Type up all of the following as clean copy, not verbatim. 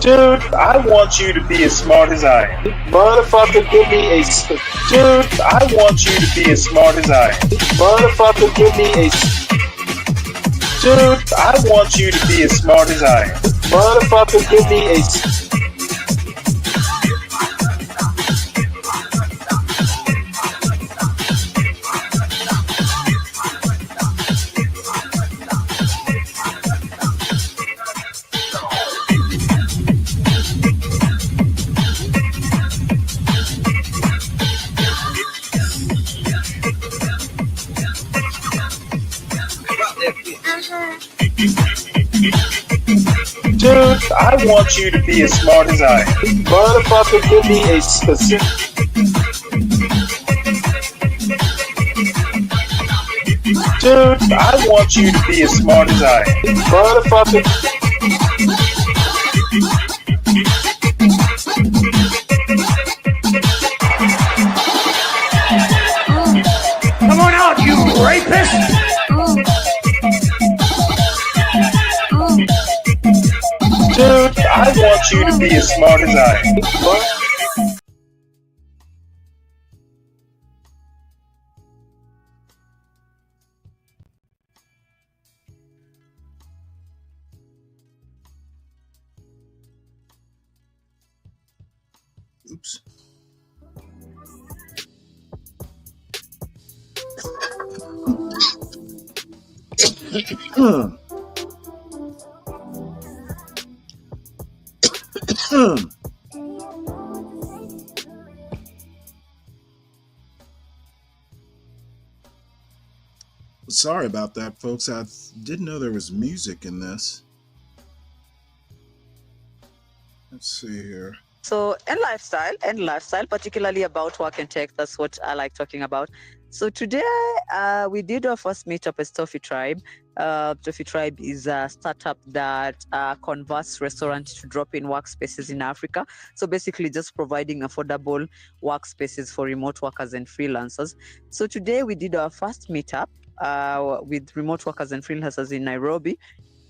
Dude, I want you to be as smart as I am. Motherfucker, give me a. Dude, I want you to be as smart as I am. Motherfucker, give me a. Dude, I want you to be as smart as I am. Motherfucker, give me a. Dude, I want you to be as smart as I am. Motherfucker, give me a specific. Dude, I want you to be as smart as I am. Motherfucker. Come on out, you rapist! Dude, I want you to be as smart as I am. Oops. Sorry about that, folks. I didn't know there was music in this. Let's see here. So, and lifestyle, particularly about work and tech. That's what I like talking about. So today we did our first meetup as Toffee Tribe. Toffee Tribe is a startup that converts restaurants to drop-in workspaces in Africa. So basically just providing affordable workspaces for remote workers and freelancers. So today we did our first meetup with remote workers and freelancers in Nairobi.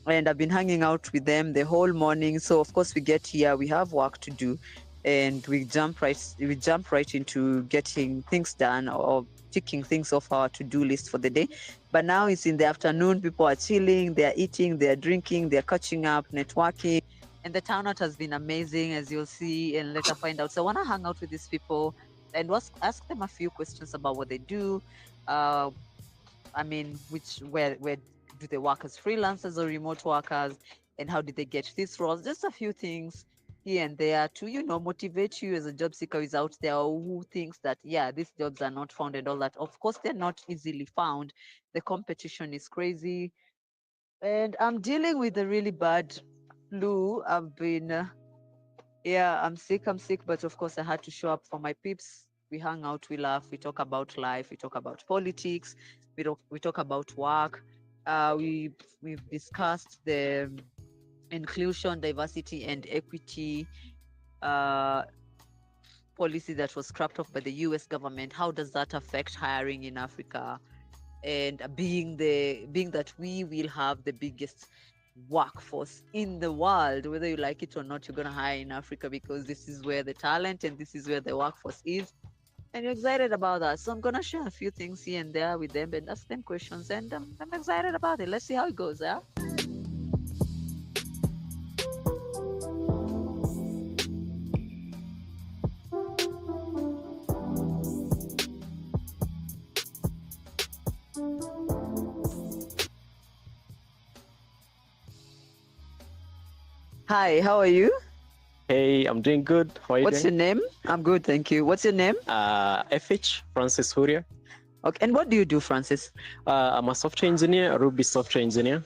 And I've been hanging out with them the whole morning. So of course we get here, we have work to do, and we jump right into getting things done or ticking things off our to-do list for the day. But now it's in the afternoon, people are chilling, they're eating, they're drinking, they're catching up, networking. And the turnout has been amazing, as you'll see and later find out. So I want to hang out with these people and ask them a few questions about what they do. Where do they work as freelancers or remote workers, and how did they get these roles? Just a few things here and there to, motivate you as a job seeker who is out there, or who thinks that, these jobs are not found and all that. Of course, they're not easily found. The competition is crazy. And I'm dealing with a really bad flu. I've been, I'm sick, but of course I had to show up for my peeps. We hang out, we laugh, we talk about life, we talk about politics, we talk about work. We've discussed the inclusion, diversity, and equity policy that was scrapped off by the US government. How does that affect hiring in Africa? And being that we will have the biggest workforce in the world, whether you like it or not, you're going to hire in Africa, because this is where the talent and this is where the workforce is. And you're excited about that. So I'm going to share a few things here and there with them and ask them questions. And I'm excited about it. Let's see how it goes, yeah? Hi, how are you? Hey, I'm doing good. How are you What's doing? your name? I'm good, thank you. What's your name? FH, Francis Huria. Okay, and what do you do, Francis? I'm a software engineer, a Ruby software engineer.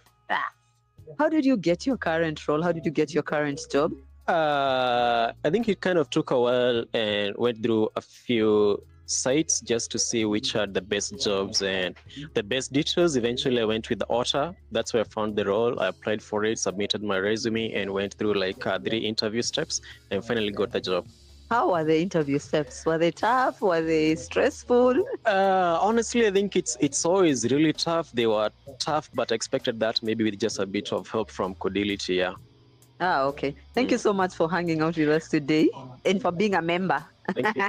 How did you get your current role? How did you get your current job? I think it kind of took a while and went through a few sites just to see which are the best jobs and the best details. Eventually, I went with the Otter. That's where I found the role. I applied for it, submitted my resume, and went through like 3 interview steps and finally got the job. How were the interview steps? Were they tough? Were they stressful? Honestly, I think it's always really tough. They were tough, but I expected that maybe with just a bit of help from Codility. Yeah. Ah, okay. Thank you so much for hanging out with us today and for being a member. Thank you.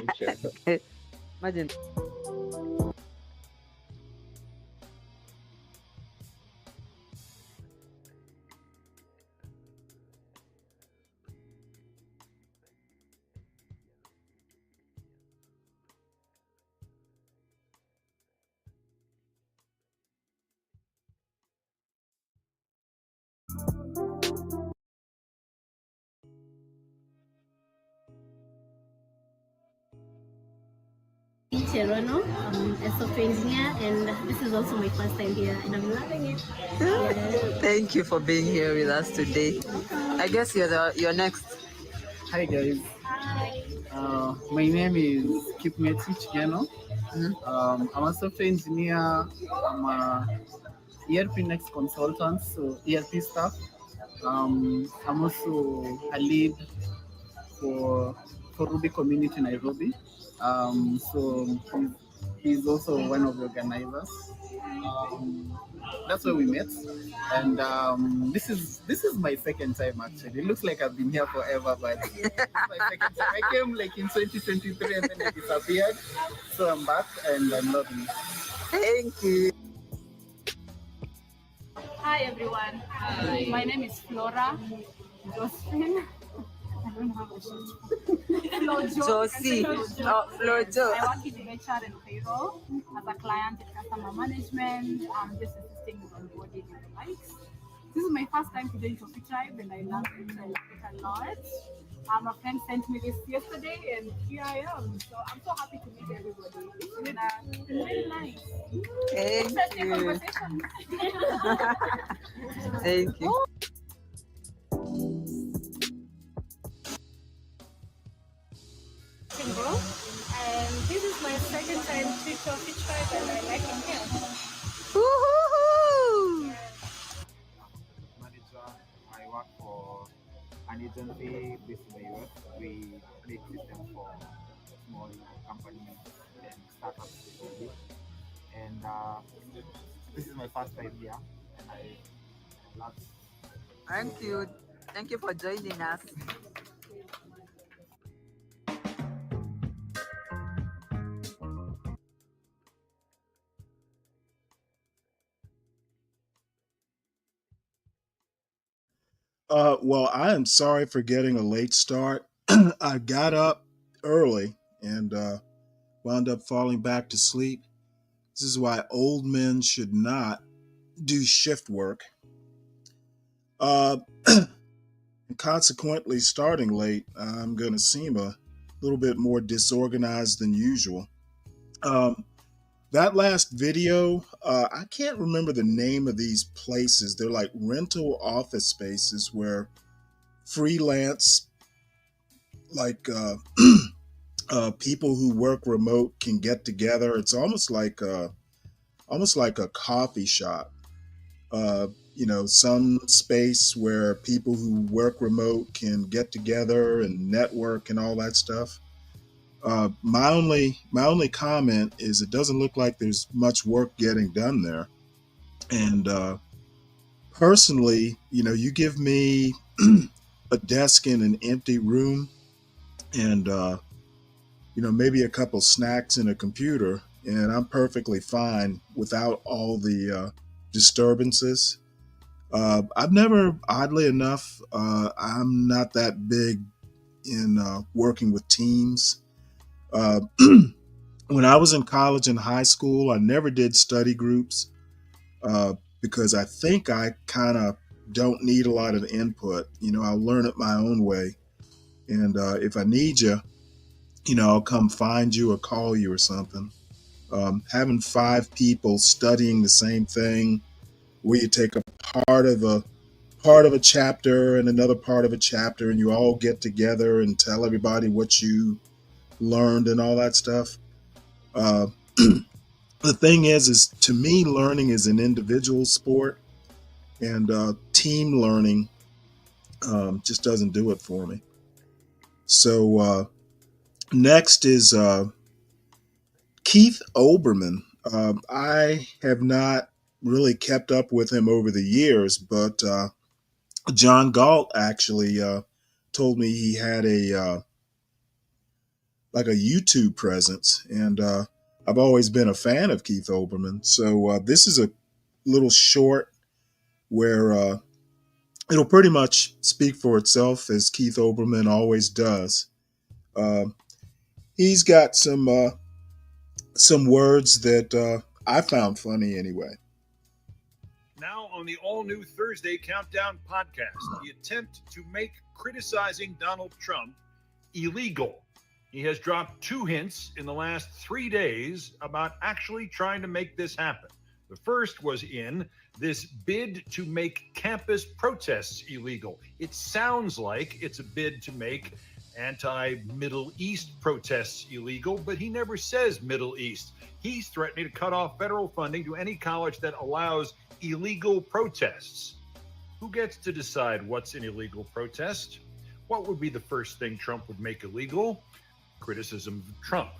Teacher. Imagine. Cherono. I'm a software engineer, and this is also my first time here, and I'm loving it. Yeah. Thank you for being here with us today. I guess you're next. Hi guys. My name is Kipmeti Chigeno. I'm a software engineer. I'm a ERP Next consultant, so ERP staff. I'm also a lead for Ruby Community Nairobi. So he's also one of the organizers. That's where we met, and this is my second time actually. It looks like I've been here forever, but this is my second time. I came like in 2023 and then I disappeared, so I'm back and I'm loving it. Thank you. Hi everyone. My name is Flora Josephine. I don't have a Josie. Flojo. I work in HR and payroll as a client in customer management. I'm just assisting with onboarding and the likes. This is my first time to join Coffee Tribe and I love it. I love it a lot. My friend sent me this yesterday and here I am. So I'm so happy to meet everybody. It's been really nice. Thank you. Thank you. And this is my second time to Coffee Tribe, and I like it here. Woo-hoo-hoo! Manager. I work for an agency based in the US. We make systems for small companies and startups basically. And this is my first time here, and I love it. Thank you. Thank you for joining us. Well, I am sorry for getting a late start. I got up early and wound up falling back to sleep. This is why old men should not do shift work. And consequently, starting late, I'm going to seem a little bit more disorganized than usual. That last video, I can't remember the name of these places. They're like rental office spaces where freelance, like people who work remote can get together. It's almost like a coffee shop. Some space where people who work remote can get together and network and all that stuff. My only comment is it doesn't look like there's much work getting done there. And personally, you give me a desk in an empty room and, maybe a couple snacks and a computer, and I'm perfectly fine without all the disturbances. Oddly enough, I'm not that big in working with teams. When I was in college and high school, I never did study groups because I think I kind of don't need a lot of input. I'll learn it my own way. And if I need you, I'll come find you or call you or something. Having 5 people studying the same thing, where you take a part of a chapter and another part of a chapter, and you all get together and tell everybody what you learned and all that stuff. The thing is to me, learning is an individual sport, and team learning just doesn't do it for me. So next is Keith Olbermann. I have not really kept up with him over the years, but John Galt actually told me he had a like a YouTube presence, and I've always been a fan of Keith Olbermann. So this is a little short where it'll pretty much speak for itself, as Keith Olbermann always does. He's got some words that I found funny anyway. Now on the all-new Thursday Countdown podcast, the attempt to make criticizing Donald Trump illegal. He has dropped 2 hints in the last 3 days about actually trying to make this happen. The first was in this bid to make campus protests illegal. It sounds like it's a bid to make anti-Middle East protests illegal, but he never says Middle East. He's threatening to cut off federal funding to any college that allows illegal protests. Who gets to decide what's an illegal protest? What would be the first thing Trump would make illegal? Criticism of Trump.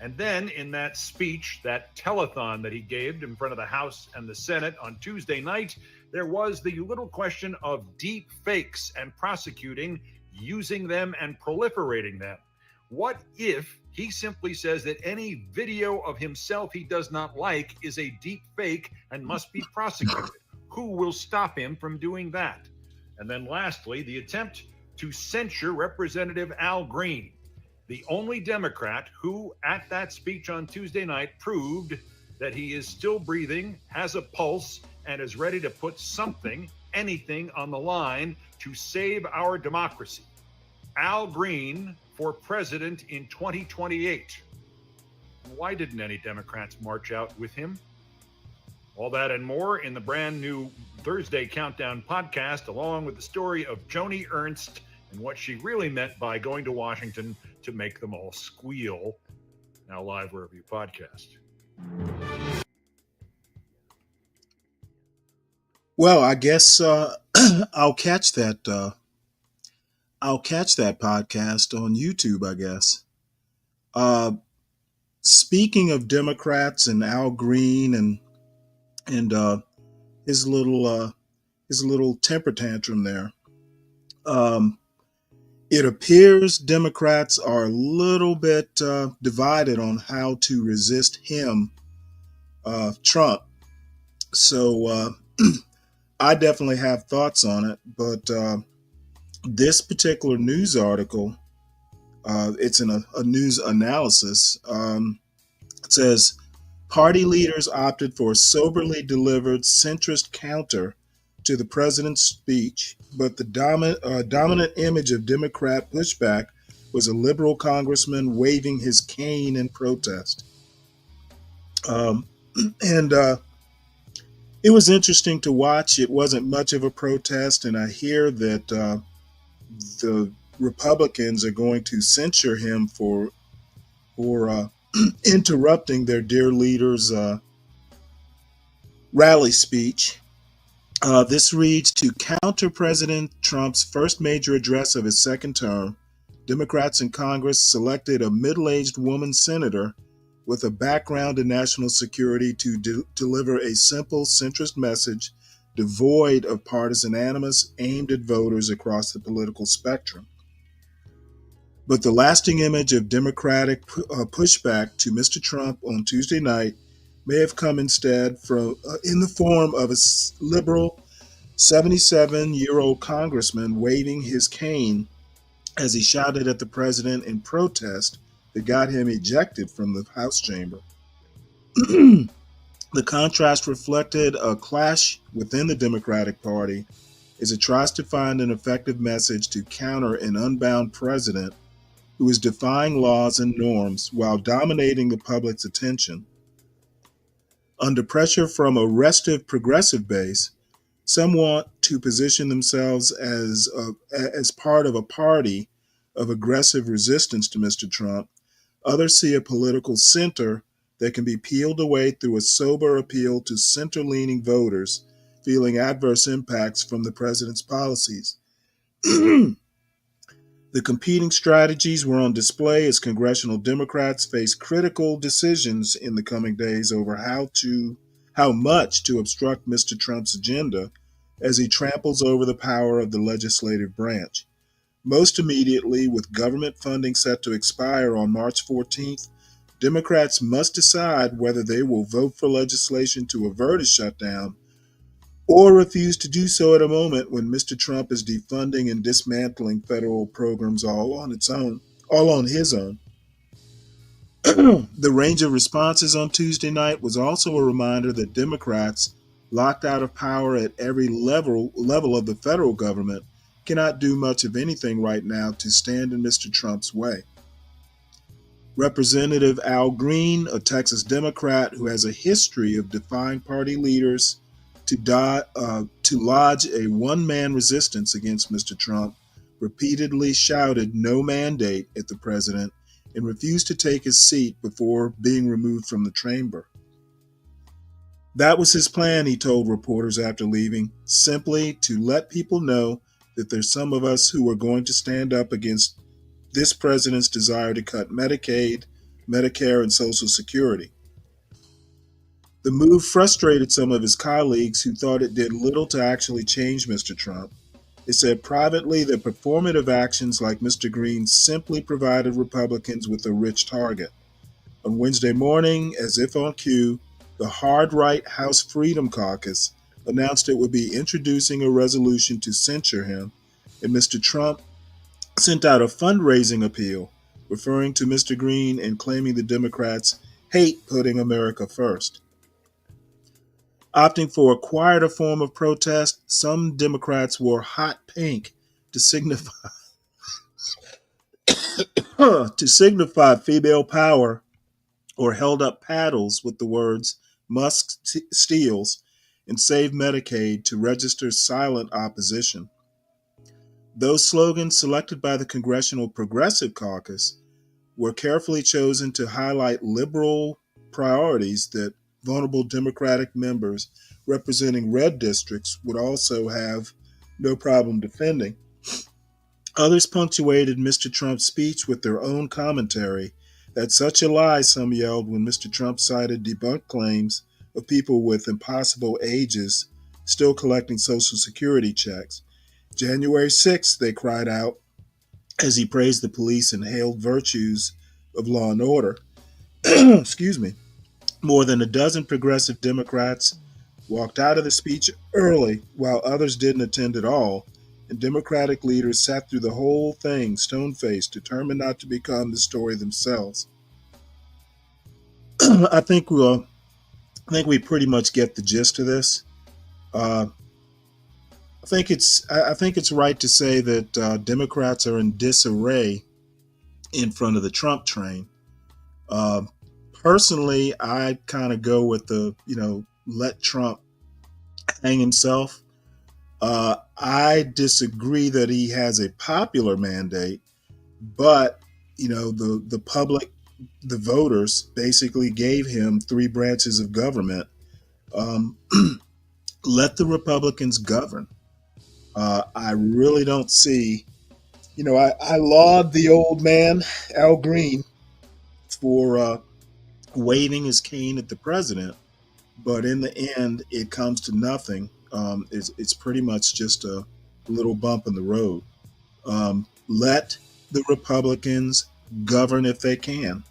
And then in that speech, that telethon that he gave in front of the House and the Senate on Tuesday night, there was the little question of deep fakes and prosecuting, using them and proliferating them. What if he simply says that any video of himself he does not like is a deep fake and must be prosecuted? Who will stop him from doing that? And then lastly, the attempt to censure Representative Al Green, the only Democrat who, at that speech on Tuesday night, proved that he is still breathing, has a pulse, and is ready to put something, anything on the line to save our democracy. Al Green for president in 2028. Why didn't any Democrats march out with him? All that and more in the brand new Thursday Countdown podcast, along with the story of Joni Ernst and what she really meant by going to Washington to make them all squeal. Now live wherever you podcast. Well, I guess I'll catch that. I'll catch that podcast on YouTube, I guess. Speaking of Democrats and Al Green and his little temper tantrum there, it appears Democrats are a little bit divided on how to resist him, Trump. So I definitely have thoughts on it, but this particular news article, it's in a news analysis. It says, party leaders opted for a soberly delivered centrist counter to the president's speech, but the dominant image of Democrat pushback was a liberal congressman waving his cane in protest. And it was interesting to watch. It wasn't much of a protest, and I hear that the Republicans are going to censure him for interrupting their dear leader's rally speech. This reads, to counter President Trump's first major address of his second term, Democrats in Congress selected a middle-aged woman senator with a background in national security to deliver a simple centrist message devoid of partisan animus aimed at voters across the political spectrum. But the lasting image of Democratic pushback to Mr. Trump on Tuesday night may have come instead in the form of a liberal 77-year-old congressman waving his cane as he shouted at the president in protest that got him ejected from the House chamber. The contrast reflected a clash within the Democratic Party as it tries to find an effective message to counter an unbound president who is defying laws and norms while dominating the public's attention. Under pressure from a restive progressive base, some want to position themselves as part of a party of aggressive resistance to Mr. Trump. Others see a political center that can be peeled away through a sober appeal to center-leaning voters feeling adverse impacts from the president's policies. The competing strategies were on display as congressional Democrats face critical decisions in the coming days over how how much to obstruct Mr. Trump's agenda as he tramples over the power of the legislative branch. Most immediately, with government funding set to expire on March 14th, Democrats must decide whether they will vote for legislation to avert a shutdown or refuse to do so at a moment when Mr. Trump is defunding and dismantling federal programs all on his own. The range of responses on Tuesday night was also a reminder that Democrats, locked out of power at every level of the federal government, cannot do much of anything right now to stand in Mr. Trump's way. Representative Al Green, a Texas Democrat who has a history of defying party leaders to lodge a one-man resistance against Mr. Trump, repeatedly shouted no mandate at the president and refused to take his seat before being removed from the chamber. That was his plan, he told reporters after leaving, simply to let people know that there's some of us who are going to stand up against this president's desire to cut Medicaid, Medicare, and Social Security. The move frustrated some of his colleagues who thought it did little to actually change Mr. Trump. It said privately that performative actions like Mr. Green simply provided Republicans with a rich target. On Wednesday morning, as if on cue, the hard-right House Freedom Caucus announced it would be introducing a resolution to censure him, and Mr. Trump sent out a fundraising appeal referring to Mr. Green and claiming the Democrats hate putting America first. Opting for a quieter form of protest, some Democrats wore hot pink to signify female power, or held up paddles with the words "Musk steals" and "Save Medicaid" to register silent opposition. Those slogans, selected by the Congressional Progressive Caucus, were carefully chosen to highlight liberal priorities that vulnerable Democratic members representing red districts would also have no problem defending. Others punctuated Mr. Trump's speech with their own commentary. "That's such a lie," some yelled when Mr. Trump cited debunked claims of people with impossible ages still collecting Social Security checks. "January 6th, they cried out as he praised the police and hailed virtues of law and order. Excuse me. More than a dozen progressive Democrats walked out of the speech early, while others didn't attend at all, and Democratic leaders sat through the whole thing stone-faced, determined not to become the story themselves. I think we pretty much get the gist of this. I think it's right to say that Democrats are in disarray in front of the Trump train. Personally, I kind of go with the, let Trump hang himself. I disagree that he has a popular mandate, but, the public, the voters basically gave him three branches of government. Let the Republicans govern. I really don't see, I laud the old man, Al Green, for waving his cane at the president, but in the end, it comes to nothing. It's pretty much just a little bump in the road. Let the Republicans govern if they can.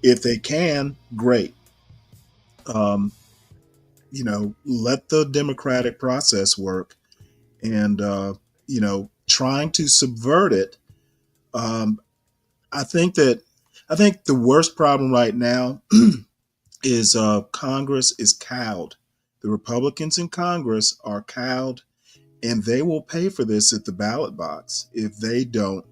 If they can, great. Let the democratic process work, and trying to subvert it. I think the worst problem right now is Congress is cowed. The Republicans in Congress are cowed, and they will pay for this at the ballot box if they don't,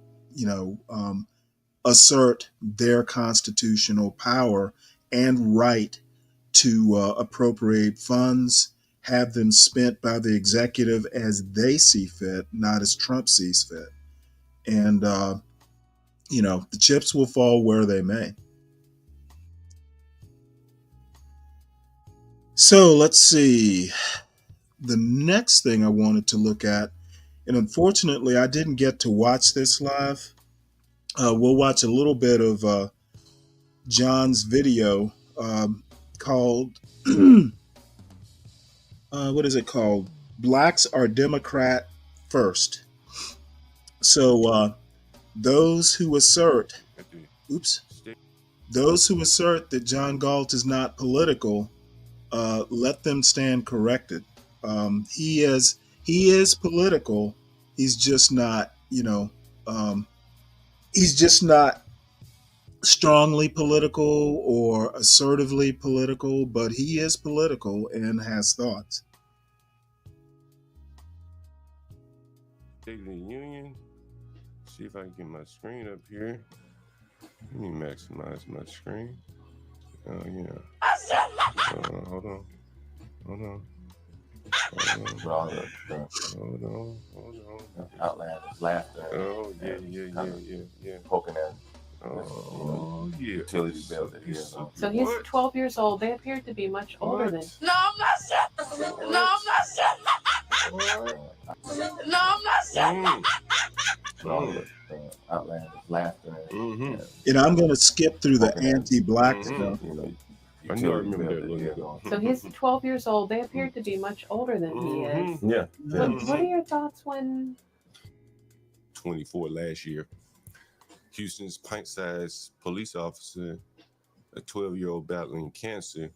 assert their constitutional power and right to appropriate funds, have them spent by the executive as they see fit, not as Trump sees fit. And, the chips will fall where they may. So let's see. The next thing I wanted to look at, and unfortunately I didn't get to watch this live. We'll watch a little bit of John's video called what is it called? Blacks are Democrat first. So those who assert, those who assert that John Galt is not political, let them stand corrected. He is political. He's just not, he's just not strongly political or assertively political, but he is political and has thoughts. State of the Union. See if I can get my screen up here. Let me maximize my screen. Oh, yeah. Hold on. Outlandish laughter. Oh, yeah. Poking at yeah. Utility bill that he is on. So he's 12 years old. They appear to be much older than. No, I'm not shut. No, I'm not shut. Outlandish laughter. And I'm going to skip through the anti-black stuff. I know I remember that long ago. So he's 12 years old. They appear to be much older than he is. Yeah. What are your thoughts when 24 last year? Houston's pint-sized police officer, a 12-year-old battling cancer,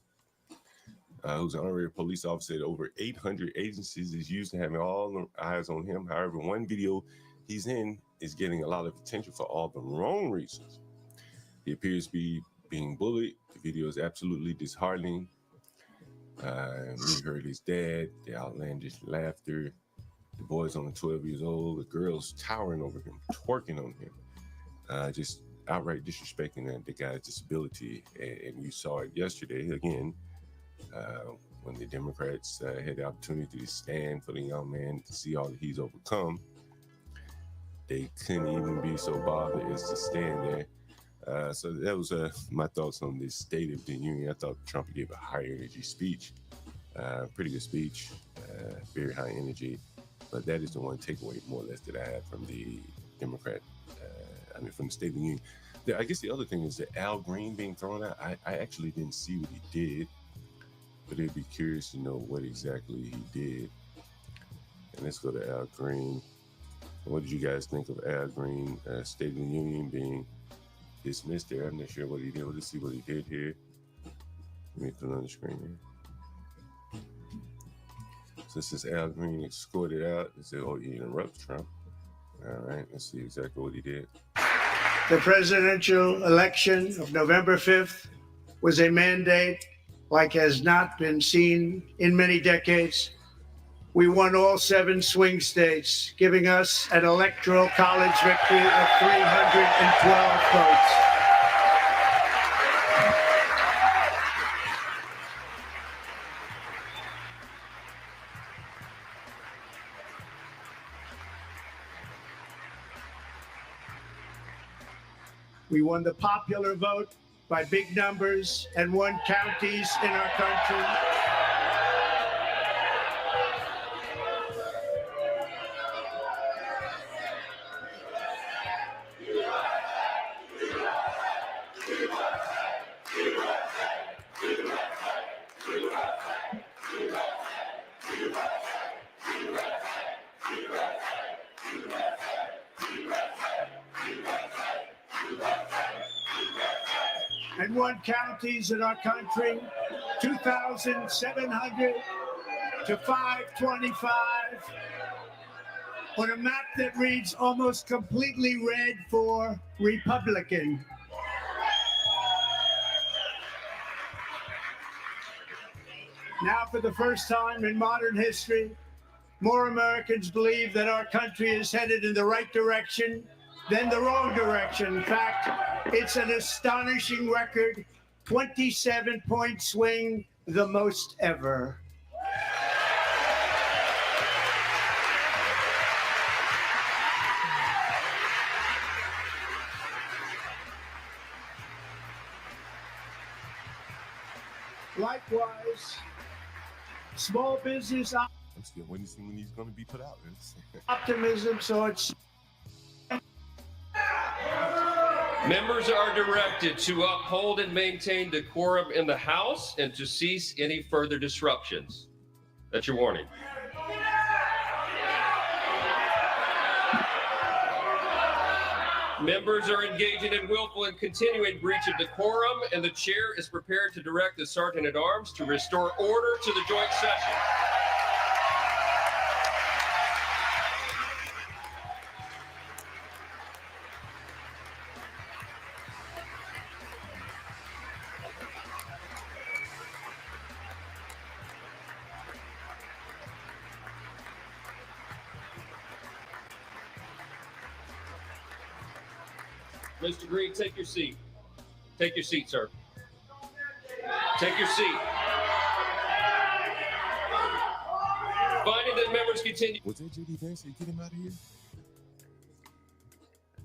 who's an honorary police officer at over 800 agencies, is used to having all the eyes on him. However, one video he's in is getting a lot of attention for all the wrong reasons. He appears to be being bullied. The video is absolutely disheartening. We heard his dad, the outlandish laughter. The boy's only 12 years old. The girl's towering over him, twerking on him. Just outright disrespecting the guy's disability. And you saw it yesterday again when the Democrats had the opportunity to stand for the young man to see all that he's overcome. They couldn't even be so bothered as to stand there. So that was my thoughts on this State of the Union. I thought Trump gave a high energy speech, pretty good speech, very high energy. But that is the one takeaway, more or less, that I have from the Democrat. From the State of the Union. I guess the other thing is that Al Green being thrown out. I actually didn't see what he did, but it'd be curious to know what exactly he did. And let's go to Al Green. What did you guys think of Al Green, State of the Union being dismissed there? I'm not sure what he did. Let's see what he did here. Let me put it on the screen here. So this is Al Green escorted out. It said, oh, he interrupts Trump. All right, let's see exactly what he did. The presidential election of November 5th was a mandate like has not been seen in many decades. We won all 7 swing states, giving us an electoral college victory of 312 votes. We won the popular vote by big numbers and won counties in our country. And won counties in our country, 2,700 to 525, on a map that reads almost completely red for Republican. Now, for the first time in modern history, more Americans believe that our country is headed in the right direction than the wrong direction. In fact, it's an astonishing record, 27-point swing, the most ever. Likewise, small business I'm still waiting to see when he's going to be put out. optimism, so it's Members are directed to uphold and maintain decorum in the House and to cease any further disruptions. That's your warning. Members are engaging in willful and continuing breach of decorum, and the chair is prepared to direct the Sergeant at Arms to restore order to the joint session. Mr. Green, take your seat. Take your seat, sir. Take your seat. Finding that members continue. Was that JD Vance? Get him out of here.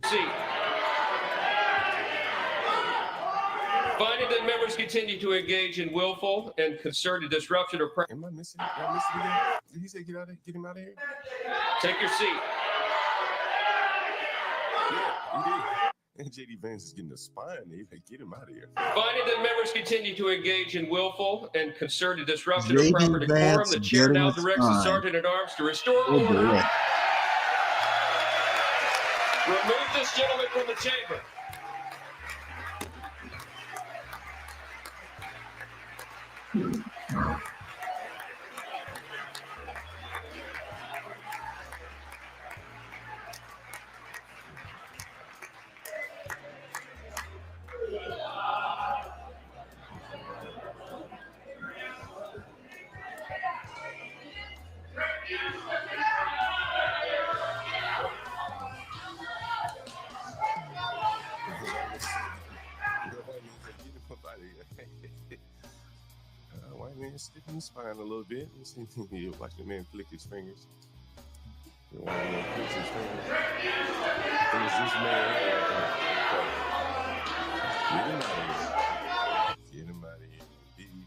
Seat. Finding that members continue to engage in willful and concerted disruption or Am I missing? Am I missing again? Did he say get out of, get him out of here? Take your seat. Yeah, he did. And JD Vance is getting a spine. They like, get him out of here. Finding that members continue to engage in willful and concerted disruption of JD proper decorum, Vance the chair getting now a directs the spine. Sergeant at Arms to restore Oh, order. boy. Remove this gentleman from the chamber. White man sticking his spine a little bit. You watch the man flick his fingers. The white man flicks his fingers. It was this man. Get him out of here. Get him out of here. Indeed.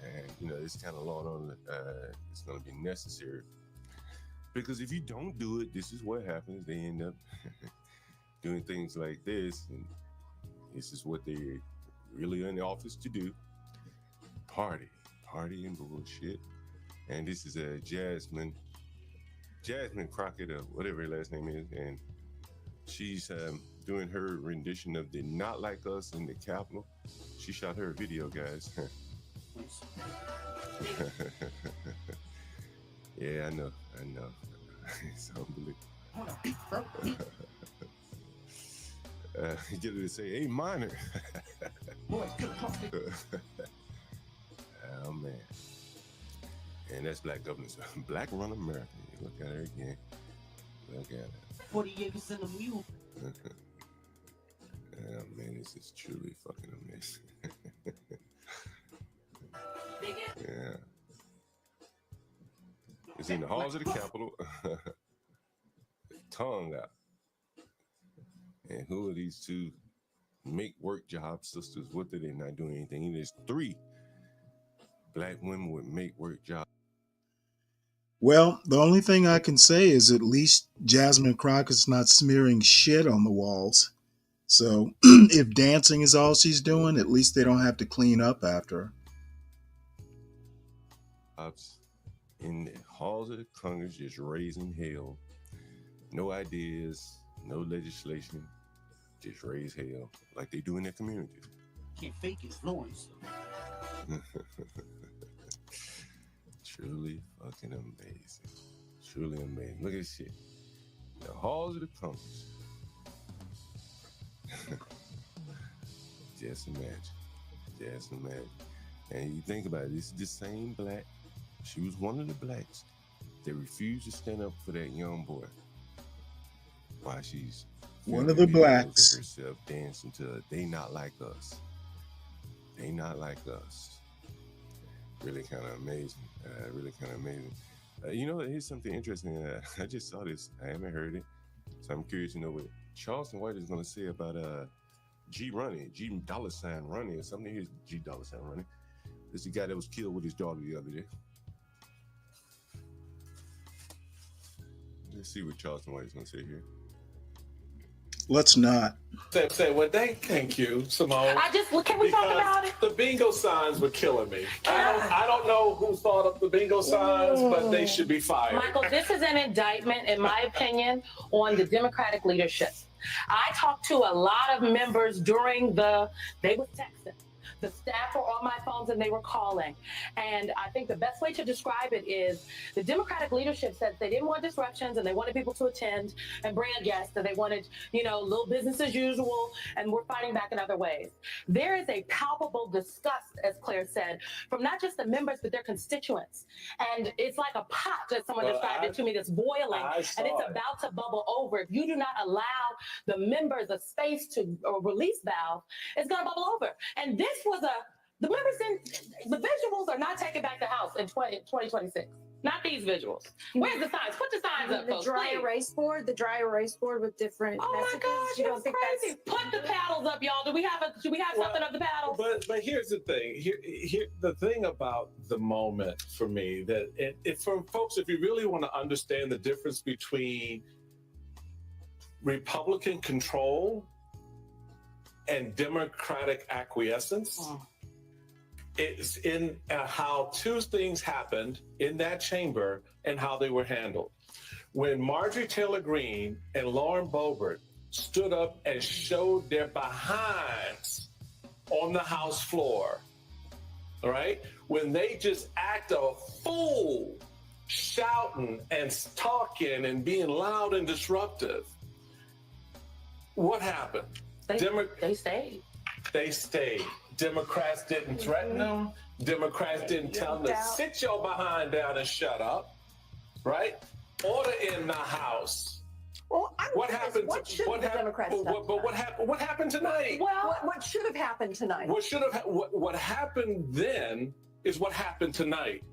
And you know, it's kind of long on. It's going to be necessary because if you don't do it, this is what happens. They end up doing things like this, and this is what they really in the office to do. Party and bullshit. And this is Jasmine Crockett, or whatever her last name is, and she's doing her rendition of the Not Like Us in the Capitol. She shot her a video, guys. Yeah, I know. It's unbelievable. Get her to say, "Hey, minor." Oh man, and that's Black governance. Black run America. You look at her again. Look at it. 40 acres and a mule. Oh man, this is truly fucking amazing. Yeah, it's in the halls of the Capitol. Tongue out. And who are these two make work job sisters? What are they not doing anything? There's 3 Black women with make work jobs. Well, the only thing I can say is at least Jasmine Crockett's not smearing shit on the walls. So if dancing is all she's doing, at least they don't have to clean up after her. In the halls of the Congress, just raising hell. No ideas, no legislation, just raise hell like they do in their communities. Can't fake influence. Truly fucking amazing. Truly amazing. Look at this shit. The halls of the Congress. Just imagine. And you think about it, this is the same black. She was one of the blacks that refused to stand up for that young boy. While she's one of the blacks herself dancing to "They Not Like Us." They not like us. Really kind of amazing. You know, here's something interesting. I just saw this. I haven't heard it, so I'm curious to know what Charleston White is going to say about G Ronnie, G dollar sign Ronnie, or something. Here's G dollar sign Ronnie. This is the guy that was killed with his daughter the other day. Let's see what Charleston White is going to say here. Let's not. Well, thank you, Simone. Can we talk about it? The bingo signs were killing me. I don't know who thought up the bingo signs, but they should be fired. Michael, this is an indictment, in my opinion, on the Democratic leadership. I talked to a lot of members during they were texting. The staff were on my phones and they were calling. And I think the best way to describe it is the Democratic leadership said they didn't want disruptions and they wanted people to attend and bring a guest, and they wanted, little business as usual, and we're fighting back in other ways. There is a palpable disgust, as Claire said, from not just the members, but their constituents. And it's like a pot, that someone described it to me, that's boiling, and it's about to bubble over. If you do not allow the members a space to release valve, it's going to bubble over. And this was the visuals are not taking back the House in 2026. Not these visuals. Where's the signs? Put the signs up, The folks, dry please. erase board with different messages. My gosh, You don't that's think crazy. Put the paddles up, y'all. Do we have something of the paddles? But here's the thing. Here the thing about the moment for me, that for folks, if you really want to understand the difference between Republican control and Democratic acquiescence, it's in how two things happened in that chamber and how they were handled. When Marjorie Taylor Greene and Lauren Boebert stood up and showed their behinds on the House floor, all right? When they just act a fool, shouting and talking and being loud and disruptive, what happened? They stayed. They stayed. Democrats didn't threaten them. Democrats didn't tell them to sit your behind down and shut up, right? Order in the House. Well, what happened? What should the Democrats have done? But what happened tonight? Well, what should have happened tonight? What happened then is what happened tonight,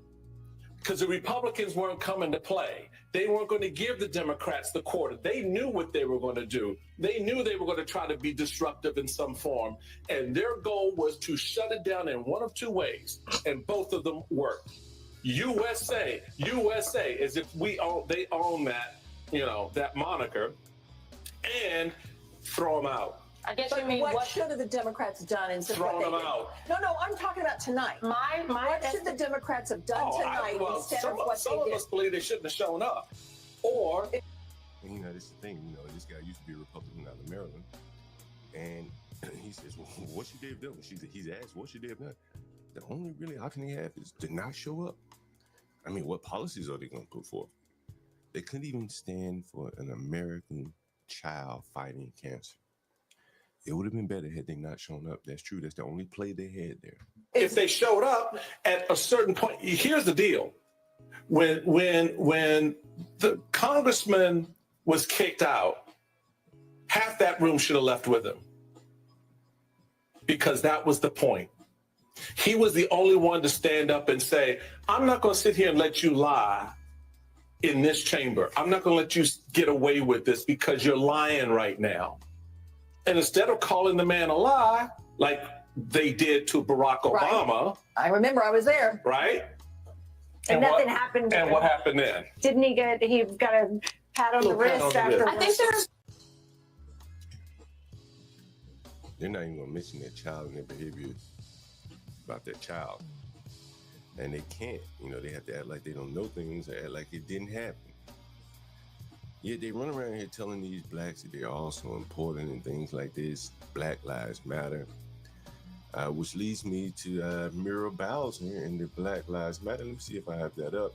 because the Republicans weren't coming to play. They weren't going to give the Democrats the quarter. They knew what they were going to do. They knew they were going to try to be disruptive in some form. And their goal was to shut it down in one of two ways. And both of them worked. USA, as if they own that, that moniker, and throw them out. I guess But you mean what should have the Democrats done instead of what Throw they them did? out. No, I'm talking about tonight. What should the Democrats have done tonight instead of what some they of did? us believe they shouldn't have shown up. Or this is the thing, this guy used to be a Republican out of Maryland. And he says, well, what should they have done? He's asked, what should they have done? The only really option they have is to not show up. I mean, what policies are they going to put forth? They couldn't even stand for an American child fighting cancer. It would have been better had they not shown up. That's true. That's the only play they had there. if they showed up at a certain point, here's the deal. When the congressman was kicked out, half that room should have left with him, because that was the point. He was the only one to stand up and say, I'm not going to sit here and let you lie in this chamber. I'm not going to let you get away with this because you're lying right now. And instead of calling the man a lie, like they did to Barack Obama. I remember, I was there. Right? And nothing happened. And what happened then? Didn't he got a pat on the wrist after? I think They're not even going to mention their child and their behavior about their child. And they can't. They have to act like they don't know things or act like it didn't happen. Yet they run around here telling these blacks that they're also important and things like this. Black Lives Matter. Which leads me to Muriel Bowser and the Black Lives Matter. Let me see if I have that up.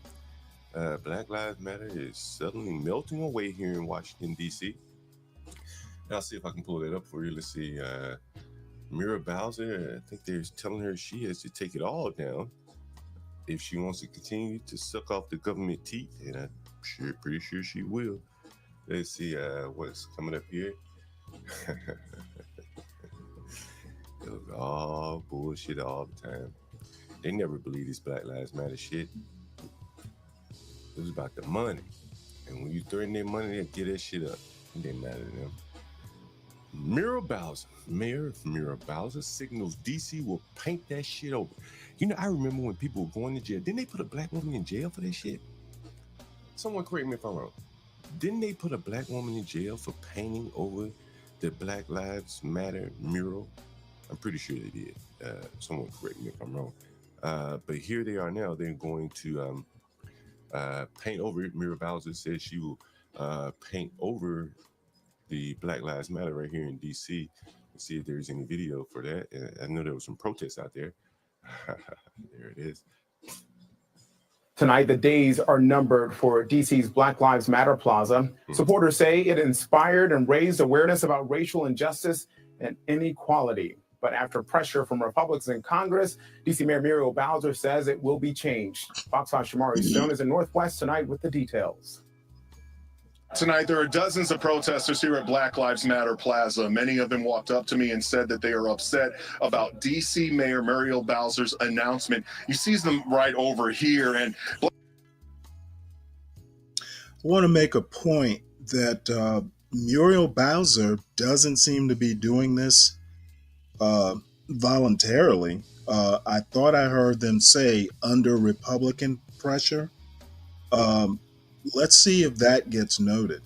Black Lives Matter is suddenly melting away here in Washington, D.C. I'll see if I can pull that up for you. Let's see. Muriel Bowser, I think they're telling her she has to take it all down if she wants to continue to suck off the government teeth, and I'm pretty sure she will. Let's see what's coming up here. It was all bullshit all the time. They never believe this Black Lives Matter shit. It was about the money. And when you threaten their money, they get that shit up. It didn't matter to them. Muriel Bowser, Mayor Muriel Bowser, signals DC will paint that shit over. I remember when people were going to jail. Didn't they put a black woman in jail for that shit? Someone correct me if I'm wrong. Didn't they put a black woman in jail for painting over the Black Lives Matter mural. I'm pretty sure they did. Someone correct me if I'm wrong. But here they are now. They're going to paint over it. Mayor Bowser said she will paint over the Black Lives Matter right here in D.C. and see if there's any video for that. I know there was some protests out there. There it is. Tonight, the days are numbered for DC's Black Lives Matter Plaza. Supporters say it inspired and raised awareness about racial injustice and inequality. But after pressure from Republicans in Congress, DC Mayor Muriel Bowser says it will be changed. Fox 5's Shamari Stone is in Northwest tonight with the details. Tonight, there are dozens of protesters here at Black Lives Matter Plaza. Many of them walked up to me and said that they are upset about DC Mayor Muriel Bowser's announcement. You see them right over here. And I want to make a point that Muriel Bowser doesn't seem to be doing this voluntarily. I thought I heard them say under Republican pressure. Let's see if that gets noted.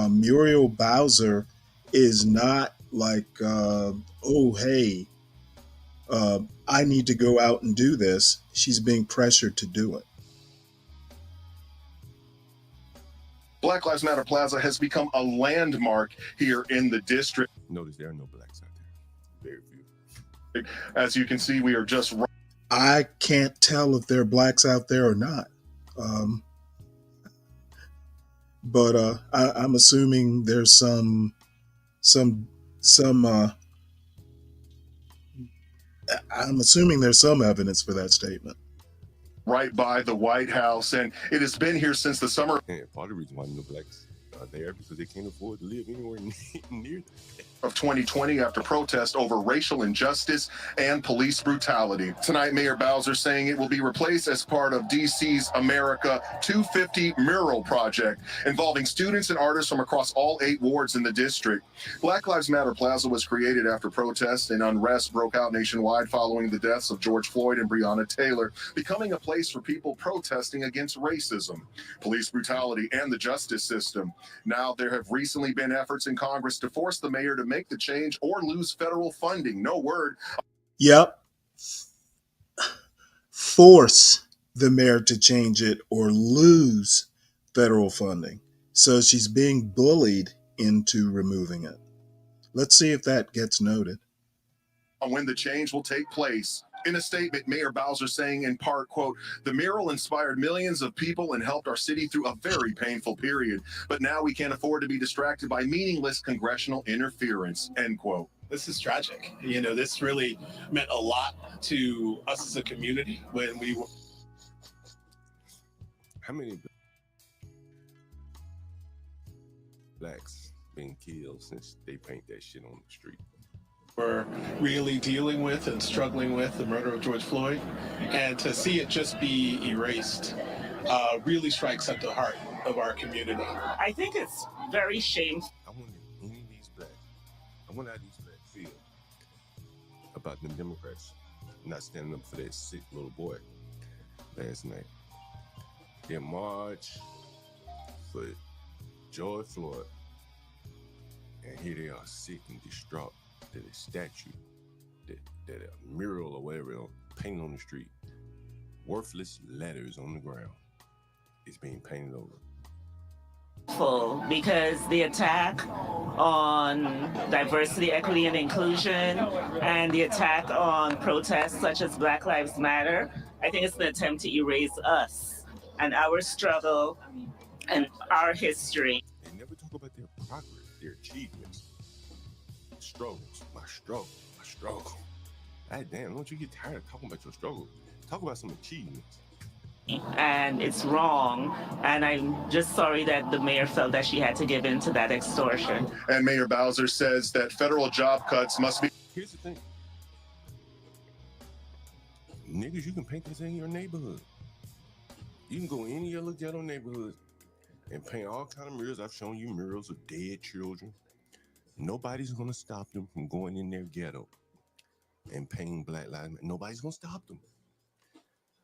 Muriel Bowser is not like, oh, hey, I need to go out and do this. She's being pressured to do it. Black Lives Matter Plaza has become a landmark here in the district. Notice there are no blacks out there. Very few. As you can see, we are just... I can't tell if there are blacks out there or not. But I'm assuming there's some I'm assuming there's some evidence for that statement. Right by the White House, and it has been here since the summer. And part of the reason why no blacks are there because they can't afford to live anywhere near them. Of 2020 after protest over racial injustice and police brutality. Tonight, Mayor Bowser saying it will be replaced as part of DC's America 250 mural project involving students and artists from across all 8 wards in the district. Black Lives Matter Plaza was created after protests and unrest broke out nationwide following the deaths of George Floyd and Breonna Taylor, becoming a place for people protesting against racism, police brutality, and the justice system. Now, there have recently been efforts in Congress to force the mayor to make the change or lose federal funding. No word. Yep. Force the mayor to change it or lose federal funding. So she's being bullied into removing it. Let's see if that gets noted. On when the change will take place. In a statement, Mayor Bowser saying in part, quote, "The mural inspired millions of people and helped our city through a very painful period. But now we can't afford to be distracted by meaningless congressional interference," end quote. This is tragic. You know, this really meant a lot to us as a community when we were. How many blacks been killed since they paint that shit on the street? We're really dealing with and struggling with the murder of George Floyd, and to see it just be erased really strikes at the heart of our community. I think it's very shameful. I wonder any of these blacks, I wonder how these blacks feel about them Democrats not standing up for that sick little boy last night. They march for George Floyd, and here they are sick and distraught. That a statue, that a mural or whatever, painted on the street, worthless letters on the ground is being painted over. Because the attack on diversity, equity, and inclusion, and the attack on protests such as Black Lives Matter, I think it's an attempt to erase us and our struggle and our history. They never talk about their progress, their achievements. Struggles, my struggle. God damn, don't you get tired of talking about your struggle? Talk about some achievements. And it's wrong, and I'm just sorry that the mayor felt that she had to give in to that extortion. And Mayor Bowser says that federal job cuts must be... Here's the thing. Niggas, you can paint this in your neighborhood. You can go in any other ghetto neighborhood and paint all kind of murals. I've shown you murals of dead children. Nobody's going to stop them from going in their ghetto and painting Black Lives Matter. Nobody's going to stop them.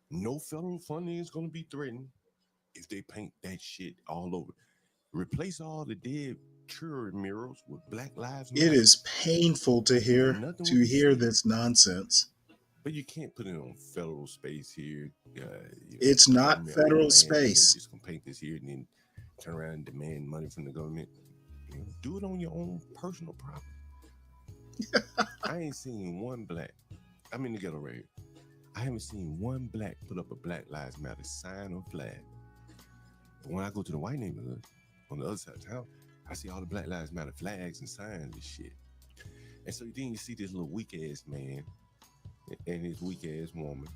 No federal funding is going to be threatened if they paint that shit all over. Replace all the dead arbitrary murals with Black Lives It Matter. is painful to hear this nonsense. But you can't put it on federal space here. It's not government federal land, space. Just gonna paint this here and then turn around and demand money from the government. Do it on your own personal property. I ain't seen one black. I'm in the ghetto right here. I haven't seen one black put up a Black Lives Matter sign or flag. But when I go to the white neighborhood on the other side of town, I see all the Black Lives Matter flags and signs and shit. And so then you see this little weak ass man and his weak ass woman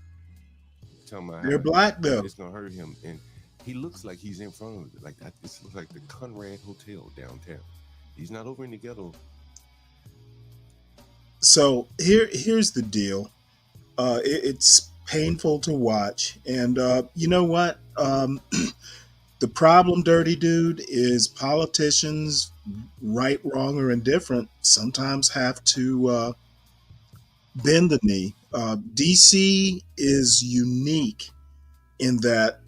talking about They're black though. It's gonna hurt him, and he looks like he's in front of it. Like that. This looks like the Conrad Hotel downtown. He's not over in the ghetto. So here's the deal. It's painful to watch, and you know what? The problem, Dirty Dude, is politicians, right, wrong, or indifferent, sometimes have to bend the knee. DC is unique in that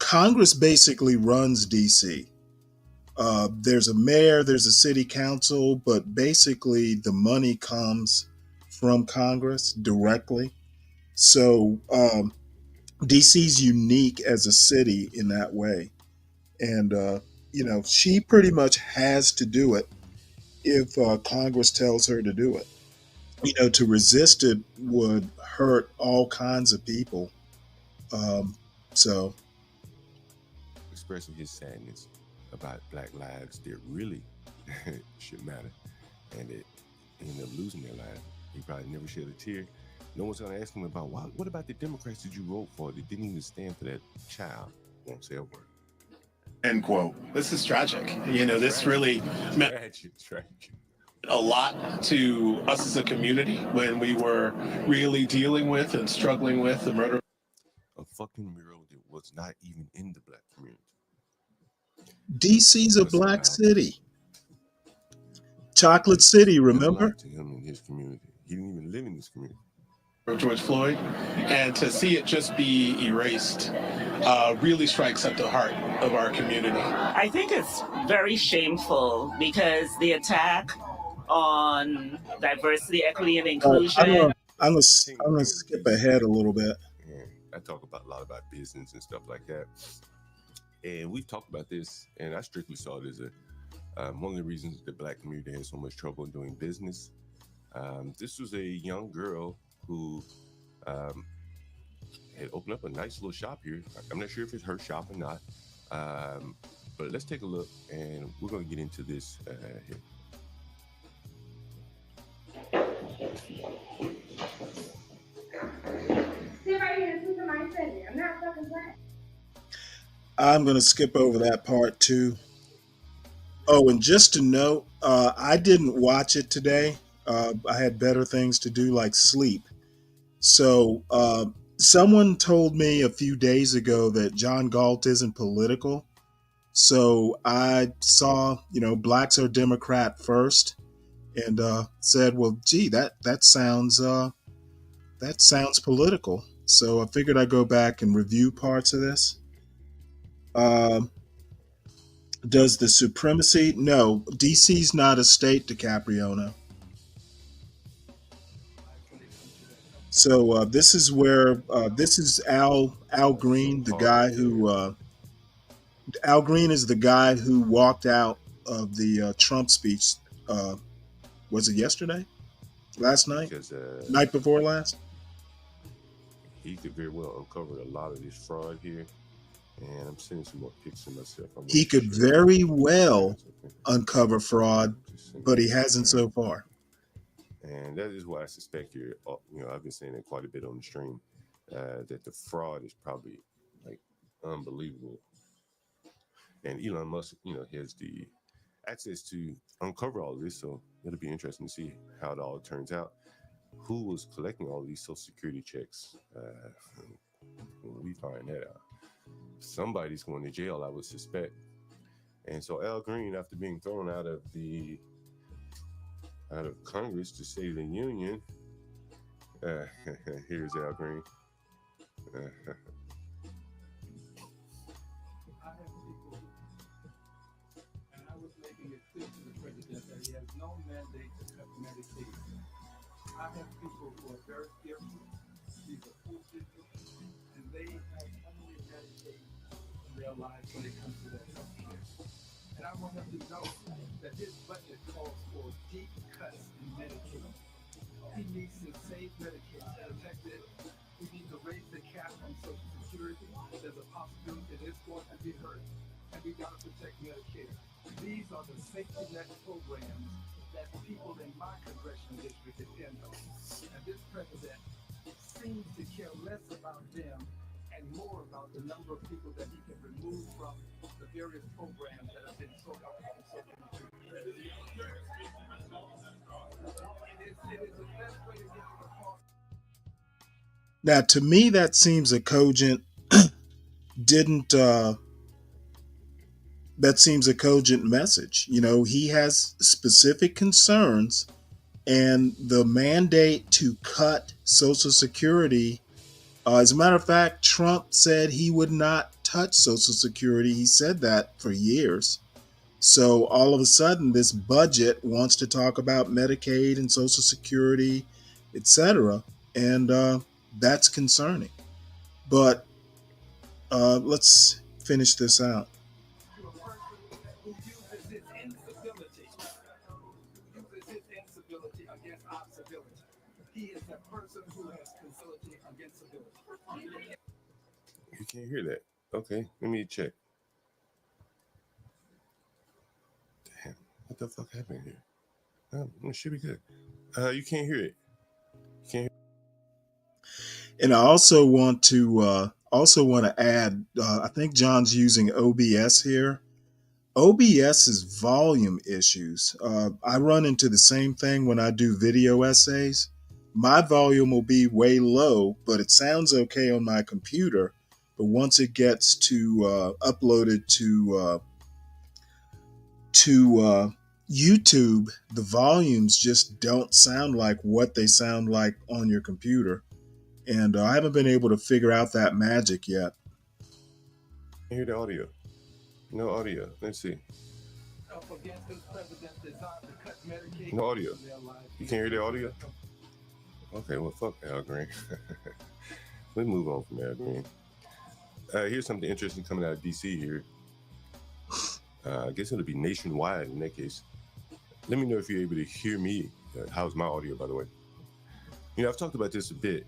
Congress basically runs DC. There's a mayor, there's a city council, but basically the money comes from Congress directly. So DC's unique as a city in that way. And, she pretty much has to do it if Congress tells her to do it. To resist it would hurt all kinds of people. So expressing his sadness about Black lives that really should matter, and it ended up losing their lives. He probably never shed a tear. No one's gonna ask him about what about the Democrats that you vote for that didn't even stand for that child? Won't say a word. End quote. This is tragic. This really meant tragic. a lot to us as a community when we were really dealing with and struggling with the murder. A fucking mural that was not even in the black community. DC's a black city. Chocolate City, remember? To him in his community. He didn't even live in this community. George Floyd, and to see it just be erased really strikes at the heart of our community. I think it's very shameful because the attack on diversity, equity, and inclusion. I'm gonna skip ahead a little bit. I talk a lot about business and stuff like that. And we've talked about this, and I strictly saw it as one of the reasons the black community has so much trouble doing business. This was a young girl who had opened up a nice little shop here. I'm not sure if it's her shop or not, but let's take a look, and we're going to get into this here. I'm going to skip over that part too. Oh, and just to note, I didn't watch it today. I had better things to do, like sleep. So someone told me a few days ago that John Galt isn't political. So I saw, blacks are Democrat first, and said, well, gee, that sounds political. So I figured I'd go back and review parts of this. Does the supremacy? No, DC's not a state, DiCapriono. So this is where this is Al Green, the guy who Al Green is the guy who walked out of the Trump speech. Was it yesterday? Last night? Because, night before last? He could very well uncover a lot of this fraud here. And I'm sending some more pics of myself. He could very well uncover fraud, but he hasn't so far. And that is why I suspect I've been saying it quite a bit on the stream, that the fraud is probably like unbelievable. And Elon Musk, has the access to uncover all of this. So it'll be interesting to see how it all turns out. Who was collecting all these Social Security checks? When we find that out, somebody's going to jail, I would suspect. And so Al Green, after being thrown out of Congress to save the union, here's Al Green. I have people who are very fearful. These are poor people, and they have only Medicaid in their lives when it comes to their health care. And I want them to know that his budget calls for deep cuts in Medicaid. He needs to save Medicaid to protect it. We need to raise the cap on Social Security. There's a possibility that it's going to be hurt, and we got to protect Medicare. These are the safety net programs that people in my congressional district depend on. And this president seems to care less about them and more about the number of people that he can remove from the various programs that have been so helpful. It is the best way to get to the cost. Now, to me, that seems a cogent that seems a cogent message. You know, he has specific concerns, and the mandate to cut Social Security, as a matter of fact, Trump said he would not touch Social Security. He said that for years. So all of a sudden, this budget wants to talk about Medicaid and Social Security, etc., and that's concerning. But let's finish this out. Who uses his instability against our civility. He is a person who has civility against civility. You can't hear that. Okay, let me check. Damn, what the fuck happened here? It should be good. You can't hear it. You can't hear. And I also want to add. I think John's using OBS here. OBS is volume issues. I run into the same thing when I do video essays. My volume will be way low, but it sounds okay on my computer. But once it gets to uploaded to YouTube, the volumes just don't sound like what they sound like on your computer. And I haven't been able to figure out that magic yet. I hear the audio. No audio. Let's see. No audio. You can't hear the audio? Okay, well, fuck Al Green. Let's move on from Al Green. Here's something interesting coming out of DC here. I guess it'll be nationwide in that case. Let me know if you're able to hear me. How's my audio, by the way? You know, I've talked about this a bit.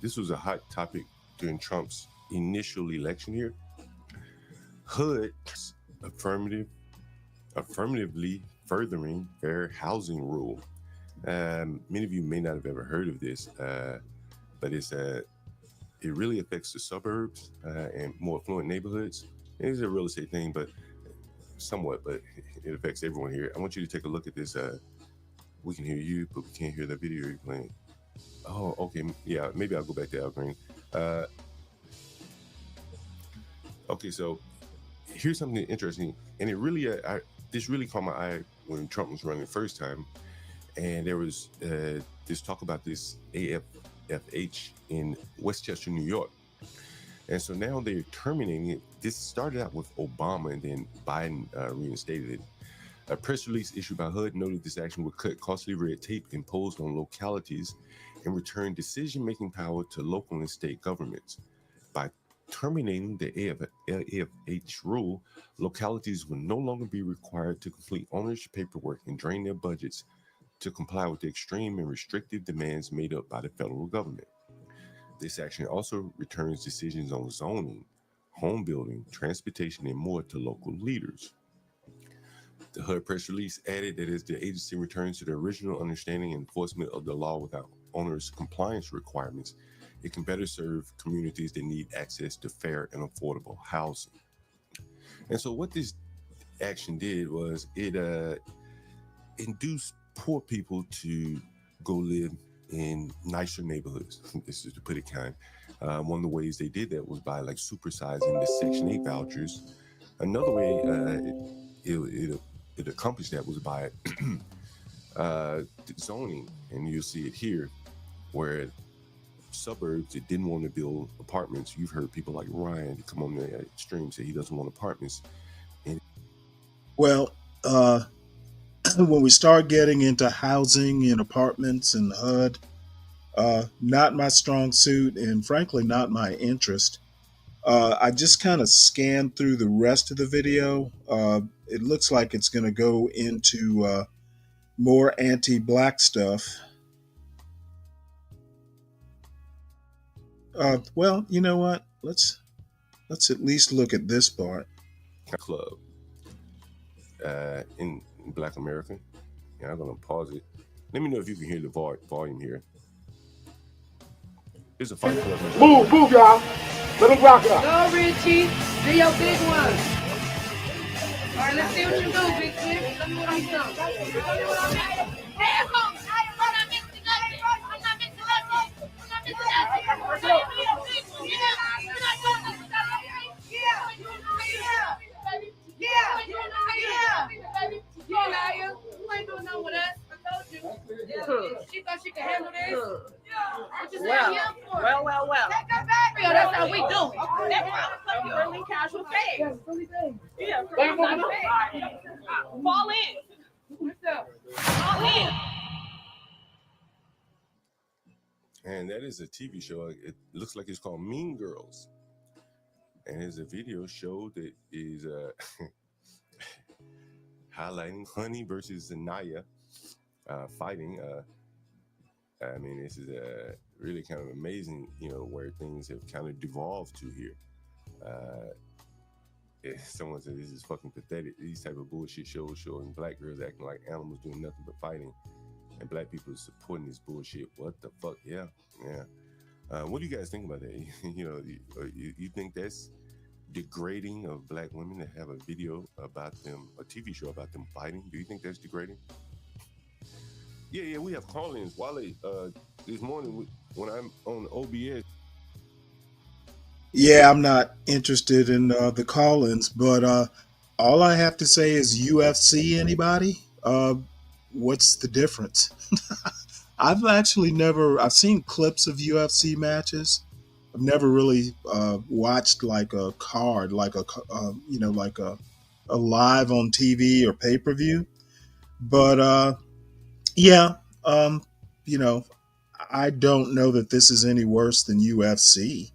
This was a hot topic during Trump's initial election here. HUD's affirmatively furthering fair housing rule. Many of you may not have ever heard of this, but it really affects the suburbs and more affluent neighborhoods. It is a real estate thing, but somewhat, but it affects everyone here. I want you to take a look at this. We can hear you, but we can't hear the video you're playing. Oh, okay. Yeah, maybe I'll go back to Al Green. Okay, so here's something interesting, and it really, this really caught my eye when Trump was running the first time, and there was this talk about this AFFH in Westchester, New York, and so now they're terminating it. This started out with Obama, and then Biden reinstated it. A press release issued by HUD noted this action would cut costly red tape imposed on localities and return decision-making power to local and state governments. By terminating the AFH rule, localities will no longer be required to complete ownership paperwork and drain their budgets to comply with the extreme and restrictive demands made up by the federal government. This action also returns decisions on zoning, home building, transportation, and more to local leaders. The HUD press release added that as the agency returns to the original understanding and enforcement of the law without onerous compliance requirements, it can better serve communities that need access to fair and affordable housing. And so what this action did was it induced poor people to go live in nicer neighborhoods. This is to put it kind. One of the ways they did that was by like supersizing the Section 8 vouchers. Another way it accomplished that was by zoning, and you'll see it here, where suburbs that didn't want to build apartments. You've heard people like Ryan come on the stream say he doesn't want apartments. And well, when we start getting into housing in apartments and HUD, not my strong suit and frankly not my interest. I just kind of scanned through the rest of the video. It looks like it's going to go into more anti-black stuff. Well, you know what? Let's at least look at this part. Club in Black America. And I'm gonna pause it. Let me know if you can hear the volume here. It's a fight club. Move, y'all. Let them rock it out. Go, Richie. Do your big one. All right, let's see what you do, Big Six. Let me what I'm doing. You ain't doing nothing with us. I told you. She thought she could handle this. What you saying here for? Well. Take her back. That's how we do it. That's why I'm really casual phase. Yeah, fall in. Fall in. And that is a TV show. It looks like it's called Mean Girls. And there's a video show that is highlighting Honey versus Zanaya fighting. I mean, this is really kind of amazing, you know, where things have kind of devolved to here. Someone said this is fucking pathetic. These type of bullshit shows showing black girls acting like animals doing nothing but fighting, and black people are supporting this bullshit. What the fuck? Yeah. What do you guys think about that? You think that's degrading of black women to have a video about them, a TV show about them fighting? Do you think that's degrading? Yeah, we have call-ins. Wale, this morning when I'm on OBS. Yeah, I'm not interested in the call-ins, but all I have to say is UFC. Anybody? What's the difference? I've seen clips of UFC matches. I've never really watched like a card, like a live on TV or pay-per-view. But I don't know that this is any worse than UFC.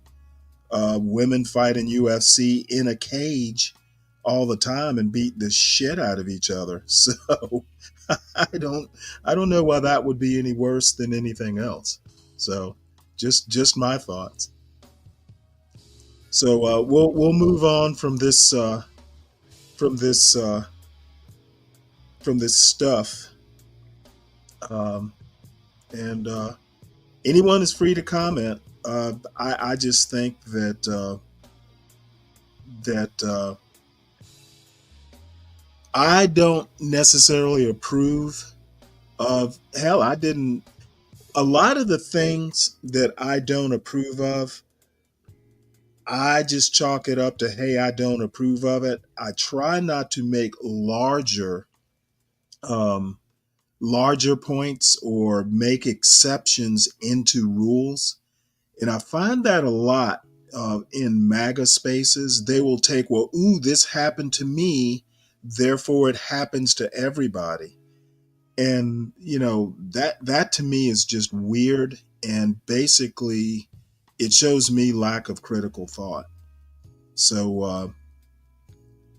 Women fight in UFC in a cage all the time and beat the shit out of each other. So I don't know why that would be any worse than anything else. So just my thoughts. So we'll move on from this stuff. And anyone is free to comment. I just think that I don't necessarily approve of. Hell, I didn't. A lot of the things that I don't approve of, I just chalk it up to, hey, I don't approve of it. I try not to make larger points or make exceptions into rules. And I find that a lot in MAGA spaces. They will take, well, this happened to me, therefore it happens to everybody. And, that to me is just weird. And basically, it shows me lack of critical thought. So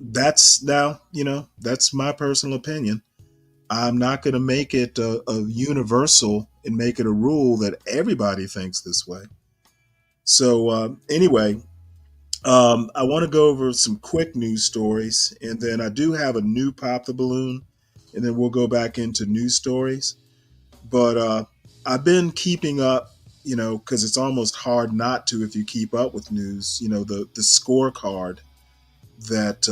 that's my personal opinion. I'm not going to make it a universal and make it a rule that everybody thinks this way. So anyway, I want to go over some quick news stories, and then I do have a new Pop the Balloon, and then we'll go back into news stories. But I've been keeping up, because it's almost hard not to if you keep up with news, the scorecard that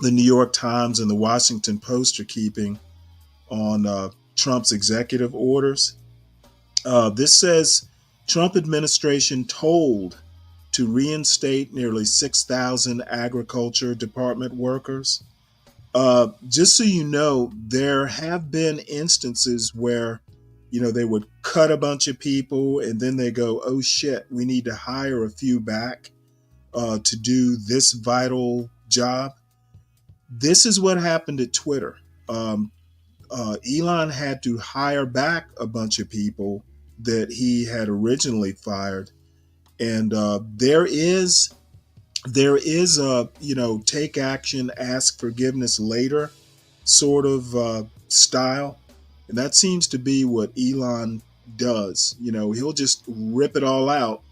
the New York Times and the Washington Post are keeping on Trump's executive orders. This says Trump administration told to reinstate nearly 6,000 agriculture department workers. Just so you know, there have been instances where, they would cut a bunch of people and then they go, oh shit, we need to hire a few back to do this vital job. This is what happened at Twitter. Elon had to hire back a bunch of people that he had originally fired. And there is a, take action, ask forgiveness later sort of style. And that seems to be what Elon does. He'll just rip it all out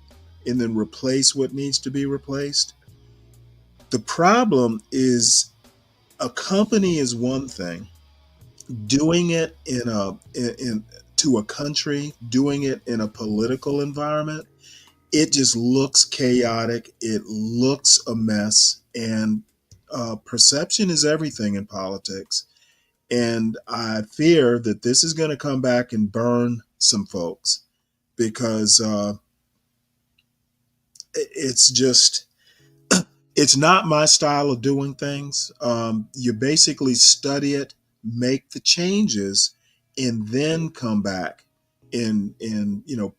and then replace what needs to be replaced. The problem is a company is one thing. Doing it to a country, doing it in a political environment, it just looks chaotic. It looks a mess. And perception is everything in politics. And I fear that this is going to come back and burn some folks because it's just, it's not my style of doing things. You basically study it, make the changes, and then come back and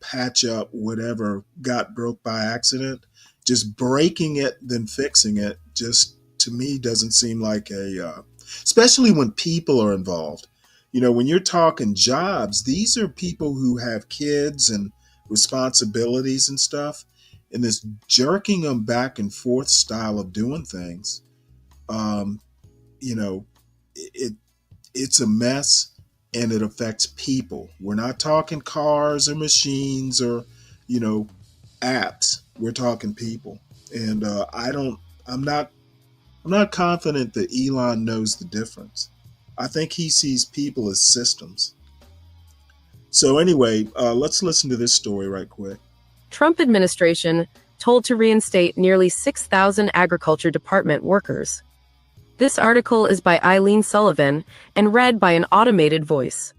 patch up whatever got broke by accident. Just breaking it, then fixing it, just to me doesn't seem like especially when people are involved. When you're talking jobs, these are people who have kids and responsibilities and stuff. And this jerking them back and forth style of doing things, it's a mess and it affects people. We're not talking cars or machines or, apps. We're talking people. And I'm not confident that Elon knows the difference. I think he sees people as systems. So anyway, let's listen to this story right quick. Trump administration told to reinstate nearly 6,000 Agriculture Department workers. This article is by Eileen Sullivan and read by an automated voice.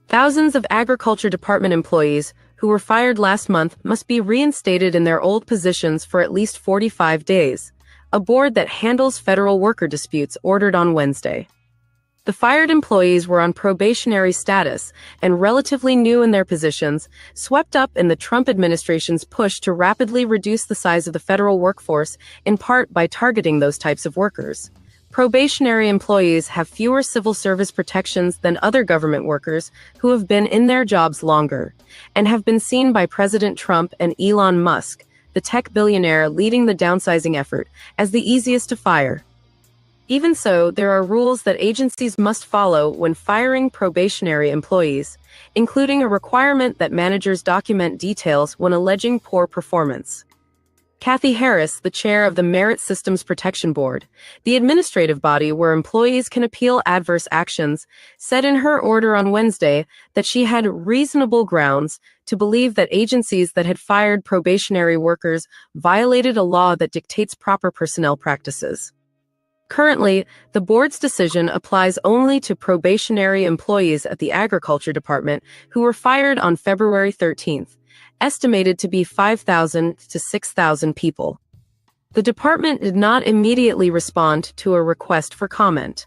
Thousands of Agriculture Department employees who were fired last month must be reinstated in their old positions for at least 45 days, a board that handles federal worker disputes ordered on Wednesday. The fired employees were on probationary status and relatively new in their positions, swept up in the Trump administration's push to rapidly reduce the size of the federal workforce, in part by targeting those types of workers. Probationary employees have fewer civil service protections than other government workers who have been in their jobs longer, and have been seen by President Trump and Elon Musk, the tech billionaire leading the downsizing effort, as the easiest to fire. Even so, there are rules that agencies must follow when firing probationary employees, including a requirement that managers document details when alleging poor performance. Kathy Harris, the chair of the Merit Systems Protection Board, the administrative body where employees can appeal adverse actions, said in her order on Wednesday that she had reasonable grounds to believe that agencies that had fired probationary workers violated a law that dictates proper personnel practices. Currently, the board's decision applies only to probationary employees at the Agriculture Department who were fired on February 13th, estimated to be 5,000 to 6,000 people. The department did not immediately respond to a request for comment.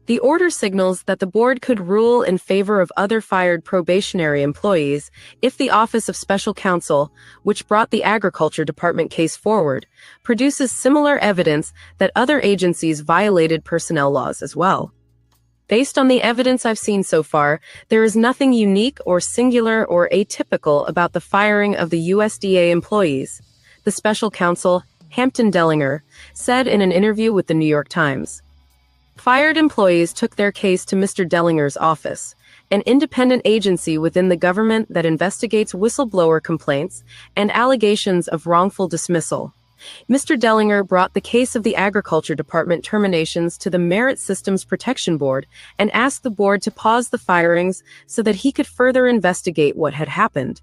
The order signals that the board could rule in favor of other fired probationary employees if the Office of Special Counsel, which brought the Agriculture Department case forward, produces similar evidence that other agencies violated personnel laws as well. Based on the evidence I've seen so far, there is nothing unique or singular or atypical about the firing of the USDA employees, the special counsel, Hampton Dellinger, said in an interview with the New York Times. Fired employees took their case to Mr. Dellinger's office, an independent agency within the government that investigates whistleblower complaints and allegations of wrongful dismissal. Mr. Dellinger brought the case of the Agriculture Department terminations to the Merit Systems Protection Board and asked the board to pause the firings so that he could further investigate what had happened.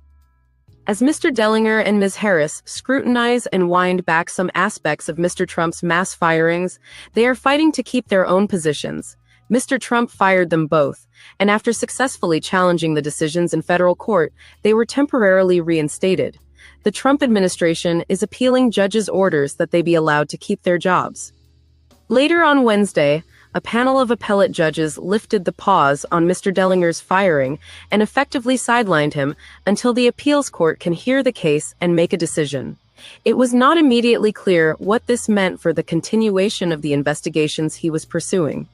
As Mr. Dellinger and Ms. Harris scrutinize and wind back some aspects of Mr. Trump's mass firings, they are fighting to keep their own positions. Mr. Trump fired them both, and after successfully challenging the decisions in federal court, they were temporarily reinstated. The Trump administration is appealing judges' orders that they be allowed to keep their jobs. Later on Wednesday, a panel of appellate judges lifted the pause on Mr. Dellinger's firing and effectively sidelined him until the appeals court can hear the case and make a decision. It was not immediately clear what this meant for the continuation of the investigations he was pursuing.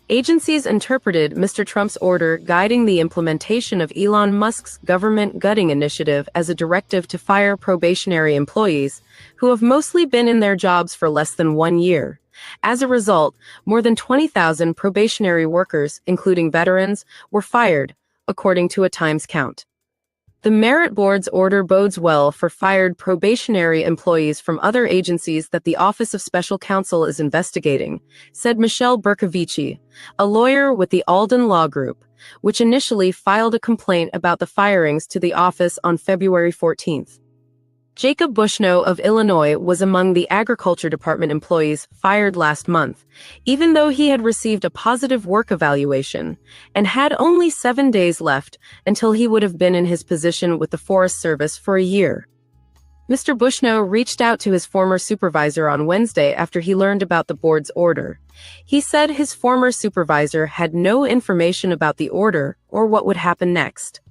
Agencies interpreted Mr. Trump's order guiding the implementation of Elon Musk's government gutting initiative as a directive to fire probationary employees who have mostly been in their jobs for less than 1 year. As a result, more than 20,000 probationary workers, including veterans, were fired, according to a Times count. The Merit Board's order bodes well for fired probationary employees from other agencies that the Office of Special Counsel is investigating, said Michelle Bercovici, a lawyer with the Alden Law Group, which initially filed a complaint about the firings to the office on February 14th. Jacob Bushnell of Illinois was among the Agriculture Department employees fired last month, even though he had received a positive work evaluation and had only 7 days left until he would have been in his position with the Forest Service for a year. Mr. Bushnell reached out to his former supervisor on Wednesday after he learned about the board's order. He said his former supervisor had no information about the order or what would happen next.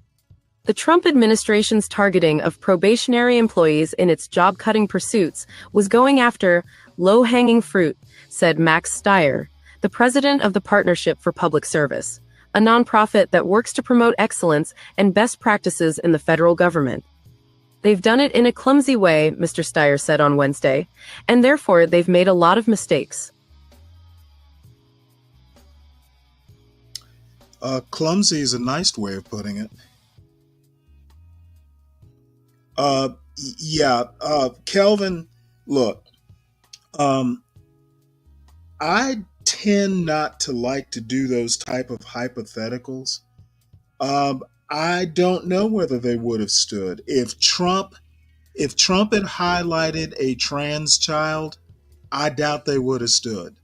The Trump administration's targeting of probationary employees in its job-cutting pursuits was going after low-hanging fruit, said Max Stier, the president of the Partnership for Public Service, a nonprofit that works to promote excellence and best practices in the federal government. They've done it in a clumsy way, Mr. Stier said on Wednesday, and therefore they've made a lot of mistakes. Clumsy is a nice way of putting it. Kelvin, look, I tend not to like to do those type of hypotheticals. I don't know whether they would have stood. If Trump had highlighted a trans child, I doubt they would have stood.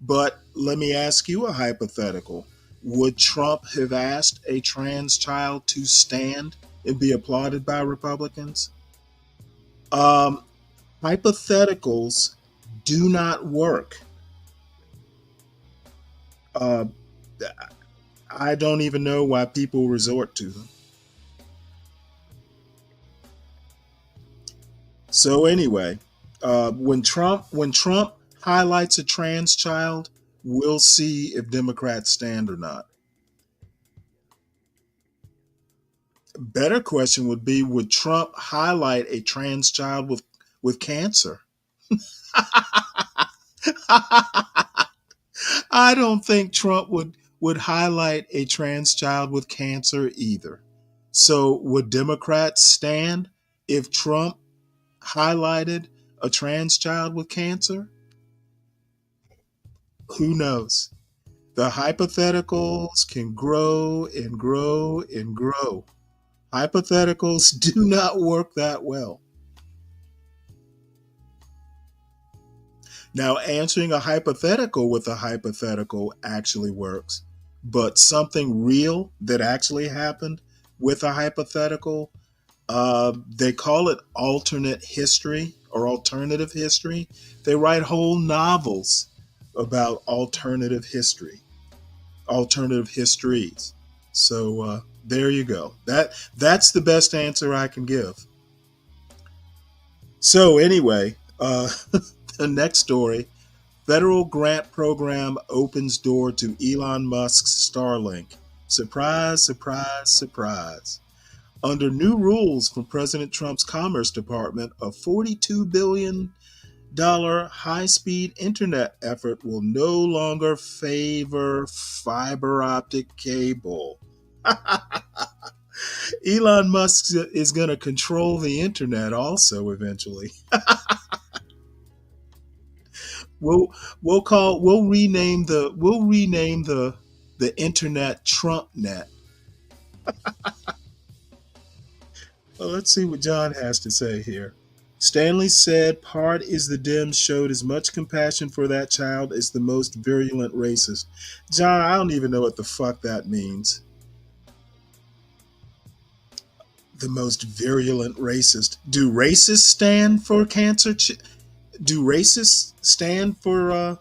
But let me ask you a hypothetical. Would Trump have asked a trans child to stand and be applauded by Republicans? Hypotheticals do not work. I don't even know why people resort to them. So anyway, when Trump highlights a trans child, we'll see if Democrats stand or not. Better question would be, would Trump highlight a trans child with cancer? I don't think Trump would highlight a trans child with cancer either. So would Democrats stand if Trump highlighted a trans child with cancer? Who knows? The hypotheticals can grow and grow and grow. Hypotheticals do not work that well. Now, answering a hypothetical with a hypothetical actually works, but something real that actually happened with a hypothetical, they call it alternate history or alternative history. They write whole novels about alternative history, alternative histories. So there you go. That's the best answer I can give. So anyway, the next story, federal grant program opens door to Elon Musk's Starlink. Surprise, surprise, surprise. Under new rules from President Trump's Commerce Department, a $42 billion high-speed internet effort will no longer favor fiber optic cable. Elon Musk is going to control the internet also eventually. We'll rename the internet TrumpNet. Well, let's see what John has to say here. Stanley said, part is the Dems showed as much compassion for that child as the most virulent racist. John, I don't even know what the fuck that means. The most virulent racist. Do racists stand for cancer? Do racists stand for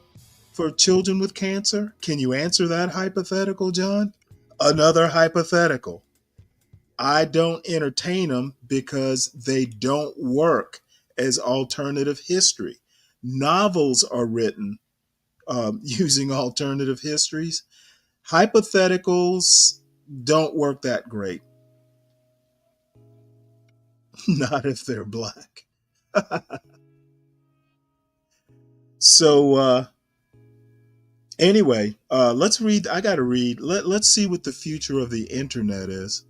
children with cancer? Can you answer that hypothetical, John? Another hypothetical. I don't entertain them because they don't work as alternative history. Novels are written using alternative histories. Hypotheticals don't work that great. Not if they're black. So anyway, let's read. I got to read. Let's see what the future of the internet is.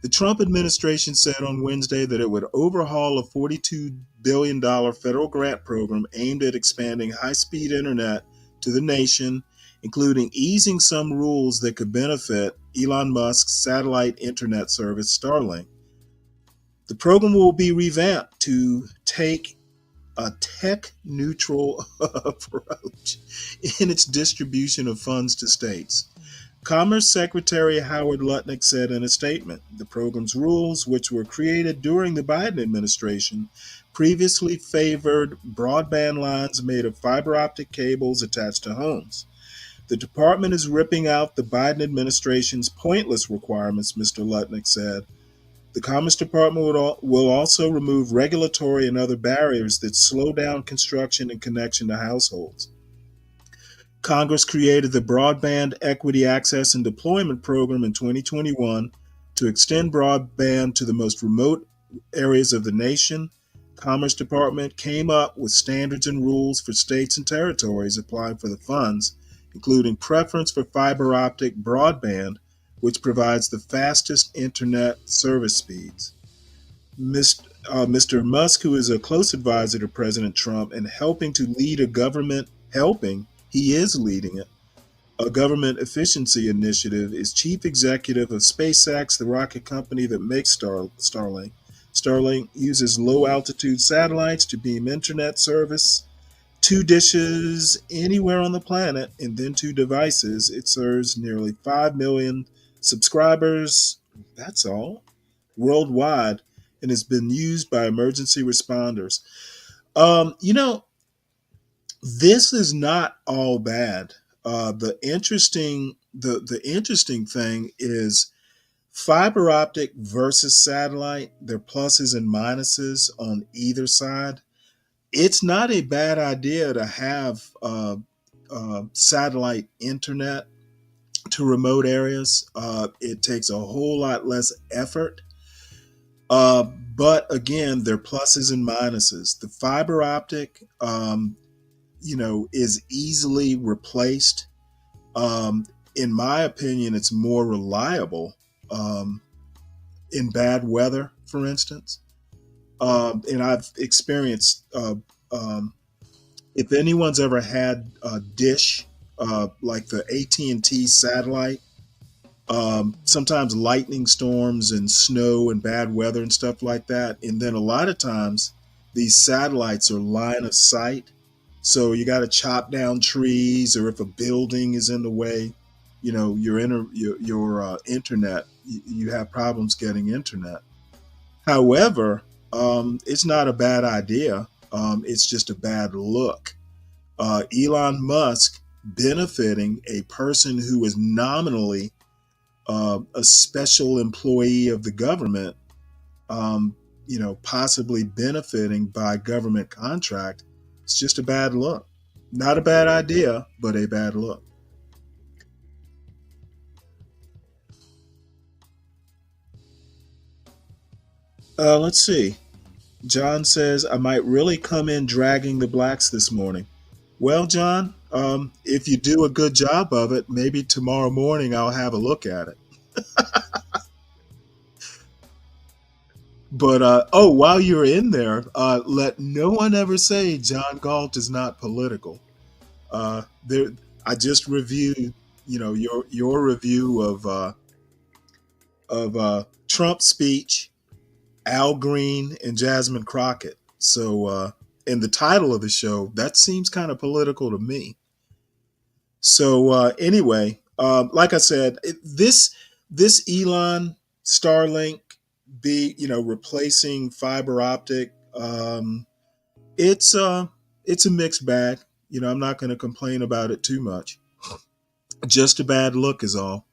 The Trump administration said on Wednesday that it would overhaul a $42 billion federal grant program aimed at expanding high-speed internet to the nation, including easing some rules that could benefit Elon Musk's satellite internet service Starlink. The program will be revamped to take a tech-neutral approach in its distribution of funds to states. Commerce Secretary Howard Lutnick said in a statement, the program's rules, which were created during the Biden administration, previously favored broadband lines made of fiber optic cables attached to homes. The department is ripping out the Biden administration's pointless requirements, Mr. Lutnick said. The Commerce Department will also remove regulatory and other barriers that slow down construction and connection to households. Congress created the Broadband Equity Access and Deployment Program in 2021 to extend broadband to the most remote areas of the nation. Commerce Department came up with standards and rules for states and territories applying for the funds, including preference for fiber optic broadband, which provides the fastest internet service speeds. Mr. Musk, who is a close advisor to President Trump and helping to lead a government, he is leading it, a government efficiency initiative, is chief executive of SpaceX, the rocket company that makes Starlink. Starlink uses low-altitude satellites to beam internet service, 2 dishes anywhere on the planet, and then 2 devices. It serves nearly 5 million subscribers, that's all, worldwide, and has been used by emergency responders. This is not all bad. The interesting thing is fiber optic versus satellite. There are pluses and minuses on either side. It's not a bad idea to have satellite internet to remote areas. It takes a whole lot less effort. But again, there are pluses and minuses. The fiber optic, is easily replaced. In my opinion, it's more reliable in bad weather, for instance. And I've experienced, if anyone's ever had a dish, like the AT&T satellite, sometimes lightning storms and snow and bad weather and stuff like that. And then a lot of times these satellites are line of sight. So you got to chop down trees, or if a building is in the way, your internet, you have problems getting internet. However, it's not a bad idea. It's just a bad look. Elon Musk benefiting a person who is nominally a special employee of the government, possibly benefiting by government contract. It's just a bad look. Not a bad idea, but a bad look. Let's see. John says, I might really come in dragging the blacks this morning. Well, John, if you do a good job of it, maybe tomorrow morning I'll have a look at it. But, while you're in there, let no one ever say John Galt is not political. I just reviewed, your review of Trump's speech, Al Green, and Jasmine Crockett. So, in the title of the show, that seems kind of political to me. So, anyway, like I said, this Elon Starlink replacing fiber optic, it's a mixed bag. I'm not going to complain about it too much. Just a bad look is all.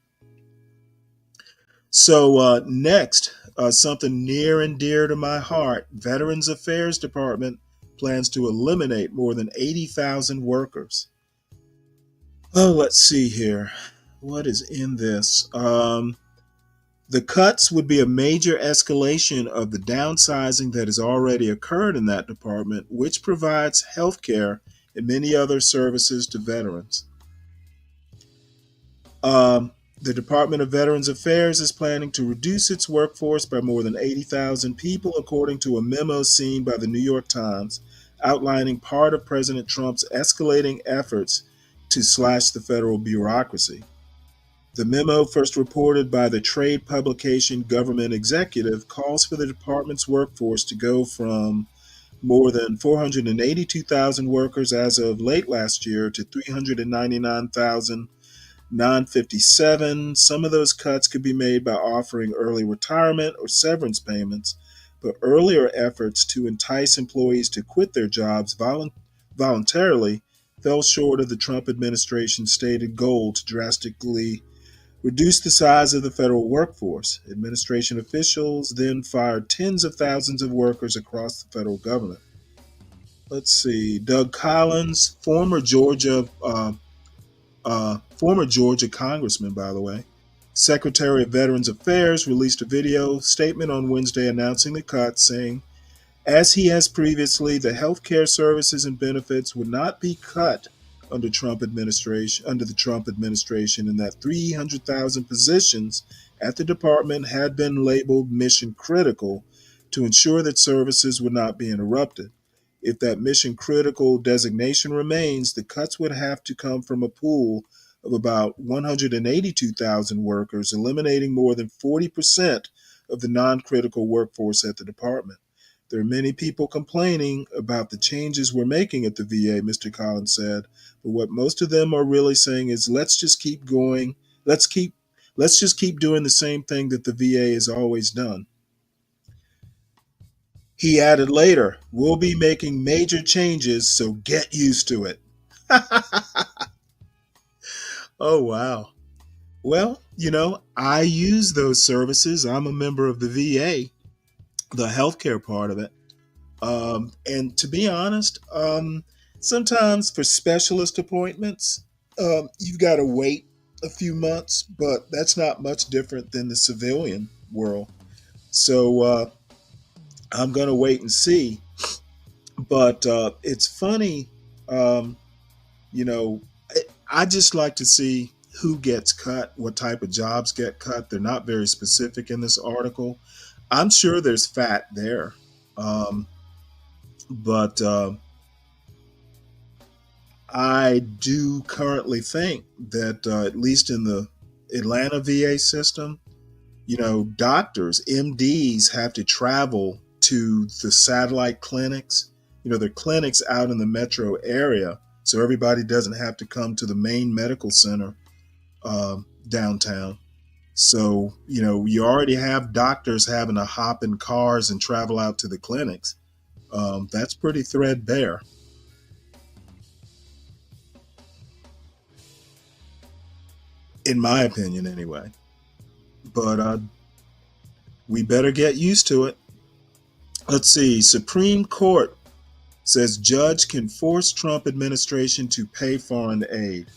So next, something near and dear to my heart, Veterans Affairs Department plans to eliminate more than 80,000 workers. Oh, let's see here. What is in this? The cuts would be a major escalation of the downsizing that has already occurred in that department, which provides health care and many other services to veterans. The Department of Veterans Affairs is planning to reduce its workforce by more than 80,000 people, according to a memo seen by the New York Times, outlining part of President Trump's escalating efforts to slash the federal bureaucracy. The memo, first reported by the trade publication Government Executive, calls for the department's workforce to go from more than 482,000 workers as of late last year to 399,957. Some of those cuts could be made by offering early retirement or severance payments, but earlier efforts to entice employees to quit their jobs voluntarily fell short of the Trump administration's stated goal to drastically reduce the size of the federal workforce. Administration officials then fired tens of thousands of workers across the federal government. Let's see. Doug Collins, former Georgia congressman, by the way, Secretary of Veterans Affairs, released a video statement on Wednesday announcing the cuts, saying, as he has previously, the health care services and benefits would not be cut under the Trump administration, and that 300,000 positions at the department had been labeled mission critical to ensure that services would not be interrupted. If that mission critical designation remains, the cuts would have to come from a pool of about 182,000 workers, eliminating more than 40% of the non-critical workforce at the department. There are many people complaining about the changes we're making at the VA, Mr. Collins said, but what most of them are really saying is, let's just keep going. Let's just keep doing the same thing that the VA has always done. He added later, we'll be making major changes, so get used to it. Oh, wow. Well, I use those services. I'm a member of the VA, the healthcare part of it. And to be honest, sometimes for specialist appointments, you've got to wait a few months, but that's not much different than the civilian world. So I'm going to wait and see. But it's funny, I just like to see who gets cut, what type of jobs get cut. They're not very specific in this article. I'm sure there's fat there. But I do currently think that at least in the Atlanta VA system, doctors, MDs have to travel to the satellite clinics. They're clinics out in the metro area, so everybody doesn't have to come to the main medical center downtown. So, you already have doctors having to hop in cars and travel out to the clinics. That's pretty threadbare. In my opinion, anyway. But we better get used to it. Let's see. Supreme Court says judge can force Trump administration to pay foreign aid.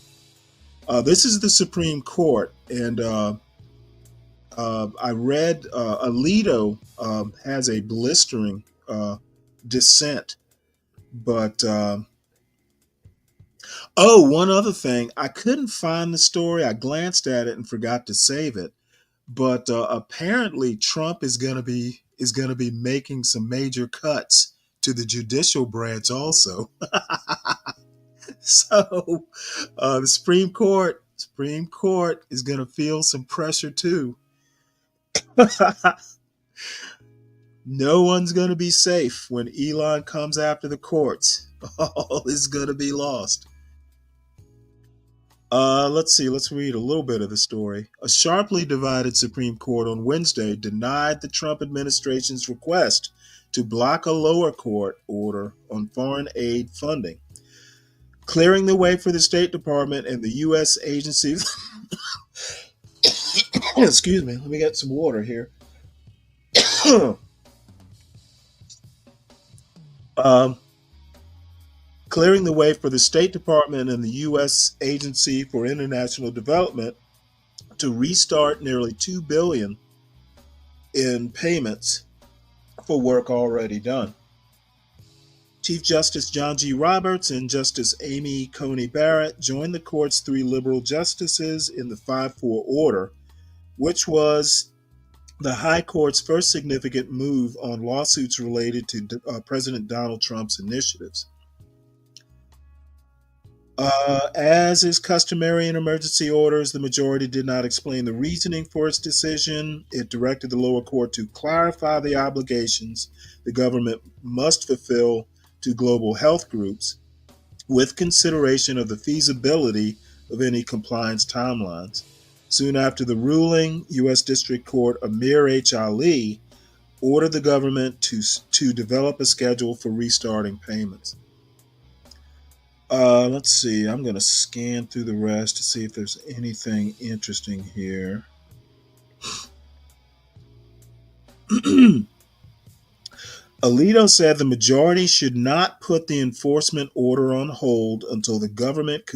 This is the Supreme Court, and I read Alito has a blistering dissent. But one other thing, I couldn't find the story. I glanced at it and forgot to save it. But apparently Trump is going to be making some major cuts to the judicial branch also. So the Supreme Court is going to feel some pressure too. No one's going to be safe when Elon comes after the courts. All is going to be lost. Let's see. Let's read a little bit of the story. A sharply divided Supreme Court on Wednesday denied the Trump administration's request to block a lower court order on foreign aid funding, clearing the way for the State Department and the U.S. agencies. Excuse me. Let me get some water here. clearing the way for the State Department and the U.S. Agency for International Development to restart nearly $2 billion in payments for work already done. Chief Justice John G. Roberts and Justice Amy Coney Barrett joined the court's 3 liberal justices in the 5-4 order, which was the High Court's first significant move on lawsuits related to President Donald Trump's initiatives. As is customary in emergency orders, the majority did not explain the reasoning for its decision. It directed the lower court to clarify the obligations the government must fulfill to global health groups with consideration of the feasibility of any compliance timelines. Soon after the ruling, U.S. District Court Amir H. Ali ordered the government to develop a schedule for restarting payments. Let's see. I'm going to scan through the rest to see if there's anything interesting here. Alito said the majority should not put the enforcement order on hold until the government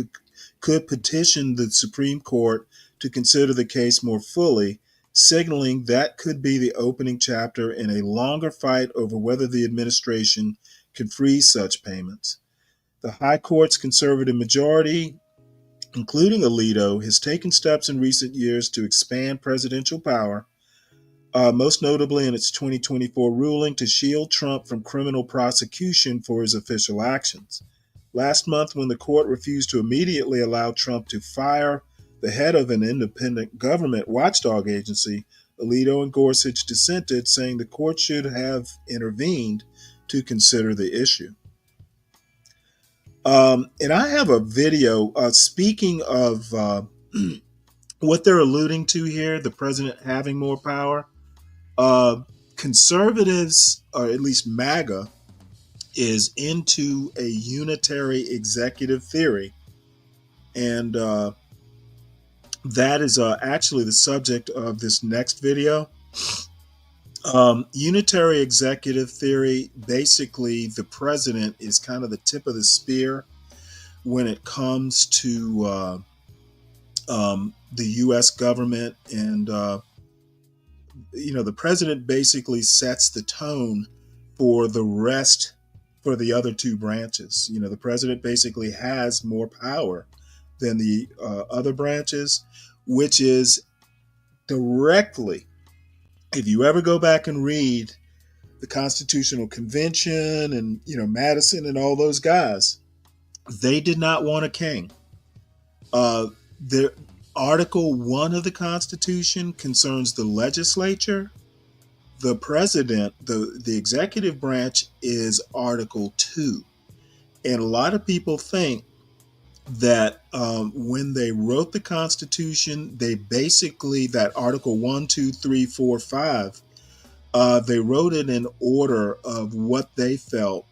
could petition the Supreme Court to consider the case more fully, signaling that could be the opening chapter in a longer fight over whether the administration can freeze such payments. The High Court's conservative majority, including Alito, has taken steps in recent years to expand presidential power, most notably in its 2024 ruling to shield Trump from criminal prosecution for his official actions. Last month, when the court refused to immediately allow Trump to fire the head of an independent government watchdog agency, Alito and Gorsuch dissented, saying the court should have intervened to consider the issue. And I have a video, speaking of what they're alluding to here, the president having more power. Conservatives, or at least MAGA, is into a unitary executive theory. And that is actually the subject of this next video. Unitary executive theory, basically the president is kind of the tip of the spear when it comes to the U.S. government. And, the president basically sets the tone for the rest, for the other 2 branches. The president basically has more power than the other branches, which is directly, if you ever go back and read the Constitutional Convention and, Madison and all those guys, they did not want a king. The Article 1 of the Constitution concerns the legislature. The president, the executive branch, is Article 2. And a lot of people think that when they wrote the Constitution, they basically, that Article 1, 2, 3, 4, 5, they wrote it in order of what they felt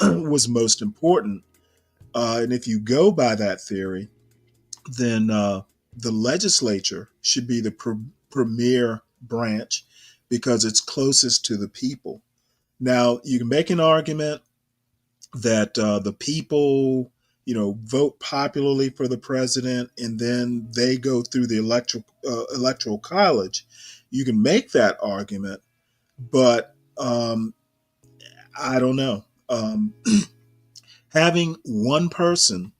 was most important. And if you go by that theory, then the legislature should be the premier branch because it's closest to the people. Now, you can make an argument that the people, vote popularly for the president, and then they go through the electoral college. You can make that argument, but I don't know. Having one person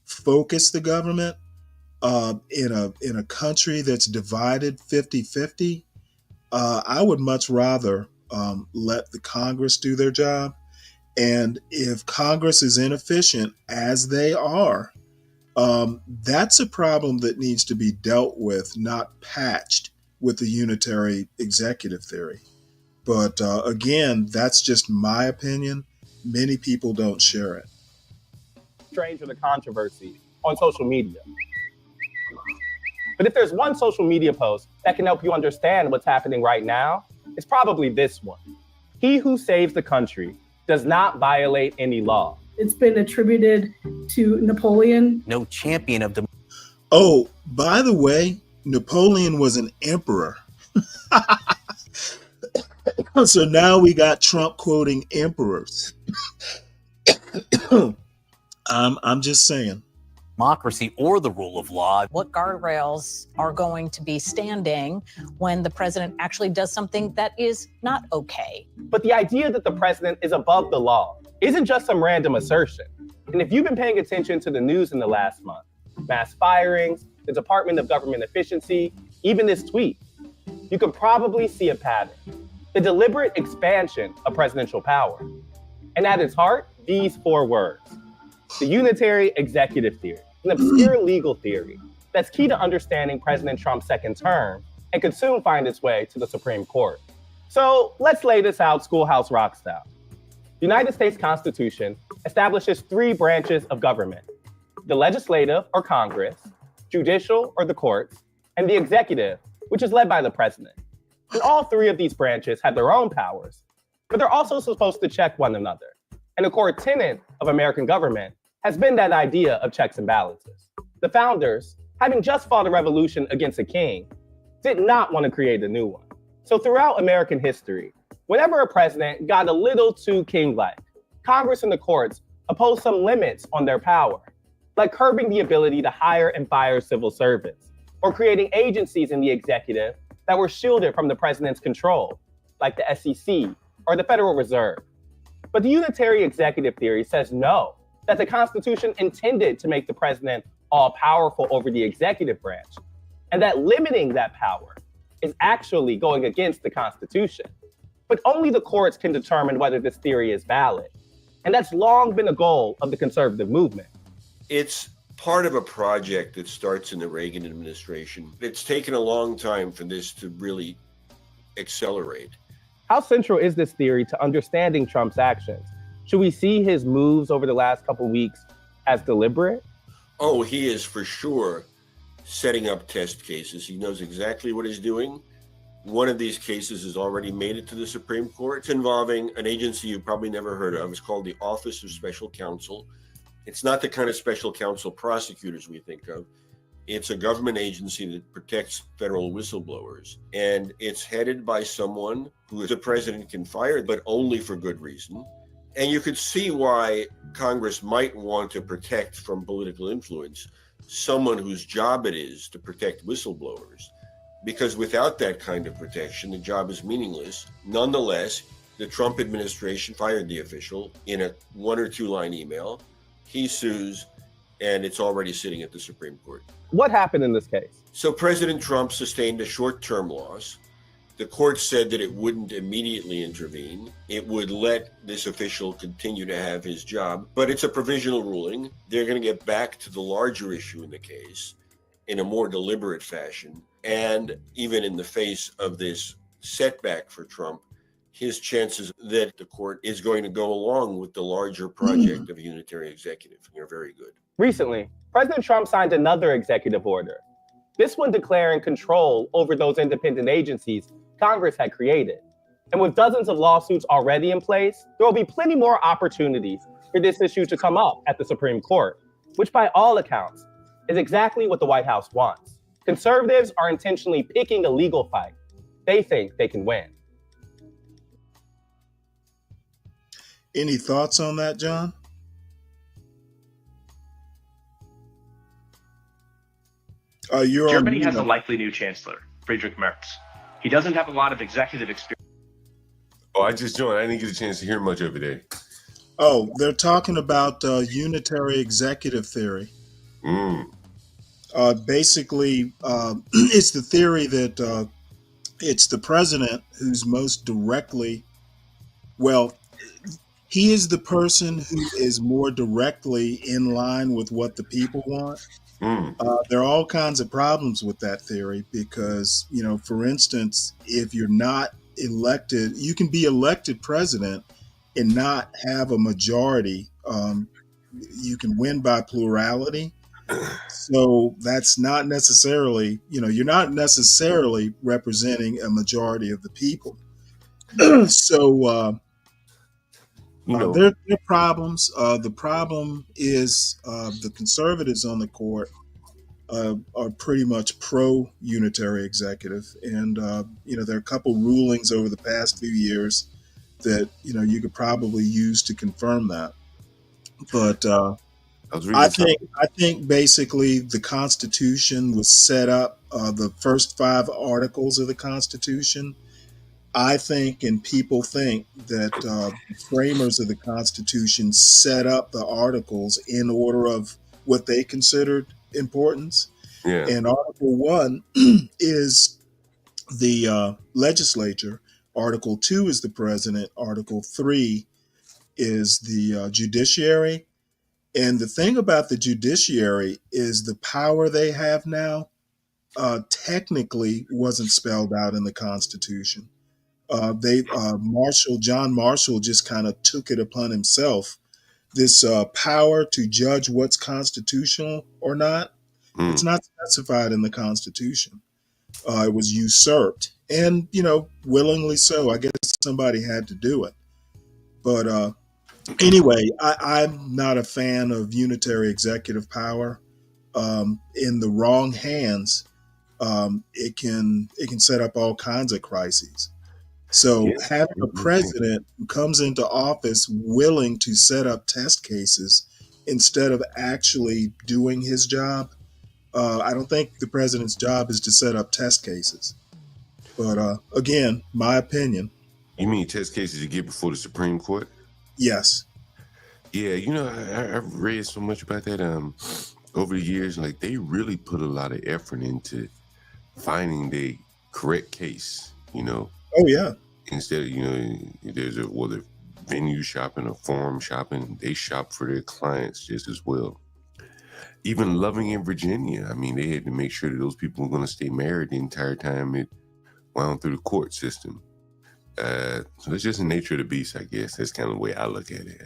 focus the government in a country that's divided 50-50, I would much rather let the Congress do their job. And if Congress is inefficient, as they are, that's a problem that needs to be dealt with, not patched with the unitary executive theory. But again, that's just my opinion. Many people don't share it. Strange or the controversy on social media. But if there's one social media post that can help you understand what's happening right now, it's probably this one. He who saves the country does not violate any law. It's been attributed to Napoleon. No champion of the... Oh, by the way, Napoleon was an emperor. So now we got Trump quoting emperors. I'm just saying. Democracy or the rule of law. What guardrails are going to be standing when the president actually does something that is not okay? But the idea that the president is above the law isn't just some random assertion. And if you've been paying attention to the news in the last month, mass firings, the Department of Government Efficiency, even this tweet, you can probably see a pattern. The deliberate expansion of presidential power. And at its heart, these 4 words: the unitary executive theory, an obscure legal theory that's key to understanding President Trump's second term and could soon find its way to the Supreme Court. So let's lay this out Schoolhouse Rock style. The United States Constitution establishes 3 branches of government: the legislative, or Congress, judicial, or the courts, and the executive, which is led by the president. And all 3 of these branches have their own powers, but they're also supposed to check one another. And a core tenet of American government has been that idea of checks and balances. The founders, having just fought a revolution against a king, did not want to create a new one. So throughout American history, whenever a president got a little too king-like, Congress and the courts imposed some limits on their power, like curbing the ability to hire and fire civil servants, or creating agencies in the executive that were shielded from the president's control, like the SEC or the Federal Reserve. But the unitary executive theory says no, that the Constitution intended to make the president all-powerful over the executive branch, and that limiting that power is actually going against the Constitution. But only the courts can determine whether this theory is valid. And that's long been a goal of the conservative movement. It's part of a project that starts in the Reagan administration. It's taken a long time for this to really accelerate. How central is this theory to understanding Trump's actions? Should we see his moves over the last couple of weeks as deliberate? Oh, he is for sure setting up test cases. He knows exactly what he's doing. One of these cases has already made it to the Supreme Court. It's involving an agency you've probably never heard of. It's called the Office of Special Counsel. It's not the kind of special counsel prosecutors we think of. It's a government agency that protects federal whistleblowers. And it's headed by someone who the president can fire, but only for good reason. And you could see why Congress might want to protect from political influence someone whose job it is to protect whistleblowers. Because without that kind of protection, the job is meaningless. Nonetheless, the Trump administration fired the official in a 1 or 2 line email. He sues, and it's already sitting at the Supreme Court. What happened in this case? So President Trump sustained a short-term loss. The court said that it wouldn't immediately intervene. It would let this official continue to have his job, but it's a provisional ruling. They're going to get back to the larger issue in the case in a more deliberate fashion. And even in the face of this setback for Trump, his chances that the court is going to go along with the larger project of a unitary executive are very good. Recently, President Trump signed another executive order, this one declaring control over those independent agencies Congress had created. And with dozens of lawsuits already in place, there will be plenty more opportunities for this issue to come up at the Supreme Court, which by all accounts is exactly what the White House wants. Conservatives are intentionally picking a legal fight they think they can win. Any thoughts on that, John? Germany has a likely new chancellor, Friedrich Merz. He doesn't have a lot of executive experience. Oh, I just joined. I didn't get a chance to hear much of it today. Oh, they're talking about unitary executive theory. Basically, it's the theory that it's the president who's most directly, well, he is the person who is more directly in line with what the people want. There are all kinds of problems with that theory because, you know, for instance, if you're not elected, you can be elected president and not have a majority. You can win by plurality. So that's not necessarily, you know, you're not necessarily representing a majority of the people. So there are problems. The problem is the conservatives on the court are pretty much pro-unitary executive. And, you know, there are a couple rulings over the past few years that, you know, you could probably use to confirm that. But I think basically the Constitution was set up. The first 5 articles of the Constitution, I think, and people think that the framers of the Constitution set up the articles in order of what they considered importance. Yeah. And Article 1 is the legislature. Article 2 is the president. Article 3 is the judiciary. And the thing about the judiciary is the power they have now technically wasn't spelled out in the Constitution. John Marshall just kind of took it upon himself, this power to judge what's constitutional or not. It's not specified in the Constitution. It was usurped, and willingly so. I guess somebody had to do it. But anyway, I'm not a fan of unitary executive power. In the wrong hands, it can set up all kinds of crises. So having a president who comes into office willing to set up test cases instead of actually doing his job, I don't think the president's job is to set up test cases. But again, my opinion. You mean test cases you get before the Supreme Court? Yes. Yeah, I've read so much about that over the years. Like, they really put a lot of effort into finding the correct case, Oh, yeah. Instead of, there's whether venue shopping or forum shopping, they shop for their clients just as well. Even Loving in Virginia, I mean, they had to make sure that those people were going to stay married the entire time it wound through the court system. So it's just the nature of the beast, I guess. That's kind of the way I look at it,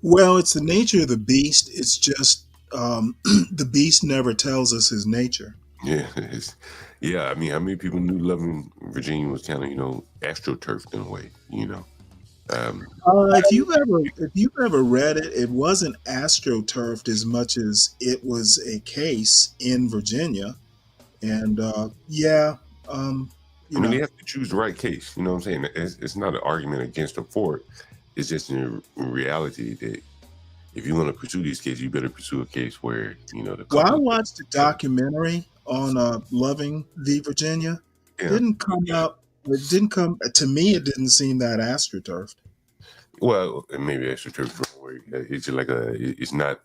Well, it's the nature of the beast. It's just the beast never tells us his nature. Yeah, I mean, how many people knew Loving Virginia was kind of, astroturfed in a way, If you've ever read it, it wasn't astroturfed as much as it was a case in Virginia. And I mean, they have to choose the right case. You know what I'm saying? It's not an argument against or for it. It's just in reality that if you want to pursue these cases, you better pursue a case where, Well, I watched a documentary on Loving v. Virginia. Yeah. It didn't come to me. It didn't seem that astroturfed. Well, maybe astroturfed is the wrong word. It's just like it's not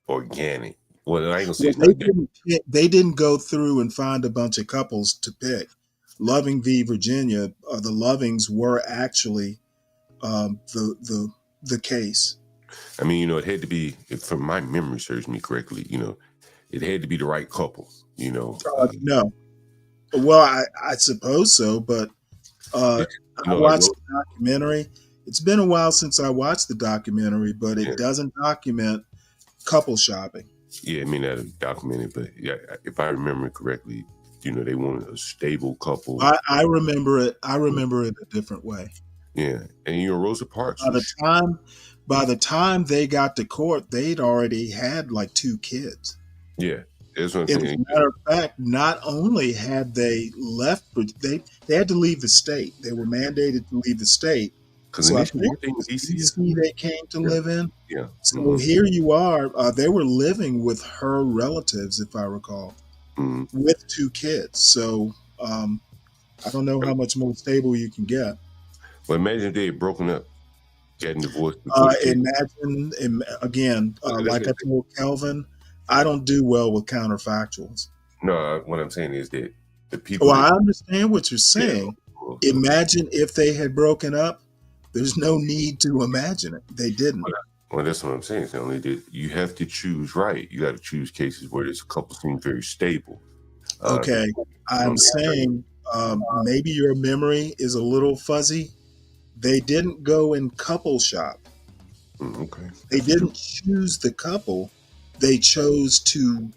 organic. Well, I ain't gonna say they didn't go through and find a bunch of couples to pick. Loving v. Virginia, the Lovings were actually the case. I mean, it had to be, if my memory serves me correctly, it had to be the right couple, No. Well, I suppose so, but I watched the documentary. It's been a while since I watched the documentary, but it doesn't document couple shopping. Yeah, I mean, that documented, but yeah, if I remember correctly, they wanted a stable couple. I remember it. I remember it a different way. Yeah, and Rosa Parks. By the time they got to court, they'd already had like 2 kids. Yeah, that's what I'm saying. As a matter of fact, not only had they left, but they had to leave the state. They were mandated to leave the state. Because DC they came to live in. Yeah. So here you are. They were living with her relatives, if I recall, with 2 kids. So I don't know how much more stable you can get. Well, imagine if they had broken up, getting divorced. Imagine, again, like I told Kelvin, I don't do well with counterfactuals. No, what I'm saying is that the people. Well, I understand what you're saying. Yeah. Imagine if they had broken up. There's no need to imagine it. They didn't. Well, that's what I'm saying. It's only that you have to choose right. You got to choose cases where this couple seems very stable. Okay. I'm saying maybe your memory is a little fuzzy. They didn't go and couple shop. Okay. They didn't choose the couple. They chose to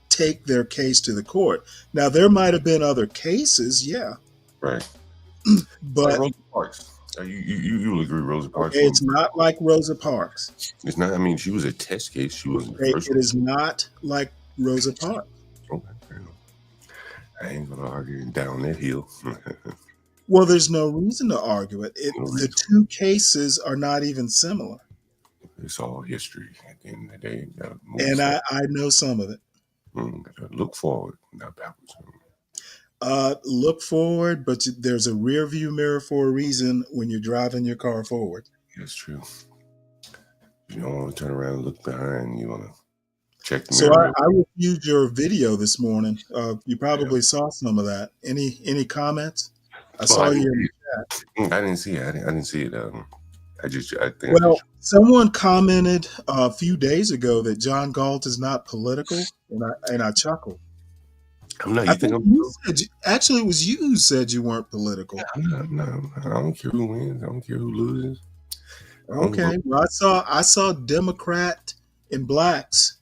take their case to the court. Now, there might have been other cases, yeah. Right. But Rosa Parks. You will agree, Rosa Parks. Okay, it's not like Rosa Parks. It's not. I mean, she was a test case. She wasn't. It is not like Rosa Parks. Okay, fair enough. I ain't gonna argue down that hill. Well, there's no reason to argue it. The 2 cases are not even similar. it's all history at the end of the day. And I know some of it. Look forward, not backwards. Look forward, but there's a rear view mirror for a reason when you're driving your car forward. That's true. You don't want to turn around and look behind. You want to check the So mirror. I reviewed your video this morning. You probably saw some of that. Any comments? I saw you in the chat. I didn't see it. I didn't see it. I think. Well, someone commented a few days ago that John Galt is not political, and I chuckled. I'm not. I You think think I'm? you said actually it was you who said you weren't political. No, I don't care who wins. I don't care who loses. Okay, well, I saw Democrat and blacks.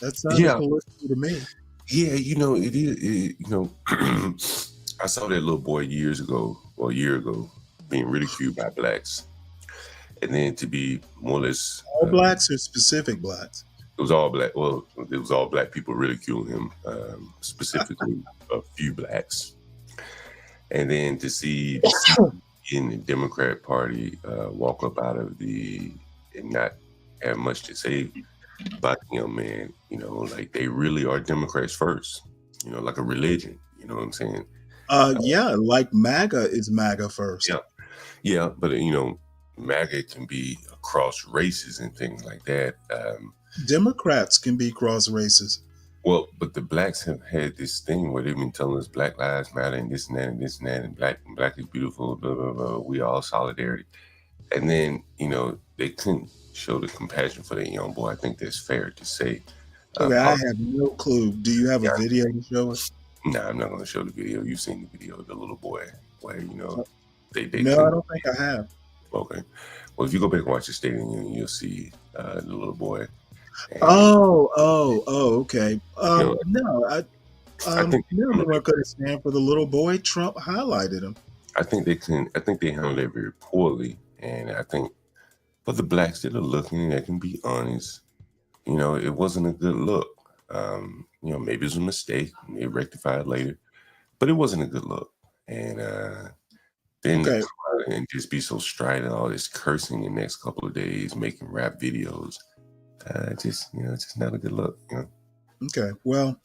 That sounded political to me. Yeah, it is. I saw that little boy a year ago, being ridiculed by blacks, and then to be more or less all blacks or specific blacks. It was all black. Well, it was all black people ridiculing him, specifically a few blacks, and then to see in the Democrat Party walk up out of and not have much to say about the young man. Like they really are Democrats first. Like a religion. You know what I'm saying? Yeah, like MAGA is MAGA first. Yeah, but MAGA can be across races and things like that. Democrats can be cross races. Well, but the blacks have had this thing where they've been telling us Black Lives Matter and this and that and this and that and black is beautiful, blah, blah, blah. We all solidarity. And then, they couldn't show the compassion for that young boy. I think that's fair to say. Okay, I have no clue. Do you have a video to show us? No, I'm not going to show the video. You've seen the video of the little boy where, they No, I don't think I have. Okay. Well, if you go back and watch the stadium, you'll see the little boy. And, okay. No, I think they weren't going to stand for the little boy. Trump highlighted him. I think they handled it very poorly. And I think for the blacks that are looking, they can be honest. It wasn't a good look. Maybe it was a mistake. And they rectified later. But it wasn't a good look. And then come out and just be so strident, all this cursing the next couple of days, making rap videos. It's just not a good look. Okay. Well,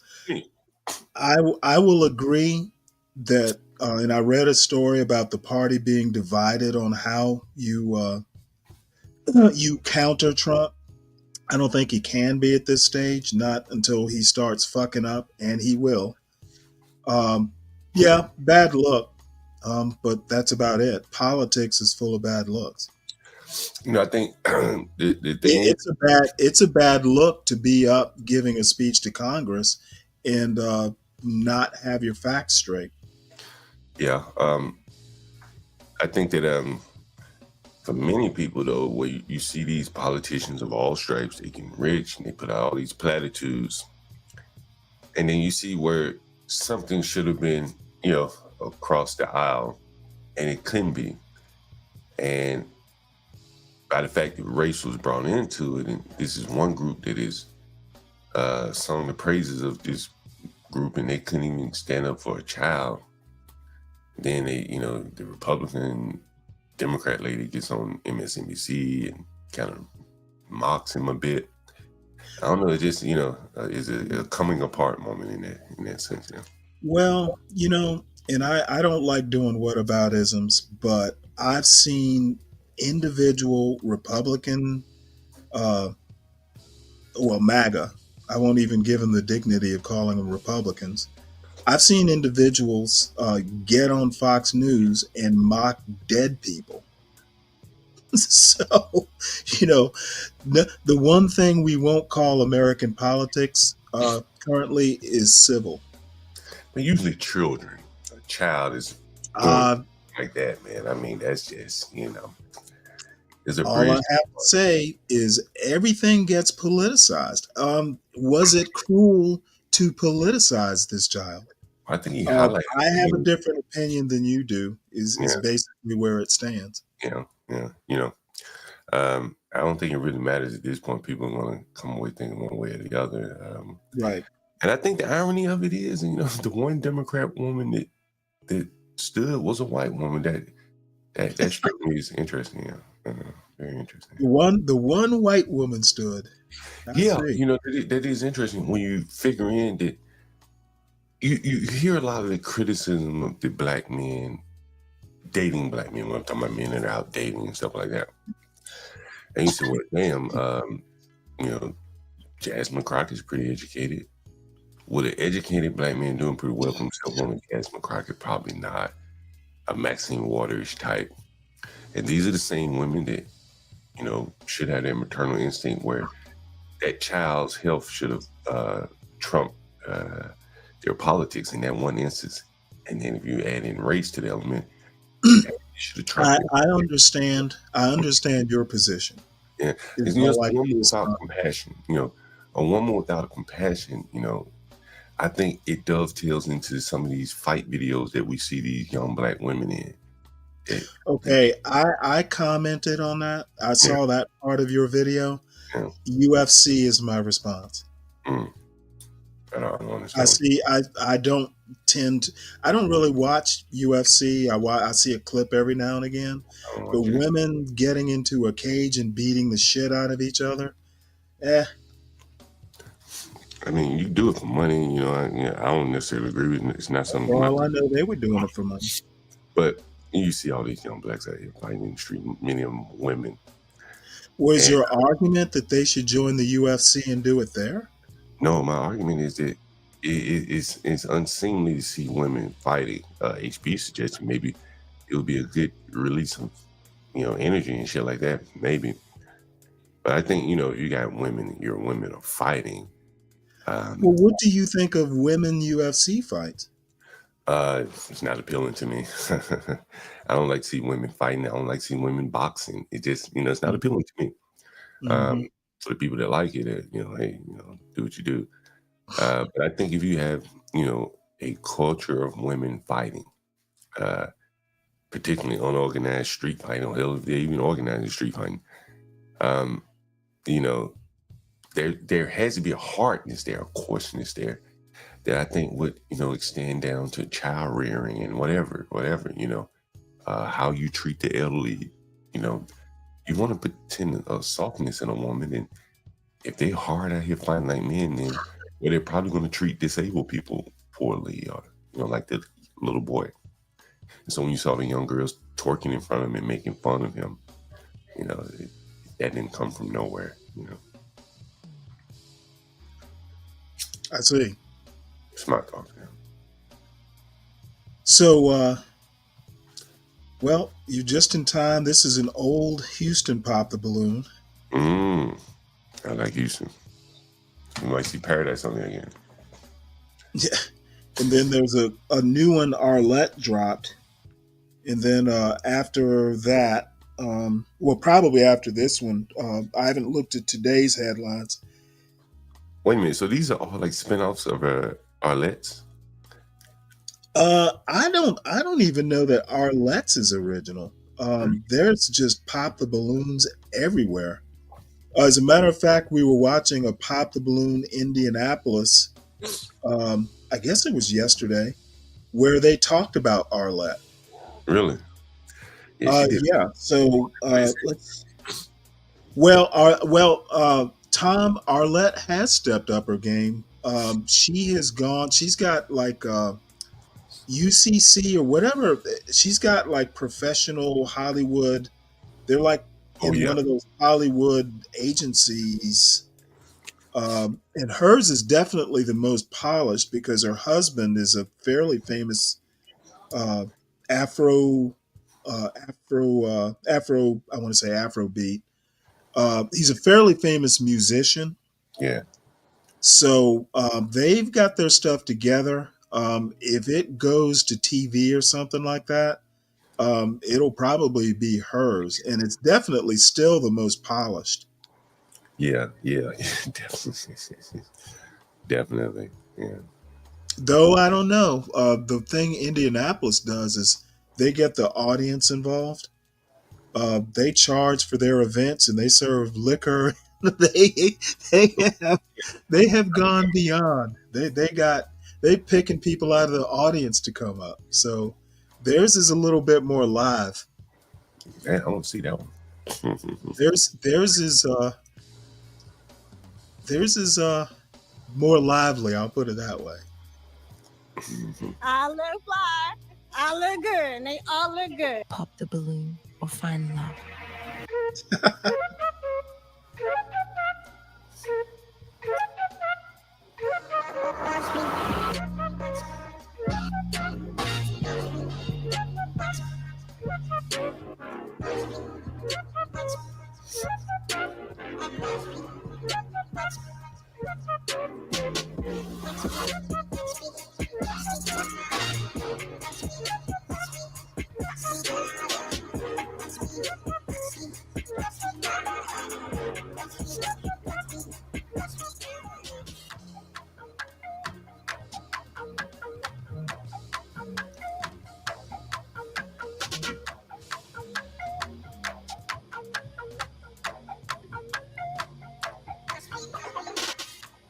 I will agree that, and I read a story about the party being divided on how you counter Trump. I don't think he can be at this stage, not until he starts fucking up, and he will. Yeah, bad look, but that's about it. Politics is full of bad looks. I think the thing it's a bad look to be up giving a speech to Congress and not have your facts straight. Yeah, I think that for many people though, where you see these politicians of all stripes, they get rich and they put out all these platitudes, and then you see where something should have been, across the aisle, and it couldn't be, and by the fact that race was brought into it, and this is one group that is sung the praises of this group, and they couldn't even stand up for a child. Then they, the Republican Democrat lady gets on MSNBC and kind of mocks him a bit. I don't know. It just, is a coming apart moment in that sense. Yeah. Well, and I don't like doing whataboutisms, but I've seen individual Republican, MAGA. I won't even give them the dignity of calling them Republicans. I've seen individuals get on Fox News and mock dead people. So, the one thing we won't call American politics currently is civil. But usually children, a child is like that, man. I mean, that's just, there's a all I have to say is everything gets politicized. Was it cruel to politicize this child? I think he highlighted. I have a different opinion than you do. Is basically where it stands. Yeah. I don't think it really matters at this point. People are going to come away thinking one way or the other. Right. And I think the irony of it is, the one Democrat woman that stood was a white woman. That struck me as interesting. Very interesting. The one white woman stood. I Yeah, see. you know, that is interesting when you figure in that you hear a lot of the criticism of the black men dating black men. When I'm talking about men that are out dating and stuff like that. And you say, well, damn, you know, Jasmine Crockett's pretty educated. Would an educated black man doing pretty well for himself on a Jasmine Crockett? Probably not. A Maxine Waters type. And these are the same women that, you know, should have their maternal instinct where that child's health should have trumped their politics in that one instance. And then if you add in race to the element, you should have trumped I understand. I understand your position. Yeah, It's it's just not like a woman it's without not. compassion. You know, a woman without a compassion. You know, I think it dovetails into some of these fight videos that we see these young black women in. Okay, I commented on that. I saw that part of your video. Yeah. UFC is my response. Mm. I don't I understand. see. I don't I don't really watch UFC. I see a clip every now and again. I don't But watch it. women getting into a cage and beating the shit out of each other, I mean, you do it for money. You know, I don't necessarily agree with it. It's not something. for all I know, they were doing it for money. But you see all these young blacks out here fighting in the street, many of them women. Was And your argument that they should join the UFC and do it there? no, my argument is that it's unseemly to see women fighting. HB suggested maybe it would be a good release of, you know, energy and shit like that, maybe. But I think, you know, if you got women, your women are fighting. Well, what do you think of women UFC fights? It's not appealing to me. I don't like to see women fighting. I don't like seeing women boxing. It just, you know, it's not appealing to me. Mhm. For the people that like it, you know, hey, you know, do what you do. But I think if you have, you know, a culture of women fighting, particularly unorganized street fighting, or hell, if they even organizing street fighting, you know, there has to be a hardness there, a coarseness there that I think would, you know, extend down to child rearing and whatever, you know, how you treat the elderly. You know, you want to pretend a softness in a woman, and if they hard out here fighting like men, then well, they're probably going to treat disabled people poorly, or, you know, like the little boy. And so when you saw the young girls twerking in front of him and making fun of him, you know, that didn't come from nowhere, you know. I see. It's my thoughts. Yeah. So, well, you're just in time. This is an old Houston Pop the Balloon. I like Houston. You might see Paradise on there again. Yeah. And then there's a new one, Arlette, dropped. And then after that, well, probably after this one, I haven't looked at today's headlines. Wait a minute. So these are all like spinoffs of Arlette's? I don't even know that Arlette's is original. There's just Pop the Balloons everywhere. As a matter of fact, we were watching a Pop the Balloon Indianapolis, I guess it was yesterday, where they talked about Arlette. Really? Yeah. Yeah. So let's. Tom, Arlette has stepped up her game. She has gone. She's got like UCC or whatever. She's got like professional Hollywood. They're like in one of those Hollywood agencies. And hers is definitely the most polished because her husband is a fairly famous Afro, I want to say Afrobeat. He's a fairly famous musician. Yeah. So they've got their stuff together. If it goes to TV or something like that, it'll probably be hers. And it's definitely still the most polished. Yeah. Definitely. Yeah. Though I don't know. The thing Indianapolis does is they get the audience involved. They charge for their events and they serve liquor. they have gone beyond. They picking people out of the audience to come up. So theirs is a little bit more live. Man, I don't see that one. Theirs is more lively. I'll put it that way. I look fly. I look good. And they all look good. Pop the balloon or find love.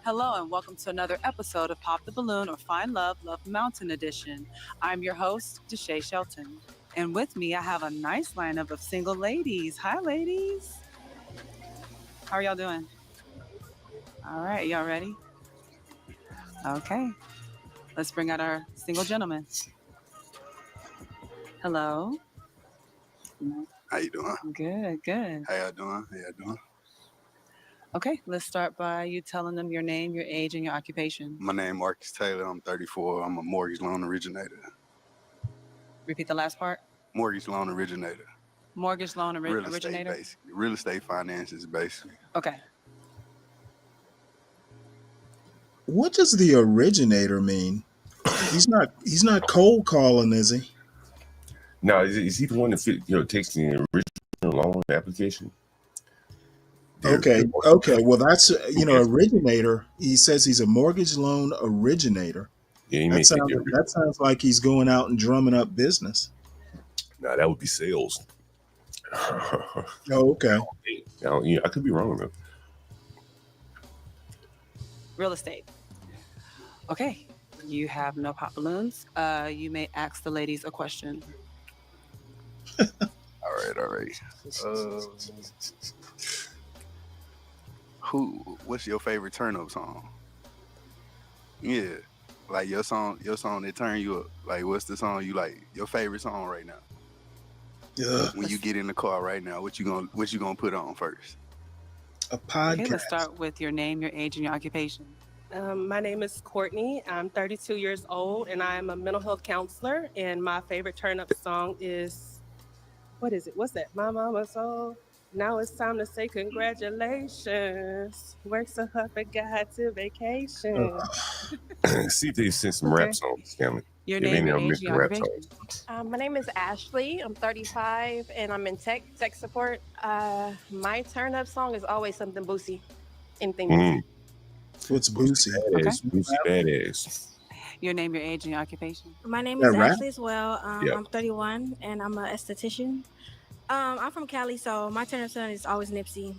Hello and welcome to another episode of Pop the Balloon or Find Love, Love Mountain Edition. I'm your host, Deshae Shelton. And with me, I have a nice lineup of single ladies. Hi, ladies. How are y'all doing? All right, y'all ready? Okay. Let's bring out our single gentlemen. Hello. How you doing? Good, good. How y'all doing? Okay, let's start by you telling them your name, your age, and your occupation. My name is Marcus Taylor. I'm 34. I'm a mortgage loan originator. Repeat the last part. Mortgage loan originator. Mortgage loan originator? Estate, basically. Real estate finances, basically. Okay. What does the originator mean? He's not cold calling, is he? No, is he the one that takes the original loan application? Okay. Well, that's originator. He says he's a mortgage loan originator. Yeah, that sounds like he's going out and drumming up business. No, that would be sales. Oh, okay. I could be wrong though. Real estate. Okay. You have no pop balloons. You may ask the ladies a question. All right. What's your favorite turn up song? Yeah. Like your song that turn you up. Like what's the song you like? Your favorite song right now? Yeah. When you get in the car right now, what you gonna put on first? A podcast. Okay, let's start with your name, your age, and your occupation. My name is Courtney. I'm 32 years old, and I am a mental health counselor. And my favorite turn-up song is, what is it? What's that? My Mama's Soul. Now it's time to say congratulations. Work so hard, but got to vacation. See if they send some rap songs, Cameron. Your name, your age, your occupation. My name is Ashley. I'm 35 and I'm in tech support. My turn up song is always something Boosie. Anything Boosie. What's Boosie? Boosie badass. Your name, your age, and your occupation. My name is Ashley as well. I'm 31 and I'm an esthetician. I'm from Cali, so my turn up song is always Nipsey.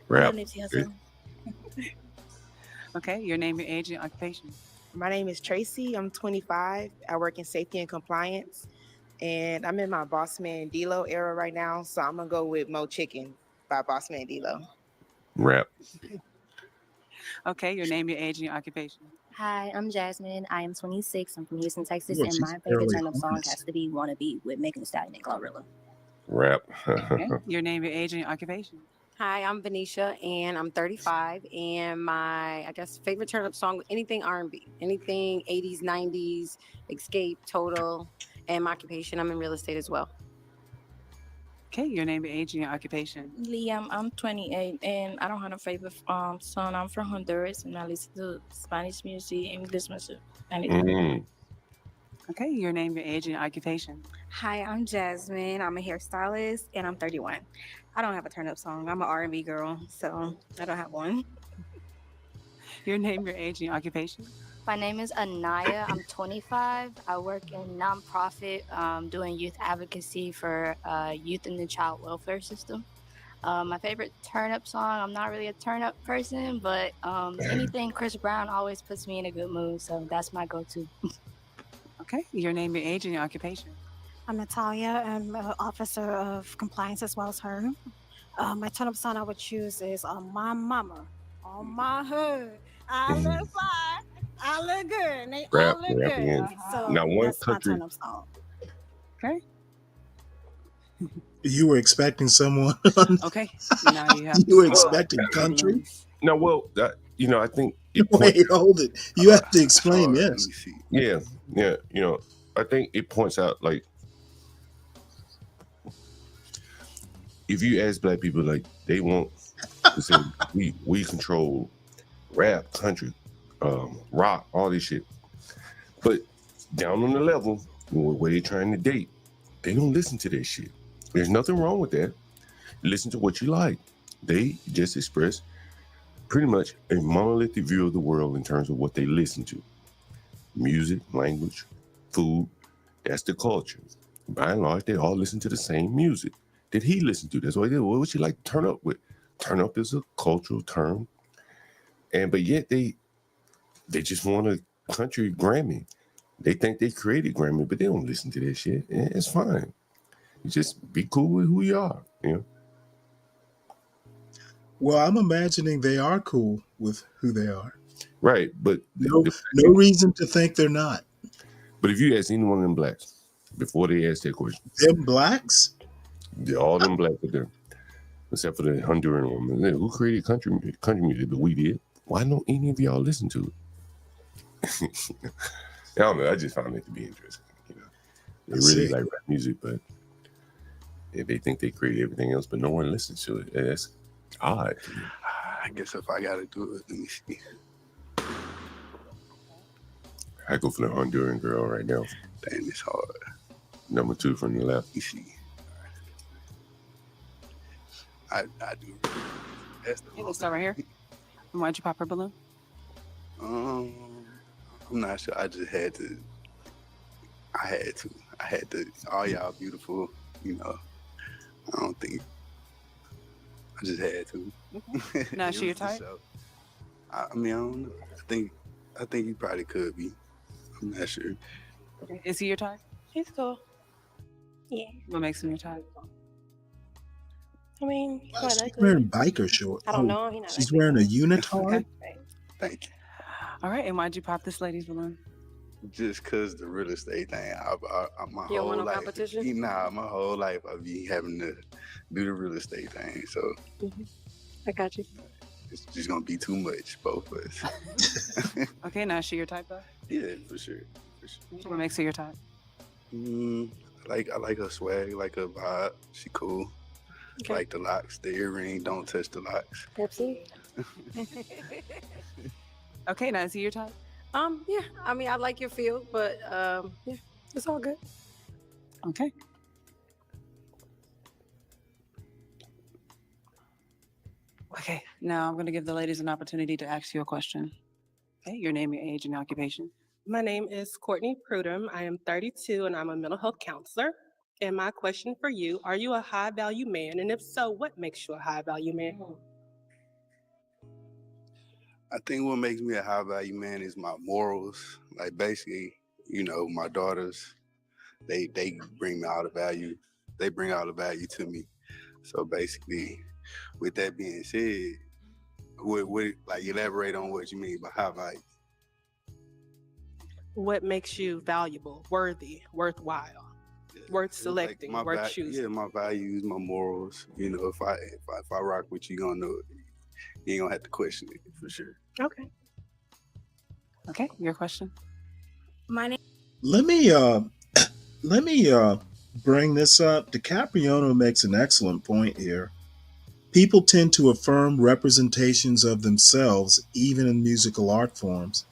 Rap. Nipsey Hussle. Okay, your name, your age, and your occupation. My name is Tracy. I'm 25. I work in safety and compliance, and I'm in my Boss Man D-Lo era right now. So I'm gonna go with Mo Chicken by Boss Man D-Lo. Rap. Okay, your name, your age, and your occupation. Hi, I'm Jasmine. I am 26. I'm from Houston, Texas, Ooh, and she's my favorite fairly turn up song honest. has to be "Wanna Be" with Megan Thee Stallion and Glorilla. Rap. Okay, your name, your age, and your occupation. Hi, I'm Venetia, and I'm 35. And my, favorite turn-up song, anything R&B, anything 80s, 90s, Escape, Total, and my occupation, I'm in real estate as well. Okay, your name, your age, and your occupation. Liam, I'm 28 and I don't have a favorite song. I'm from Honduras and I listen to Spanish music, English music, anything. Okay, your name, your age, and your occupation. Hi, I'm Jasmine. I'm a hairstylist and I'm 31. I don't have a turn-up song. I'm an R&B girl, so I don't have one. Your name, your age, and your occupation. My name is Anaya. I'm 25. I work in nonprofit doing youth advocacy for youth in the child welfare system. My favorite turn-up song, I'm not really a turn-up person, but anything Chris Brown always puts me in a good mood, so that's my go-to. Okay, your name, your age, and your occupation. I'm Natalia. I'm an officer of compliance as well as her. My turn up song I would choose is On My Mama, On My Hood. I look fly, I look good, and they all Rap, look rap good. again. So Now, one that's my country. turn up song. Okay. You were expecting someone. Okay. Now you have You were to, expecting country. No, well, I think it Wait, hold it. You have to explain Hold on, let this. me see. Yeah. I think it points out, like, if you ask black people, like, they want to say we control rap, country, rock, all this shit. But down on the level where they're trying to date, they don't listen to that shit. There's nothing wrong with that. Listen to what you like. They just express pretty much a monolithic view of the world in terms of what they listen to. Music, language, food, that's the culture. By and large, they all listen to the same music that he listened to. That's why they did. What would you like to turn up with? Turn up is a cultural term. But yet they just want a country Grammy. They think they created Grammy, but they don't listen to that shit. And it's fine. You just be cool with who you are, Well, I'm imagining they are cool with who they are. Right, but no reason to think they're not. But if you ask any one of them blacks before they ask that question, them blacks, all them blacks are there, except for the Honduran woman who created country music, but we did. Why don't any of y'all listen to it? I don't know. I just found it to be interesting. They really like rap music, but they think they create everything else, but no one listens to it. That's odd. I guess if I gotta do it, let me see. I go for the Honduran girl right now. Damn, it's hard. Number 2 from the left. You see. I do. That's the Let's start right here. And why'd you pop her balloon? I'm not sure. I just had to. I had to. All y'all beautiful. I don't think. I just had to. Okay. Now, is she your type? I mean, I don't know. I think you probably could be. I'm not sure. Okay. Is he your type? He's cool. Yeah. What makes him your type? I mean, he's not She's ugly. wearing biker shorts. I don't know. He not She's ugly. wearing a unitard. Okay. Thank you. All right. And why'd you pop this lady's balloon? Just cause the real estate thing, my You don't whole want no life, competition? my whole life I be having to do the real estate thing. So I got you. it's just gonna be too much, both of us. Okay. Now, is she your type, though? Yeah, for sure. What makes her your type? I like her swag, like her vibe. She cool. Okay. Like the locks, the earring. Don't touch the locks. Pepsi. Okay. Now, is he your type? Yeah. I mean, I like your feel, but yeah, it's all good. Okay. Okay. Now, I'm going to give the ladies an opportunity to ask you a question. Okay. Your name, your age, and your occupation. My name is Courtney Prudham. I am 32 and I'm a mental health counselor. And my question for you, are you a high value man? And if so, what makes you a high value man? I think what makes me a high value man is my morals. Like basically, my daughters, they bring me all the value. They bring all the value to me. So basically, with that being said, what elaborate on what you mean by high value. What makes you valuable, worthy, worthwhile, worth selecting, worth choosing? Yeah, my values, my morals. If I rock with you, gonna know it. You ain't gonna have to question it for sure. Okay. Okay. Your question. My name. Let me bring this up. DiCapriono makes an excellent point here. People tend to affirm representations of themselves, even in musical art forms.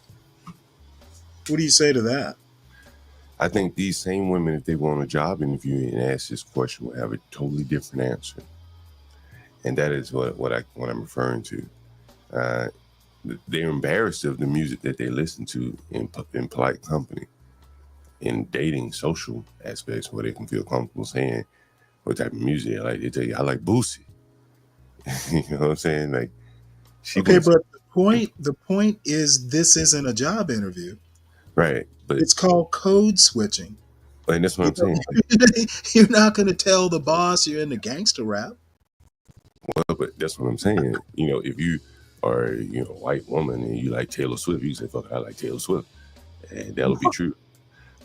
What do you say to that? I think these same women, if they were on a job interview and asked this question, would have a totally different answer. And that is what I'm referring to. They're embarrassed of the music that they listen to in polite company, in dating, social aspects where they can feel comfortable saying what type of music they like. They tell you, I like Boosie. You know what I'm saying? Like, okay, but the point is, this isn't a job interview. Right. But it's called code switching. And that's what I'm saying. You're not going to tell the boss you're into gangster rap. Well, but that's what I'm saying. You know, if you are, you know, a white woman and you like Taylor Swift, you say, fuck, I like Taylor Swift. And that'll be true.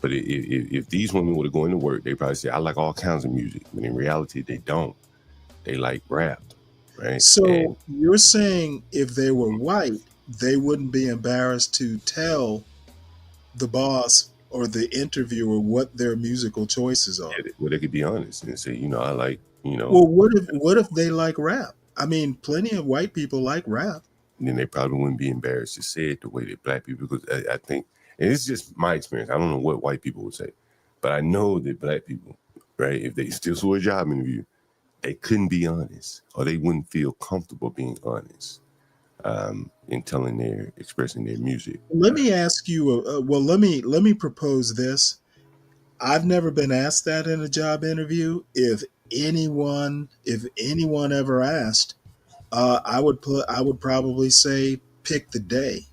But if these women were to go into work, they probably say, I like all kinds of music. But in reality, they don't. They like rap, right? So you're saying if they were white, they wouldn't be embarrassed to tell the boss or the interviewer what their musical choices are. Well, they could be honest and say, you know, I like, you know. Well, what if they like rap? I mean, plenty of white people like rap. Then they probably wouldn't be embarrassed to say it the way that black people, because I think, and it's just my experience. I don't know what white people would say, but I know that black people, right, if they still saw a job interview, they couldn't be honest, or they wouldn't feel comfortable being honest in expressing their music. Let me ask you. Let me propose this. I've never been asked that in a job interview. If anyone ever asked, I would probably say pick the day.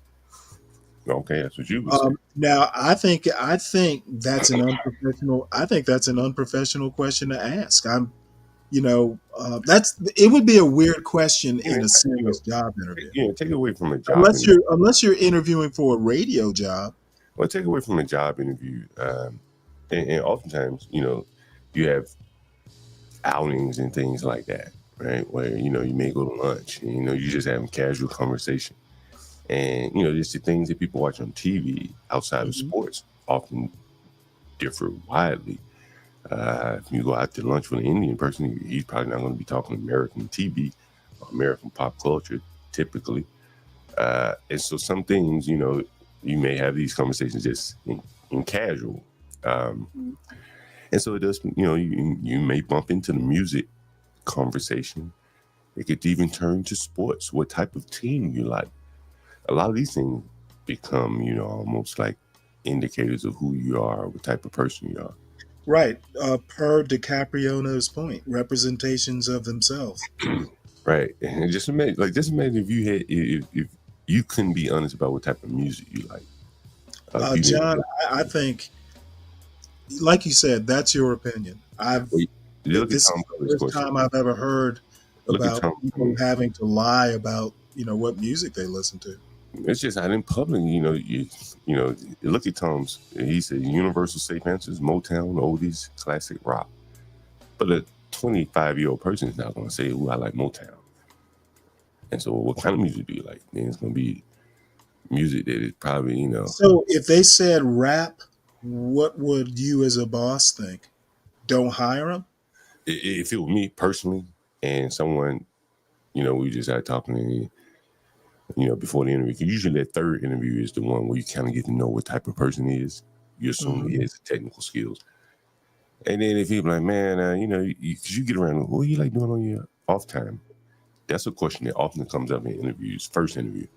Okay, that's what you would say. Now, I think that's an unprofessional. I think that's an unprofessional question to ask. It would be a weird question in a serious job interview. Yeah, take it away from a job. Unless you're interviewing for a radio job. Well, take it away from a job interview. And oftentimes, you know, you have outings and things like that, right? Where, you know, you may go to lunch and, you know, you just having casual conversation. And, you know, just the things that people watch on TV outside of sports often differ widely. If you go out to lunch with an Indian person, he's probably not going to be talking American TV or American pop culture, typically. And so some things, you know, you may have these conversations just in casual. And so it does, you know, you may bump into the music conversation. It could even turn to sports, what type of team you like. A lot of these things become, you know, almost like indicators of who you are, what type of person you are. Right. Per DiCaprio's point, representations of themselves. Right. And just imagine if you couldn't be honest about what type of music you like. John, I think, like you said, that's your opinion. This is the first time I've ever heard about people having to lie about, you know, what music they listen to. It's just out in public, you know, look at Tom's. He said universal safe answers, Motown, oldies, classic rock. But a 25-year-old person is not going to say, "Ooh, I like Motown." And so, what kind of music do you like? Then it's going to be music that is probably, you know. So, if they said rap, what would you as a boss think? Don't hire them? If it were me personally, and someone, you know, we just started talking and, you know, before the interview, because usually that third interview is the one where you kind of get to know what type of person he is. You assume he has the technical skills. And then if he's like, man, you know, because you get around, what do you like doing on your off time? That's a question that often comes up in interviews, first interview.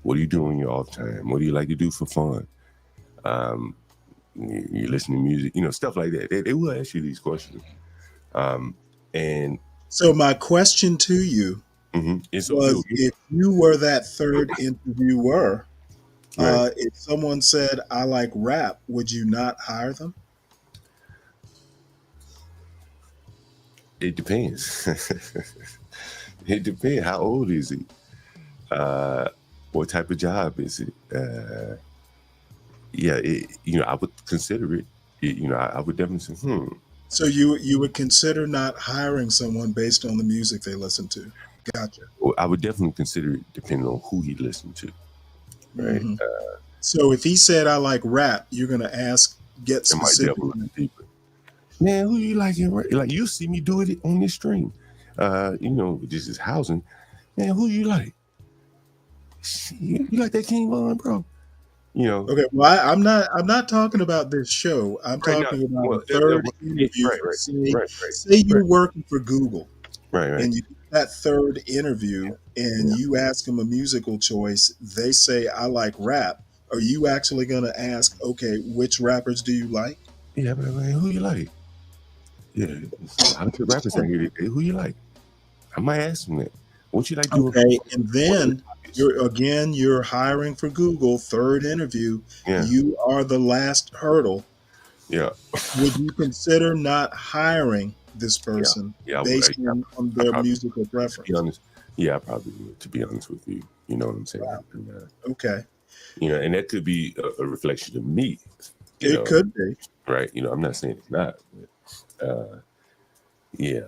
What do you do on your off time? What do you like to do for fun? You listen to music, you know, stuff like that. They will ask you these questions. And so my question to you was, if you were that third interviewer, if someone said, I like rap, would you not hire them? It depends. It depends. How old is he? What type of job is it? You know, I would consider it. You know, I would definitely say, So you would consider not hiring someone based on the music they listen to? Gotcha. Well, I would definitely consider it depending on who he listened to, right? So if he said, I like rap, you're going to get specific. Man, who you like? Like, you see me do it on this stream. You know, this is housing. Man, who you like? You like that King Von, bro? You know. Okay, well, I'm not talking about this show. I'm talking about a third interview. Say you're working for Google, and you get that third interview, and you ask them a musical choice. They say, I like rap. Are you actually going to ask, okay, which rappers do you like? Yeah, but who you like? Yeah, I don't care rappers out here. Who you like? I might ask them that. What you like doing? Okay, and then you're hiring for Google, third interview. You are the last hurdle. Yeah. would you consider not hiring this person Yeah, I would. based on I their probably, musical to preference? be honest, yeah, I probably would. To be honest with you, you know what I'm saying? And, Okay. you know, and that could be a reflection of me. You It know, could be. right? You know, I'm not saying it's not. But, yeah.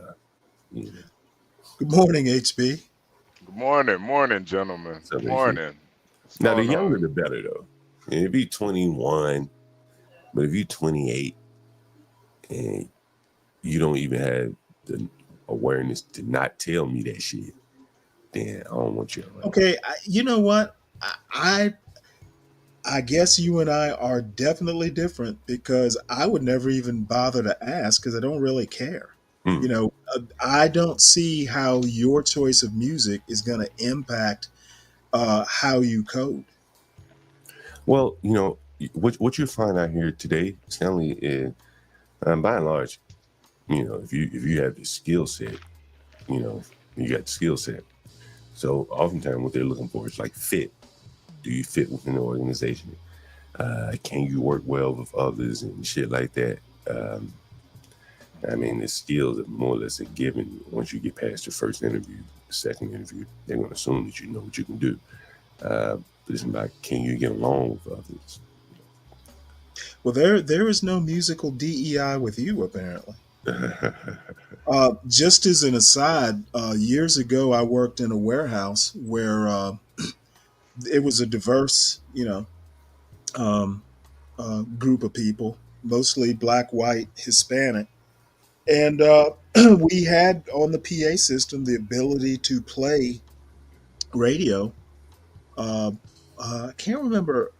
Good morning, HB. Good morning, gentlemen. So Good morning. What's now, the going younger on? the better, though. And if you're 21, but if you're 28 and you don't even have the awareness to not tell me that shit, then I don't want you around. Okay, you know what? I guess you and I are definitely different because I would never even bother to ask because I don't really care. You know, I don't see how your choice of music is going to impact how you code. Well, you know, what you find out here today, Stanley, is by and large, you know, if you have the skill set, you know, you got the skill set. So oftentimes what they're looking for is like fit. Do you fit within the organization? Can you work well with others and shit like that? I mean, the skills are more or less a given. Once you get past your first interview, the second interview, they're going to assume that you know what you can do. But it's about, can you get along with others? Well, there is no musical DEI with you, apparently. Just as an aside, years ago, I worked in a warehouse where it was a diverse, group of people, mostly black, white, Hispanic. And we had on the PA system the ability to play radio. I can't remember.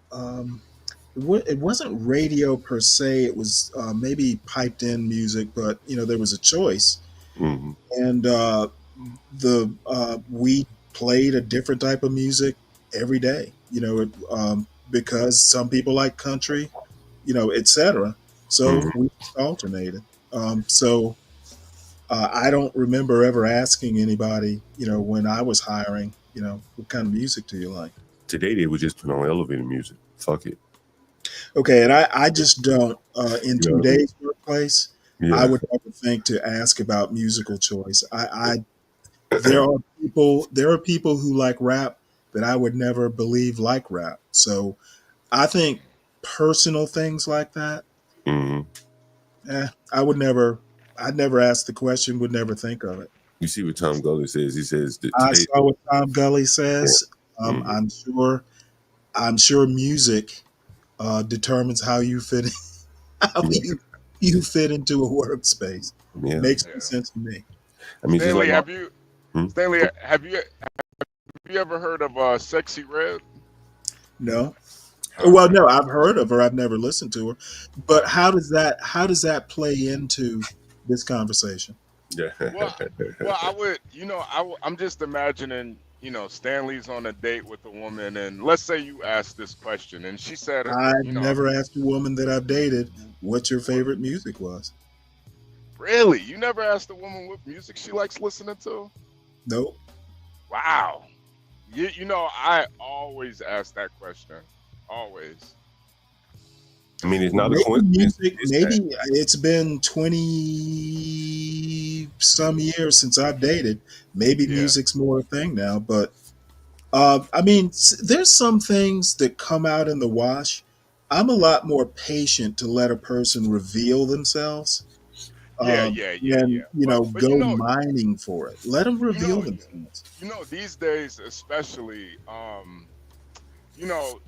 It wasn't radio per se. It was maybe piped in music, but there was a choice, and we played a different type of music every day. Because some people like country, etc. So we just alternated. I don't remember ever asking anybody, when I was hiring, what kind of music do you like? Today they would just put on elevator music. Fuck it. Okay, and I just don't in Yeah. today's workplace. Yeah. I would never think to ask about musical choice. There are people who like rap that I would never believe like rap. So I think personal things like that, I'd never ask the question, would never think of it. You see what Tom Gully says? He says that I today, saw what Tom Gully says. Yeah. I'm sure music determines how you fit you fit into a workspace. Yeah. Makes no sense to me. I mean, just Stanley, like Stanley, have you ever heard of Sexy Red? No. Well, no, I've heard of her. I've never listened to her. But how does that play into this conversation? Yeah. Well, I would, I'm just imagining, Stanley's on a date with a woman, and let's say you asked this question, and she said, I've never asked a woman that I've dated what your favorite music was. Really? You never asked a woman what music she likes listening to? Nope. Wow. I always ask that question. Always. I mean, it's not Maybe a coincidence. maybe it's been 20 some years since I've dated. Maybe music's more a thing now, but I mean, there's some things that come out in the wash. I'm a lot more patient to let a person reveal themselves. Yeah. But Go mining for it. Let them reveal themselves. These days, especially,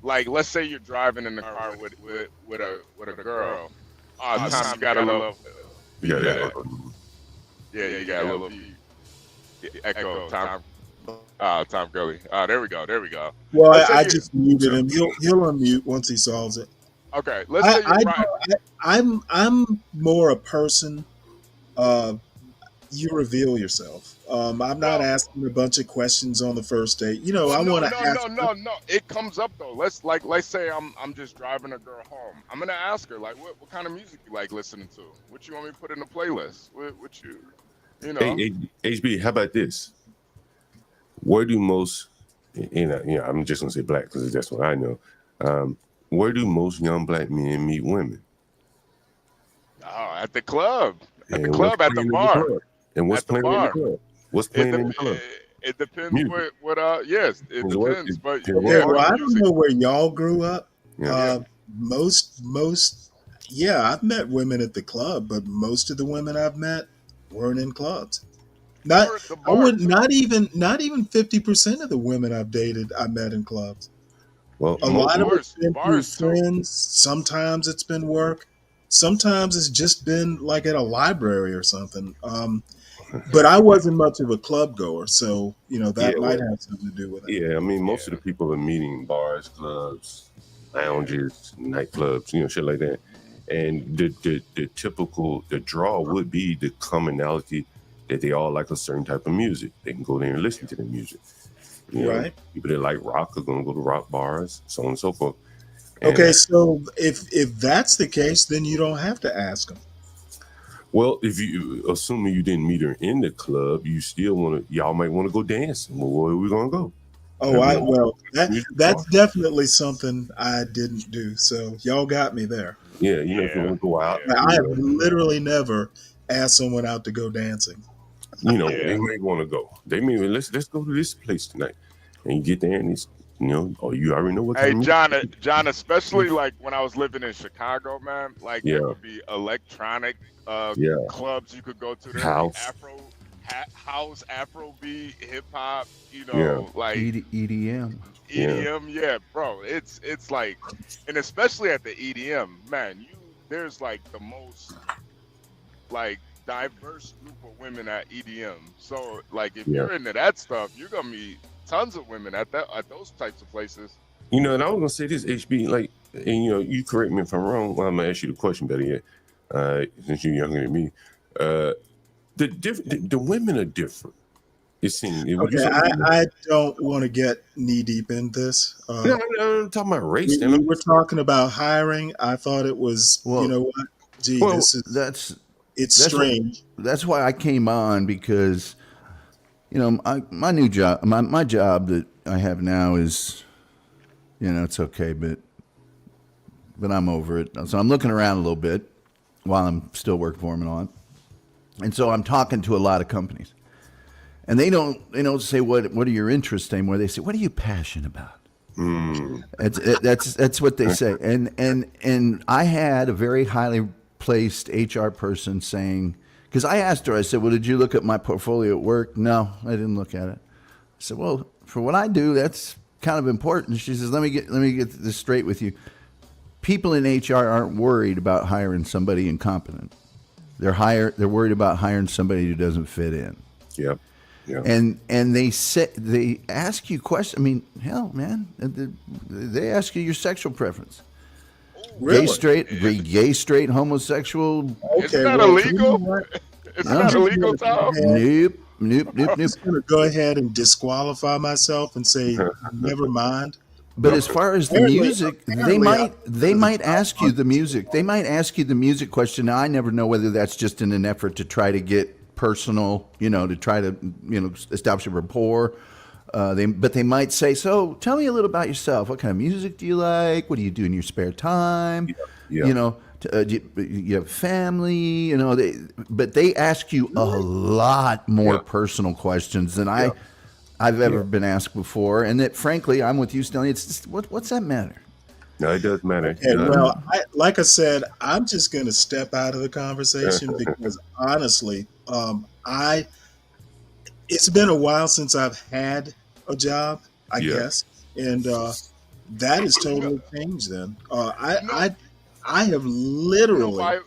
like let's say you're driving in the car with a girl. Tom, you got a little. Yeah, you got a little echo. Tom Gully. There we go. Well, I just muted him. He'll unmute once he solves it. Okay, let's say you're driving. I'm more a person. You reveal yourself. I'm not asking a bunch of questions on the first date. I want to ask. No. It comes up though. Let's say I'm just driving a girl home. I'm gonna ask her like, what kind of music you like listening to? What you want me to put in the playlist? What you Hey, HB, how about this? Where do most, I'm just gonna say black because that's what I know. Where do most young black men meet women? Oh, at the club. At the And club, what's at the playing in the bar. club? And what's At the playing in the bar. club? What's It, playing in the dep- club? it depends Music. yes, it Is what- depends. But is yeah, what- Well, I the don't music. know where y'all grew up. Yeah. Most, yeah, I've met women at the club, but most of the women I've met weren't in clubs. Not, Or at the I bar, would too. not even 50% of the women I've dated I met in clubs. Well, A lot of it's Bars, been through bars too. friends. Sometimes it's been work. Sometimes it's just been like at a library or something. But I wasn't much of a club goer, so that Yeah, might well, have something to do with it. Yeah, I mean, most of the people are meeting in bars, clubs, lounges, nightclubs, shit like that. And the typical, the draw would be the commonality that they all like a certain type of music. They can go there and listen to the music. Right. People that like rock are gonna go to rock bars, so on and so forth. And, Okay, so if that's the case, then you don't have to ask them. well, if you assuming you didn't meet her in the club, you still y'all might want to go dancing. Well, where are we gonna go? Oh, I mean, that's definitely something I didn't do. So y'all got me there. Yeah, if you want to go out, I have literally never asked someone out to go dancing. they may want to go. They may let's go to this place tonight, and you get there and it's you already know what. Hey, kind of John, especially like when I was living in Chicago, man, like there Yeah. would be electronic Yeah. clubs you could go to. There House. house, Afrobeat, hip hop, Yeah. like EDM. EDM, yeah, bro. It's like, and especially at the EDM, man, there's like the most like diverse group of women at EDM. So like if Yeah. you're into that stuff, you're gonna meet tons of women at those types of places. And I was gonna say this, HB, like, and you correct me if I'm wrong. Well, I'm gonna ask you the question better yet, since you're younger than me. The women are different. It seems. Would you Okay, say- I don't want to get knee deep in this. No, I'm talking about race. We were talking about hiring. I thought it was, you know what? Gee, Well, this is that's strange. That's why I came on, because my new job, my job that I have now is, it's okay, but I'm over it. So I'm looking around a little bit while I'm still working for them and on, and so I'm talking to a lot of companies, and they don't say what are your interests anymore. They say, what are you passionate about? That's what they say. And I had a very highly placed HR person saying, because I asked her, I said, well, did you look at my portfolio at work? No, I didn't look at it. I said, well, for what I do, that's kind of important. She says, let me get this straight with you. People in HR aren't worried about hiring somebody incompetent. They're worried about hiring somebody who doesn't fit in. Yep. Yeah. And they ask you questions. I mean, hell, man, they ask you your sexual preference. Really? Gay, straight, homosexual. Isn't that illegal? Isn't that illegal, Tom? Nope. I'm just going to go ahead and disqualify myself and say, never mind. But as far as the music, they might ask you the music. They might ask you the music question. Now, I never know whether that's just in an effort to try to get personal, to try to, establish a rapport. But they might say, so tell me a little about yourself. What kind of music do you like? What do you do in your spare time? Yeah. Do you have family? But they ask you a lot more personal questions than I've ever been asked before. And that, frankly, I'm with you, Stanley. It's just, what's that matter? No, it does matter. Okay, well, like I said, I'm just going to step out of the conversation because honestly, it's been a while since I've had a job, I guess, and that has totally changed. Then I have literally,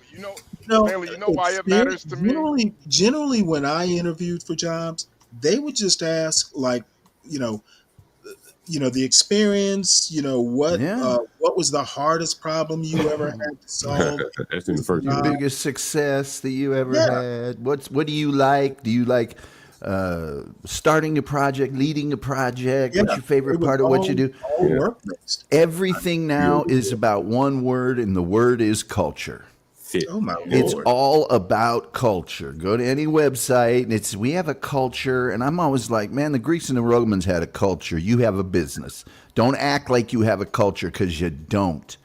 Stanley, you know why it matters to me? Generally, when I interviewed for jobs, they would just ask, like, the experience, what was the hardest problem you ever had to solve? That's in the first Your biggest success that you ever had. What do you like? Do you like starting a project, leading a project? What's your favorite part of what you do? Everything now is about one word, and the word is culture. Oh my Lord. It's all about culture. Go to any website, and we have a culture, and I'm always like, man, the Greeks and the Romans had a culture. You have a business. Don't act like you have a culture, because you don't.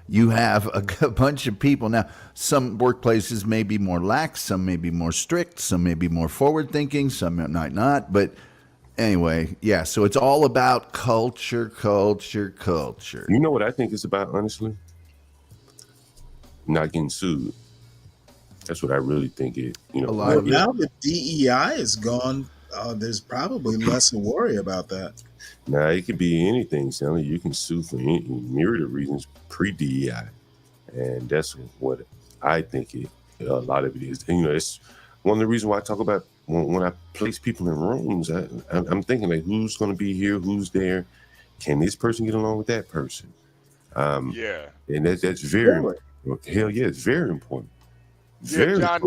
You have a bunch of people. Now, some workplaces may be more lax, some may be more strict, some may be more forward thinking, some might not. But anyway, yeah, so it's all about culture. You know what I think it's about, honestly? Not getting sued. That's what I really think it, Well, now that DEI is gone, there's probably less to worry about that. Now, it could be anything, Stanley. You can sue for any myriad of reasons pre-DEI. And that's what I think a lot of it is. And, it's one of the reasons why I talk about when I place people in rooms, I'm thinking, like, who's going to be here? Who's there? Can this person get along with that person? Yeah. And that's very important. Hell yeah, it's very important. Yeah,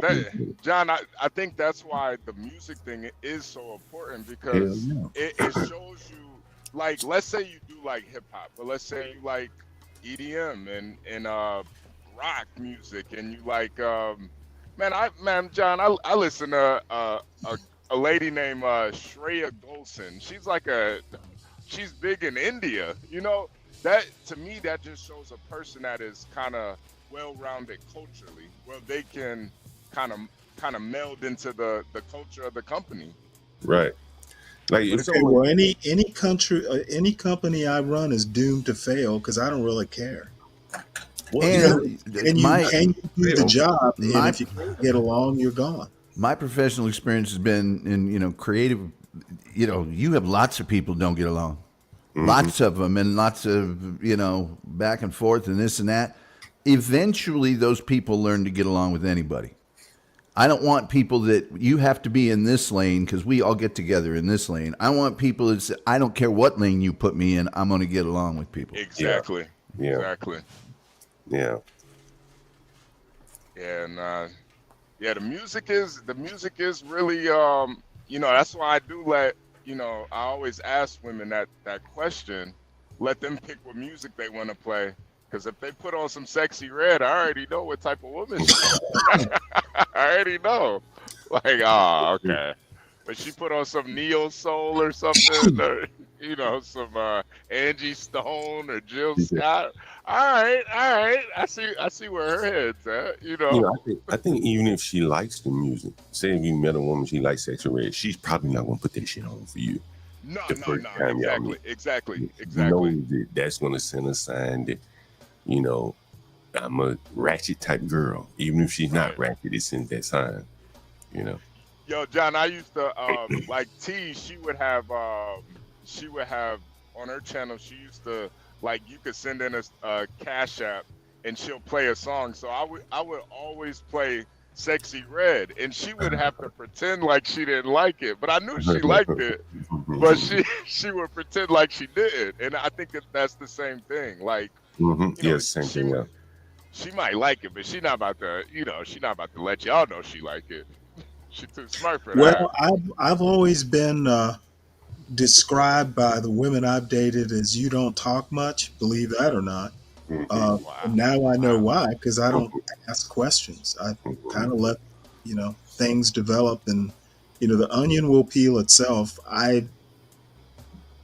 John, I think that's why the music thing is so important, because it shows you, like, let's say you do like hip hop, but let's say you like EDM and rock music, and you like John, I listen to a lady named Shreya Ghosal. She's big in India. That, to me, that just shows a person that is kind of well-rounded culturally, where they can kind of meld into the culture of the company. Right. Like, well, any company I run is doomed to fail because I don't really care. And you can't do the job, and if you can't get along, you're gone. My professional experience has been in creative. You have lots of people who don't get along, lots of them, and lots of back and forth and this and that. Eventually, those people learn to get along with anybody. I don't want people that you have to be in this lane because we all get together in this lane. I want people that say, I don't care what lane you put me in, I'm going to get along with people. Exactly. Yeah. Exactly. Yeah. And the music is really that's why I do I always ask women that question. Let them pick what music they want to play. Because if they put on some Sexy Red, I already know what type of woman she is. I already know. Like, okay. But she put on some Neo Soul or something, or, some Angie Stone or Jill Scott. All right. I see where her head's at, I think even if she likes the music, say if you met a woman, she likes Sexy Red, she's probably not going to put that shit on for you. No, exactly. Know that's going to send a sign that, I'm a ratchet type girl. Even if she's not ratchet, it sends that sign, Yo, John, I used to like T. She would have on her channel. She used to, like, you could send in a Cash App and she'll play a song. So I would always play Sexy Red, and she would have to pretend like she didn't like it, but I knew she liked it. But she would pretend like she didn't, and I think that's the same thing. Like, same thing. Yeah. She might like it, but she's not about to, let y'all know she like it. She's too smart for that. Well, I've always been described by the women I've dated as you don't talk much, believe that or not. Now I know why, because I don't ask questions. I kind of let things develop, and the onion will peel itself.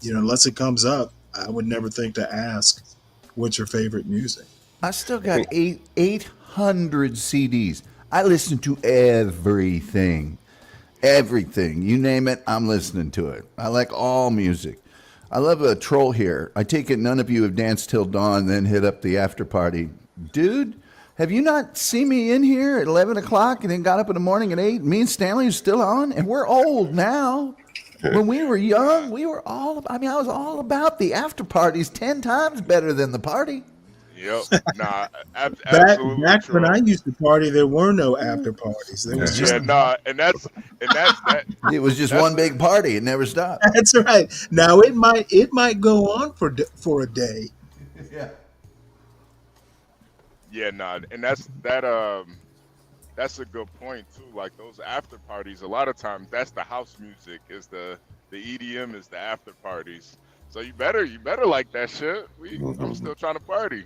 Unless it comes up, I would never think to ask, what's your favorite music? I still got 800 CDs. I listen to everything. You name it, I'm listening to it. I like all music. I love a troll here. I take it none of you have danced till dawn, then hit up the after party. Dude, have you not seen me in here at 11 o'clock and then got up in the morning at 8? Me and Stanley are still on, and we're old now. When we were young, I was all about the after parties 10 times better than the party. Yep. Nah, absolutely. Back when I used to party, there were no after parties. There was just that. It was just one big party. It never stopped. That's right. Now it might go on for a day. Yeah. Yeah, and that's a good point too. Like those after parties, a lot of times that's the house music, is the EDM is the after parties. So you better like that shit. I'm still trying to party.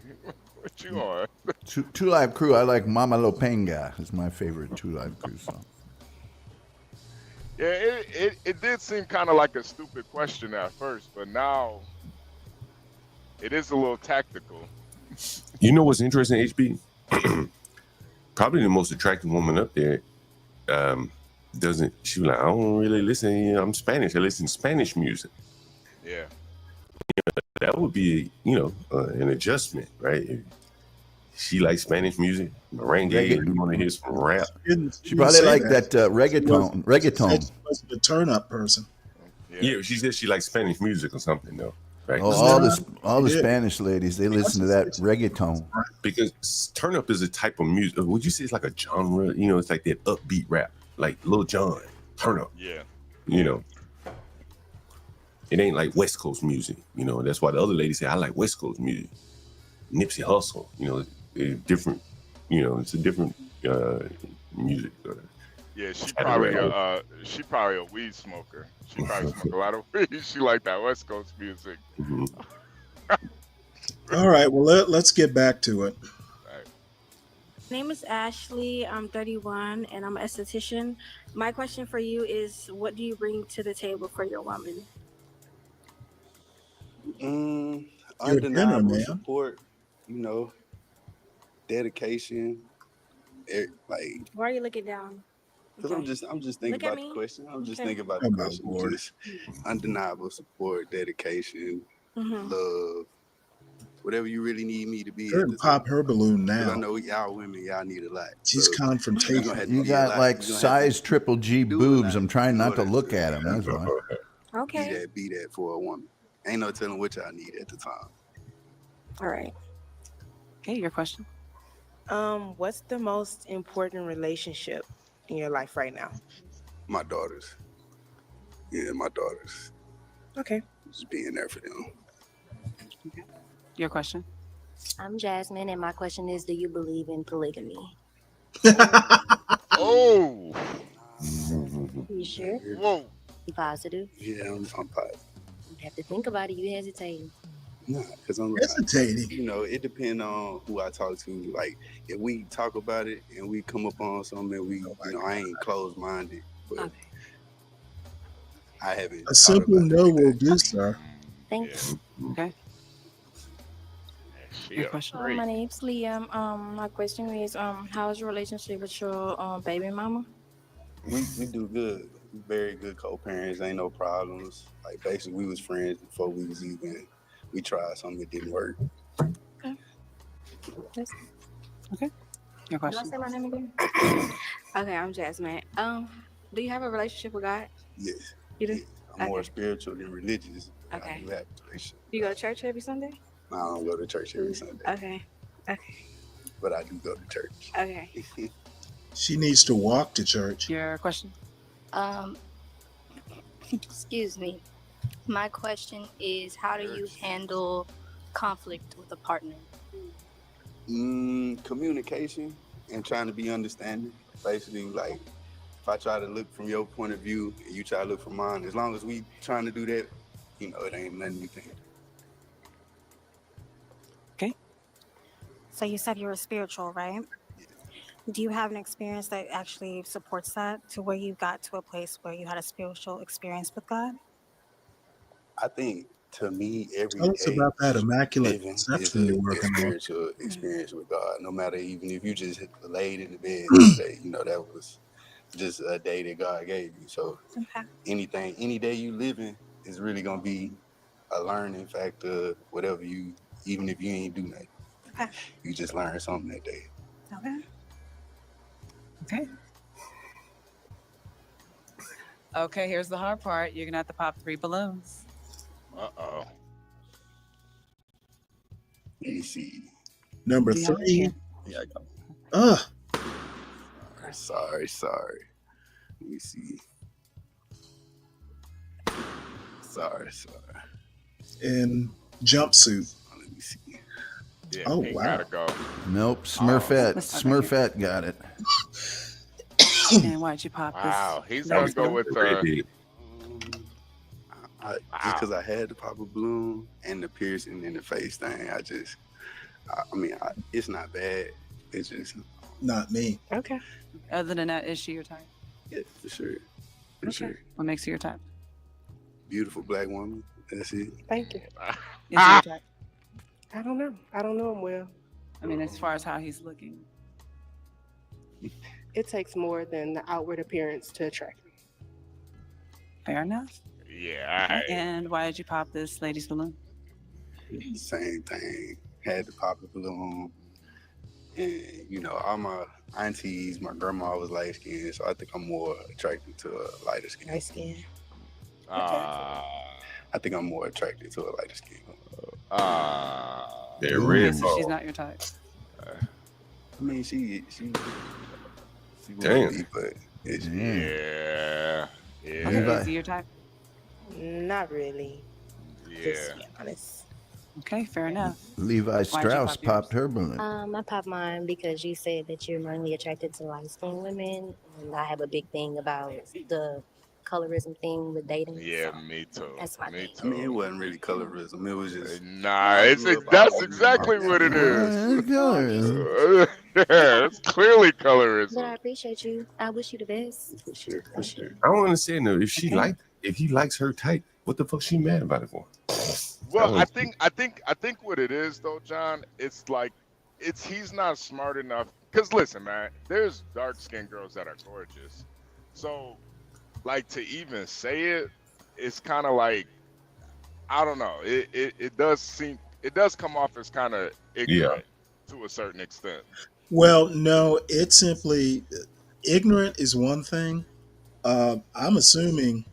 What you on? Two Live Crew. I like Mama Lopenga. Is my favorite Two Live Crew song. Yeah, it did seem kind of like a stupid question at first, but now it is a little tactical. You know what's interesting, HB? Probably the most attractive woman up there doesn't. She was like, I don't really listen. I'm Spanish. I listen to Spanish music. Yeah. That would be, an adjustment, right? If she likes Spanish music, merengue, and you want to hear some rap. She probably like that reggaeton. Reggaeton. She wasn't a turn-up person. Yeah, she said she likes Spanish music or something, though. Right? Oh, all the Spanish ladies, they listen to that reggaeton. Because turn up is a type of music. Would you say it's like a genre? It's like that upbeat rap, like Lil Jon, turn up. Yeah. It ain't like West Coast music. That's why the other ladies say I like West Coast music. Nipsey Hussle, it's different. It's a different music. Yeah, she probably a weed smoker. She probably smoke a lot of weed. She like that West Coast music. Mm-hmm. All right, well let's get back to it. My name is Ashley. I'm 31 and I'm an esthetician. My question for you is, what do you bring to the table for your woman? Undeniable support, dedication, like. Why are you looking down? Because I'm just thinking about the question. I'm just thinking about the question. Just undeniable support, dedication, love, whatever you really need me to be. Her pop her balloon now. I know y'all women, y'all need a lot. She's confrontational. You got like size triple G boobs. I'm trying not to look at them. That's why. Okay. Be that for a woman. Ain't no telling what y'all need at the time. All right. Okay, your question. What's the most important relationship in your life right now? My daughters. Yeah, my daughters. Okay. Just being there for them. Okay. Your question. I'm Jasmine, and my question is, do you believe in polygamy? Oh. You sure? Whoa. You positive? Yeah, I'm positive. You have to think about it. You hesitating. Nah, because I'm hesitating. It depends on who I talk to. Like, if we talk about it and we come up on something, we, I ain't closed-minded, but I haven't. A simple no will do, sir. Thanks. Okay. Your question. My name's Liam. My question is, how's your relationship with your baby mama? We do good. We very good co-parents. Ain't no problems. Like, basically, we was friends before we was even. We tried something that didn't work. Okay. Yes. Okay. Your question. Can I say my name again? Okay, I'm Jasmine. Do you have a relationship with God? Yes. You do? Yes. I'm more spiritual than religious. Okay. I do have a relationship. You go to church every Sunday? No, I don't go to church every Sunday. Okay. Okay. But I do go to church. Okay. She needs to walk to church. Your question. Excuse me. My question is, how do you handle conflict with a partner? Communication and trying to be understanding. Basically, like, if I try to look from your point of view and you try to look from mine, as long as we trying to do that, it ain't nothing you think. Okay. So you said you were spiritual, right? Do you have an experience that actually supports that, to where you got to a place where you had a spiritual experience with God? I think, to me, every Tell us day about that immaculate living conception is you're a working on. spiritual experience with God. No matter, even if you just laid in the bed and say, that was just a day that God gave you. So any day you living is really gonna be a learning factor. Whatever even if you ain't do nothing, you just learn something that day. Okay. Okay, here's the hard part. You're gonna have to pop 3 balloons. Uh-oh. Let me see. Number Do you have it 3. here? Yeah, I got Ugh. Sorry. Let me see. Sorry. In jumpsuit. Let me see. Yeah, Oh, Pink wow. gotta go. Nope. Smurfette. Oh. Smurfette got it. And why'd you pop this? Wow, he's gonna go with just because I had the pop a balloon and the piercing and the face thing, it's not bad. It's just Not me. Okay. Other than that, is she your type? Yeah, for sure. For sure. What makes her your type? Beautiful black woman. That's it. Thank you. Is she your type? I don't know. I don't know him well. I mean, as far as how he's looking. It takes more than the outward appearance to attract me. Fair enough. Yeah. And why did you pop this lady's balloon? Same thing. Had to pop the balloon. And, you know, all my aunties, my grandma was light skinned, so I think I'm more attracted to a lighter skin. Light skin. I think I'm more attracted to a lighter skin. They're Okay, red so ball. she's not your type. I mean, she Damn. would be, but it's, Yeah. Yeah. Okay, Levi. is he your type? Not really. Just Yeah. to be honest. Okay, fair enough. Levi Why'd you Strauss pop yours? popped her balloon. I pop mine because you said that you're mainly attracted to light-skinned women, and I have a big thing about the colorism thing with dating. Yeah, so me too. that's my Me thing. I mean, it too. wasn't really colorism. It was just Nah, that's exactly what it is. Colorism. Yeah, it's clearly But I colorism. appreciate you. I wish you the best. for sure, for sure. I don't understand though. If she Okay. if he likes her type, what the fuck she mad about it for? Well, That I think what it is though, John, it's like he's not smart enough. Cause listen, man, there's dark skinned girls that are gorgeous. So, like to even say it, it's kind of like I don't know. It does come off as kind of ignorant to a certain extent. Well, no, it's simply ignorant is one thing. I'm assuming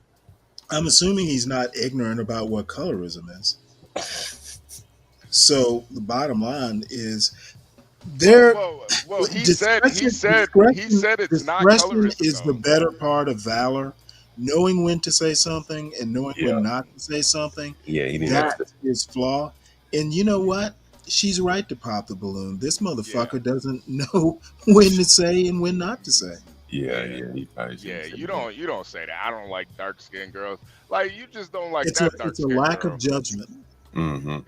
he's not ignorant about what colorism is. So the bottom line is there. Well, he said it's not discretion colorism. is the better part of valor. Knowing when to say something and knowing when not to say something. Yeah, he didn't have That's his flaw. And you know what? She's right to pop the balloon. This motherfucker doesn't know when to say and when not to say. Yeah, he probably Yeah, you don't say that. I don't like dark skinned girls. Like you just don't like It's that a dark it's a skinned lack girl. of judgment. Mm-hmm.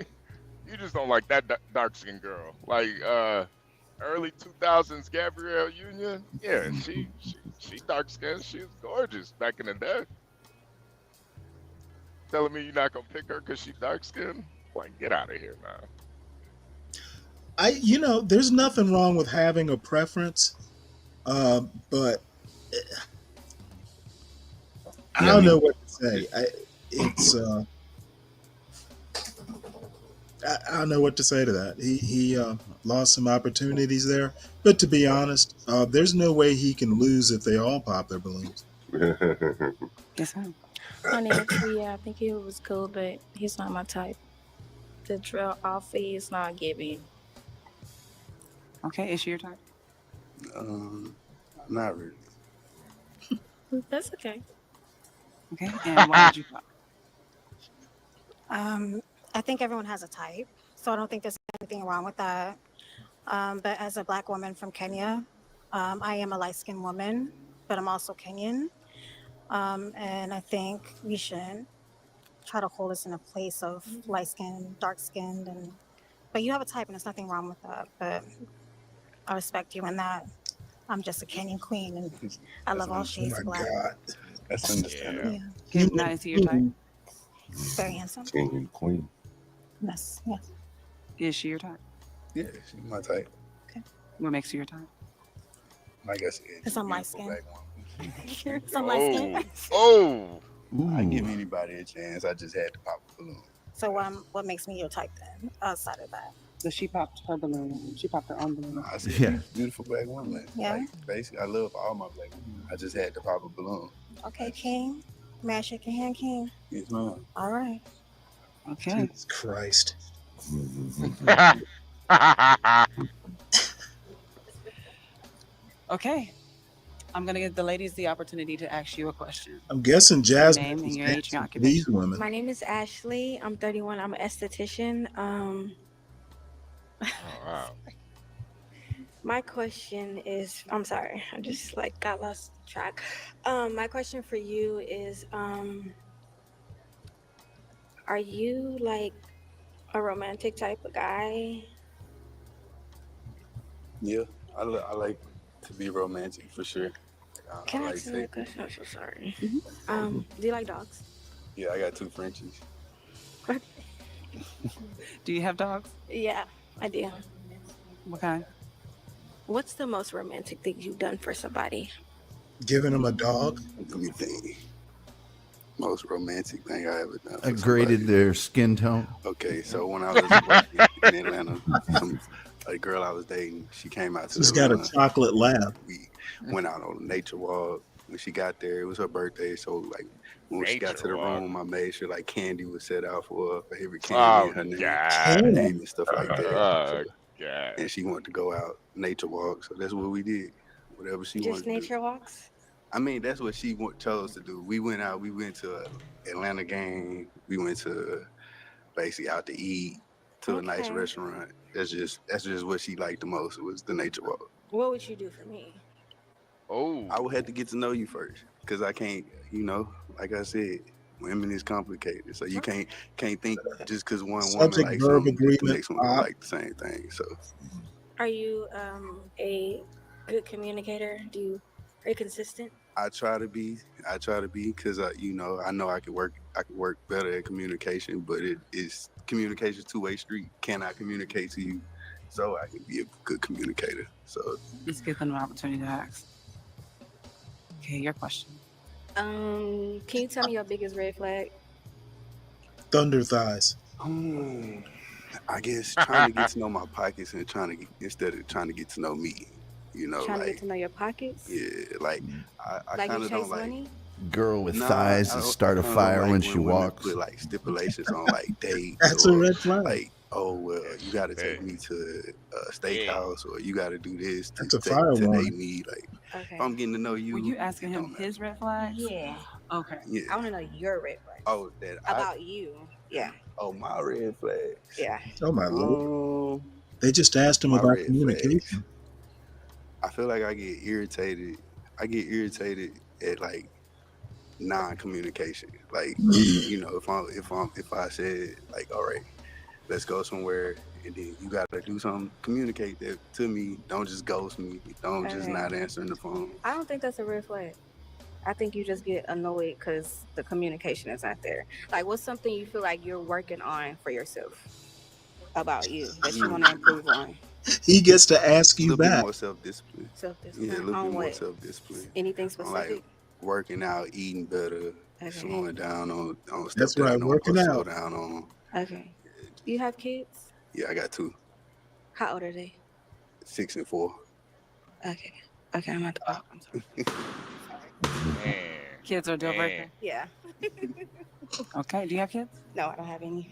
You just don't like that dark skinned girl. Like early 2000s Gabrielle Union. Yeah, she dark skinned. She was gorgeous back in the day. Telling me you're not gonna pick her because she dark skinned? Like, get out of here, man. There's nothing wrong with having a preference, but I don't know what to say. I don't know what to say to that. He lost some opportunities there, but to be honest, there's no way he can lose if they all pop their balloons. Yes, ma'am. Honey, actually, yeah, I think he was cool, but he's not my type. The trail off is not giving. Okay, is she your type? Not really. That's okay. Okay, and why did you pop? I think everyone has a type, so I don't think there's anything wrong with that. But as a Black woman from Kenya, I am a light-skinned woman, but I'm also Kenyan. And I think we should try to hold us in a place of light-skinned, dark-skinned, but you have a type, and there's nothing wrong with that. But I respect you in that. I'm just a Kenyan queen, and I love all shades of black. God, that's understandable. Yeah. Okay, now is he your type? Very handsome. King and queen. Yes. Yes. Is she your type? Yeah, she's my type. What makes her your type? Like I said, Because I'm light skinned. skinned. Because I'm light skinned. Oh. I give anybody a chance. I just had to pop a balloon. So what makes me your type then, outside of that? So she popped her balloon. She popped her own balloon. I said, Yeah. beautiful black woman. Yeah. Like, basically, I love all my black women. I just had to pop a balloon. Okay, King. May I shake your hand, King? Yes, ma'am. All right. Okay. Jesus Christ. Okay. I'm gonna give the ladies the opportunity to ask you a question. I'm guessing Your Jasmine name and is your age and handsome for these occupation. women. My name is Ashley. I'm 31. I'm an esthetician. Oh, wow. My question is, I'm sorry, I just got lost track. My question for you is, are you a romantic type of guy? Yeah, I like to be romantic for sure. Can I like ask you a safety. question? I'm so sorry. Do you like dogs? Yeah, I got 2 Frenchies. Do you have dogs? Yeah, I do. What kind? What's the most romantic thing you've done for somebody? Giving them a dog. Let me think. Most romantic thing I ever done. For Graded their skin tone. Okay, so when I was working in Atlanta, a girl I was dating, she came out to She's got a Atlanta. chocolate lab. We went out on a nature walk. When she got there, it was her birthday, so like when she got to the room, I made sure like candy was set out for her favorite candy, and her name and stuff like that. So, and she wanted to go out nature walk, so that's what we did. Whatever she wanted Just to do. nature walks? I mean, that's what she chose to do. We went out. We went to an Atlanta game. We went to basically out to eat to a nice Okay. restaurant. That's just what she liked the most. It was the nature walk. What would you do for me? Oh, I would have to get to know you first, because I can't. Like I said, women is complicated, so you can't think just because one woman Subject, likes verb, something, that the agreement, next one gonna like the same thing. So Are you a good communicator? Are you consistent? I try to be, because I know I could work better at communication, but communication two-way street. Can I communicate to you so I can be a good communicator? So Let's give them an opportunity to ask. Okay, your question. Can you tell me your biggest red flag? Thunder thighs. I guess trying to get to know my pockets and instead of trying to get to know me. Trying to get to know your pockets? Yeah, like I Like kind you of chase don't like. money? Girl with Nah, thighs I that don't- start a I don't fire like when she women walks. Put like stipulations on like dates. That's a or, red flag. Like, oh well, you got to take me to a steakhouse, or you got to do this That's a to fire date warning. me. Like, Okay. if I'm getting to know you, Were you asking him his red flags? Yeah. Okay. Yeah. I want to know your red flag. Oh, that About you. Yeah. Oh, my red flags. Yeah. Oh my lord. They just asked him My about red communication. I feel like I get irritated. At like non-communication. Like, if I said like, all right, let's go somewhere, and then you gotta do something, communicate that to me. Don't just ghost me. Don't just Okay. not answering the phone. I don't think that's a red flag. I think you just get annoyed because the communication is not there. Like, what's something you feel like you're working on for yourself about you that you want to improve on? He gets to ask A you little bit back. more self-discipline. Self-discipline. Yeah, a little On bit more what? self-discipline. Anything On specific? like working out, eating better, Okay. slowing down on stuff That's that I right, know I'm working supposed to slow out. down on. Okay. You have kids? Yeah, I got 2, How old are they? 6 and 4. Okay. Okay, I'm at the bottom. Kids are a deal breaker. Yeah. Okay. Do you have kids? No, I don't have any.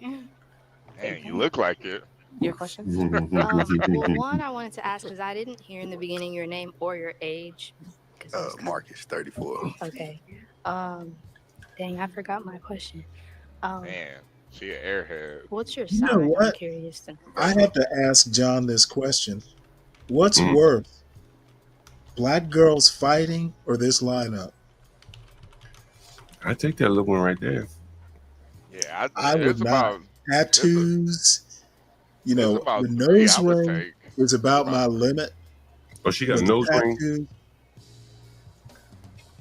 Man, you look like it. Your question? Well, one I wanted to ask because I didn't hear in the beginning your name or your age. Marcus, 34. Okay. Dang, I forgot my question. Man, she an airhead. What's your You know sign? I'm what? curious to know. I have to ask John this question. What's worse? Black girls fighting or this lineup? I take that little one right there. Yeah, I would it's not. about Tattoos, it's about the 3 nose I would ring take. is about my limit. Oh, she got But a the nose ring? tattoo-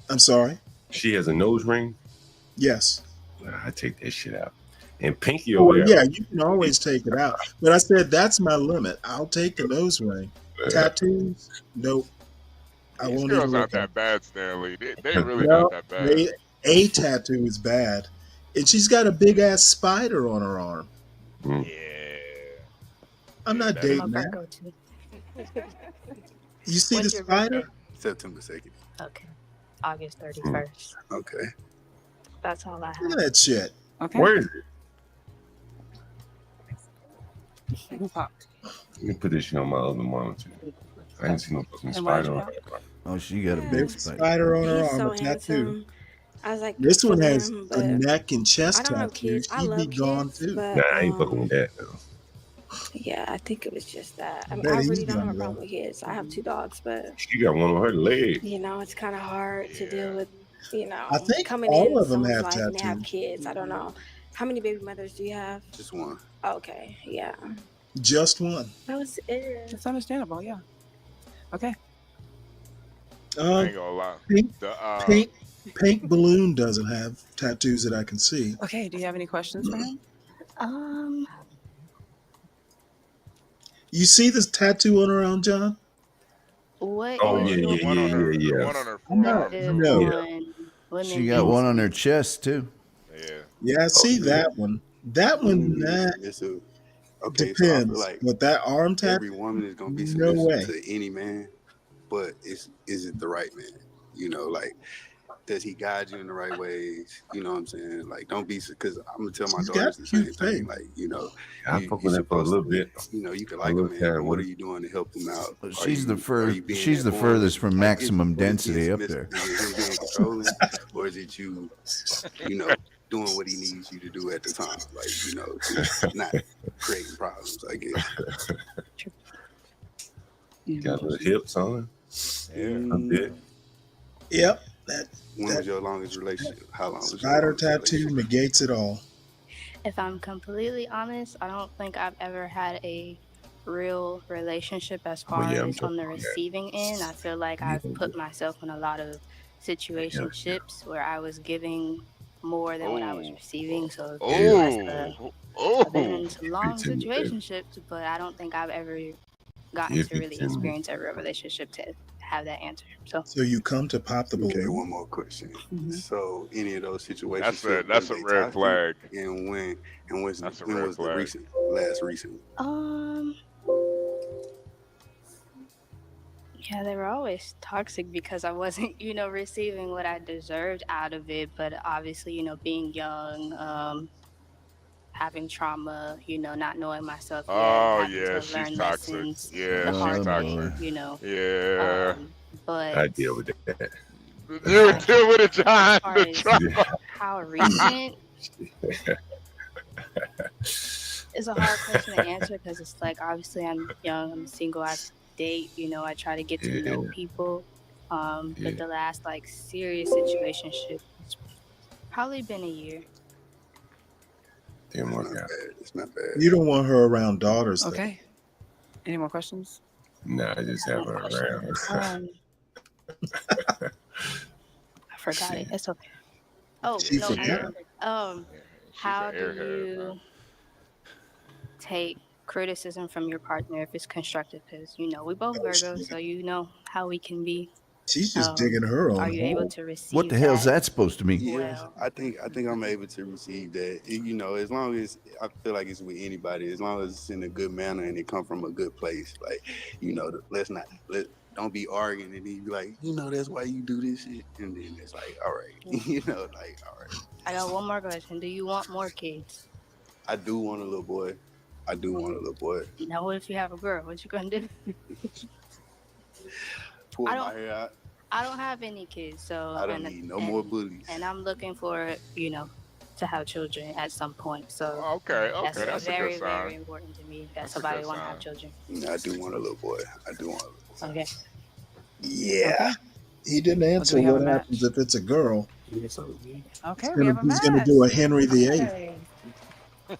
I'm sorry. She has a nose ring? Yes. I take that shit out. And Pinky Oh, over there. yeah, you can always take it out. But I said that's my limit. I'll take the nose ring. Tattoos, nope. I These won't girls even look aren't at that bad, Stanley. They really Well, not that bad. a tattoo is bad. And she's got a big ass spider on her arm. Yeah. I'm not dating I'm a that. Virgo too. You see What's the your spider? birthday? September 2nd. Okay. August 31st. Okay. That's all I Look have. at that shit. Okay. Where is it? Who popped? Let me put this shit on my other monitor. I ain't seen no fucking And why'd spider you on pop? there. Oh, she got a Big big spider. spider on her He's arm, so a tattoo. handsome. I was like, This one for has him, a but neck and I chest don't have tattoo. kids. I She'd be love gone kids, too. but Nah, I ain't fucking with that though. yeah, I think it was just that. I mean, Bet I he's really don't have a gonna problem go. with kids. I have 2 dogs, but She got one on her leg. it's kind of hard to deal with, I think coming all in of them someone's have life and they have tattoos. kids. I don't know. How many baby mothers do you have? Just one. Okay, yeah. Just one. That was it. It's understandable. Yeah. Okay. I ain't gonna lie. Pink, The Pink Balloon doesn't have tattoos that I can see. Okay. Do you have any questions for him? You see this tattoo on her arm, John? What Oh is yeah, your yeah, yeah, yeah, The yeah. one on her No, forearm. the no. one women She got one on her use? chest too. Yeah. Yeah, I see that one. That one It's a okay. So I feel depends, like but that arm every tattoo, woman is gonna be no submissive way. to any man, but is it the right man? You know, like does he guide you in the right ways? You know what I'm saying? Like don't be because I'm gonna tell my She's daughters got the cute same thing. face. Like you know, I you fuck you're with that for a supposed little to. bit. You know, you can A like a little man, tad but what are with it. you doing to help him out? Are She's the you being she's the informed? furthest from Like maximum what is density up being there. Is it him being controlling, or is it you know, doing what he needs you to do at the time? Like you know, just not creating problems. I guess. Got little hips on. A bit. Yep, that When was your longest relationship? How long was your spider longest tattoo relationship? negates it all. If I'm completely honest, I don't think I've ever had a real relationship as Well, far yeah, I'm as on talking the about that. receiving end. I feel like Yeah, I've put myself in a lot of situationships where I was giving more than what I was Oh. receiving. So Yeah. I've been Oh. in some Give long it to me, baby. situationships, but I don't think I've ever gotten Give to it really to me. experience a real relationship to have that answer. So So you come to pop the Okay, balloon. one more question. Mhm. So, any of those situations, That's a was red they toxic, flag. and That's a when red was the flag. last recent? Yeah, they were always toxic because I wasn't, receiving what I deserved out of it. But obviously, being young, having trauma, not knowing myself yet, Oh having yeah, to she's learn toxic. lessons Yeah, the she's hard Oh toxic. way, boy. Yeah. But I deal with that. You deal with it, John. as far The as trauma. how recent, it's a hard question to answer because it's like obviously I'm young, I'm single, I date, I try to get to know Yeah. people. Yeah. But the last like serious situationship it's probably been a year. Didn't It's work not out. bad. It's not bad. You don't want her around daughters, though. Okay. Any more questions? Nah, I just have her around. I forgot it. It's okay. Oh She no, I forgot. remembered. She's How an do airhead, man. you take criticism from your partner if it's constructive? Because we both Oh, Virgos, shit. so you know how we can be. She's just digging her Are own you able hole. to receive What the hell's that supposed to mean? Yeah, well? I think I'm able to receive that. You know, as long as I feel like it's with anybody, as long as it's in a good manner and it come from a good place. Like, don't be arguing and then you be like, that's why you do this shit. And then it's like, all right, all right. I got one more question. Do you want more kids? I do want a little boy. Now, what if you have a girl? What you gonna do? Pull I my don't- hair out. I don't have any kids, so I don't need no more bullies. And I'm looking for to have children at some point. So Okay, that's that's a very good sign. very important to me that That's a somebody good want to sign. have children. I do want a little boy. Okay. Yeah. He didn't do answer we have what a match? happens if it's a girl. Okay, we have a He's gonna match. do a Henry VIII. Hey.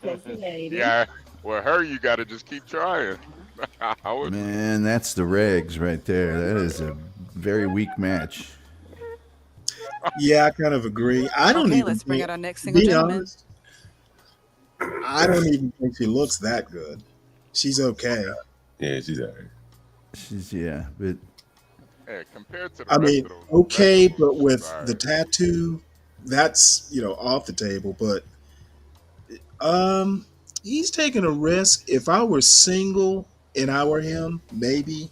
Sexy lady. Yeah. Well, her, you got to just keep trying. I would. Man, that's the regs right there. That is a very weak match. Yeah, I kind of agree. I don't Okay, even let's bring think, out our next to single be gentleman. honest, I don't even think she looks that good. She's okay. Yeah, she's all right. But Hey, compared to the I rest mean, of those okay, vegetables, but she's with all the right. tattoo, that's off the table. But he's taking a risk. If I were single and I were him, maybe.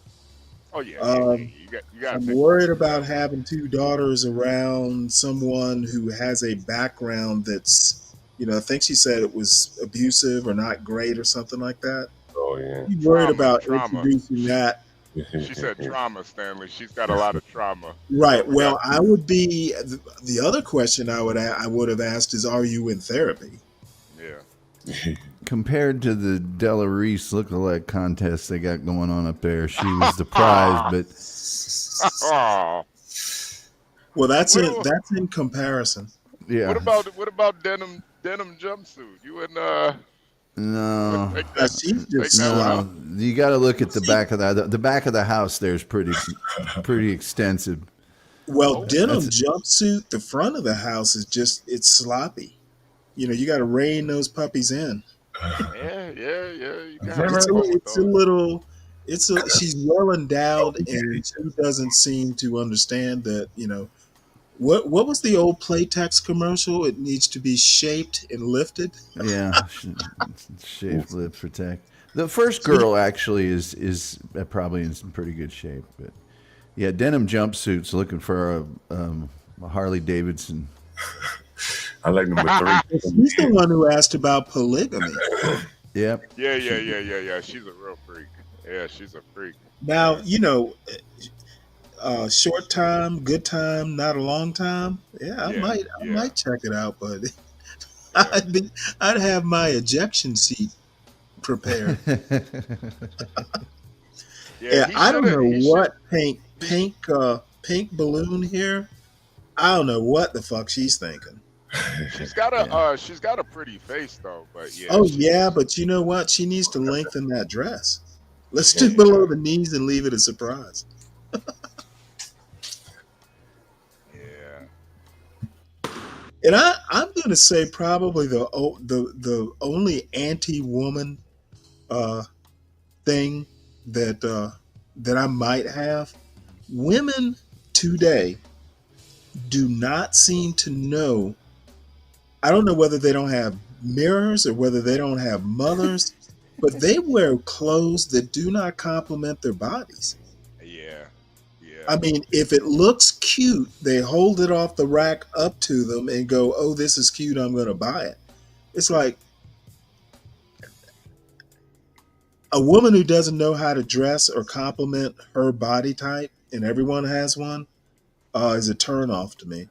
Oh yeah, you got to I'm think worried about about that. having two daughters around someone who has a background that's, I think she said it was abusive or not great or something like that. Oh yeah. You worried about Trauma. introducing that. She said trauma, Stanley. She's got a lot of trauma. Right. We Well, got- I would be the other question I would have asked is, are you in therapy? Yeah. compared to the Della Reese lookalike contest they got going on up there, she was the prize. But Oh. Well, that's in comparison. yeah, What about denim jumpsuit? You wouldn't no, take that, she's take just that no. out? You got to look at the back of the back of the house. There's pretty extensive. Well, denim That's- jumpsuit, the front of the house is it's sloppy. You got to rein those puppies in. Yeah. You got It's a little. She's well endowed, and she doesn't seem to understand that. What was the old Playtex commercial? It needs to be shaped and lifted. Yeah, shape, lift, protect. The first girl actually is probably in some pretty good shape, but yeah, denim jumpsuits, looking for a Harley Davidson. I like number 3. She's the one who asked about polygamy. Yep. Yeah. She's a real freak. Yeah, she's a freak. Now, short time, good time, not a long time. Yeah, I might check it out, but I'd have my ejection seat prepared. Yeah, I don't know what pink balloon here. I don't know what the fuck she's thinking. She's got a pretty face though, but yeah. Oh yeah, but you know what? She needs to lengthen that dress. Let's do below the knees and leave it a surprise. And I'm going to say probably the only anti-woman thing that I might have. Women today do not seem to know. I don't know whether they don't have mirrors or whether they don't have mothers, but they wear clothes that do not complement their bodies. Yeah. I mean, if it looks cute, they hold it off the rack up to them and go, "Oh, this is cute. I'm going to buy it." It's like a woman who doesn't know how to dress or compliment her body type, and everyone has one, is a turnoff to me.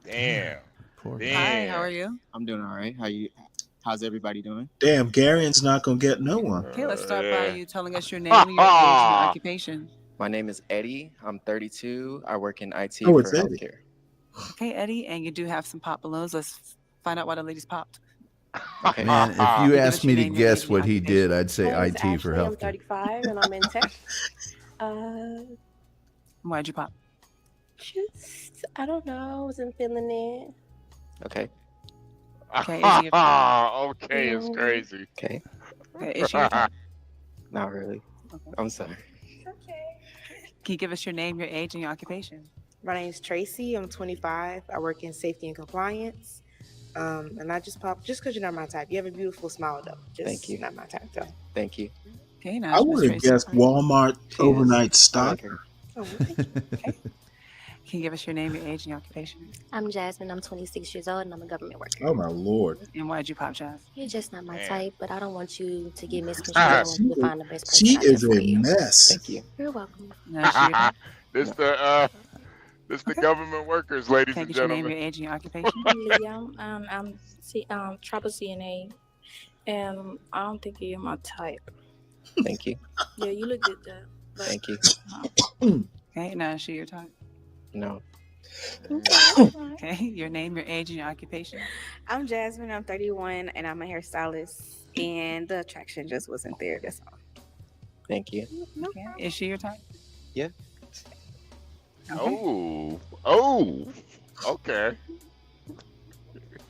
Damn. Hi, how are you? I'm doing all right. How's everybody doing? Damn, Garion's not going to get no one. Okay, let's start by you telling us your name, your age, and your occupation. My name is Eddie. I'm 32. I work in IT Oh, for it's Eddie. healthcare. Okay, Eddie, and you do have some pop balloons. Let's find out why the ladies popped. Okay. Man, if you asked me to name, your guess age, what and he did, I'd say My name is IT for Ashley, I'm healthcare. 35 and I'm in tech. Why'd you pop? Just, I don't know, I wasn't feeling it. Okay. Okay, is it your Okay, it's crazy. Okay. Okay, is she your type? Not really. I'm sorry. Can you give us your name, your age, and your occupation? My name is Tracy. I'm 25. I work in safety and compliance. And I just popped just because you're not my type. You have a beautiful smile, though. Just Thank you. Not my type, though. Thank you. Okay, now I would have guessed Walmart overnight stock. Oh, Can you give us your name, your age, and your occupation? I'm Jasmine. I'm 26 years old and I'm a government worker. Oh my Lord. And why'd you pop, Jazz? You're just not my Man. type, but I don't want you to get misconstrued. I want you to find the best person She out there is for a you. mess. Thank you. You're welcome. This the government workers, ladies Can I and get your name, gentlemen. your age, and your occupation? Yeah, I'm triple CNA, and I don't think you're my type. Thank you. Yeah, you look good though. But, Thank you. Okay, now is she your type? No. Okay, your name, your age, and your occupation. I'm Jasmine. I'm 31 and I'm a hairstylist. And the attraction just wasn't there. That's all. Thank you. Okay, is she your type? Yeah. Oh, okay.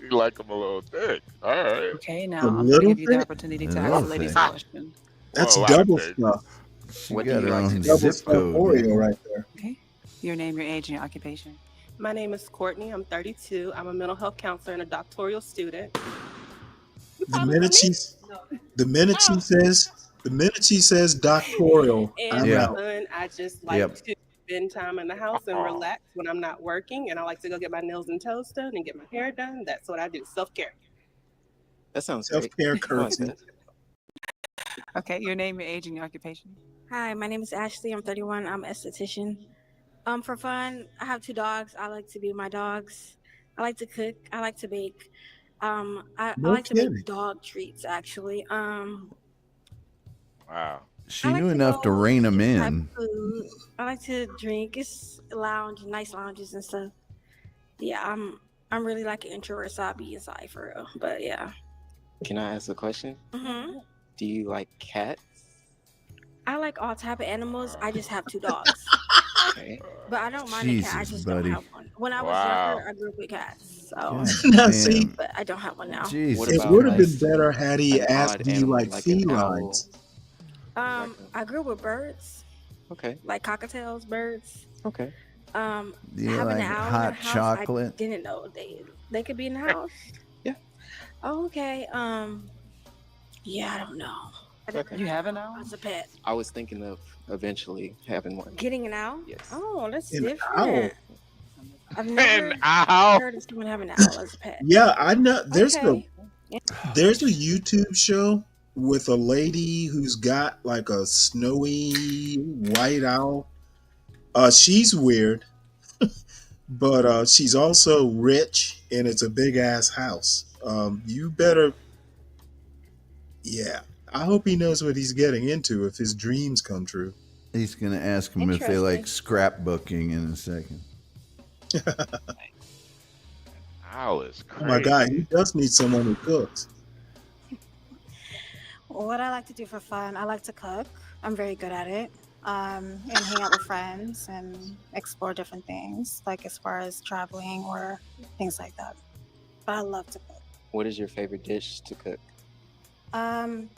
You like them a little thick. All right. Okay, A now I'm going to little give you the bit? opportunity to A ask the little ladies a thick. question. That's Well, double I'd say- stuff. She What do got you her like to own do? Double zip stuff code. Oreo right there. Okay, your name, your age, and your occupation. My name is Courtney. I'm 32. I'm a mental health counselor and a doctoral student. The minute she says doctoral, And I'm Yeah. out. fun, I just like Yep. to spend time in the house and relax when I'm not working. And I like to go get my nails and toes done and get my hair done. That's what I do. Self-care. That sounds great. Self-care I like curtsy. that. Okay, your name, your age, and your occupation. Hi, my name is Ashley. I'm 31. I'm an esthetician. For fun, I have 2 dogs. I like to be with my dogs. I like to cook. I like to bake. I No like to kidding. make dog treats actually. Wow. She I like knew to enough to go rein them get type in. of food. I like to drink. It's nice lounges and stuff. Yeah, I'm really like an introvert, so I'll be inside for real. But yeah. Can I ask a question? hmm Do you like cats? I like all type of animals. I just have 2 dogs. Okay. But I don't mind a cat. I Jesus, just buddy. don't have one. When I was Wow. younger, I grew up with cats. So, Now, see, but I don't have one now. it would have been better had he asked, do you like felines? I grew up with birds. Okay. Like cockatiels, birds. Okay. Do you Having like an owl in the hot house, chocolate? I didn't know they could be in the house. Yeah. Oh, okay. Yeah, I don't know. You have an owl? As a pet. I was thinking of eventually having one. Getting an owl? Yes. Oh, that's An different. owl? I've never owl? heard of someone having an owl as a pet. Yeah, I know. There's Okay. there's a YouTube show with a lady who's got like a snowy white owl. She's weird, but she's also rich, and it's a big ass house. You better, yeah. I hope he knows what he's getting into if his dreams come true. He's going to ask him if they like scrapbooking in a second. Owl is Oh crazy. my God, he does need someone who cooks. What I like to do for fun, I like to cook. I'm very good at it. And hang out with friends and explore different things, like as far as traveling or things like that. But I love to cook. What is your favorite dish to cook?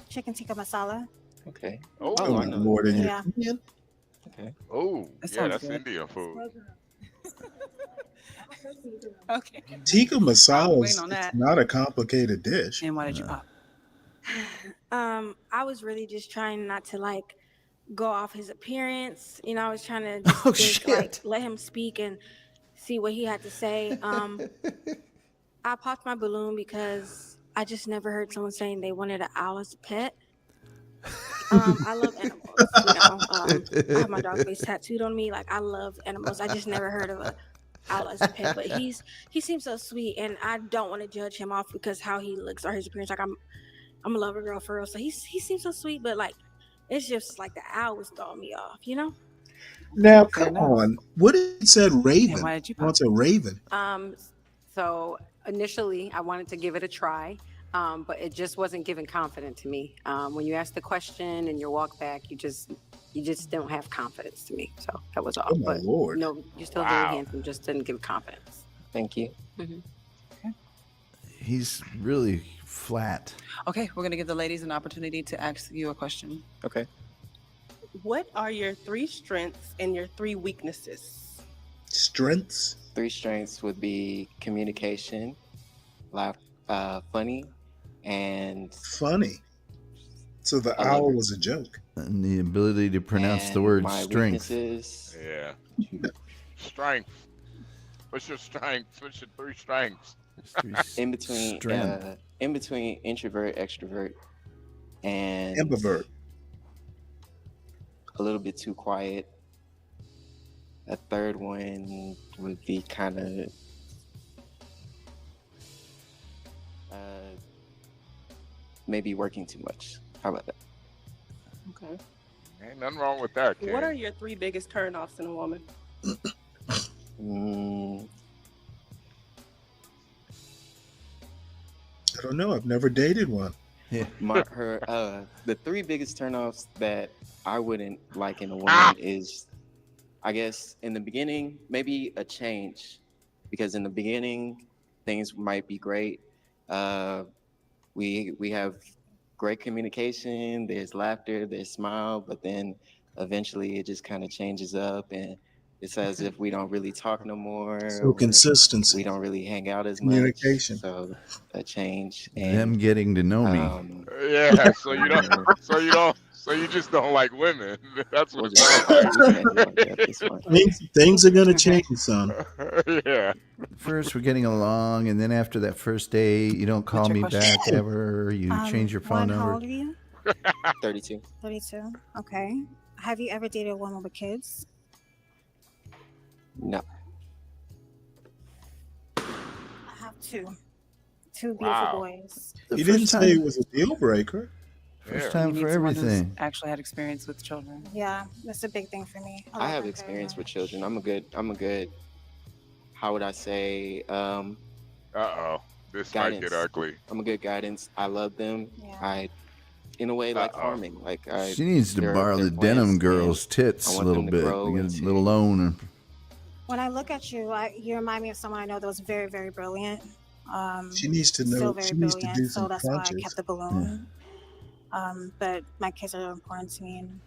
Chicken tikka masala. Okay. Oh, I know. More than Yeah. you. Okay. Oh, That yeah, sounds that's good. Indian food. Okay. Tikka masala waiting is on that. not a complicated dish. And why did you pop? I was really just trying not to like go off his appearance. You know, I was trying to just like let him speak and see what he had to say. I popped my balloon because I just never heard someone saying they wanted an owl as a pet. I love animals. You know, I have my dog face tattooed on me. Like I love animals. I just never heard of a owl as a pet. But he seems so sweet, and I don't want to judge him off because how he looks or his appearance. Like I'm a lover girl for real. So he seems so sweet, but like it's just like the owl was throwing me off. You know. Now, come on. What if it said raven? why did you What's a raven? So initially, I wanted to give it a try, but it just wasn't giving confidence to me. When you ask the question and you walk back, you just don't have confidence to me. So that was all. Oh, my but Lord. no, you're still Wow. very handsome. Just didn't give confidence. Thank you. He's really flat. Okay, we're gonna give the ladies an opportunity to ask you a question. Okay. What are your 3 strengths and your 3 weaknesses? Strengths? 3 strengths would be communication, funny, and Funny. So the owl was a joke. And the ability to pronounce the and word my strength. weaknesses. Yeah. Strength. What's your strengths? What's your 3 strengths? in between Strength. introvert, extrovert, and Ambivert. a little bit too quiet. A third one would be kind of maybe working too much. How about that? Okay. Ain't nothing wrong with that, kid. What are your 3 biggest turnoffs in a woman? I don't know. I've never dated one. Yeah. The 3 biggest turnoffs that I wouldn't like in a woman is, I guess, in the beginning, maybe a change, because in the beginning things might be great. We have great communication. There's laughter. There's smile, but then eventually it just kind of changes up, and it's as if we don't really talk no more. So or consistency. We don't really hang out as Communication. much. So a change. And, Them getting to know me. Yeah, so you just don't like women. That's what it sounds like. Things are going to change, son. Yeah. First, we're getting along, and then after that first date, you don't call your me question? back ever. You change your phone How number. old are you? 32. 32. Okay. Have you ever dated a woman with kids? No. I have 2 beautiful Wow. boys. You didn't say it was a deal breaker. First Yeah. time You for need someone who's everything. actually had experience with children. Yeah, that's a big thing for me. I have experience with children. I'm a good, how would I say, Uh-oh. This might get ugly. I'm a good guidance. I love them. Yeah. In a way, like Uh-oh. farming. She needs to borrow the denim girl's tits a little bit. To get a little loan. When I look at you, you remind me of someone I know that was very, very brilliant. She needs to Still know. very She needs to brilliant. do So some that's why I crunches. kept the balloon. But my kids are important to me, and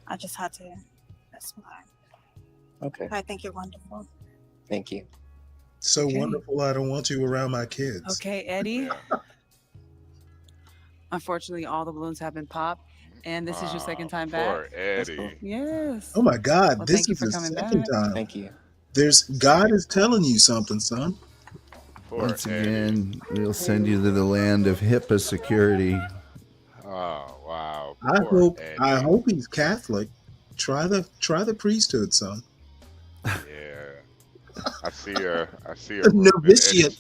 I just had to. That's why. Okay. I think you're wonderful. Thank you. So Okay. wonderful. I don't want you around my kids. Okay, Eddie. Unfortunately, all the balloons have been popped, and this is your second time Poor back. Eddie. Yes. Oh my God, Well, this thank you is for the coming second back. time. Thank you. God is telling you something, son. Once again, we'll send you to the land of HIPAA security. Oh wow. I Poor Eddie. hope he's Catholic. Try the priesthood, son. Yeah. I see a Novitiate.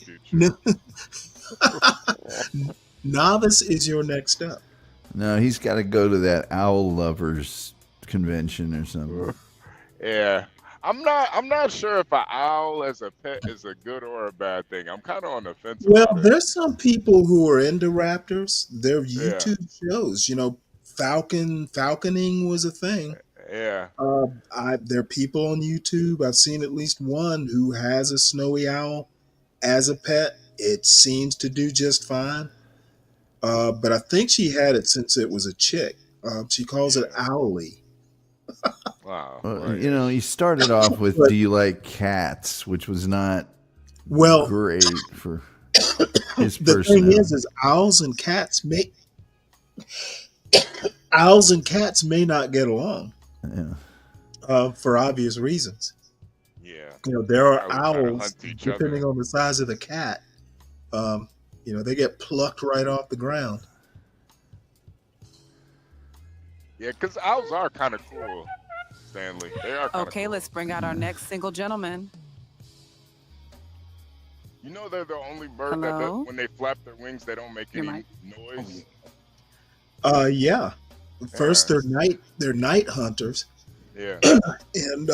Novice is your next step. No, he's got to go to that owl lovers convention or something. Yeah. I'm not sure if an owl as a pet is a good or a bad thing. I'm kind of on the fence Well, about it. there's some people who are into raptors. Their Yeah. YouTube shows, falconing was a thing. Yeah. There are people on YouTube. I've seen at least one who has a snowy owl as a pet. It seems to do just fine. But I think she had it since it was a chick. She calls it Owlie. Wow. Well, he started off with "Do you like cats?" which was not great for his The personality. thing is owls and cats may not get along. Yeah. For obvious reasons. Yeah. There are Probably trying to owls, hunt each depending other. on the size of the cat. They get plucked right off the ground. Yeah, because owls are kind of cool, Stanley. They are kind of Okay, let's bring out our next single gentleman. You know they're the only bird Hello? when they flap their wings, they don't make Your any mic. noise. Yeah. First, they're night hunters, Yeah. and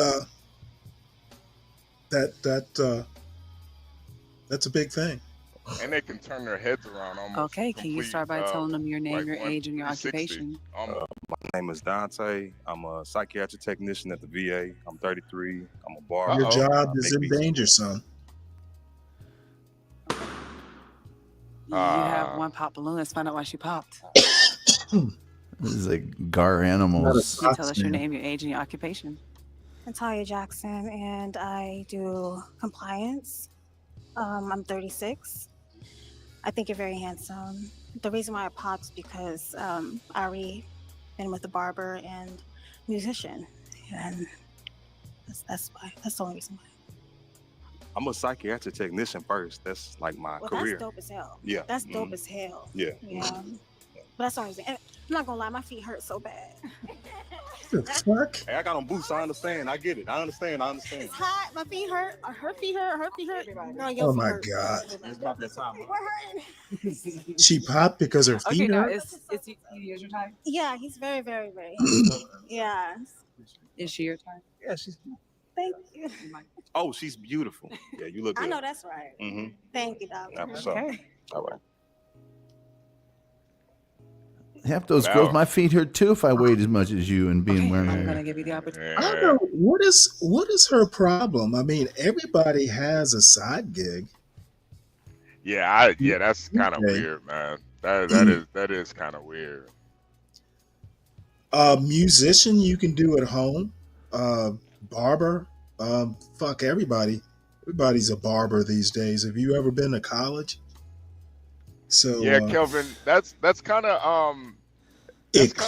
that's a big thing. And they can turn their heads around almost. Okay, can you start by telling them your name, like your age, and your 360. occupation? My name is Dante. I'm a psychiatric technician at the VA. I'm 33. I'm a barber. Your job is Make in beats. danger, son. You have one pop balloon. Let's find out why she popped. This is like Gar Animals. Can you tell us your name, your age, and your occupation? Natalia Jackson, and I do compliance. I'm 36. I think you're very handsome. The reason why I popped is because I already been with a barber and musician, and that's why. That's the only reason why. I'm a psychiatric technician first. That's like my Well, career. that's dope as hell. Yeah. That's dope as hell. Yeah. Yeah. But that's the only reason. And I'm not gonna lie, my feet hurt so bad. The fuck? Hey, I got on boots. I understand. I get it. I understand. It's hot. My feet hurt. Her feet hurt. Her feet hurt. Girl, your Oh feet my hurt. God. It's about that time. We're hurting. She popped because her Okay, feet now hurt? is he your type? Yeah, he's very, very, very. Yeah. Is she your type? Yeah, she's. Thank you. Oh, she's beautiful. Yeah, you look good. I know that's right. Mm-hmm. Thank you, Doc. Okay. All right. Half those girls, my feet hurt too if I weighed as much as you and being wearing I'm that. gonna give you the opportunity. I don't know what is her problem. I mean, everybody has a side gig. Yeah, that's kind of weird, man. That is kind of weird. Musician you can do at home. Barber. Fuck everybody. Everybody's a barber these days. Have you ever been to college? So Yeah, Kelvin, that's kind of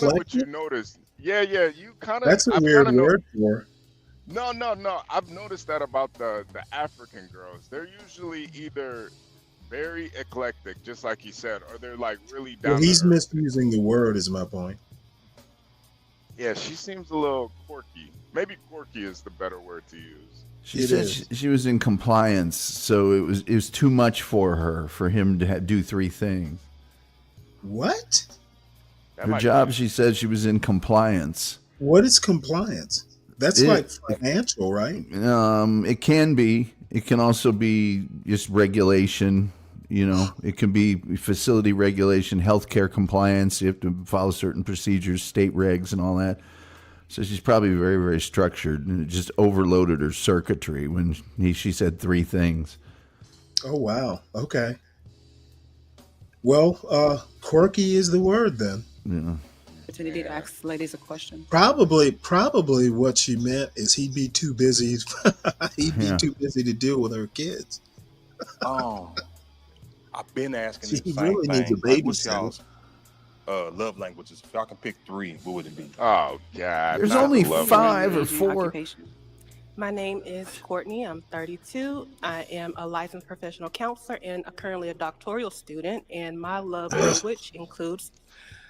what you noticed. Yeah, you kind of. That's a weird word for. No. I've noticed that about the African girls. They're usually either very eclectic, just like you said, or they're like really down. Well, he's misusing the word, is my point. Yeah, she seems a little quirky. Maybe quirky is the better word to use. She said she was in compliance, so it was too much for him to do three things. What? Her job, she said she was in compliance. What is compliance? That's like financial, right? It can be. It can also be just regulation. It can be facility regulation, healthcare compliance. You have to follow certain procedures, state regs, and all that. So she's probably very, very structured, and it just overloaded her circuitry when she said 3 things. Oh wow. Okay. Well, quirky is the word then. Yeah. Opportunity to ask ladies a question. Probably what she meant is he'd be too busy. He'd be too busy to deal with her kids. I've been asking this He same really needs thing. a Like, what's babysitter. y'all's love languages? If y'all can pick 3, what would it be? Oh God. There's not only the love 5 or language. 4. My name is Courtney. I'm 32. I am a licensed professional counselor and currently a doctoral student. And my love language includes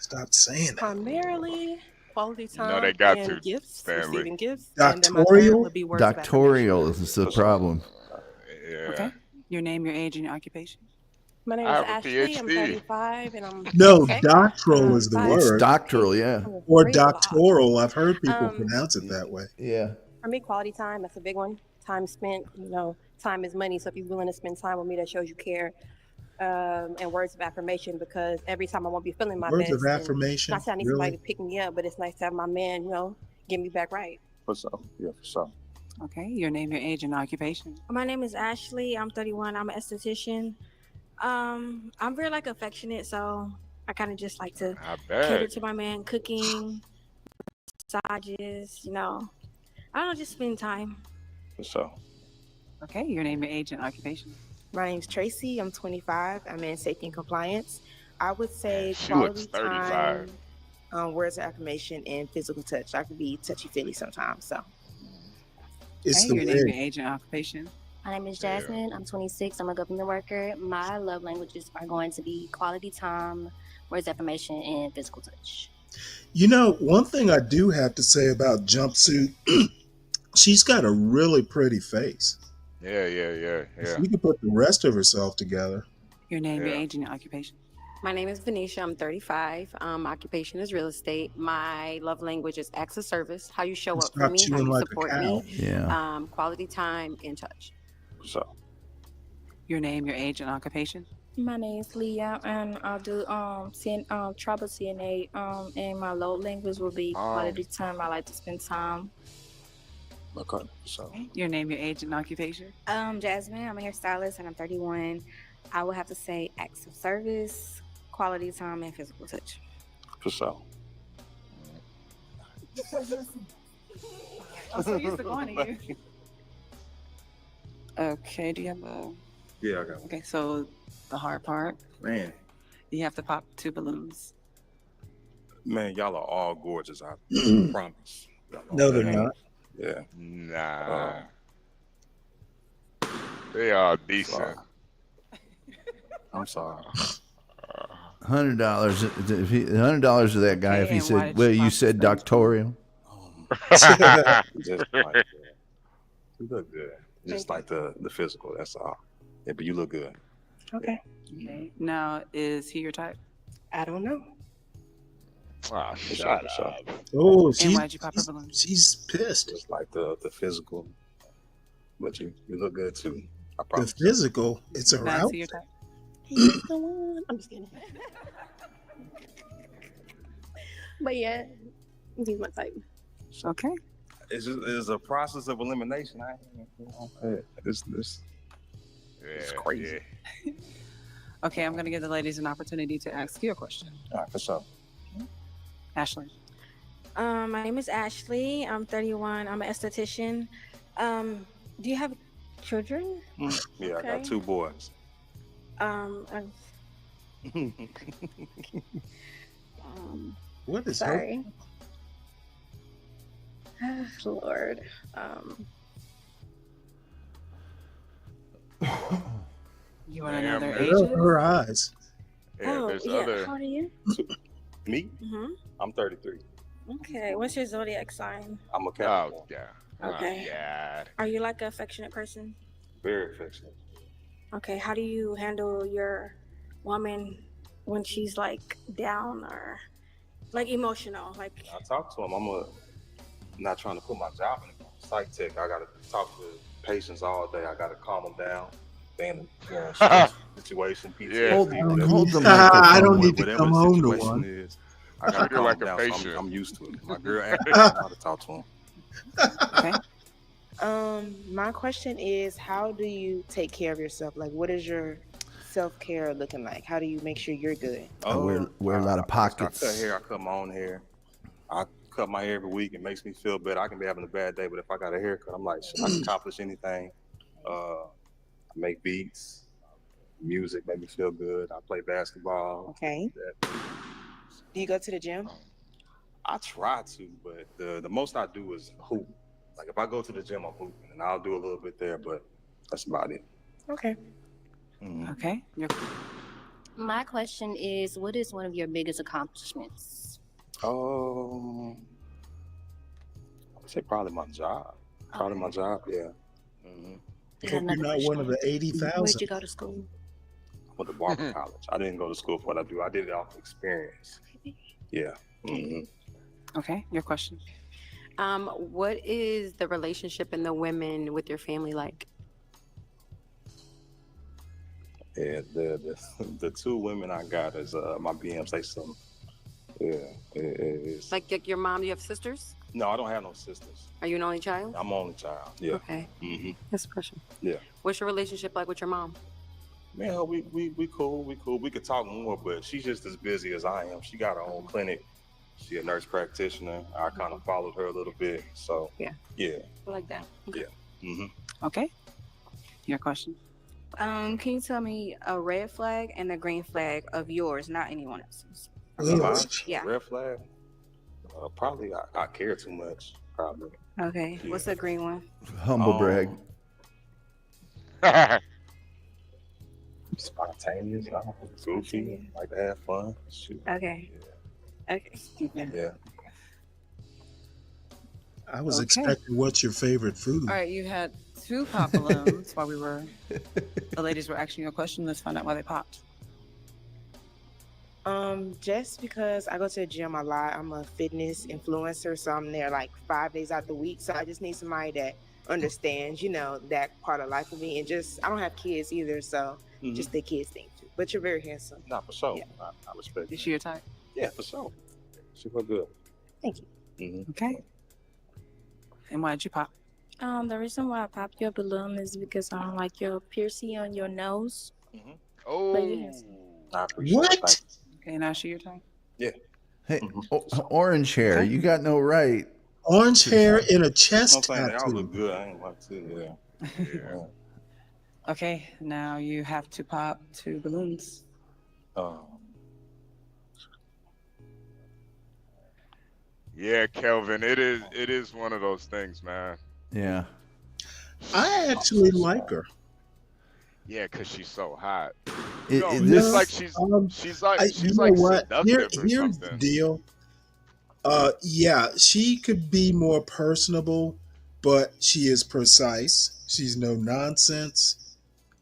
Stop saying that. primarily quality time No, they got and to, gifts, Stanley. receiving gifts. And then my third Doctorial? would be words of affirmation. Doctorial is the problem. Yeah. Okay. Your name, your age, and your occupation. My name I is have a Ashley. I'm PhD. 35 and I'm No, tech. doctoral is the I- It's word. doctoral, yeah. Or Read a lot. doctoral. I've heard people Um, pronounce it that way. Yeah. For me, quality time, that's a big one. Time spent, time is money. So if you're willing to spend time with me, that shows you care. And words of affirmation, because every time I won't be feeling my Words best. of and affirmation? Not saying I need somebody Really? to pick me up, but it's nice to have my man, get me back right. For sure. Yeah, for sure. Okay. Your name, your age, and occupation. My name is Ashley. I'm 31. I'm an esthetician. I'm very affectionate, so I kind of just like to I cater bet. to my man, cooking, massages. I don't know, just spend time. For sure. Okay. Your name, your age, and occupation. My name's Tracy. I'm 25. I'm in safety and compliance. I would say She looks quality 35. time, words of affirmation, and physical touch. I can be touchy feely sometimes. So It's Okay. the Your name, your word. age, and occupation. My name is Jasmine. I'm 26. I'm a government worker. My love languages are going to be quality time, words of affirmation, and physical touch. One thing I do have to say about Jumpsuit, she's got a really pretty face. Yeah. If you could put the rest of herself together. Your name, your Yeah. age, and your occupation. My name is Venetia. I'm 35. Occupation is real estate. My love language is acts of service. How you show up for Stop me, how chewing you like a support cow. me. Yeah. Quality time and touch. For sure. Your name, your age, and occupation. My name's Leah, and I'll do tribal CNA. And my love language will be quality time. I like to spend time. Okay. So Your name, your age, and occupation. Jasmine. I'm a hairstylist, and I'm 31. I would have to say acts of service, quality time, and physical touch. for sure. I'm so used to going to you. Okay. Do you have a? Yeah, I got one. Okay. So the hard part, Man, you have to pop 2 balloons. y'all are all gorgeous. I promise. Y'all are No, all they're gorgeous. not. Yeah. Nah. They are decent. I'm sorry. $100. $100 to that guy if he Okay, and why said, did "Well, you you pop said the doctorial." Just like, you look good. Just like the physical. That's all. Yeah, but you look good. okay, Okay. Now, is he your type? I don't know. Ah, For shut sure, for sure. up. Oh, And why'd you pop her balloon? she's pissed. Just like the physical. But you look good too. I The promise. physical, it's her Now, is he your outfit. type? He's the one. I'm just kidding. But yeah, he's my type. Okay. It's a process of elimination. It's Yeah, crazy. yeah. Okay. I'm going to give the ladies an opportunity to ask you a question. All right, for sure. Ashley. My name is Ashley. I'm 31. I'm an esthetician. Do you have children? Yeah, I Okay. got 2 boys. What is her? Sorry. Lord. You want Ma'am, another there's- agent? Her eyes. Yeah, there's other. How old are you? Me? Mm-hmm. I'm 33. Okay. What's your zodiac sign? I'm a Oh, Capricorn. yeah. Okay. Oh, God. Are you like an affectionate person? Very affectionate. Okay. How do you handle your woman when she's down or emotional? I talk to him. Not trying to put my job in the psych tech. I got to talk to patients all day. I got to calm them down. Then, stress situation, PTSD. Yeah. Hold the I microphone. don't need to whatever come the home to situation one. is, I gotta Treat her calm like him a down. So patient. I'm used to it. My girl actually know how to talk to him. Okay. My question is, how do you take care of yourself? Like, what is your self-care looking like? How do you make sure you're good? I wear a lot of I cut pockets. hair. I cut my own hair. I cut my hair every week. It makes me feel better. I can be having a bad day, but if I got a haircut, I'm like, I can accomplish anything. I make beats. Music make me feel good. I play basketball. Okay. Do you go to the gym? I try to, but the most I do is hoop. Like if I go to the gym, I'm hooping, and I'll do a little bit there, but that's about it. Okay. Okay. My question is, what is one of your biggest accomplishments? I would say probably my job. Probably my job, yeah. I hope you're not one of the 80,000. Where'd you go to school? I went to Barber College. I didn't go to school for what I do. I did it off experience. Yeah. Okay. Your question. What is the relationship and the women with your family like? Yeah, the two women I got is my BM say something. Yeah, it's Like your mom, you have sisters? no, I don't have no sisters. Are you an only child? I'm only child. Yeah. Okay. That's special. Yeah. What's your relationship like with your mom? Man, we cool. We cool. We could talk more, but she's just as busy as I am. She got her own clinic. She a nurse practitioner. I kind of followed her a little bit. So Yeah. yeah. I like that. Yeah. Okay. Your question. Can you tell me a red flag and a green flag of yours, not anyone else's? Mine? Yeah. Red flag. Probably I care too much. Probably. Okay. Yeah. What's the green one? Humble brag. Spontaneous, goofy, like to have fun. Shoot. Okay. Okay. Yeah. I was Okay. expecting what's your favorite food? All right. You had 2 pop balloons while the ladies were asking you a question. Let's find out why they popped. Just because I go to the gym a lot, I'm a fitness influencer, so I'm there like 5 days out the week. So I just need somebody that understands, that part of life for me. And I don't have kids either, so just the kids thing too. But you're very handsome. Not for sure. Yeah. I respect Is it. she your type? Yeah, for sure. She look good. Thank you. Okay. And why did you pop? The reason why I popped your balloon is because I don't like your piercing on your nose. Oh. But you're handsome. I appreciate What? it. Thank you. Okay, now she your type? Yeah. Hey, orange hair. You got no right. Orange hair in a I'm chest saying they all tattoo. look good. I ain't like to. Yeah. Okay, now you have to pop 2 balloons. Yeah, Kelvin, it is one of those things, man. Yeah. I actually like her. Yeah, cause she's so hot. This- It's like she's like You know what? seductive or Here's the something. deal. Yeah, she could be more personable, but she is precise. She's no nonsense.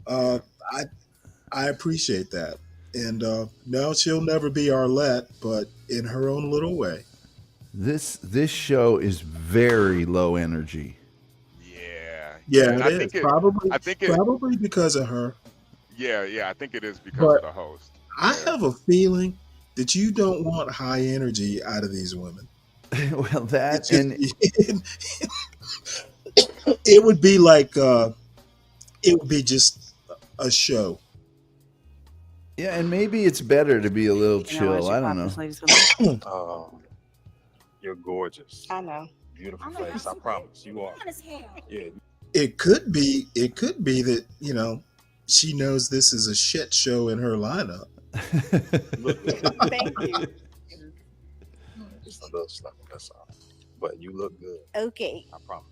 I appreciate that. And no, she'll never be Arlette, but in her own little way. This show is very low energy. Yeah, And it is. Probably because of her. Yeah, I think it is because But of the host. I have a feeling that you don't want high energy out of these women. Well, that It's just- it would be like it would be just a show. Yeah, and maybe it's better to be a little You know, as chill. you I pop don't this know. lady's balloon. You're gorgeous. I know. Beautiful face. I promise. You are. Yeah. It could be that, she knows this is a shit show in her lineup. Look good. Thank you. Just a little stuff. That's all. But you look good. Okay. I promise.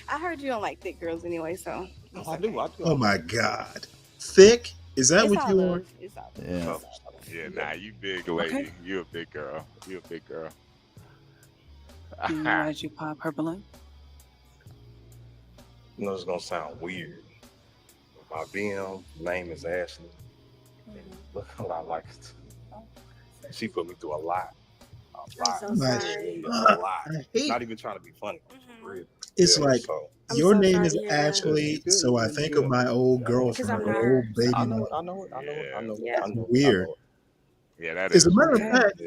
I heard you don't like thick girls anyway, so. No, I do. Oh my God. Thick? Is that It's what all you love. want? It's all Yeah. Yeah, nah, you big lady. Okay. You a big girl. You a big girl. And why did you pop her balloon? You know, it's gonna sound weird. My BM name is Ashley. Look what I like it. She put me through a lot. A lot. so sorry. Yeah, a lot. I hate- Not even trying to be funny. For real. It's Yeah, like, so- your so name sorry is to hear that. Ashley, Good, so I good, think good. of my old Because girlfriend, I'm or old baby I mother. know it. Yeah. I know it. Weird. Yeah, that As is a matter of weird. fact,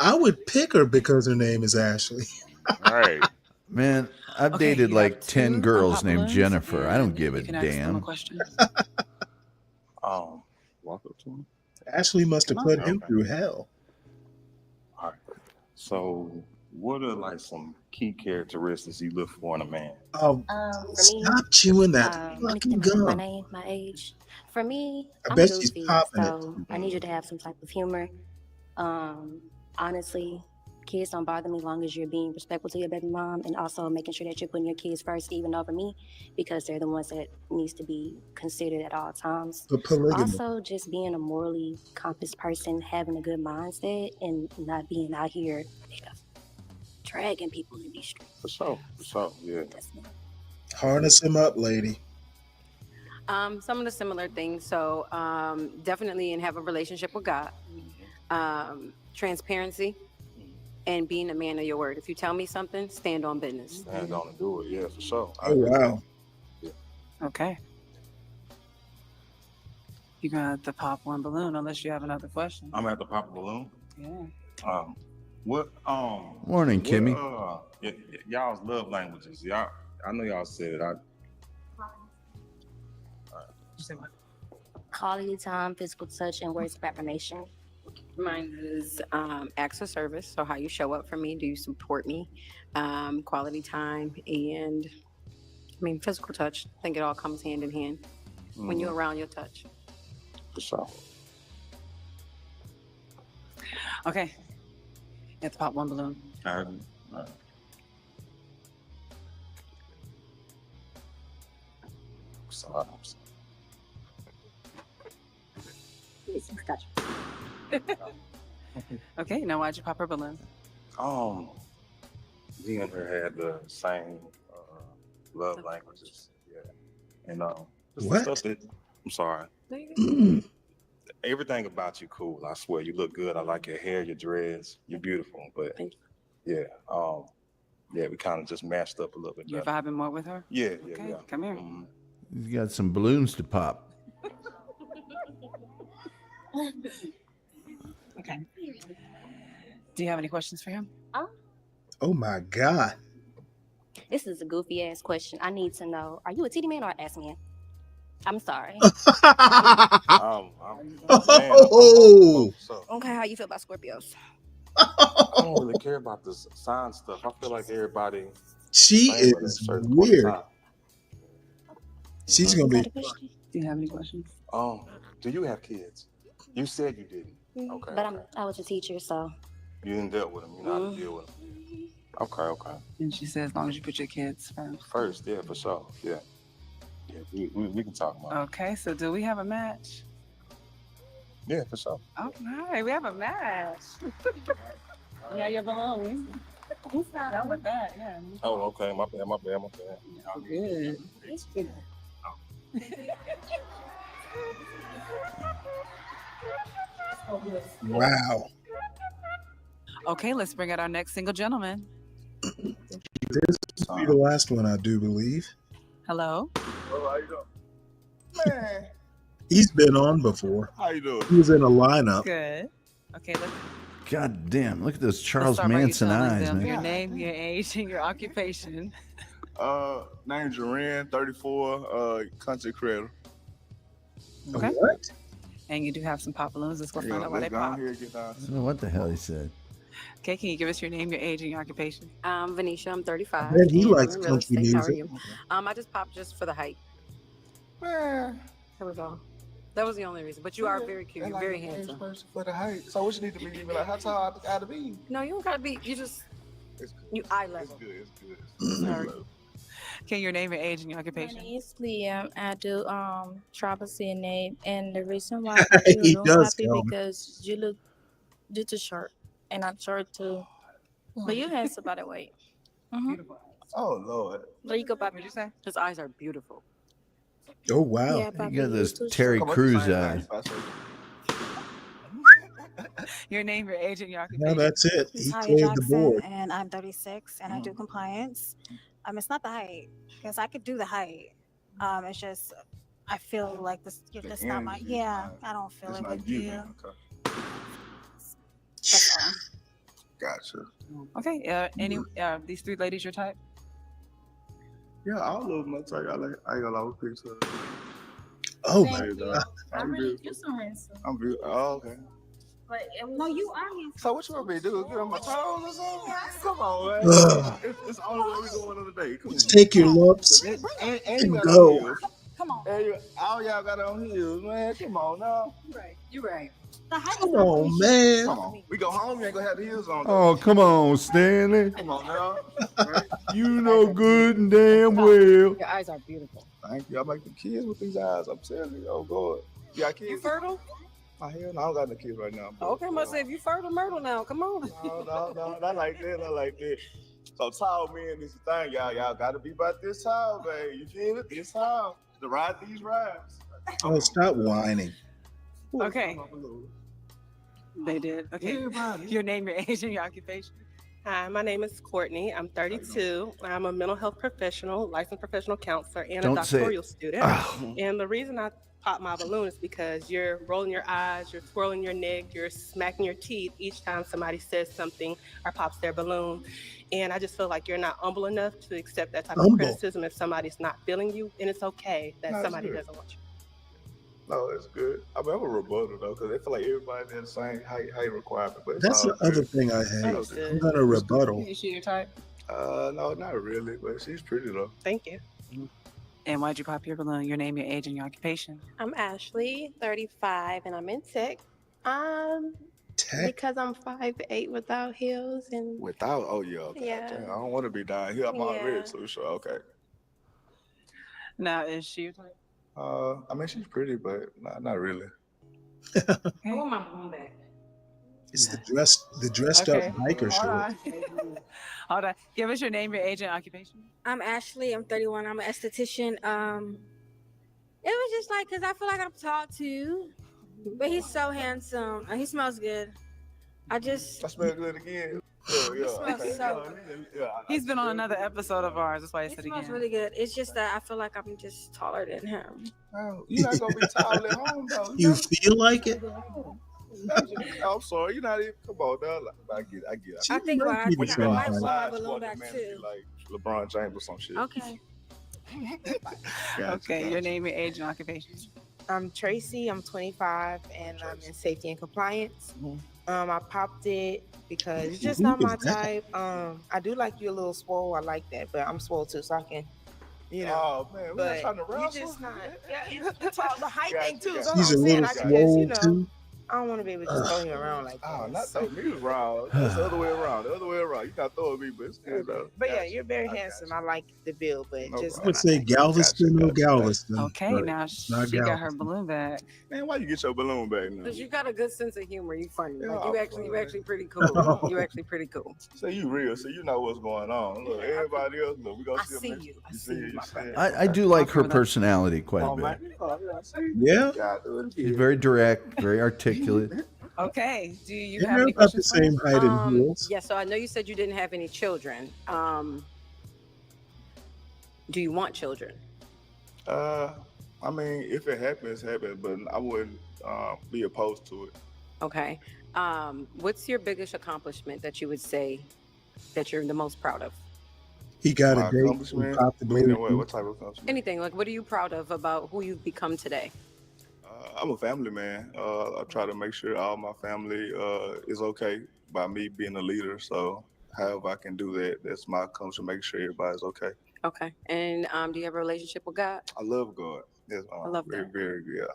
I would pick her because her name is Ashley. Right. Man, I've Okay, dated you like have 10 two girls unpop named balloons, Jennifer. I don't and give a you can ask them a damn. question. Walk up to him. Ashley must have Come put on. him Okay. through hell. All right. So, what are like some key characteristics you look for in a man? For me, Stop chewing that let me fucking get my gum. name, my age. For me, I I'm bet she's goofy, popping it. so I need you to have some type of humor. Honestly, kids don't bother me long as you're being respectful to your baby mom and also making sure that you're putting your kids first, even over me, because they're the ones that needs to be considered at all times. But polygamy. Also, just being a morally compass person, having a good mindset, and not being out here dragging people in these streets. For sure. Yeah. Harness him up, lady. Some of the similar things. So definitely and have a relationship with God. Transparency and being a man of your word. If you tell me something, stand on business. Stand on and do it. Yeah, for sure. I Oh, agree. wow. Okay. You're gonna have to pop one balloon unless you have another question. I'm at the pop a balloon. Yeah. What Morning, Kimmy. Y'all's love languages. Y'all, I know y'all said it. Quality time, physical touch, and words of affirmation. Mine is acts of service. So how you show up for me, do you support me? Quality time and physical touch. I think it all comes hand in hand. When you're around, your touch. For sure. Okay. You have to pop one balloon. All right. Sorry. Okay, now why'd you pop her balloon? Me and her had the same love languages. Yeah. And just What? stuff that, I'm sorry. Everything about you cool. I swear, you look good. I like your hair, your dreads. You're beautiful. But yeah, we kind of just matched up a little bit. You're better. vibing more with her? Yeah. Okay, come here. He's got some balloons to pop. Okay. Do you have any questions for him? Oh my God. This is a goofy ass question. I need to know: are you a titty man or an ass man? I'm sorry. Oh. Okay, how you feel about Scorpios? I don't really care about this sign stuff. I feel like everybody. She same at a is certain point in weird. time. She's gonna be. Do you have any questions? Do you have kids? You said you didn't. Okay. But I was a teacher, so. You didn't deal with them. You know how to deal with them. Okay. And she said as long as you put your kids first. First, yeah, for sure. Yeah. We can talk about it. Okay, so do we have a match? Yeah, for sure. All right, we have a match. Yeah, your balloon. That was bad, yeah. Oh, okay. My bad. Good. It's good. Wow. Okay, let's bring out our next single gentleman. This will be the last one, I do believe. Hello. How you doing? Man. He's been on before. How you doing? He was in a lineup. Good. Okay, let's God damn, look at those let's Charles start by you Manson telling eyes, them man. your name, your age, and your occupation. Name Joran, 34, country creator. Okay. What? And you do have some pop balloons. Let's go find out why they Let's go pop. on here, get down. I don't know what the hell he said. Okay, can you give us your name, your age, and your occupation? I'm Venetia. I'm 35. I bet he and likes I'm in real country estate. How are music. you? I just popped just for the hype. Man. Here we go. That was the only reason. But you are very cute. You're very handsome. For the height. So what you need to be? You be like, how tall I gotta be? No, you don't gotta be. You just It's good. you eye level. It's good. Sorry. Can your name, your age, and your My occupation? name is Liam. I do travel CNA, and the reason why I feel He real does happy tell me. because you're too short, and I'm short too. But you handsome by the way. Oh Lord. There you go, Bobby. What'd you say? His eyes are beautiful. Oh wow. Yeah, You Bobby, got those too Terry Come on, Crews same eyes. thing. Your name, your age, and your No, occupation. that's it. He Talia cleared the Jackson, board. and I'm 36, and I do compliance. It's not the height, because I could do the height. It's just I feel like this. The That's not my. energy is Yeah, not- I don't feel It's it not with you. you. Okay. Gotcha. Okay. These three ladies your type? Yeah, all of them. I ain't gonna lie with pictures. Oh my God. I'm beautiful. You're so handsome. I'm beautiful. Oh, okay. But no, you are handsome. So what you want me to do? Get on my toes or something? Come on, man. Ugh. It's the only way we going on today. Come on. Take your lumps And and you got go. on heels. Come on. All y'all got on heels, man. Come on now. You're right. Come on, man. Come on. We go home, you ain't gonna have the heels on. Oh, come on, Stanley. Come on now. You know good and damn well. Your eyes are beautiful. Thank you. I make the kids with these eyes. I'm telling you. Oh, God. You got kids? You fertile? My hell, no, I don't got no kids right now. But, Okay, must say if you fertile, myrtle now. Come on. No, not like that, not like that. So tall men is the thing, y'all. Y'all gotta be about this tall, babe. You feel it? This tall. To ride these rides. Oh, stop whining. Okay. They did. Okay. Your name, your age, and your occupation. Hi, my name is Courtney. I'm 32. I'm a mental health professional, licensed professional counselor, and Don't a say it. doctoral student. Oh. And the reason I pop my balloon is because you're rolling your eyes, you're twirling your neck, you're smacking your teeth each time somebody says something or pops their balloon. And I just feel like you're not humble enough to accept that type of criticism if somebody's not feeling you. And it's okay that No, it's somebody good. doesn't want you. No, it's good. I mean, I'm a rebuttal though, because I feel like everybody has the same height requirement. But it's That's all the other good. thing I hate. Understood. I'm gonna rebuttal. Is she your type? No, not really, but she's pretty though. Thank you. And why'd you pop your balloon? Your name, your age, and your occupation. I'm Ashley, 35, and I'm in tech. Tech? Because I'm 5'8" without heels and Without, oh yeah, okay. Yeah. Damn, I don't want to be down here. I'm already Yeah. too sure. Okay. Now, is she your type? I mean, she's pretty, but not really. I want my balloon back. It's the dressed Okay. up biker Hold short. on. Hold on. Give us your name, your age, and occupation. I'm Ashley. I'm 31. I'm an esthetician. It was just like, cause I feel like I'm tall too, but he's so handsome. He smells good. I smell good again. Yeah, yeah. smells Okay. so Yeah, He's been on another episode of ours. That's why I It said smells again. really good. It's just that I feel like I'm just taller than him. No, you're not gonna be tall at home though. You feel like it? I'm sorry, you're not even. Come on, now. I get it. I think might be the When you same go I might height. want my outside, balloon sport back the man to be too. like LeBron James or some shit. Okay. Okay, your name, your age, and occupation. I'm Tracy. I'm 25, and I'm in safety and compliance. I popped it because it's just Who not is my that? type. I do like you a little swole. I like that, but I'm swole too, so I can, you know. Oh man, we're But trying to you wrestle. just not. Yeah, it's tall. The height Gotcha, thing too. gotcha. So He's a I'm saying, little I just, swole you know, too. I don't want to be able to just throw him around like that. Oh, not throw me around. That's the other way around. The other way around. You not throwing me, but it's good though. But yeah, you're very handsome. I like the build, but No just I would say Galveston or Galveston. Okay, but now not she got her Galveston. balloon back. Man, why you get your balloon back now? Because you got a good sense of humor. You funny. Yeah, Like I'm you actually funny. pretty cool. You actually pretty cool. So you real, so you know what's going on. Look, everybody else, look, we gonna I see see them. you. I You see you, you my see friend. it. I do like her personality quite Oh, a bit. man. Oh, yeah, I see. Yeah? Yeah, do it She's again. very direct, very articulate. Okay, do you And have they're any about the questions? for us? same height and heels. Yeah, so I know you said you didn't have any children. Do you want children? I mean, if it happens, happens, but I wouldn't be opposed to it. Okay. What's your biggest accomplishment that you would say that you're the most proud of? He got My a date accomplishment? and popped the Meaning balloon. what type of accomplishment? Anything, like what are you proud of about who you've become today? I'm a family man. I try to make sure all my family is okay by me being a leader. So however I can do that, that's my accomplishment, make sure everybody's okay. Okay. And do you have a relationship with God? I love God. Yes, I love very, that. very good. Yeah.